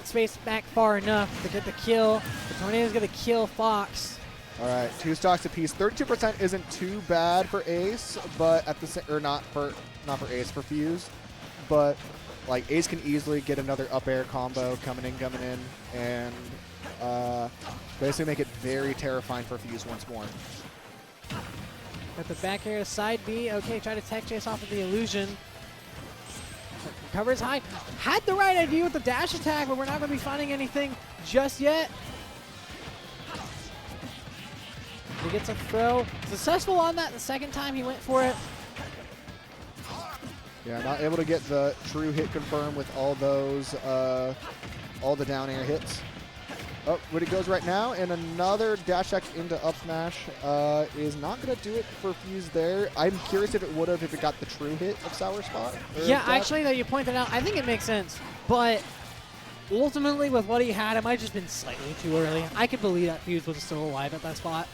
spaced back far enough to get the kill. The Tornado is going to kill Fox. All right, 2 stocks apiece. 32% isn't too bad for Ace, but at the not for Ace, for Fuze, but Ace can easily get another up air combo coming in, and basically make it very terrifying for Fuze once more. Got the back air to side B. Okay, try to tech chase off of the illusion. Recovers high. Had the right idea with the dash attack, but we're not going to be finding anything just yet. He gets a throw. Successful on that the second time he went for it. Yeah, not able to get the true hit confirm with all those, all the down air hits. Oh, where it goes right now, and another dash attack into up smash is not going to do it for Fuze there. I'm curious if it would have if it got the true hit of Sour Spot. Yeah, actually, though, you pointed out, I think it makes sense. But ultimately, with what he had, it might have just been slightly too early. I could believe that Fuze was still alive at that spot.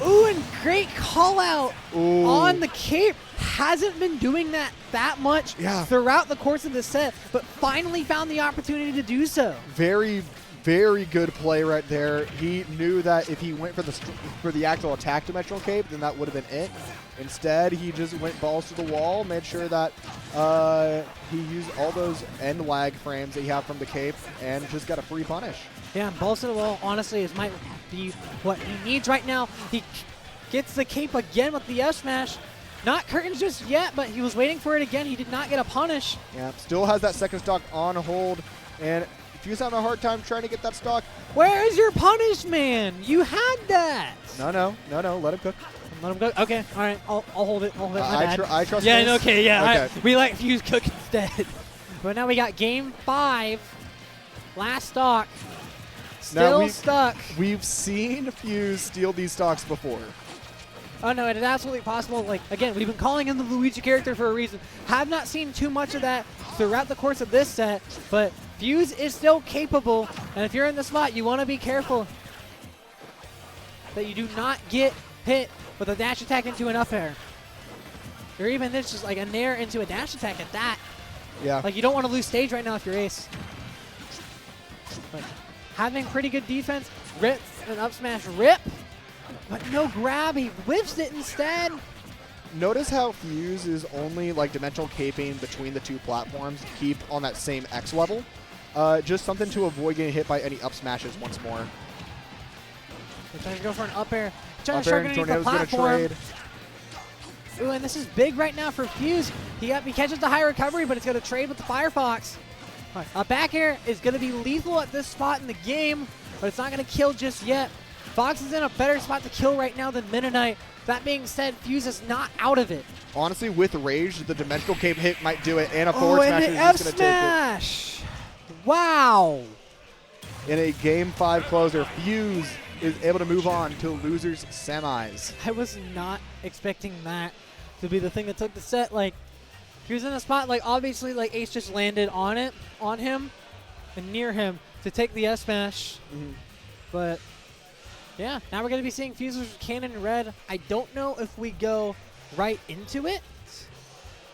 Ooh, and great call out on the cape. Hasn't been doing that much throughout the course of the set, but finally found the opportunity to do so. Very, very good play right there. He knew that if he went for the actual attack dimensional cape, then that would have been it. Instead, he just went balls to the wall, made sure that he used all those end lag frames that he had from the cape, and just got a free punish. Yeah, balls to the wall, honestly, might be what he needs right now. He gets the cape again with the F smash. Not curtains just yet, but he was waiting for it again. He did not get a punish. Yeah, still has that second stock on hold, and if he's having a hard time trying to get that stock. Where is your punish, man? You had that. No, let him cook. Let him go. Okay, all right, I'll hold it. Hold it. My bad. I trust. Yeah, this. okay, yeah. Okay. All right. We let Fuze cook instead. But now we got game 5. Last stock. Still stuck. We've seen Fuze steal these stocks before. Oh, no, it is absolutely possible. Like, again, we've been calling him the Luigi character for a reason. Have not seen too much of that throughout the course of this set, but Fuze is still capable, and if you're in the spot, you want to be careful that you do not get hit with a dash attack into an up air. Or even this, just like a nair into a dash attack at that. Yeah. Like, you don't want to lose stage right now if you're Ace. But having pretty good defense, rip, an up smash rip. But no grab, he whiffs it instead. Notice how Fuze is only like dimensional caping between the two platforms to keep on that same X level. Just something to avoid getting hit by any up smashes once more. They're trying to go for an up air. Trying Up to air start and underneath the Tornado's gonna platform. trade. Ooh, and this is big right now for Fuze. He catches the high recovery, but it's going to trade with the Firefox. All right, a back air is going to be lethal at this spot in the game, but it's not going to kill just yet. Fox is in a better spot to kill right now than Mennonite. That being said, Fuze is not out of it. Honestly, with Rage, the dimensional cape hit might do it, and a forward smash and is the F just going to take it. smash! Wow! In a Game 5 closer, Fuze is able to move on to losers semis. I was not expecting that to be the thing that took the set. Like, he was in a spot, like, obviously, like, Ace just landed on him, and near him to take the S smash. But yeah, now we're going to be seeing Fuze versus Cannon Red. I don't know if we go right into it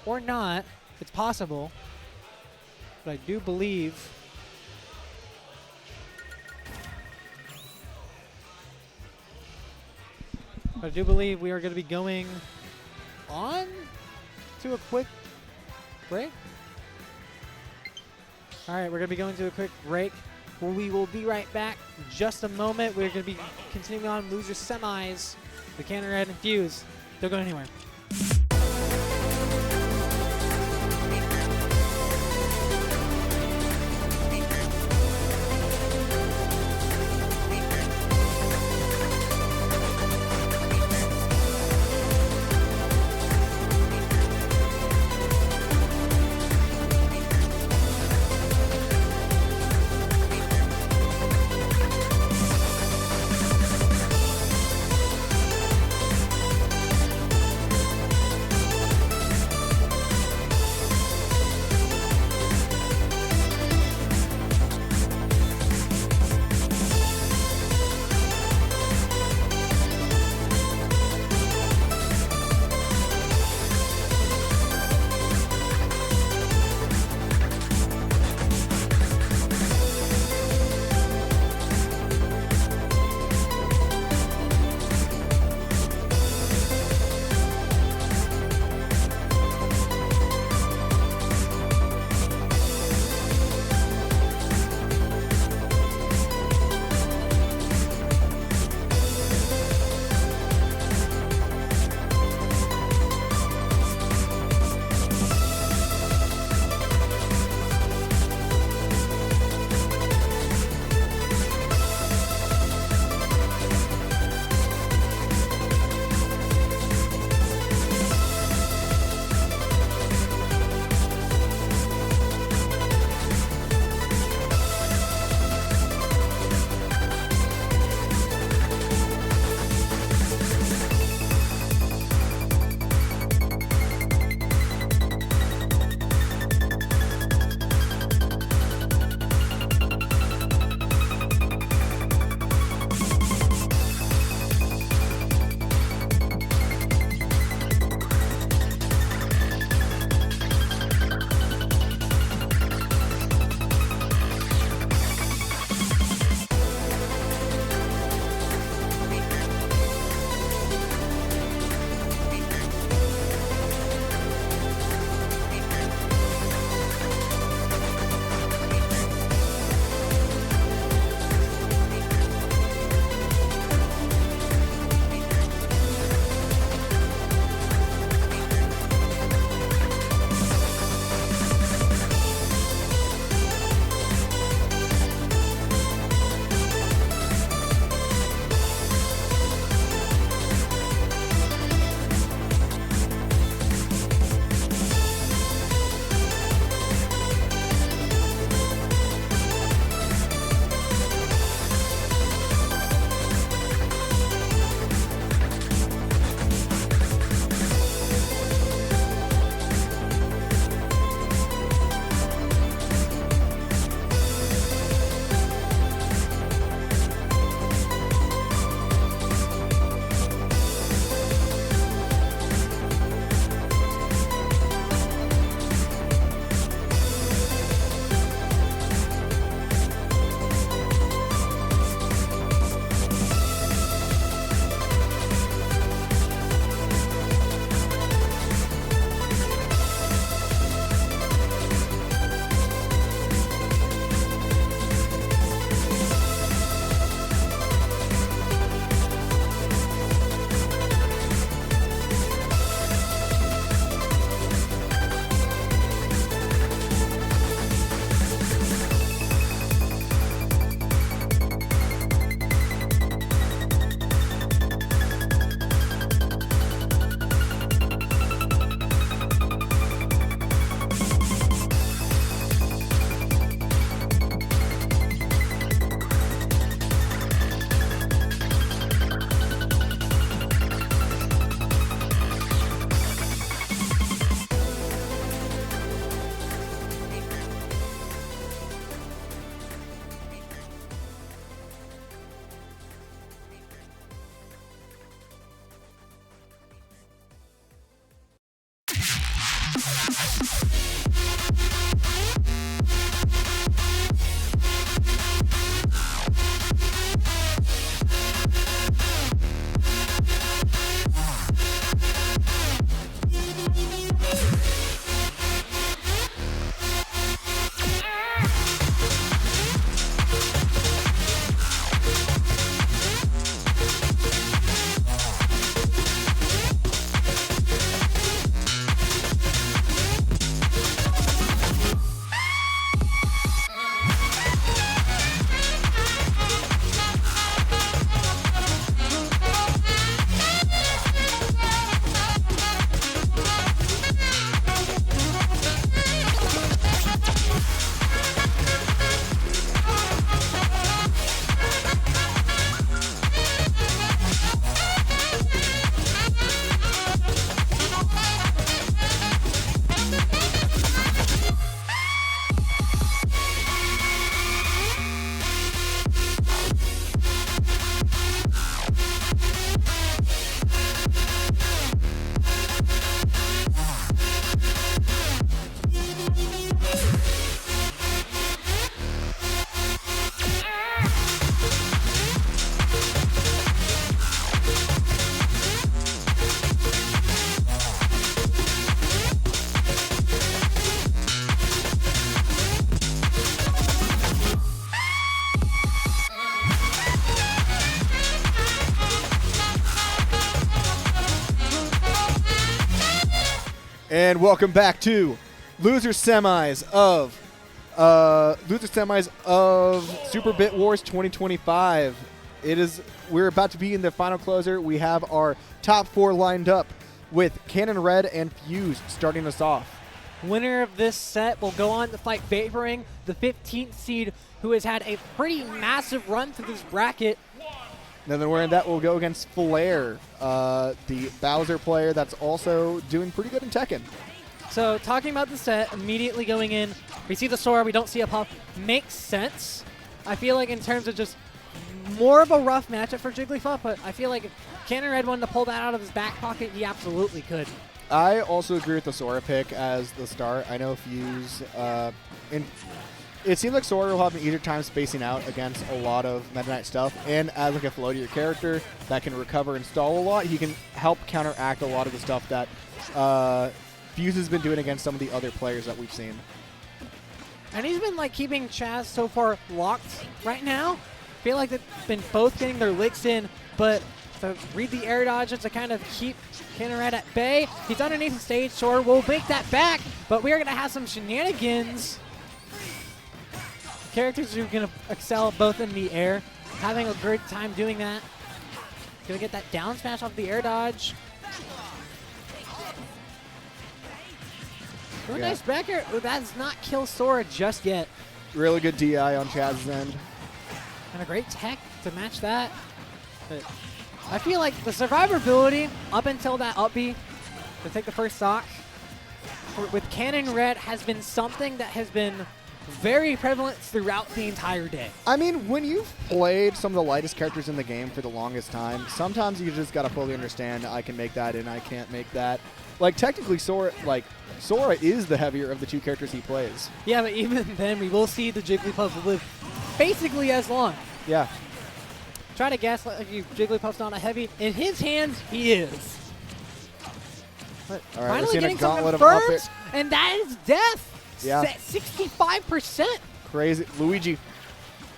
or not. It's possible, but I do believe. I do believe we are going to be going on to a quick break. All right, we're going to be going to a quick break. We will be right back in just a moment. We're going to be continuing on loser semis. The Cannon Red and Fuze. Don't go anywhere. And welcome back to loser semis of Super Bit Wars 2025. We're about to be in the final closer. We have our top 4 lined up with Cannon Red and Fuze starting us off. Winner of this set will go on to fight Vaporing, the 15th seed, who has had a pretty massive run through this bracket. And then wearing that, we'll go against Flair, the Bowser player that's also doing pretty good in Tekken. So talking about the set, immediately going in, we see the Sora, we don't see a Puff. Makes sense. I feel like in terms of just more of a rough matchup for Jigglypuff, but I feel like if Cannon Red wanted to pull that out of his back pocket, he absolutely could. I also agree with the Sora pick as the start. I know Fuze, it seems like Sora will have an easier time spacing out against a lot of Meta Knight stuff, and as like a floatier character that can recover and stall a lot, he can help counteract a lot of the stuff that Fuze has been doing against some of the other players that we've seen. And he's been like keeping Chaz so far locked right now. I feel like they've been both getting their licks in, but to read the air dodges to kind of keep Cannon Red at bay. He's underneath the stage. Sora will make that back, but we are going to have some shenanigans. Characters who are going to excel both in the air, having a great time doing that. Going to get that down smash off the air dodge. Oh, nice back air. Oh, that does not kill Sora just yet. Really good DI on Chaz's end. And a great tech to match that. But I feel like the survivability up until that up B to take the first stock with Cannon Red has been something that has been very prevalent throughout the entire day. I mean, when you've played some of the lightest characters in the game for the longest time, sometimes you just gotta fully understand I can make that and I can't make that. Like technically, Sora is the heavier of the two characters he plays. Yeah, but even then, we will see the Jigglypuff live basically as long. Yeah. Try to guess like you Jigglypuff's not a heavy. In his hands, he is. But All right, finally getting some gauntlet of up confirms, and that is death. Yeah. 65%. Crazy. Luigi.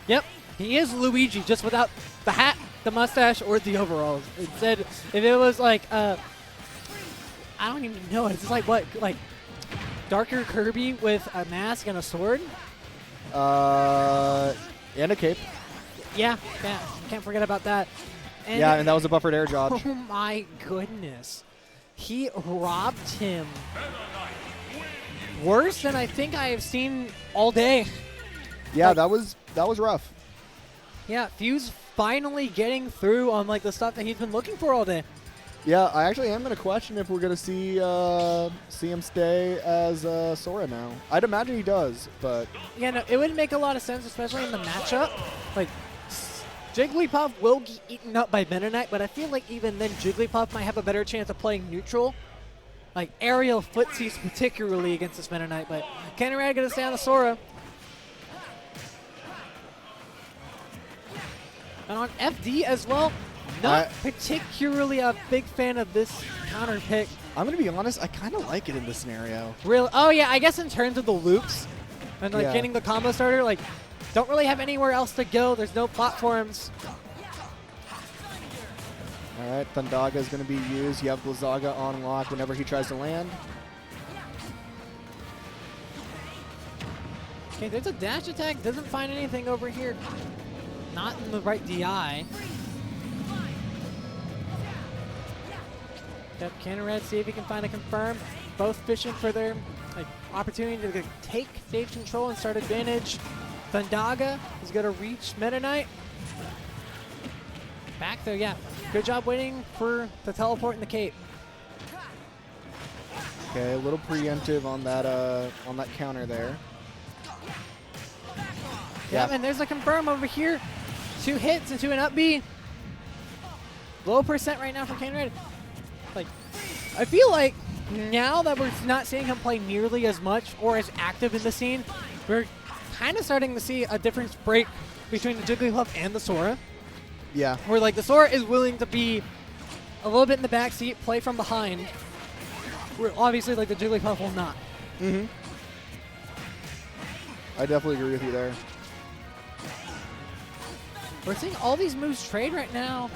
Yep, he is Luigi, just without the hat, the mustache, or the overalls. Instead, if it was like, I don't even know. It's just like what, like darker Kirby with a mask and a sword. And a cape. Yeah, can't forget about that. And Yeah, and that was a buffered air dodge. oh my goodness, he robbed him worse than I think I have seen all day. Yeah, Like- that was rough. Yeah, Fuze finally getting through on like the stuff that he's been looking for all day. Yeah, I actually am going to question if we're going to see him stay as Sora now. I'd imagine he does, but... Yeah, no, it would make a lot of sense, especially in the matchup. Like, Jigglypuff will get eaten up by Meta Knight, but I feel like even then Jigglypuff might have a better chance of playing neutral. Like, aerial footsies particularly against this Meta Knight, but Cannon Red going to stay on the Sora. And on FD as well, not particularly a big fan of this counter pick. I'm going to be honest, I kind of like it in this scenario. Really? Oh, yeah, I guess in terms of the loops and like Yeah. getting the combo starter, like, don't really have anywhere else to go. There's no platforms. All right, Thundaga is going to be used. You have Blizzaga on lock whenever he tries to land. Okay, there's a dash attack. Doesn't find anything over here. Not in the right DI. Yep, Cannon Red, see if he can find a confirm. Both fishing for their opportunity to take stage control and start advantage. Thundaga is going to reach Meta Knight. Back there, yeah. Good job waiting for the teleport and the cape. Okay, a little preemptive on that counter there. Yeah, and there's a confirm over here. 2 hits into an up B. Low percent right now for Cannon Red. Like, I feel like now that we're not seeing him play nearly as much or as active in the scene, we're kind of starting to see a difference break between the Jigglypuff and the Sora. Yeah. Where like the Sora is willing to be a little bit in the backseat, play from behind. Where obviously like the Jigglypuff will not. Mm-hmm. I definitely agree with you there. We're seeing all these moves trade right now.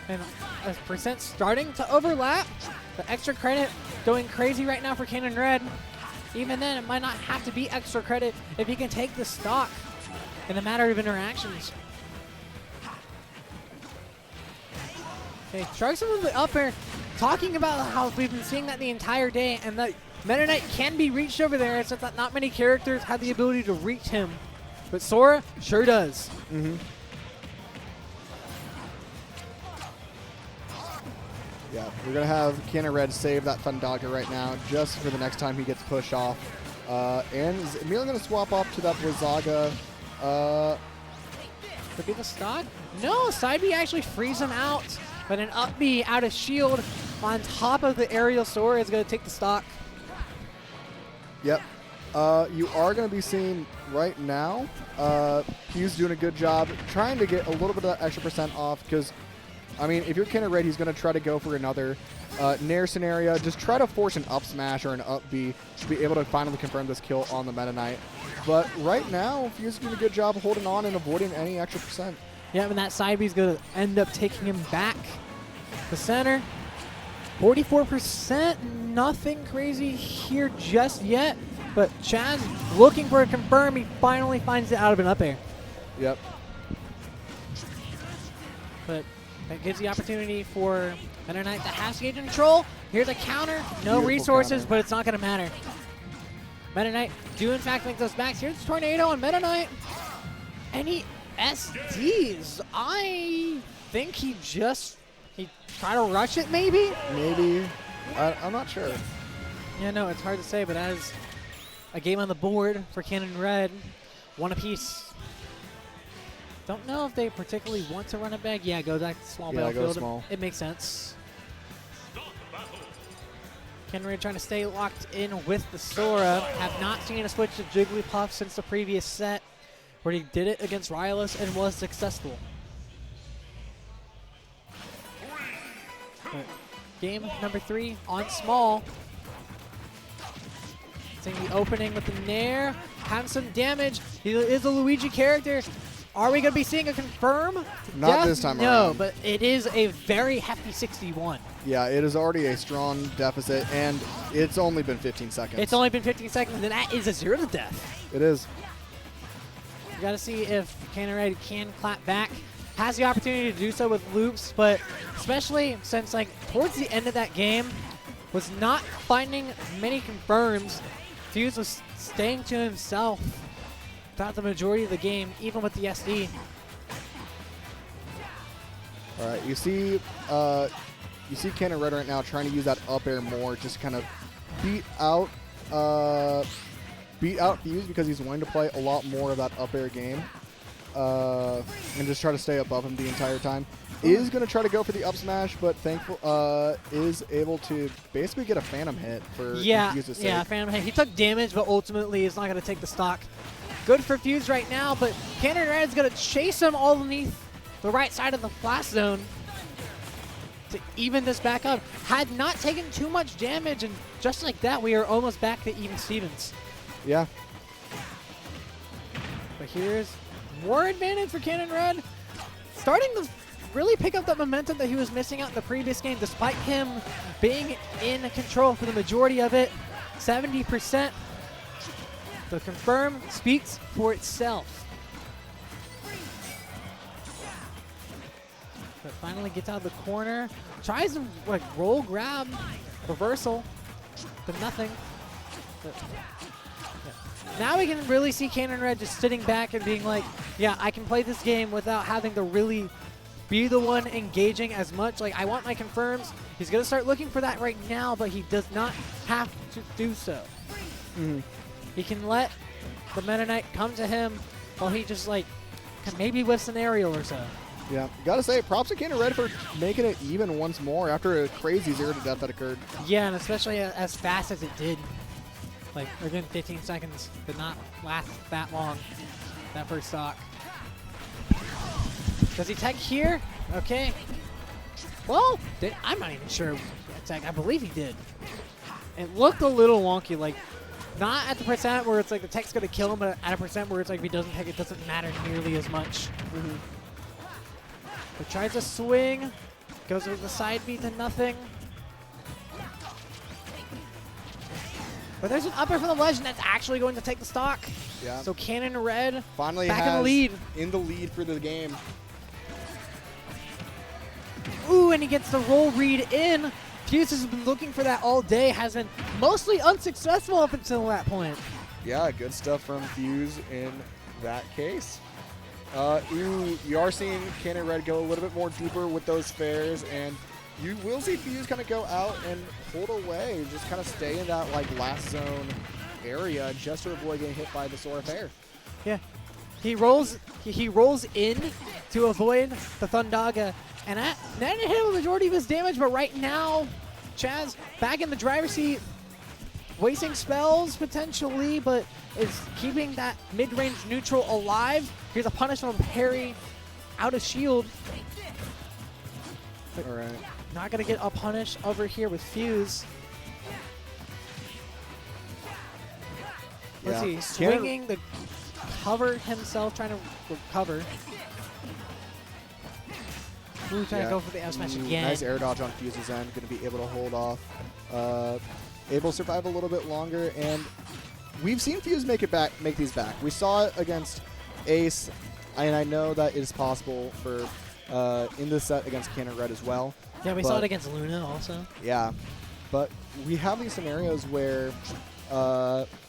And as percent starting to overlap. The extra credit going crazy right now for Cannon Red. Even then, it might not have to be extra credit if he can take the stock in a matter of interactions. Okay, strikes him with the up air, talking about how we've been seeing that the entire day, and that Meta Knight can be reached over there. It's just that not many characters have the ability to reach him, but Sora sure does. Yeah, we're going to have Cannon Red save that Thundogger right now just for the next time he gets pushed off. And is Emilio going to swap off to that Blizzaga? Could be the stock? No, side B actually frees him out, but an up B out of shield on top of the aerial Sora is going to take the stock. Yep. You are going to be seeing right now, Fuze doing a good job trying to get a little bit of that extra percent off because, I mean, if you're Cannon Red, he's going to try to go for another Nair scenario. Just try to force an up smash or an up B to be able to finally confirm this kill on the Meta Knight. But right now, Fuze is doing a good job holding on and avoiding any extra percent. Yeah, and that side B is going to end up taking him back. The center, 44%, nothing crazy here just yet. But Chaz looking for a confirm. He finally finds it out of an up air. Yep. But that gives the opportunity for Meta Knight to have to get control. Here's a counter. No Beautiful resources, counter. but it's not going to matter. Meta Knight do in fact make those backs. Here's the Tornado on Meta Knight. Any SDs? I think he tried to rush it maybe? Maybe. I'm not sure. Yeah, no, it's hard to say, but as a game on the board for Cannon Red, one apiece. Don't know if they particularly want to run it back. Yeah, go back to small Yeah, go battlefield. small. It makes sense. Cannon Red trying to stay locked in with the Sora. Have not seen a switch to Jigglypuff since the previous set, where he did it against Rylus and was successful. But game number 3 on small. Seeing the opening with the Nair, having some damage. He is a Luigi character. Are we going to be seeing a confirm? Not this time No, around. but it is a very hefty 61. Yeah, it is already a strong deficit, and it's only been 15 seconds. It's only been 15 seconds, and that is a 0 to death. It is. You got to see if Cannon Red can clap back. Has the opportunity to do so with loops, but especially since like towards the end of that game, was not finding many confirms. Fuze was staying to himself throughout the majority of the game, even with the SD. All right, you see Cannon Red right now trying to use that up air more, just kind of beat out Fuze because he's wanting to play a lot more of that up air game, and just try to stay above him the entire time. Is going to try to go for the up smash, but thankful is able to basically get a phantom hit for Fuze's sake. Yeah, Phantom hit. He took damage, but ultimately is not going to take the stock. Good for Fuze right now, but Cannon Red's going to chase him all underneath the right side of the blast zone to even this back up. Had not taken too much damage, and just like that, we are almost back to even Stevens. Yeah. But here's more advantage for Cannon Red. Starting to really pick up that momentum that he was missing out in the previous game, despite him being in control for the majority of it. 70%. The confirm speaks for itself. But finally gets out of the corner. Tries to like roll grab, reversal, but nothing. But, yeah. Now we can really see Cannon Red just sitting back and being like, yeah, I can play this game without having to really be the one engaging as much. Like, I want my confirms. He's going to start looking for that right now, but he does not have to do so. He can let the Meta Knight come to him while he just, like, can maybe whiffs an aerial or so. Yeah, gotta say, props to Cannon Red for making it even once more after a crazy 0 to death that occurred. Yeah, and especially as fast as it did. Like, within 15 seconds, did not last that long, that first stock. Does he tech here? Okay. Well, I'm not even sure. I believe he did. It looked a little wonky, like, not at the percent where it's like the tech's going to kill him, but at a percent where it's like if he doesn't tech, it doesn't matter nearly as much. But tries to swing, goes with the side beat to nothing. But there's an upper from the Legend that's actually going to take the stock. Yeah. So Cannon Red Finally back in the lead. In the lead for the game. Ooh, and he gets the roll read in. Fuze has been looking for that all day, has been mostly unsuccessful up until that point. Yeah, good stuff from Fuze in that case. Ooh, you are seeing Cannon Red go a little bit more deeper with those fares, and you will see Fuze kind of go out and hold away, just kind of stay in that like last zone area just to avoid getting hit by the Sora fair. Yeah, he rolls in to avoid the Thundaga, and that hit him a majority of his damage. But right now, Chaz back in the driver's seat, wasting spells potentially, but is keeping that mid-range neutral alive. Here's a punish from Harry out of shield. All right. Not going to get a punish over here with Fuze. Let's see, swinging the cover himself, trying to recover. Ooh, trying to go for the F smash again. Nice air dodge on Fuze's end, going to be able to hold off. Able to survive a little bit longer, and we've seen Fuze make these back. We saw it against Ace, and I know that it is possible for in this set against Cannon Red as well. Yeah, we saw it against Luna also. Yeah, but we have these scenarios where,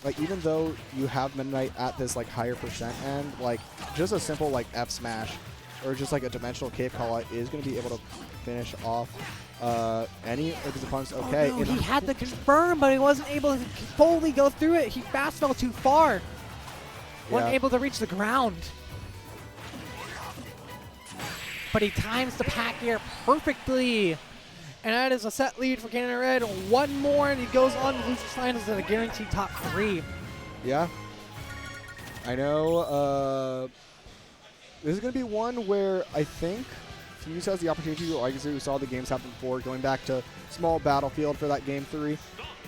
like, even though you have Meta Knight at this like higher percent end, like just a simple like F smash or just like a dimensional cave call out is going to be able to finish off any of his opponents. Okay, oh, no, he had the confirm, but he wasn't able to fully go through it. He fast fell too far. Wasn't able to reach the ground. But he times the pack here perfectly. And that is a set lead for Cannon Red. One more, and he goes on to lose the finals at a guaranteed top 3. Yeah. I know this is going to be one where I think Fuze has the opportunity, like I said, we saw the games happen before, going back to small battlefield for that game 3.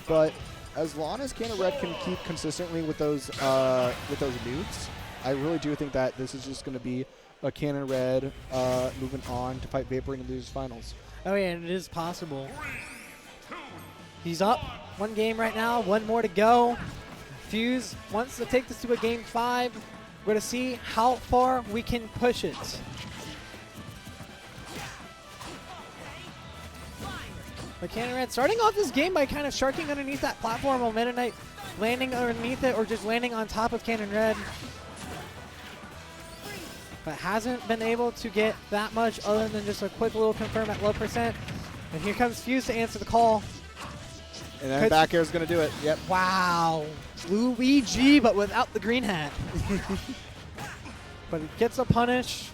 But as long as Cannon Red can keep consistently with those nukes, I really do think that this is just going to be a Cannon Red moving on to fight Vaporing in the losers finals. Oh yeah, and it is possible. He's up 1 game right now, 1 more to go. Fuze wants to take this to a game 5. We're going to see how far we can push it. But Cannon Red starting off this game by kind of sharking underneath that platform while Meta Knight landing underneath it or just landing on top of Cannon Red. But hasn't been able to get that much other than just a quick little confirm at low percent. And here comes Fuze to answer the call. And then back air is going to do it. Yep. Wow. Luigi, but without the green hat. But he gets a punish.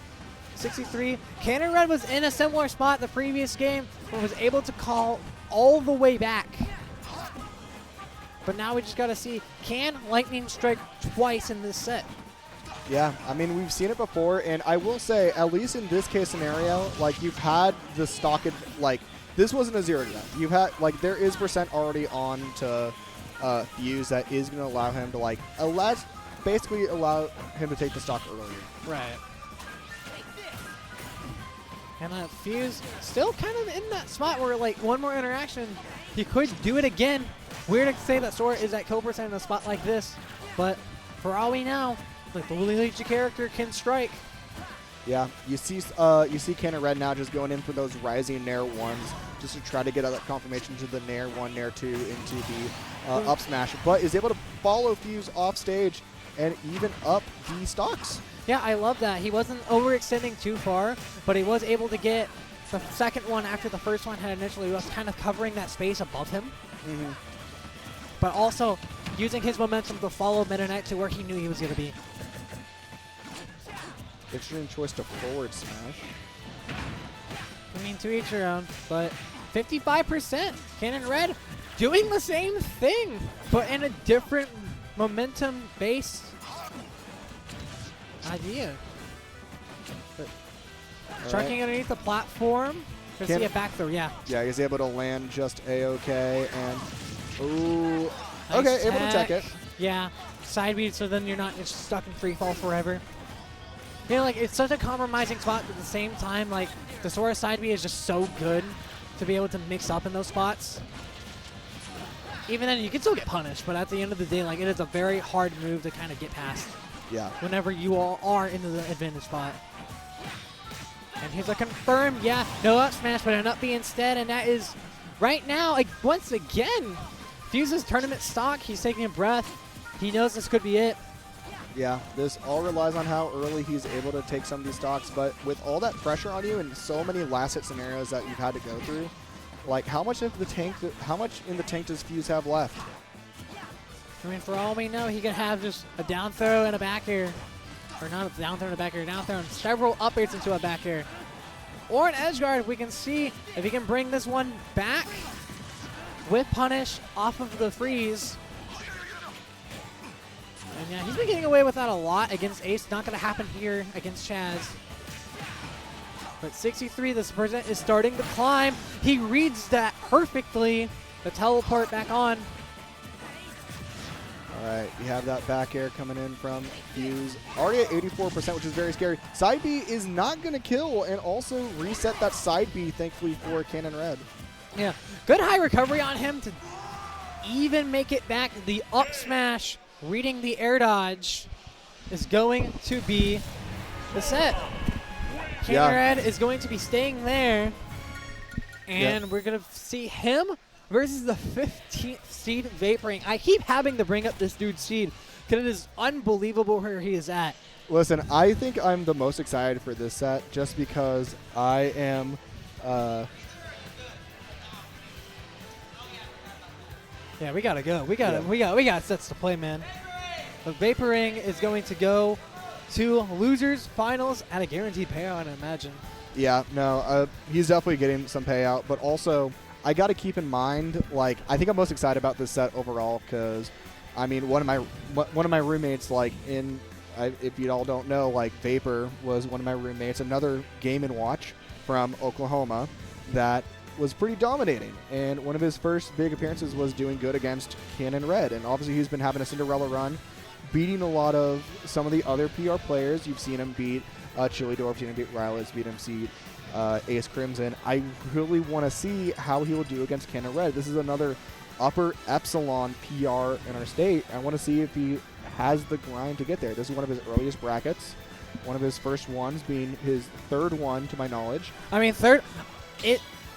63. Cannon Red was in a similar spot the previous game, but was able to call all the way back. But now we just got to see, can Lightning strike twice in this set? Yeah, I mean, we've seen it before, and I will say, at least in this case scenario, like, you've had the stock, like, this wasn't a 0 yet. You've had, like, there is percent already on to Fuze that is going to allow him to, like, basically allow him to take the stock earlier. Right. And Fuze still kind of in that spot where, like, 1 more interaction, he could do it again. Weird to say that Sora is at kill percent in a spot like this, but for all we know, like, the Luigi character can strike. Yeah, you see Cannon Red now just going in for those rising Nair 1s just to try to get that confirmation to the Nair 1, Nair 2 into the up smash, but is able to follow Fuze off stage and even up the stocks. Yeah, I love that. He wasn't overextending too far, but he was able to get the second one after the first one had initially was kind of covering that space above him. Mm-hmm. But also using his momentum to follow Meta Knight to where he knew he was going to be. Interesting choice to forward smash. I mean, to each their own, but 55%. Cannon Red doing the same thing, but in a different momentum-based idea. But sharking underneath the platform. To see it back through, yeah. Yeah, he's able to land just A-okay, and ooh, Nice okay, able to tech it. Yeah, side beat, so then you're not just stuck in free fall forever. You know, like, it's such a compromising spot, but at the same time, like, the Sora side B is just so good to be able to mix up in those spots. even then, you can still get punished, but at the end of the day, like, it is a very hard move to kind of get past Yeah. whenever you all are into the advantage spot. And here's a confirmed, yeah, no up smash, but an up B instead, and that is right now, like, once again, Fuze's tournament stock. He's taking a breath. He knows this could be it. Yeah, this all relies on how early he's able to take some of these stocks, but with all that pressure on you and so many last hit scenarios that you've had to go through, like how much in the tank does Fuze have left? I mean, for all we know, he could have just a down throw and a back air. Or not a down throw and a back air, down throw and several up airs into a back air. Or an edge guard. We can see if he can bring this one back with punish off of the freeze. And yeah, he's been getting away with that a lot against Ace. Not going to happen here against Chaz. But 63, this person is starting to climb. He reads that perfectly. The teleport back on. All right, you have that back air coming in from Fuze. Already at 84%, which is very scary. Side B is not going to kill and also reset that side B, thankfully, for Cannon Red. Yeah, good high recovery on him to even make it back. The up smash, reading the air dodge, is going to be the set. Cannon Red is going to be staying there. And we're going to see him versus the 15th seed Vaporing. I keep having to bring up this dude's seed because it is unbelievable where he is at. Listen, I think I'm the most excited for this set just because I am yeah, we gotta go. We got sets to play, man. The Vaporing is going to go to losers finals at a guaranteed payout, I imagine. Yeah, no, he's definitely getting some payout, but also I got to keep in mind, like, I think I'm most excited about this set overall because, I mean, one of my roommates, like, if you all don't know, like, Vapor was one of my roommates, another Game & Watch from Oklahoma that was pretty dominating, and one of his first big appearances was doing good against Cannon Red, and obviously he's been having a Cinderella run, beating a lot of some of the other PR players. You've seen him beat Chillydorf, seen him beat Rylas, beat him seed AceKrimson. I really want to see how he will do against Cannon Red. This is another upper epsilon PR in our state. I want to see if he has the grind to get there. This is one of his earliest brackets, one of his first ones, being his third one to my knowledge. I mean,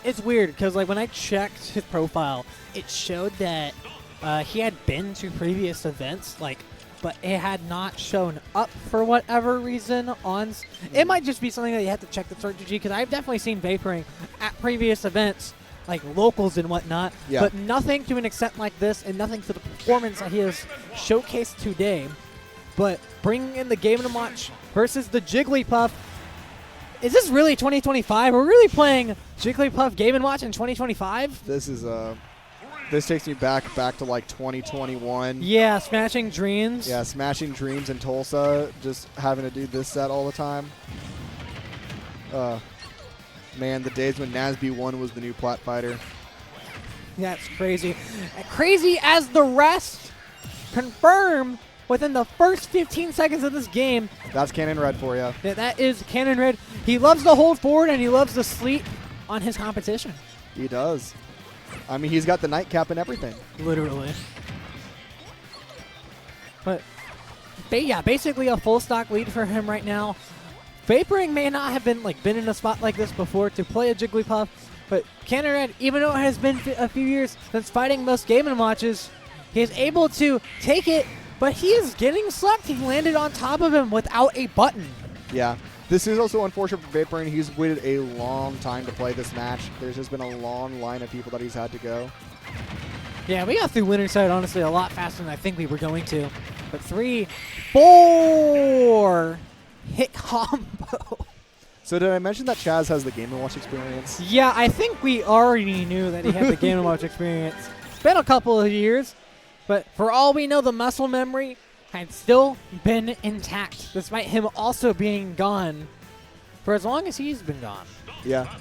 it's weird because, like, when I checked his profile, it showed that he had been to previous events, like, but it had not shown up for whatever reason on. It might just be something that you have to check the strategy because I've definitely seen Vaporing at previous events, like locals and whatnot, but nothing to an extent like this and nothing to the performance that he has showcased today. But bringing in the Game & Watch versus the Jigglypuff. Is this really 2025? We're really playing Jigglypuff Game & Watch in 2025? This is this takes me back to like 2021. Yeah, Smashing Dreams. Yeah, Smashing Dreams in Tulsa, just having to do this set all the time. Man, the days when Nasby 1 was the new plat fighter. That's crazy. Crazy as the rest confirm within the first 15 seconds of this game. That's Cannon Red for you. That is Cannon Red. He loves to hold forward and he loves to sleep on his competition. He does. I mean, he's got the nightcap and everything. Literally. But yeah, basically a full stock lead for him right now. Vaporing may not have been in a spot like this before to play a Jigglypuff, but Cannon Red, even though it has been a few years since fighting most Game & Watches, he is able to take it, but he is getting sucked. He landed on top of him without a button. Yeah. This is also unfortunate for Vaporing. He's waited a long time to play this match. There's just been a long line of people that he's had to go. Yeah, we got through winner side, honestly, a lot faster than I think we were going to. But 3, 4 hit combo. So did I mention that Chaz has the Game & Watch experience? Yeah, I think we already knew that he had the Game & Watch experience. It's been a couple of years, but for all we know, the muscle memory had still been intact, despite him also being gone for as long as he's been gone. Yeah.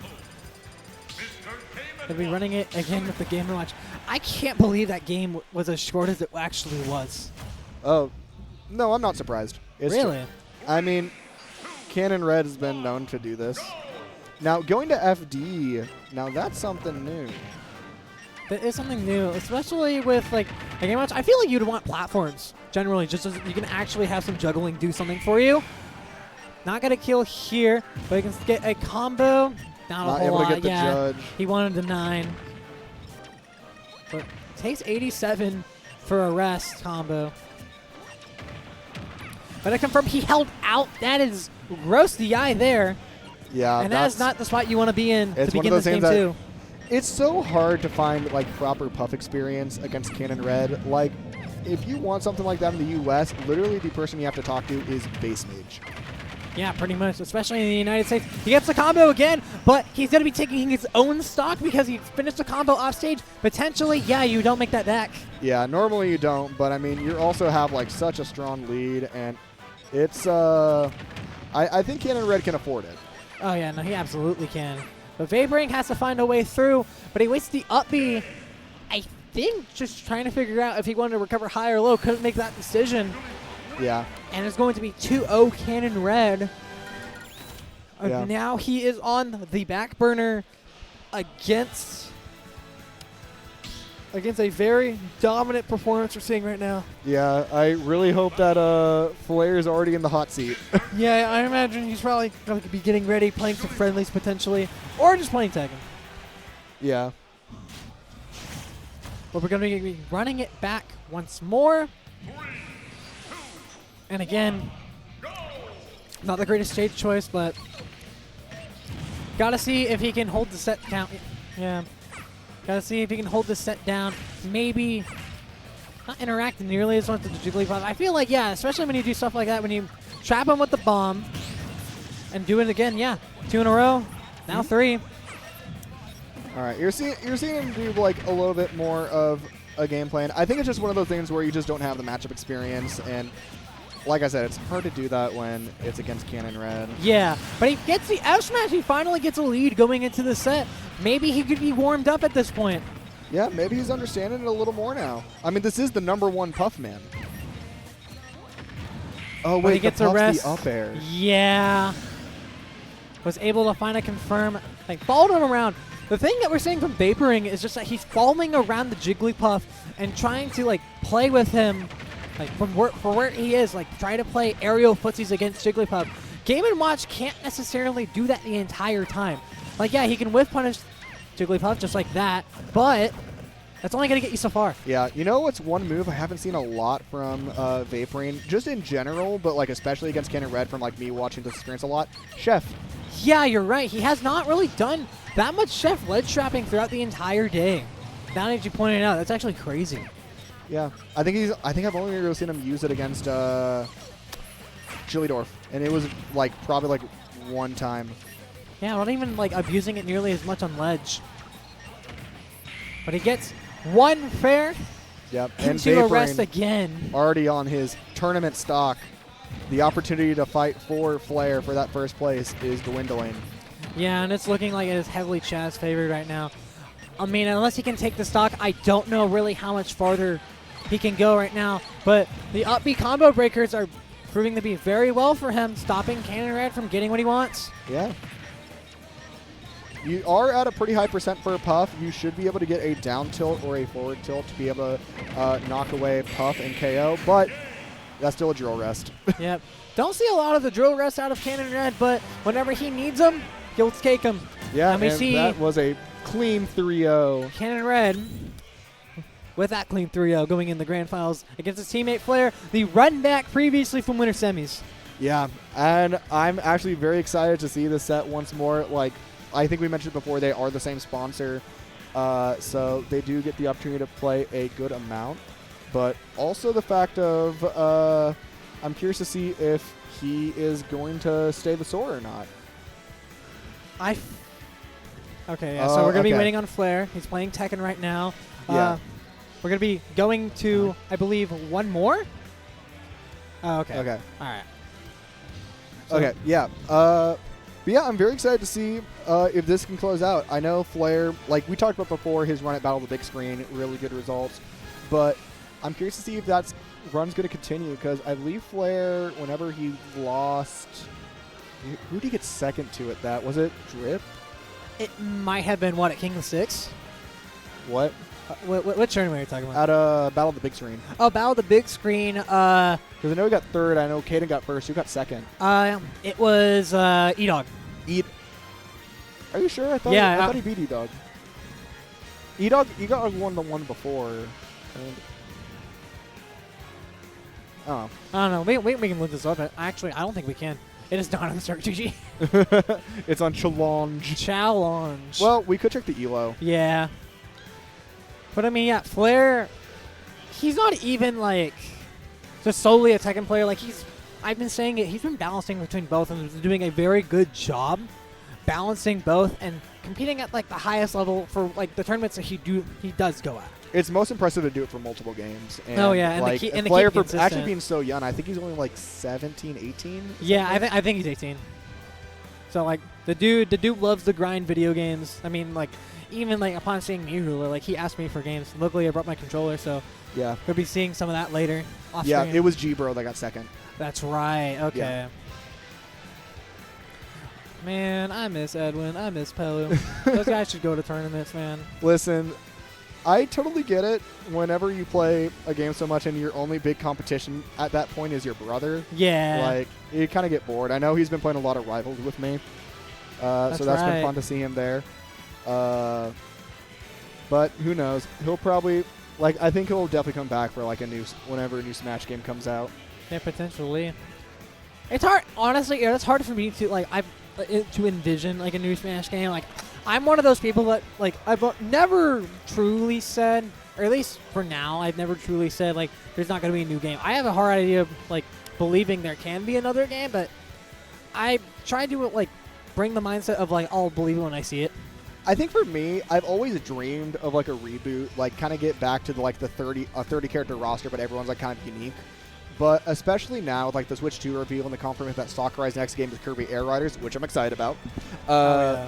He'll be running it again with the Game & Watch. I can't believe that game was as short as it actually was. Oh, no, I'm not surprised. It's really? I mean, Cannon Red has been known to do this. Now, going to FD, now that's something new. That is something new, especially with like a game watch. I feel like you'd want platforms generally, just so you can actually have some juggling do something for you. Not gonna kill here, but he can get a combo. Not a whole able lot. to get the Yeah, judge. he wanted the 9, but takes 87 for a rest combo. But I confirm he held out. That is gross DI there. Yeah, And that is not the spot you want to be in to it's one of begin those this game, games that- too. It's so hard to find like proper puff experience against Cannon Red. Like, if you want something like that in the U.S., literally the person you have to talk to is Base Mage. Yeah, pretty much, especially in the United States. He gets the combo again, but he's going to be taking his own stock because he finished the combo off stage. Potentially, yeah, you don't make that back. Yeah, normally you don't, but I mean, you also have like such a strong lead, and it's I think Cannon Red can afford it. Oh, yeah, no, he absolutely can. But Vaporing has to find a way through, but he wastes the up B. I think just trying to figure out if he wanted to recover high or low. Couldn't make that decision. Yeah. And it's going to be 2-0 Cannon Red. Yeah. Now he is on the back burner against a very dominant performance we're seeing right now. Yeah, I really hope that Flair is already in the hot seat. Yeah, I imagine he's probably going to be getting ready, playing some friendlies potentially, or just playing Tekken. Yeah. But we're going to be running it back once more. And again, not the greatest stage choice, but gotta see if he can hold the set count. Yeah. Gotta see if he can hold the set down. Maybe not interact nearly as much with the Jigglypuff. I feel like, yeah, especially when you do stuff like that, when you trap him with the bomb and do it again, yeah. 2 in a row, now 3. All right, you're seeing him do like a little bit more of a game plan. I think it's just one of those things where you just don't have the matchup experience, and like I said, it's hard to do that when it's against Cannon Red. Yeah, but he gets the F smash. He finally gets a lead going into the set. Maybe he could be warmed up at this point. Yeah, maybe he's understanding it a little more now. I mean, this is the #1 Puff man. Oh But wait, he gets the a Puff's rest. the up air. Yeah. Was able to find a confirm. Like, followed him around. The thing that we're seeing from Vaporing is just that he's following around the Jigglypuff and trying to, like, play with him, like, for where he is. Like, try to play aerial footsies against Jigglypuff. Game & Watch can't necessarily do that the entire time. Like, yeah, he can whiff punish Jigglypuff just like that, but that's only going to get you so far. Yeah, you know what's one move I haven't seen a lot from Vaporing, just in general, but like especially against Cannon Red from like me watching this experience a lot? Chef. Yeah, you're right. He has not really done that much Chef ledge trapping throughout the entire day. Now that you pointed out, that's actually crazy. Yeah, I think I've only really seen him use it against Chillydorf, and it was like probably like one time. Yeah, not even like abusing it nearly as much on ledge. But he gets one fair Yep, and into a rest Vaporing again. already on his tournament stock. The opportunity to fight for Flair for that first place is dwindling. Yeah, and it's looking like it is heavily Chaz's favored right now. I mean, unless he can take the stock, I don't know really how much farther he can go right now. But the up B combo breakers are proving to be very well for him, stopping Cannon Red from getting what he wants. Yeah. You are at a pretty high percent for Puff. You should be able to get a down tilt or a forward tilt to be able to knock away Puff and KO, but that's still a drill rest. Yep. Don't see a lot of the drill rest out of Cannon Red, but whenever he needs them, he'll take them. Yeah, and we and see that was a clean 3-0. Cannon Red with that clean 3-0 going in the grand finals against his teammate Flair, the run back previously from winter semis. Yeah, and I'm actually very excited to see this set once more. Like, I think we mentioned before, they are the same sponsor, so they do get the opportunity to play a good amount. But also the fact of, I'm curious to see if he is going to stay the Sora or not. Okay, yeah, so we're going to be okay. waiting on Flair. He's playing Tekken right now. Yeah. We're going to be going to, I believe, one more? Oh, okay. Okay. All right. So- Okay, yeah. But yeah, I'm very excited to see if this can close out. I know Flair, like we talked about before, his run at Battle of the Big Screen, really good results. But I'm curious to see if that run's going to continue, because I believe Flair, whenever he lost, who did he get second to at that? Was it Drip? It might have been, what, at King of the Six? What? What tournament are you talking about? At Battle of the Big Screen. Oh, Battle of the Big Screen. Because I know he got third. I know Caden got first. Who got second? It was E-Dog. Are you sure? I thought Yeah, I thought he beat E-Dog. E-Dog won the one before. Oh. I don't know. We can look this up. Actually, I don't think we can. It is not on StarGG. It's on Challenge. Challenge. Well, we could check the ELO. Yeah. But I mean, yeah, Flair, he's not even like just solely a Tekken player. Like I've been saying it, he's been balancing between both and is doing a very good job balancing both and competing at like the highest level for like the tournaments that he does go at. It's most impressive to do it for multiple games. And Oh, yeah, and like to keep Flair for consistent. actually being so young. I think he's only like 17, 18. Yeah, I think he's 18. So like the dude loves to grind video games. I mean, like even like upon seeing Miruler, like he asked me for games. Luckily, I brought my controller, so Yeah. we'll be seeing some of that later. Off Yeah, screen. it was G-Bro that got second. That's right. Okay. Yeah. Man, I miss Edwin. I miss Pelu. Those guys should go to tournaments, man. Listen, I totally get it. Whenever you play a game so much and your only big competition at that point is your brother, Yeah. like you kind of get bored. I know he's been playing a lot of Rivals with me, so that's right. been fun to see him there. But who knows? He'll probably I think he'll definitely come back for like whenever a new Smash game comes out. Yeah, potentially. It's hard, honestly. It's hard for me to to envision like a new Smash game. Like, I'm one of those people that like I've never truly said, or at least for now, I've never truly said like there's not going to be a new game. I have a hard idea of like believing there can be another game, but I try to like bring the mindset of like I'll believe it when I see it. I think for me, I've always dreamed of like a reboot, like kind of get back to like the 30 character roster, but everyone's like kind of unique. But especially now with like the Switch 2 reveal and the confirmation that Sakurai's next game is Kirby Air Riders, which I'm excited about. I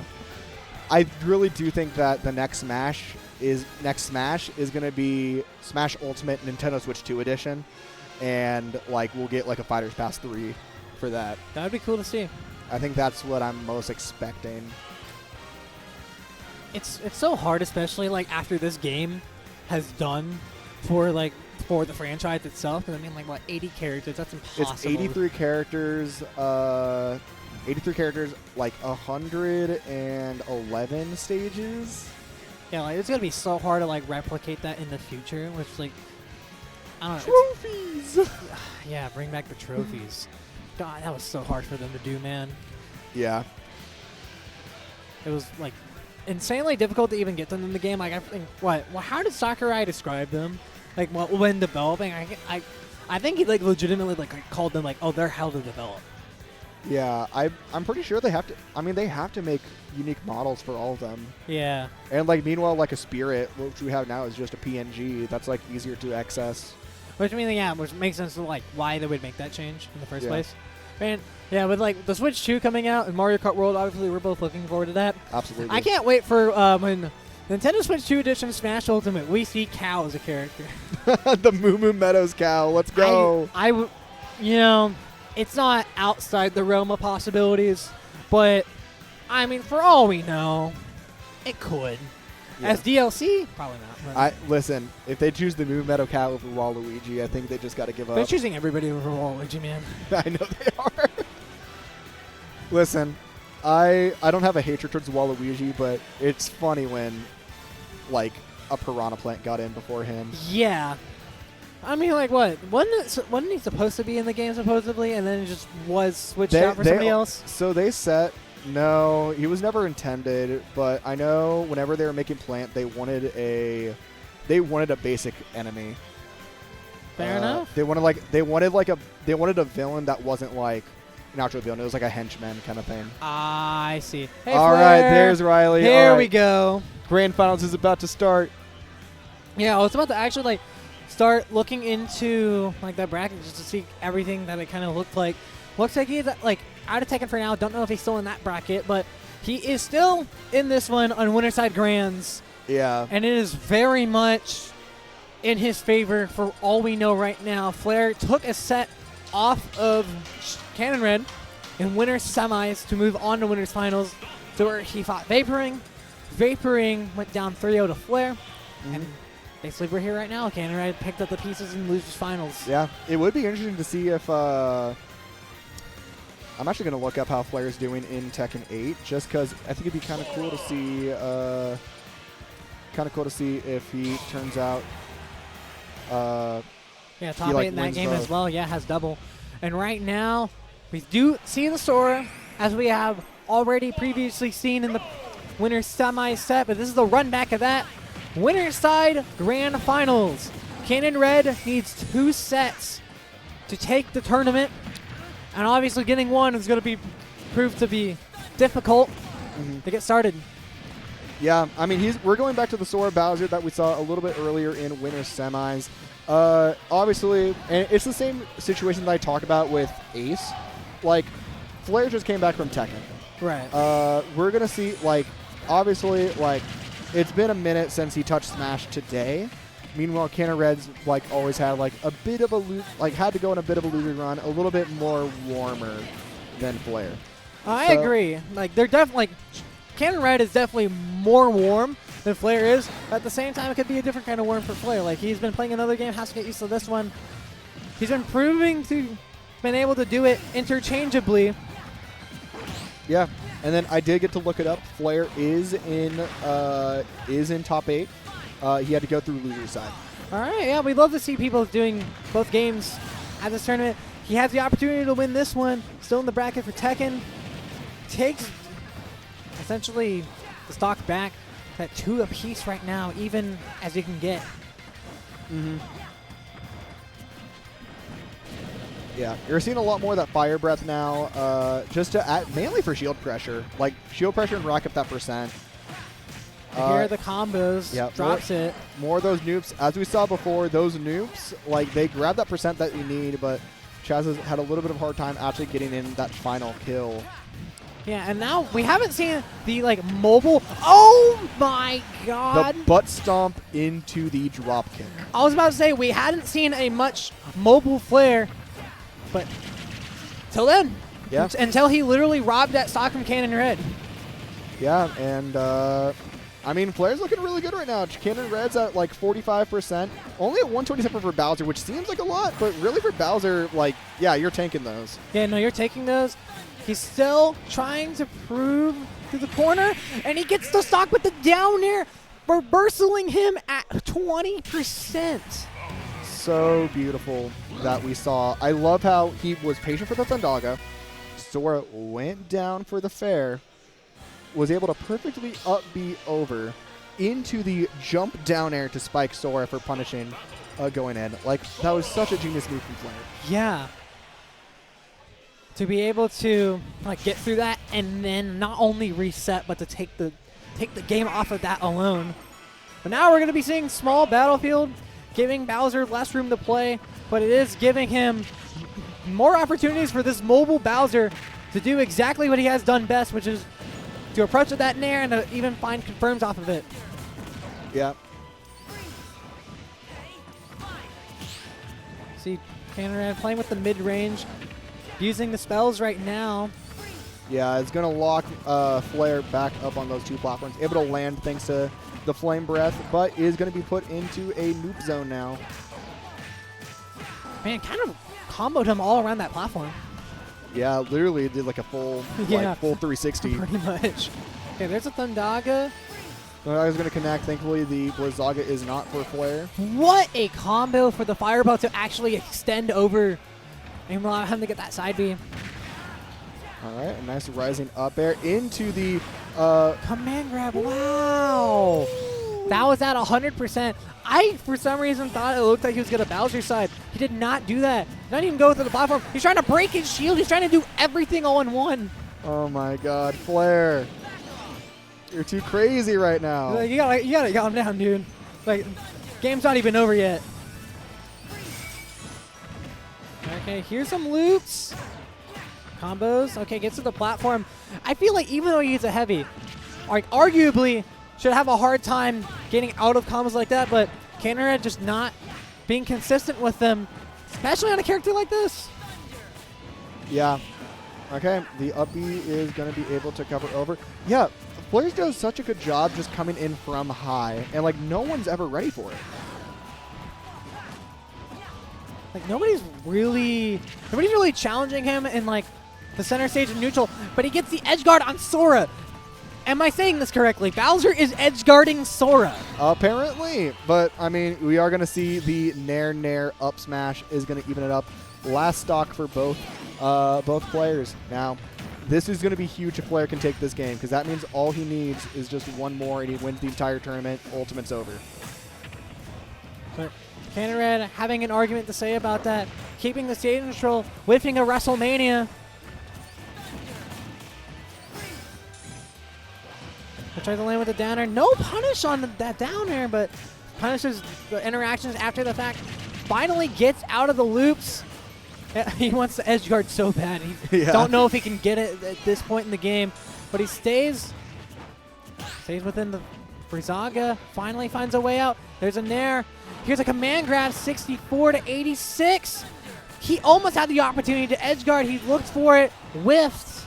really do think that the next Smash is going to be Smash Ultimate Nintendo Switch 2 edition, and like we'll get like a Fighters Pass 3 for that. That would be cool to see. I think that's what I'm most expecting. It's so hard, especially like after this game has done for the franchise itself. 'Cause I mean, like what 80 characters? That's impossible. It's 83 characters. 83 characters, like 111 stages. Yeah, like it's gonna be so hard to like replicate that in the future. Which like I don't know. Trophies. Yeah, bring back the trophies. God, that was so hard for them to do, man. Yeah. It was like insanely difficult to even get them in the game. Like I think, how did Sakurai describe them? Like when developing, I think he like legitimately like called them like, oh, they're hell to develop. Yeah, I'm pretty sure they have to. I mean, they have to make unique models for all of them. Yeah. And like meanwhile, like a Spirit, which we have now, is just a PNG. That's like easier to access. Which I mean, yeah, which makes sense to like why they would make that change in the first Yeah. place. Man, yeah, with like the Switch 2 coming out and Mario Kart World, obviously we're both looking forward to that. Absolutely. I can't wait for when Nintendo Switch 2 Edition Smash Ultimate, we see Cow as a character. The Moo Moo Meadows cow. Let's go. It's not outside the realm of possibilities, but I mean, for all we know, it could. Yeah. As DLC, probably not. But Listen, if they choose the Moo Meadow cow over Waluigi, I think they just got to give they're up. choosing everybody over Waluigi, man. I know they are. Listen, I don't have a hatred towards Waluigi, but it's funny when, like, a Piranha Plant got in before him. Yeah. I mean, like, what? Wasn't he supposed to be in the game, supposedly, and then it just was switched out for somebody else? So they set... No, he was never intended, but I know whenever they were making Plant, they wanted a basic enemy. Fair enough. They wanted a villain that wasn't like an actual villain. It was like a henchman kind of thing. I see. Hey, All right, Flair. there's Riley. Here All right. we go. Grand Finals is about to start. Yeah, I was about to actually like start looking into like that bracket just to see everything that it kind of looked like. Looks like he's like out of Tekken for now. Don't know if he's still in that bracket, but he is still in this one on Winterside Grands. Yeah. And it is very much in his favor for all we know right now. Flair took a set off of Cannon Red in Winners Semis to move on to Winners Finals, to where he fought Vaporing. Vaporing went down 3-0 to Flair. And basically, we're here right now. Cannon Red picked up the pieces in losers finals. Yeah, it would be interesting to see if. I'm actually going to look up how Flair's doing in Tekken 8, just because I think it'd be kind of cool to see. If he turns out. Yeah, top 8 in that game as well. Yeah, has double. And right now, we do see the Sora, as we have already previously seen in the winner's semi set, but this is the run back of that. Winner's side grand finals. Cannon Red needs 2 sets to take the tournament, and obviously getting one is going to be proved to be difficult to get started. Yeah, I mean, we're going back to the Sora Bowser that we saw a little bit earlier in winner's semis. Obviously, and it's the same situation that I talked about with Ace. Like, Flair just came back from Tekken. Right. We're going to see, like, obviously, like, it's been a minute since he touched Smash today. Meanwhile, Cannon Red's, like, always had, like, a bit of a had to go on a bit of a losing run, a little bit more warmer than Flair. I agree. Like, they're definitely, Cannon Red is definitely more warm than Flair is. But at the same time, it could be a different kind of warm for Flair. Like, he's been playing another game, has to get used to this one. He's been proving to been able to do it interchangeably. Yeah, and then I did get to look it up. Flair is in top 8. He had to go through loser side. All right, yeah, we'd love to see people doing both games at this tournament. He has the opportunity to win this one. Still in the bracket for Tekken. Takes essentially the stock back at 2 apiece right now, even as you can get. Yeah, you're seeing a lot more of that fire breath now, just to add, mainly for shield pressure. Like, shield pressure and rack up that percent. Here are the combos, drops it. More of those noops. As we saw before, those noops, like, they grab that percent that you need, but Chaz has had a little bit of a hard time actually getting in that final kill. Yeah, and now we haven't seen the, like, mobile. Oh, my God. The butt stomp into the drop kick. I was about to say, we hadn't seen a much mobile Flair, but till then. Yeah. Until he literally robbed that stock from Cannon Red. Yeah, and, I mean, Flair's looking really good right now. Cannon Red's at, like, 45%. Only at 127 for Bowser, which seems like a lot, but really for Bowser, like, yeah, you're tanking those. Yeah, no, you're taking those. He's still trying to prove to the corner, and he gets the stock with the down air, reversing him at 20%. So beautiful that we saw. I love how he was patient for the Thundaga. Sora went down for the fair, was able to perfectly up B over into the jump down air to spike Sora for punishing going in. Like, that was such a genius move from Flair. Yeah. To be able to, like, get through that and then not only reset, but to take the game off of that alone. But now we're going to be seeing small battlefield, giving Bowser less room to play, but it is giving him more opportunities for this mobile Bowser to do exactly what he has done best, which is to approach with that nair and to even find confirms off of it. Yeah. See, Cannon Red playing with the mid-range, using the spells right now. Yeah, it's going to lock Flair back up on those 2 platforms. Able to land thanks to the Flame Breath, but is going to be put into a noob zone now. Man, kind of comboed him all around that platform. Yeah, literally did like a full, full 360. Pretty much. Okay, there's a Thundaga. Thundaga's going to connect. Thankfully, the Blizzaga is not for Flair. What a combo for the Fireball to actually extend over and allow him to get that side B. All right, a nice rising up air into the command grab. Wow. That was at 100%. I, for some reason, thought it looked like he was going to Bowser side. He did not do that. Not even go through the platform. He's trying to break his shield. He's trying to do everything all in one. Oh, my God. Flair, you're too crazy right now. Like, you gotta calm down, dude. Like, game's not even over yet. Okay, here's some loops. Combos. Okay, gets to the platform. I feel like even though he's a heavy, like, arguably should have a hard time getting out of combos like that, but Cannon Red just not being consistent with them, especially on a character like this. Yeah. Okay, the up B is going to be able to cover over. Yeah, Flares does such a good job just coming in from high, and like no one's ever ready for it. Like nobody's really challenging him in like the center stage and neutral, but he gets the edge guard on Sora. Am I saying this correctly? Bowser is edge guarding Sora. Apparently, but I mean, we are going to see the Nair up smash is going to even it up. Last stock for both players. Now, this is going to be huge if Flair can take this game, because that means all he needs is just one more and he wins the entire tournament. Ultimate's over. But Cannon Red having an argument to say about that, keeping the stage control, whiffing a WrestleMania. I tried to land with a downer. No punish on that downer, but punishes the interactions after the fact. Finally gets out of the loops. He wants the edge guard so bad. He don't know if he can get it at this point in the game, but he stays within the Brizaga. Finally finds a way out. There's a Nair. Here's a command grab, 64 to 86. He almost had the opportunity to edge guard. He looked for it, whiffed.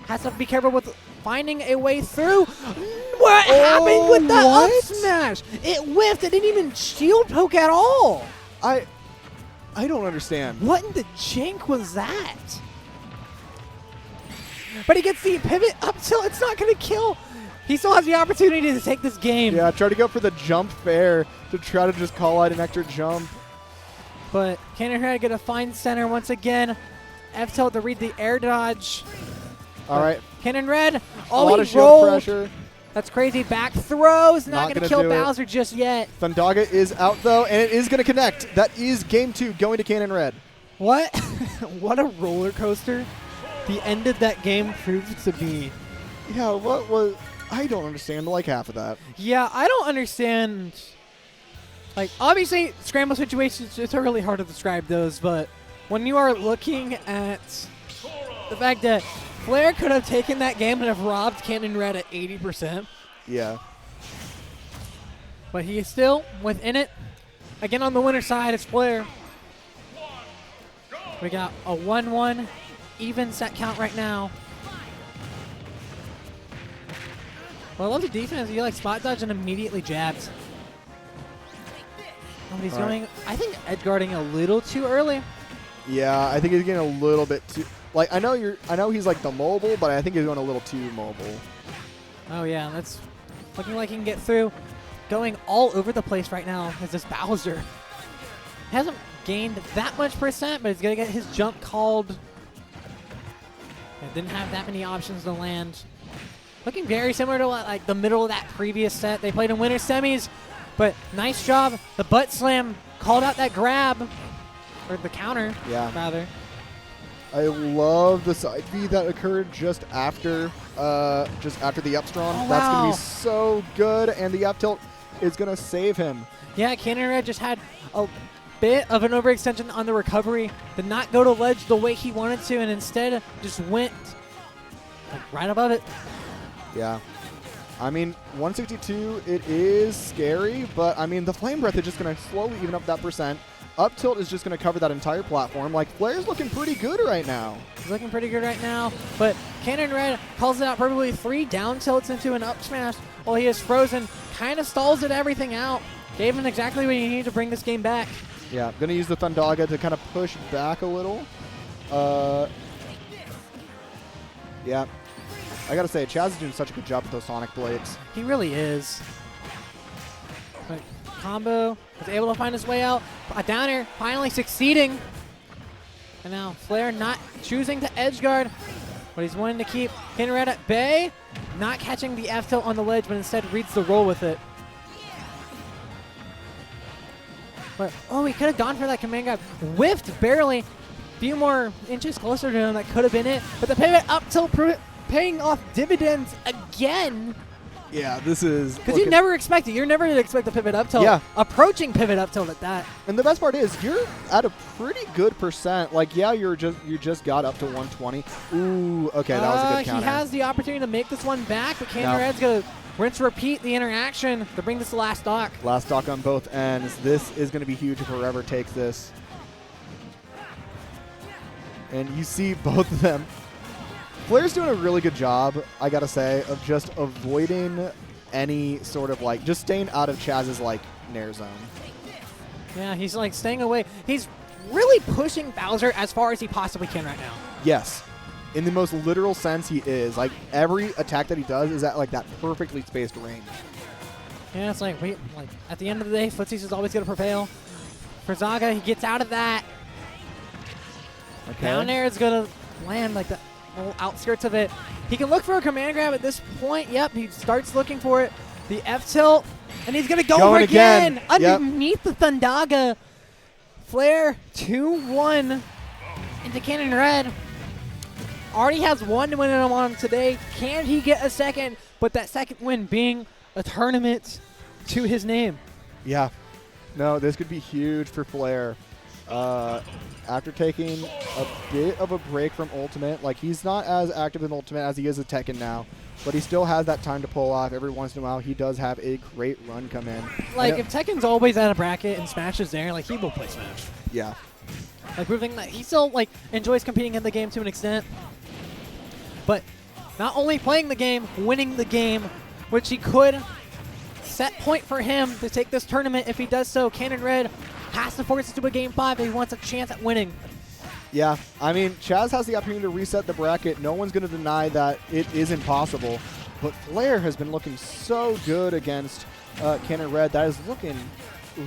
Has to be careful with finding a way through. What happened with the up smash? It whiffed. It didn't even shield poke at all. I don't understand. What in the jink was that? But he gets the pivot up tilt. It's not going to kill. He still has the opportunity to take this game. Yeah, try to go for the jump fair to try to just call out an extra jump. But Cannon Red going to find center once again. F tilt to read the air dodge. All right. Cannon Red. A lot he of shield rolled. pressure. That's crazy. Back throws. Not going to gonna kill do it. Bowser just yet. Thundaga is out, though, and it is going to connect. That is game 2 going to Cannon Red. What? What a roller coaster the end of that game proved to be. Yeah, what was... I don't understand, like, half of that. Yeah, I don't understand. Like, obviously, scramble situations, it's really hard to describe those, but when you are looking at the fact that Flair could have taken that game and have robbed Cannon Red at 80%. Yeah. But he is still within it. Again, on the winner's side, it's Flair. We got a 1-1 even set count right now. Well, I love the defense. You like spot dodge and immediately jabs. Nobody's going. I think edge guarding a little too early. Yeah, I think he's getting a little bit too... Like, I know he's like the mobile, but I think he's going a little too mobile. Oh, yeah. That's looking like he can get through. Going all over the place right now is this Bowser. Hasn't gained that much percent, but he's going to get his jump called. Didn't have that many options to land. Looking very similar to like the middle of that previous set. They played in winter semis, but nice job. The butt slam called out that grab, or the counter, rather. I love the side B that occurred just after the up strong. Oh, That's wow. going to be so good, and the up tilt is going to save him. Yeah, Cannon Red just had a bit of an overextension on the recovery. Did not go to ledge the way he wanted to, and instead just went like right above it. Yeah. I mean, 162, it is scary, but I mean, the Flame Breath is just going to slowly even up that percent. Up tilt is just going to cover that entire platform. Like, Flair's looking pretty good right now. He's looking pretty good right now, but Cannon Red calls it out perfectly. 3 down tilts into an up smash while he is frozen. Kind of stalls it everything out. Gave him exactly what he needed to bring this game back. Yeah, going to use the Thundaga to kind of push back a little. Yeah. I gotta say, Chaz is doing such a good job with those Sonic Blades. He really is. But combo was able to find his way out. Down air finally succeeding. And now Flair not choosing to edge guard, but he's wanting to keep Cannon Red at bay. Not catching the F tilt on the ledge, but instead reads the roll with it. But, oh, he could have gone for that command grab. Whiffed barely. Few more inches closer to him, that could have been it. But the pivot up tilt paying off dividends again. Yeah, this is... Because you never expect it. You're never going to expect the pivot up tilt. Yeah. Approaching pivot up tilt at that. And the best part is, you're at a pretty good percent. Like, yeah, you just got up to 120. Ooh, okay, that was a good counter. He has the opportunity to make this one back, but Cannon Red's going to rinse repeat the interaction to bring this to last stock. Last stock on both ends. This is going to be huge if whoever takes this. And you see both of them. Flair's doing a really good job, I gotta say, of just avoiding any sort of like, just staying out of Chaz's like nair zone. Yeah, he's like staying away. He's really pushing Bowser as far as he possibly can right now. Yes. In the most literal sense, he is. Like, every attack that he does is at like that perfectly spaced range. Yeah, it's like, wait, like at the end of the day, Footsies is always going to prevail. For Zaga, he gets out of that. Okay. Down there is going to land like the whole outskirts of it. He can look for a command grab at this point. Yep, he starts looking for it. The F tilt, and he's going to go over again. Underneath the Thundaga. Flair 2-1 into Cannon Red. Already has one win on today. Can he get a second? But that second win being a tournament to his name. Yeah. No, this could be huge for Flair. After taking a bit of a break from Ultimate, like he's not as active in Ultimate as he is at Tekken now, but he still has that time to pull off. Every once in a while, he does have a great run come in. Like if Tekken's always at a bracket and Smash is there, like he will play Smash. Yeah. Like proving that he still like enjoys competing in the game to an extent. But not only playing the game, winning the game, which he could set point for him to take this tournament. If he does so, Cannon Red has to force it to a Game 5 if he wants a chance at winning. Yeah, I mean, Chaz has the opportunity to reset the bracket. No one's going to deny that it is impossible. But Flair has been looking so good against Cannon Red. That is looking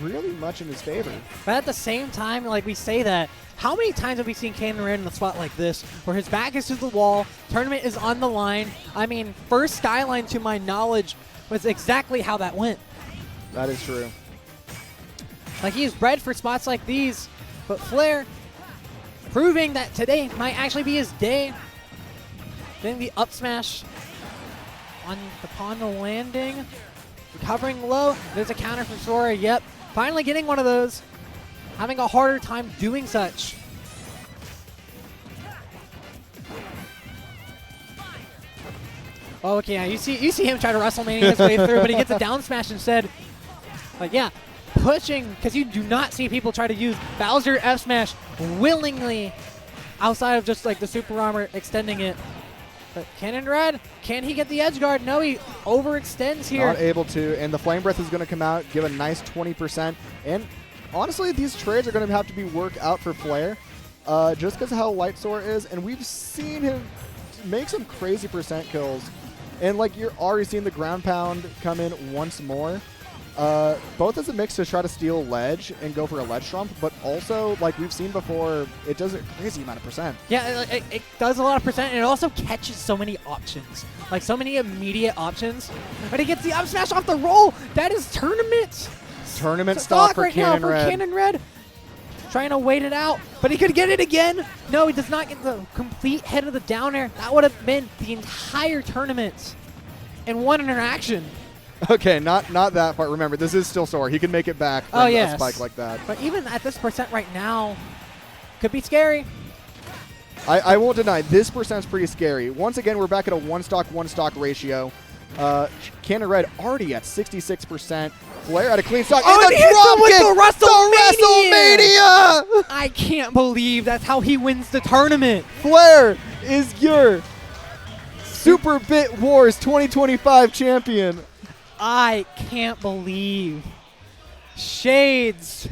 really much in his favor. But at the same time, like we say that, how many times have we seen Cannon Red in a spot like this where his back is to the wall, tournament is on the line? I mean, first Skyline, to my knowledge, was exactly how that went. That is true. Like, he's bred for spots like these, but Flair proving that today might actually be his day. Getting the up smash upon the landing. Recovering low. There's a counter from Sora. Yep. Finally getting one of those. Having a harder time doing such. Oh, okay, yeah, you see him try to WrestleMania his way through, but he gets a down smash instead. Like, yeah, pushing, because you do not see people try to use Bowser F smash willingly outside of just like the super armor extending it. But Cannon Red, can he get the edge guard? No, he overextends here. Not able to, and the Flame Breath is going to come out, give a nice 20%. And honestly, these trades are going to have to be worked out for Flair, just because of how light Sora is, and we've seen him make some crazy percent kills. And like you're already seeing the ground pound come in once more. Both as a mix to try to steal ledge and go for a ledge trump, but also, like we've seen before, it does a crazy amount of percent. Yeah, it does a lot of percent, and it also catches so many options. Like, so many immediate options. But he gets the up smash off the roll. That is tournament. Tournament stock for right Cannon now Red. for Cannon Red. Trying to wait it out, but he could get it again. No, he does not get the complete head of the downer. That would have been the entire tournament in one interaction. Okay, not that part. Remember, this is still Sora. He can make it back from a spike like that. But even at this percent right now, could be scary. I won't deny, this percent's pretty scary. Once again, we're back at a one stock ratio. Cannon Red already at 66%. Flair at a clean stock. Oh, and he hits him with the WrestleMania! I can't believe that's how he wins the tournament. Flair is your Super Bit Wars 2025 champion. I can't believe. Shades.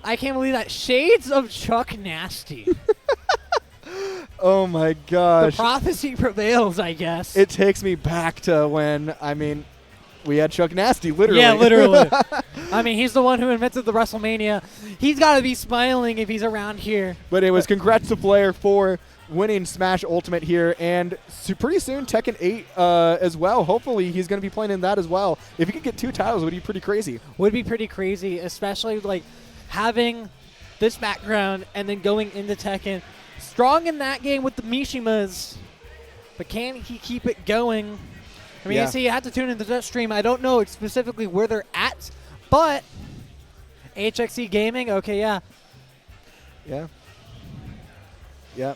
I can't believe that. Shades of Chuck Nasty. Oh my gosh. The prophecy prevails, I guess. It takes me back to when, I mean, we had Chuck Nasty, literally. Yeah, literally. I mean, he's the one who invented the WrestleMania. He's got to be smiling if he's around here. But anyways, congrats to Flair for winning Smash Ultimate here, and pretty soon Tekken 8 as well. Hopefully he's going to be playing in that as well. If he could get 2 titles, it would be pretty crazy. Would be pretty crazy, especially like having this background and then going into Tekken. Strong in that game with the Mishimas, but can he keep it going? I mean, you see, you have to tune into that stream. I don't know specifically where they're at, but HXC Gaming, okay, yeah. Yeah. Yeah.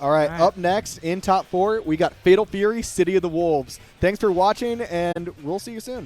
All right, up next in top 4, we got Fatal Fury, City of the Wolves. Thanks for watching, and we'll see you soon.